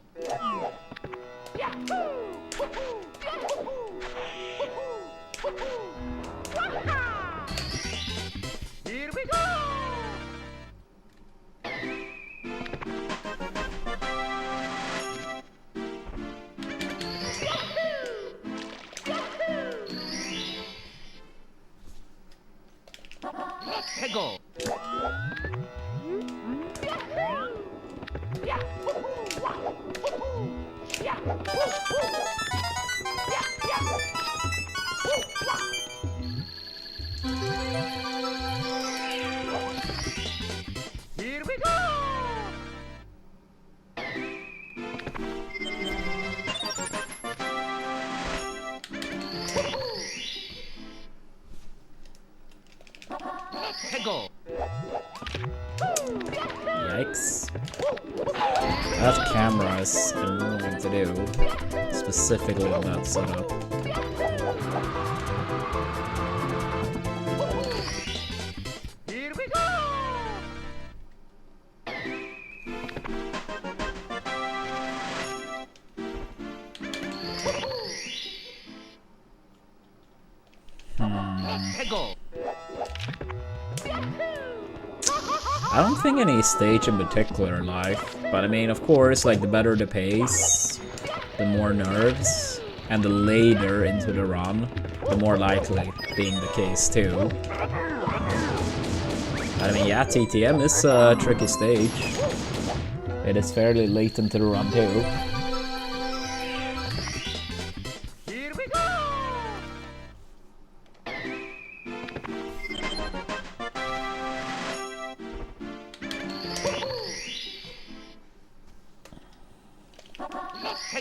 Yikes. That camera is annoying to do, specifically on that setup. Here we go! I don't think any stage in particular life, but I mean, of course, like the better the pace, the more nerves, and the later into the run, the more likely being the case too. But I mean, yeah, TTM is a tricky stage. It is fairly late into the run too. Here we go!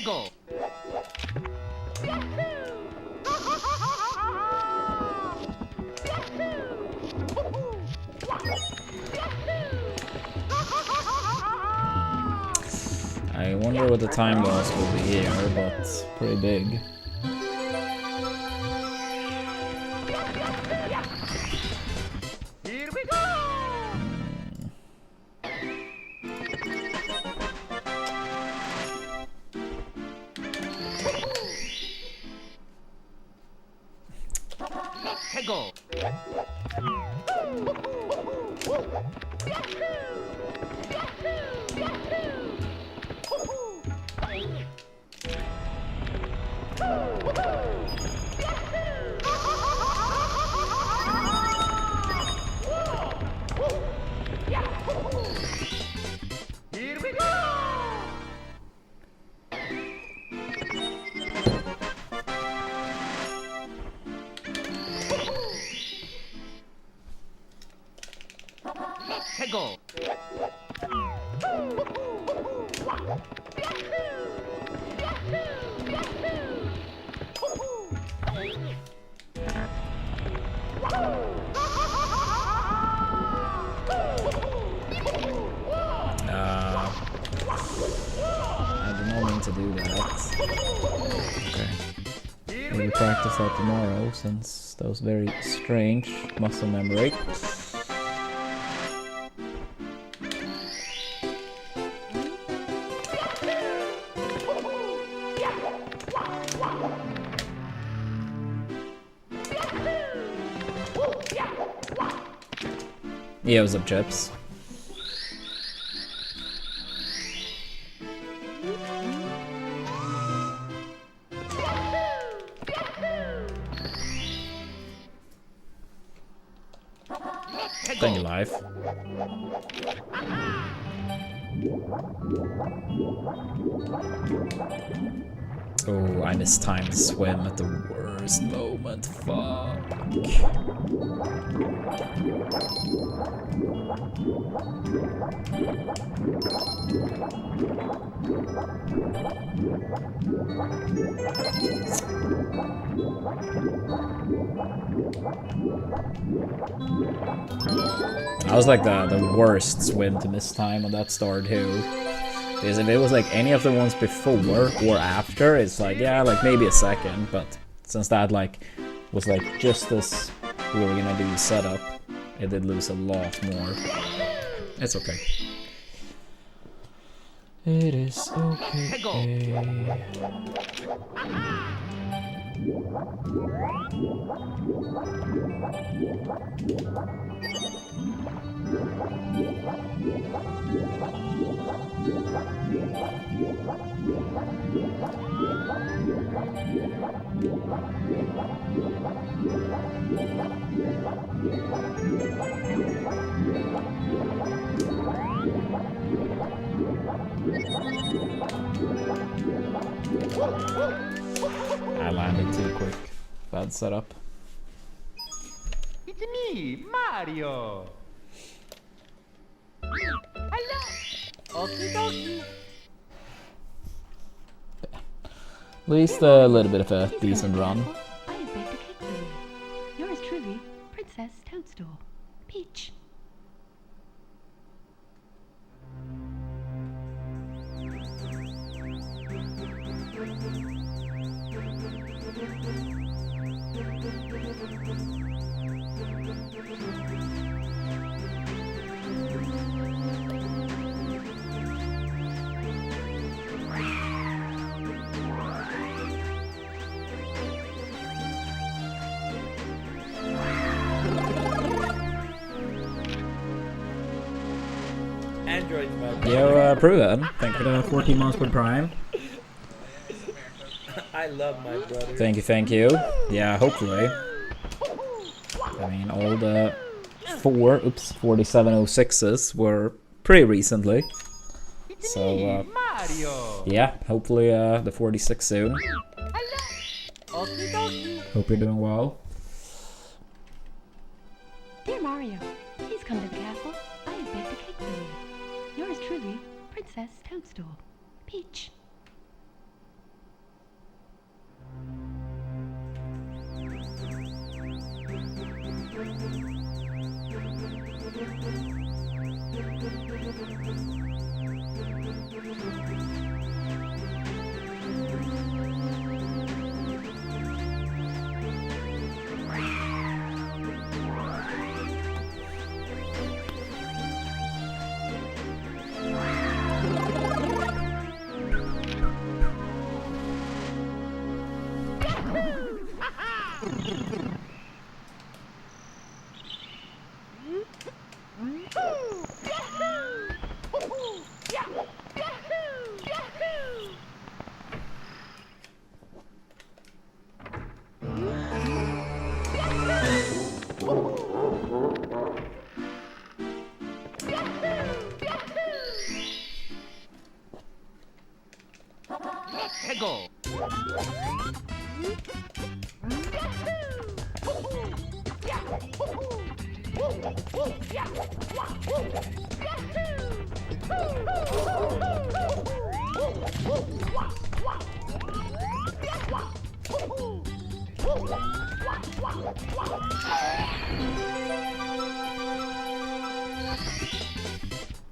Go! I wonder what the time loss will be here, but pretty big. Here we go! Go! Here we go! Go! I did not mean to do that. Okay. Maybe practice that tomorrow, since that was very strange muscle memory. Yeah, what's up, Chips? Thank you, live. Oh, I mistimed the swim at the worst moment. Fuck. That was like the worst swim to miss time on that star too. Because if it was like any of the ones before or after, it's like, yeah, like maybe a second, but since that like was like just as we were gonna do the setup, it did lose a lot more. It's okay. It is okay. I landed too quick. Bad setup. It's me, Mario! Hello! Okie dokie! At least a little bit of a decent run. I have baked a cake for you. Yours truly, Princess Toadstool. Peach. Yo, Pruitt, thank you for the 14 months with Prime. I love my brother. Thank you. Yeah, hopefully. I mean, all the 4706s were pretty recently. So, Mario. yeah, hopefully the 46 soon. Okie dokie. Hope you're doing well. Dear Mario, please come to the castle. I have baked a cake for you. Yours truly, Princess Toadstool. Peach. Go.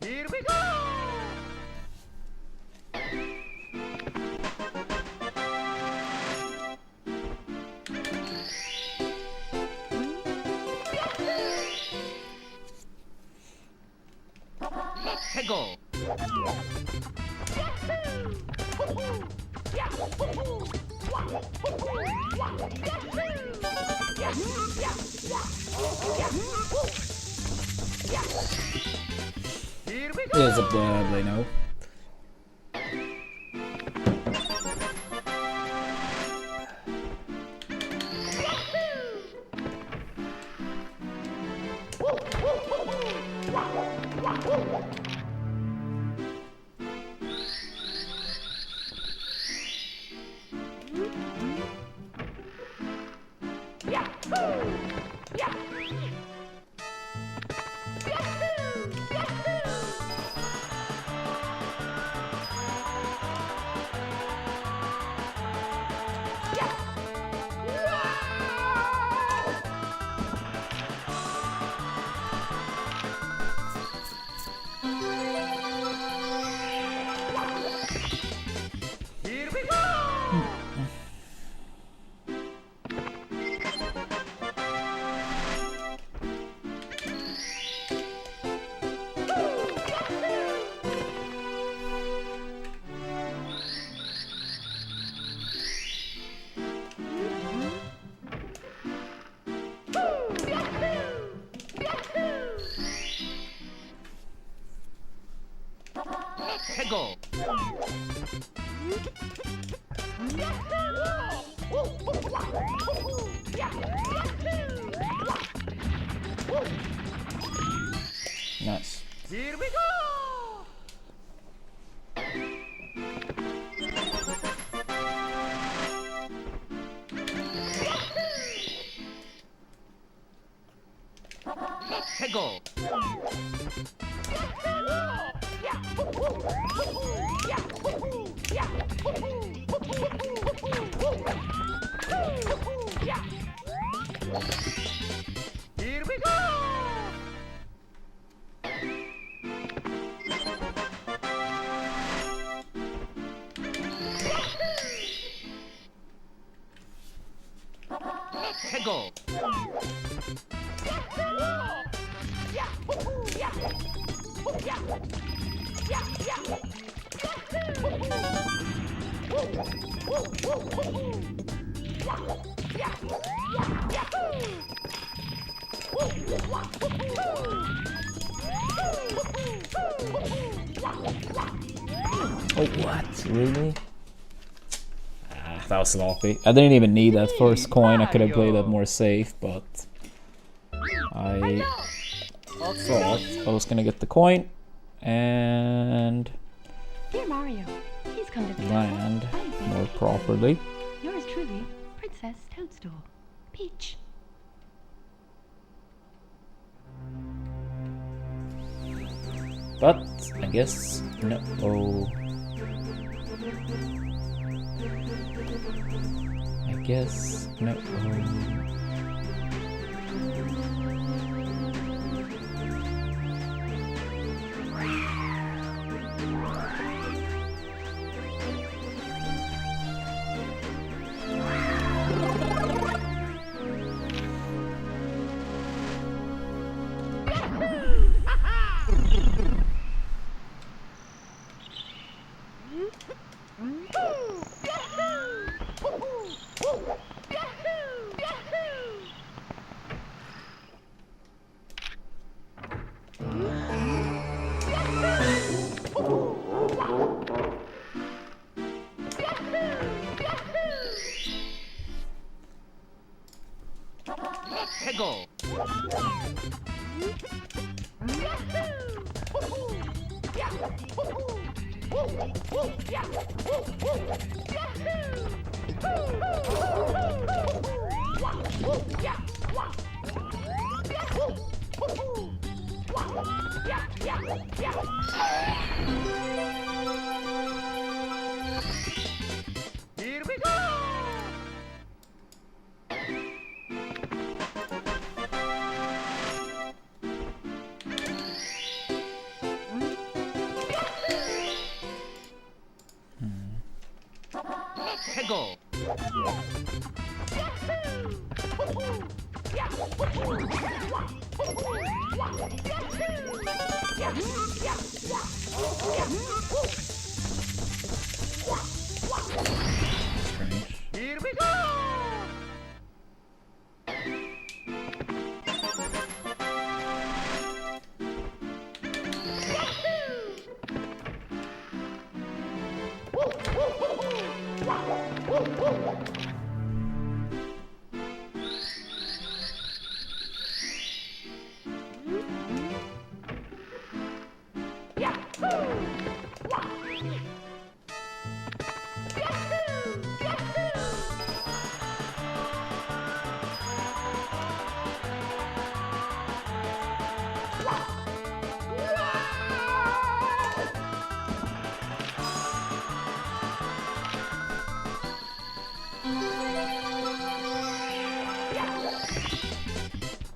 Here we go. Go. Here we go. Here's up there, Blano. Here we go. Go. Nice. Here we go. Go. Here we go. Go. Oh, what? Really? Ah, that was sloppy. I didn't even need that first coin. I could have played that more safe, but I thought I was gonna get the coin and Dear Mario, please come to the land castle. I have been to more King properly. Louie. Yours truly, Princess Toadstool. Peach. But I guess no. Oh, I guess no. 해고. Here we go. 해고. Strange. Here we go.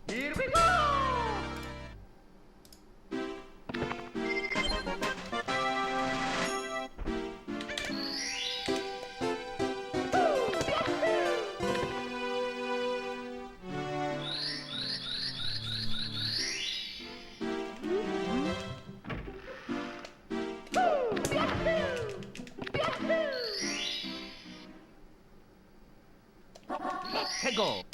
Here we go. 해고.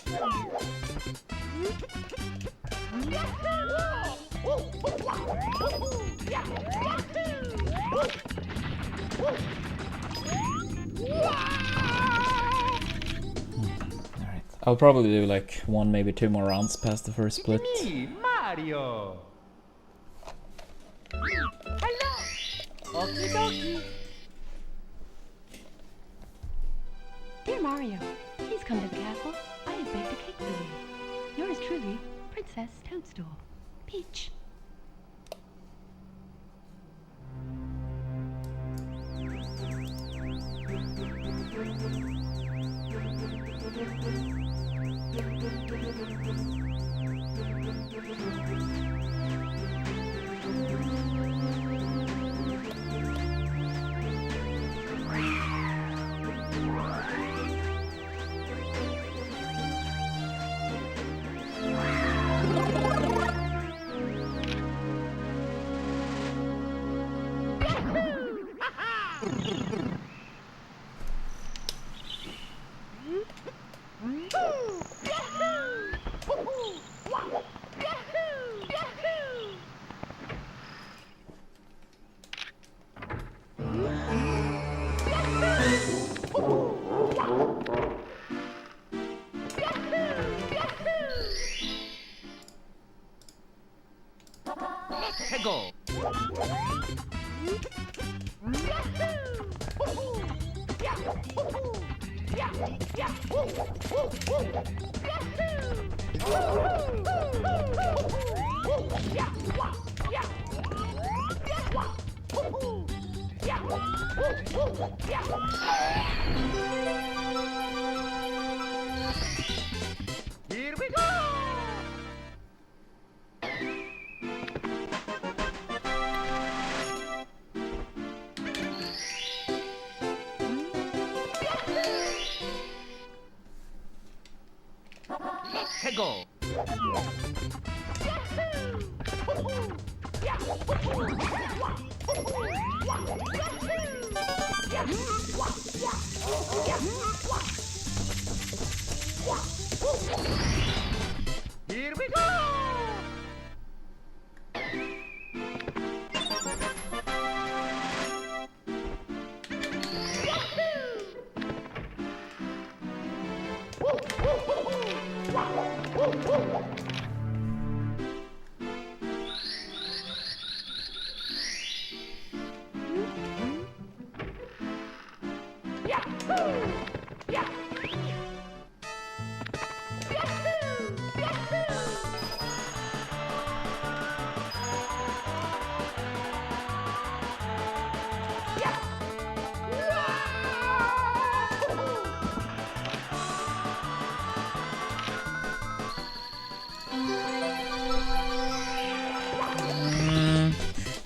Alright. I'll probably do like one, maybe two more rounds past the first split. Me, Mario. Hello. Okie dokie. Dear Mario, please come to the castle. I have baked a cake for you. Yours truly, Princess Toadstool. Peach. Here we go! Let's go! Here we go!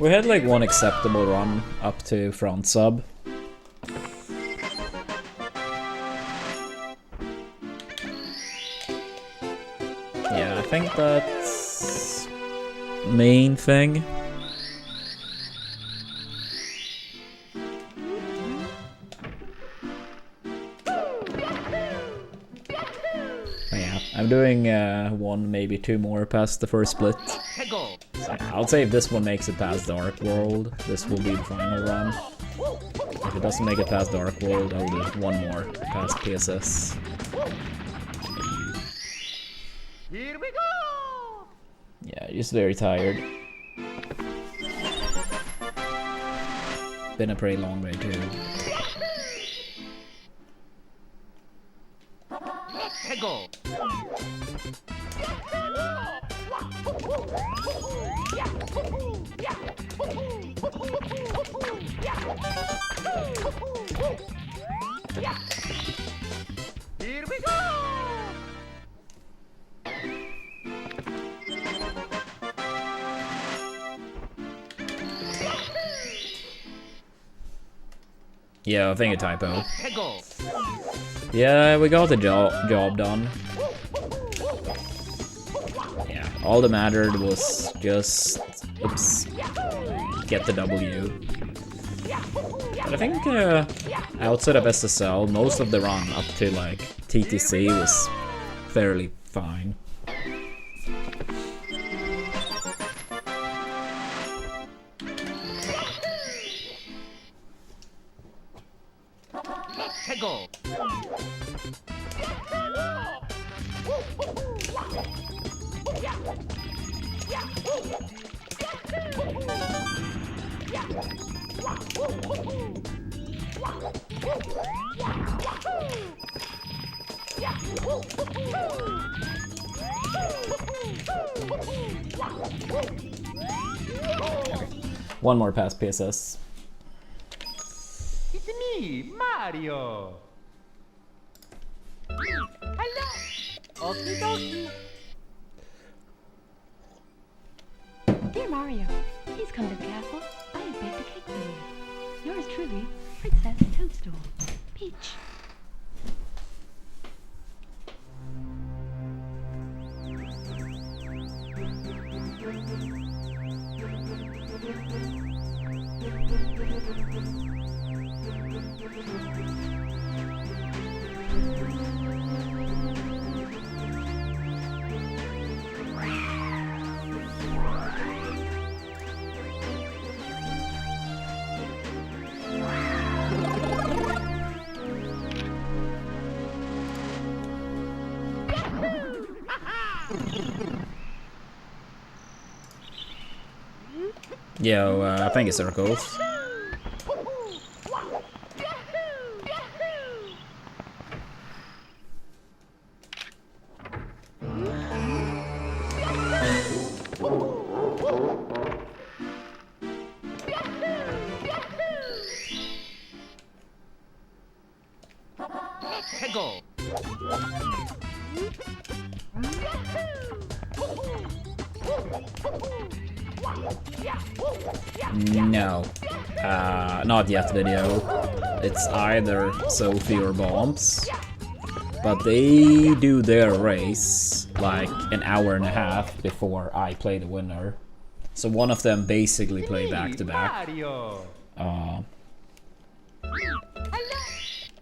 We had like one acceptable run up to front sub. Yeah, I think that's main thing. Yeah, I'm doing one, maybe two more past the first split. Let's go! So I'll say if this one makes it past Dark World, this will be the final run. If it doesn't make it past Dark World, I'll do one more past PSS. Here we go! Yeah, just very tired. Been a pretty long way too. Let's go! Here we go! Yeah, I think a typo. Let's go! Yeah, we got the job done. Yeah, all that mattered was just, oops, get the W. But I think outside of SSL, most of the run up to like TTC was fairly fine. Let's go! One more past PSS. It's me, Mario! Hello! Okie dokie! Dear Mario, please come to the castle. I have baked a cake for you. Yours truly, Princess Toadstool. Peach. Yo, I think it's circles. Let's go. No. Not yet video. It's either Sophie or Bombs. But they do their race like an hour and a half before I play the winner. So one of them basically play back to back. Mario.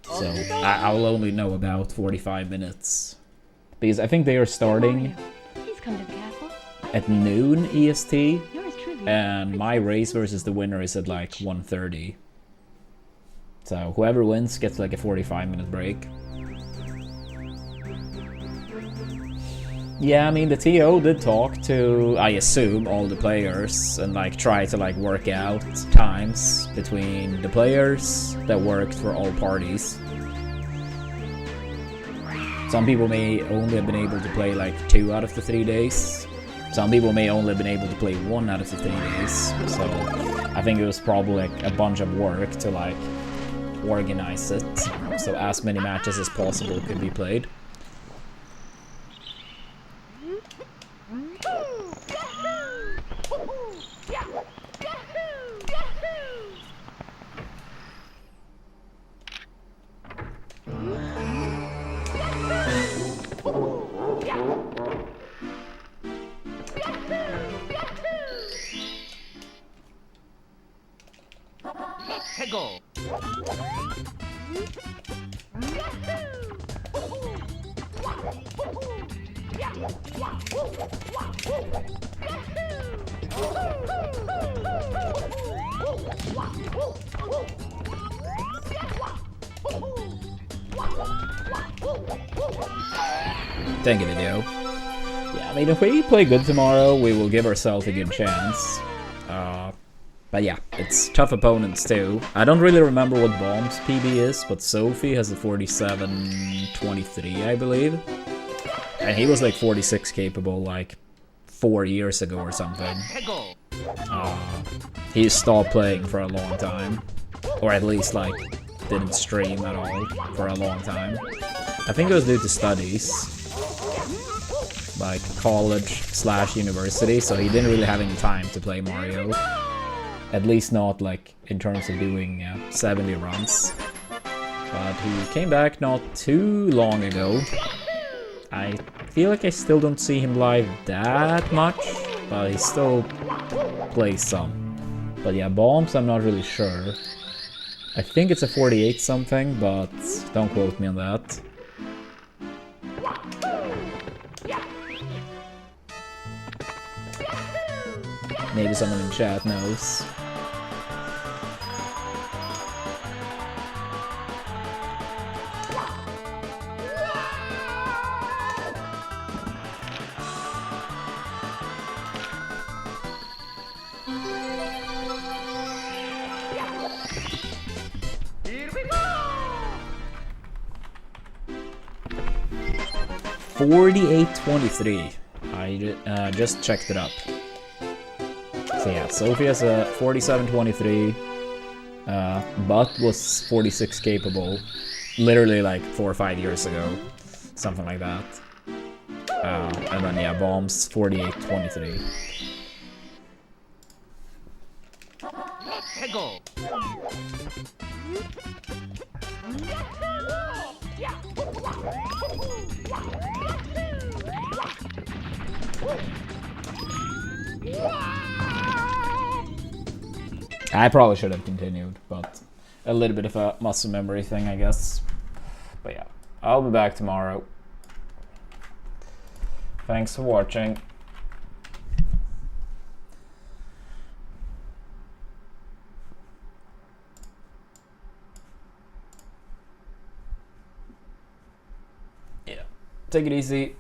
So I will only know about 45 minutes. Because I think they are starting He's come to the castle. at noon EST. Yours truly. And my race versus the winner is at like 1:30. So whoever wins gets like a 45-minute break. Yeah, I mean the TO did talk to, I assume, all the players and like try to like work out times between the players that worked for all parties. Some people may only have been able to play like 2 out of the 3 days. Some people may only have been able to play 1 out of the 3 days. So I think it was probably like a bunch of work to like organize it. So as many matches as possible could be played. Let's go. Thank you, video. Yeah, I mean, if we play good tomorrow, we will give ourselves a good chance. But yeah, it's tough opponents too. I don't really remember what Bomb's PB is, but Sophie has a 47-23, I believe. And he was like 46 capable like 4 years ago or something. Let's go. He stopped playing for a long time. Or at least like didn't stream at all for a long time. I think it was due to studies. Like college/university, so he didn't really have any time to play Mario. At least not like in terms of doing 70 runs. But he came back not too long ago. I feel like I still don't see him live that much, but he still plays some. But yeah, Bombs, I'm not really sure. I think it's a 48 something, but don't quote me on that. Maybe someone in chat knows. Here we go. 48-23. I just checked it up. So yeah, Sophie has a 47-23, but was 46 capable, literally like 4 or 5 years ago, something like that. And then yeah, Bombs 48-23. Let's go. I probably should have continued, but a little bit of a muscle memory thing, I guess. But yeah, I'll be back tomorrow. Thanks for watching. Yeah, take it easy.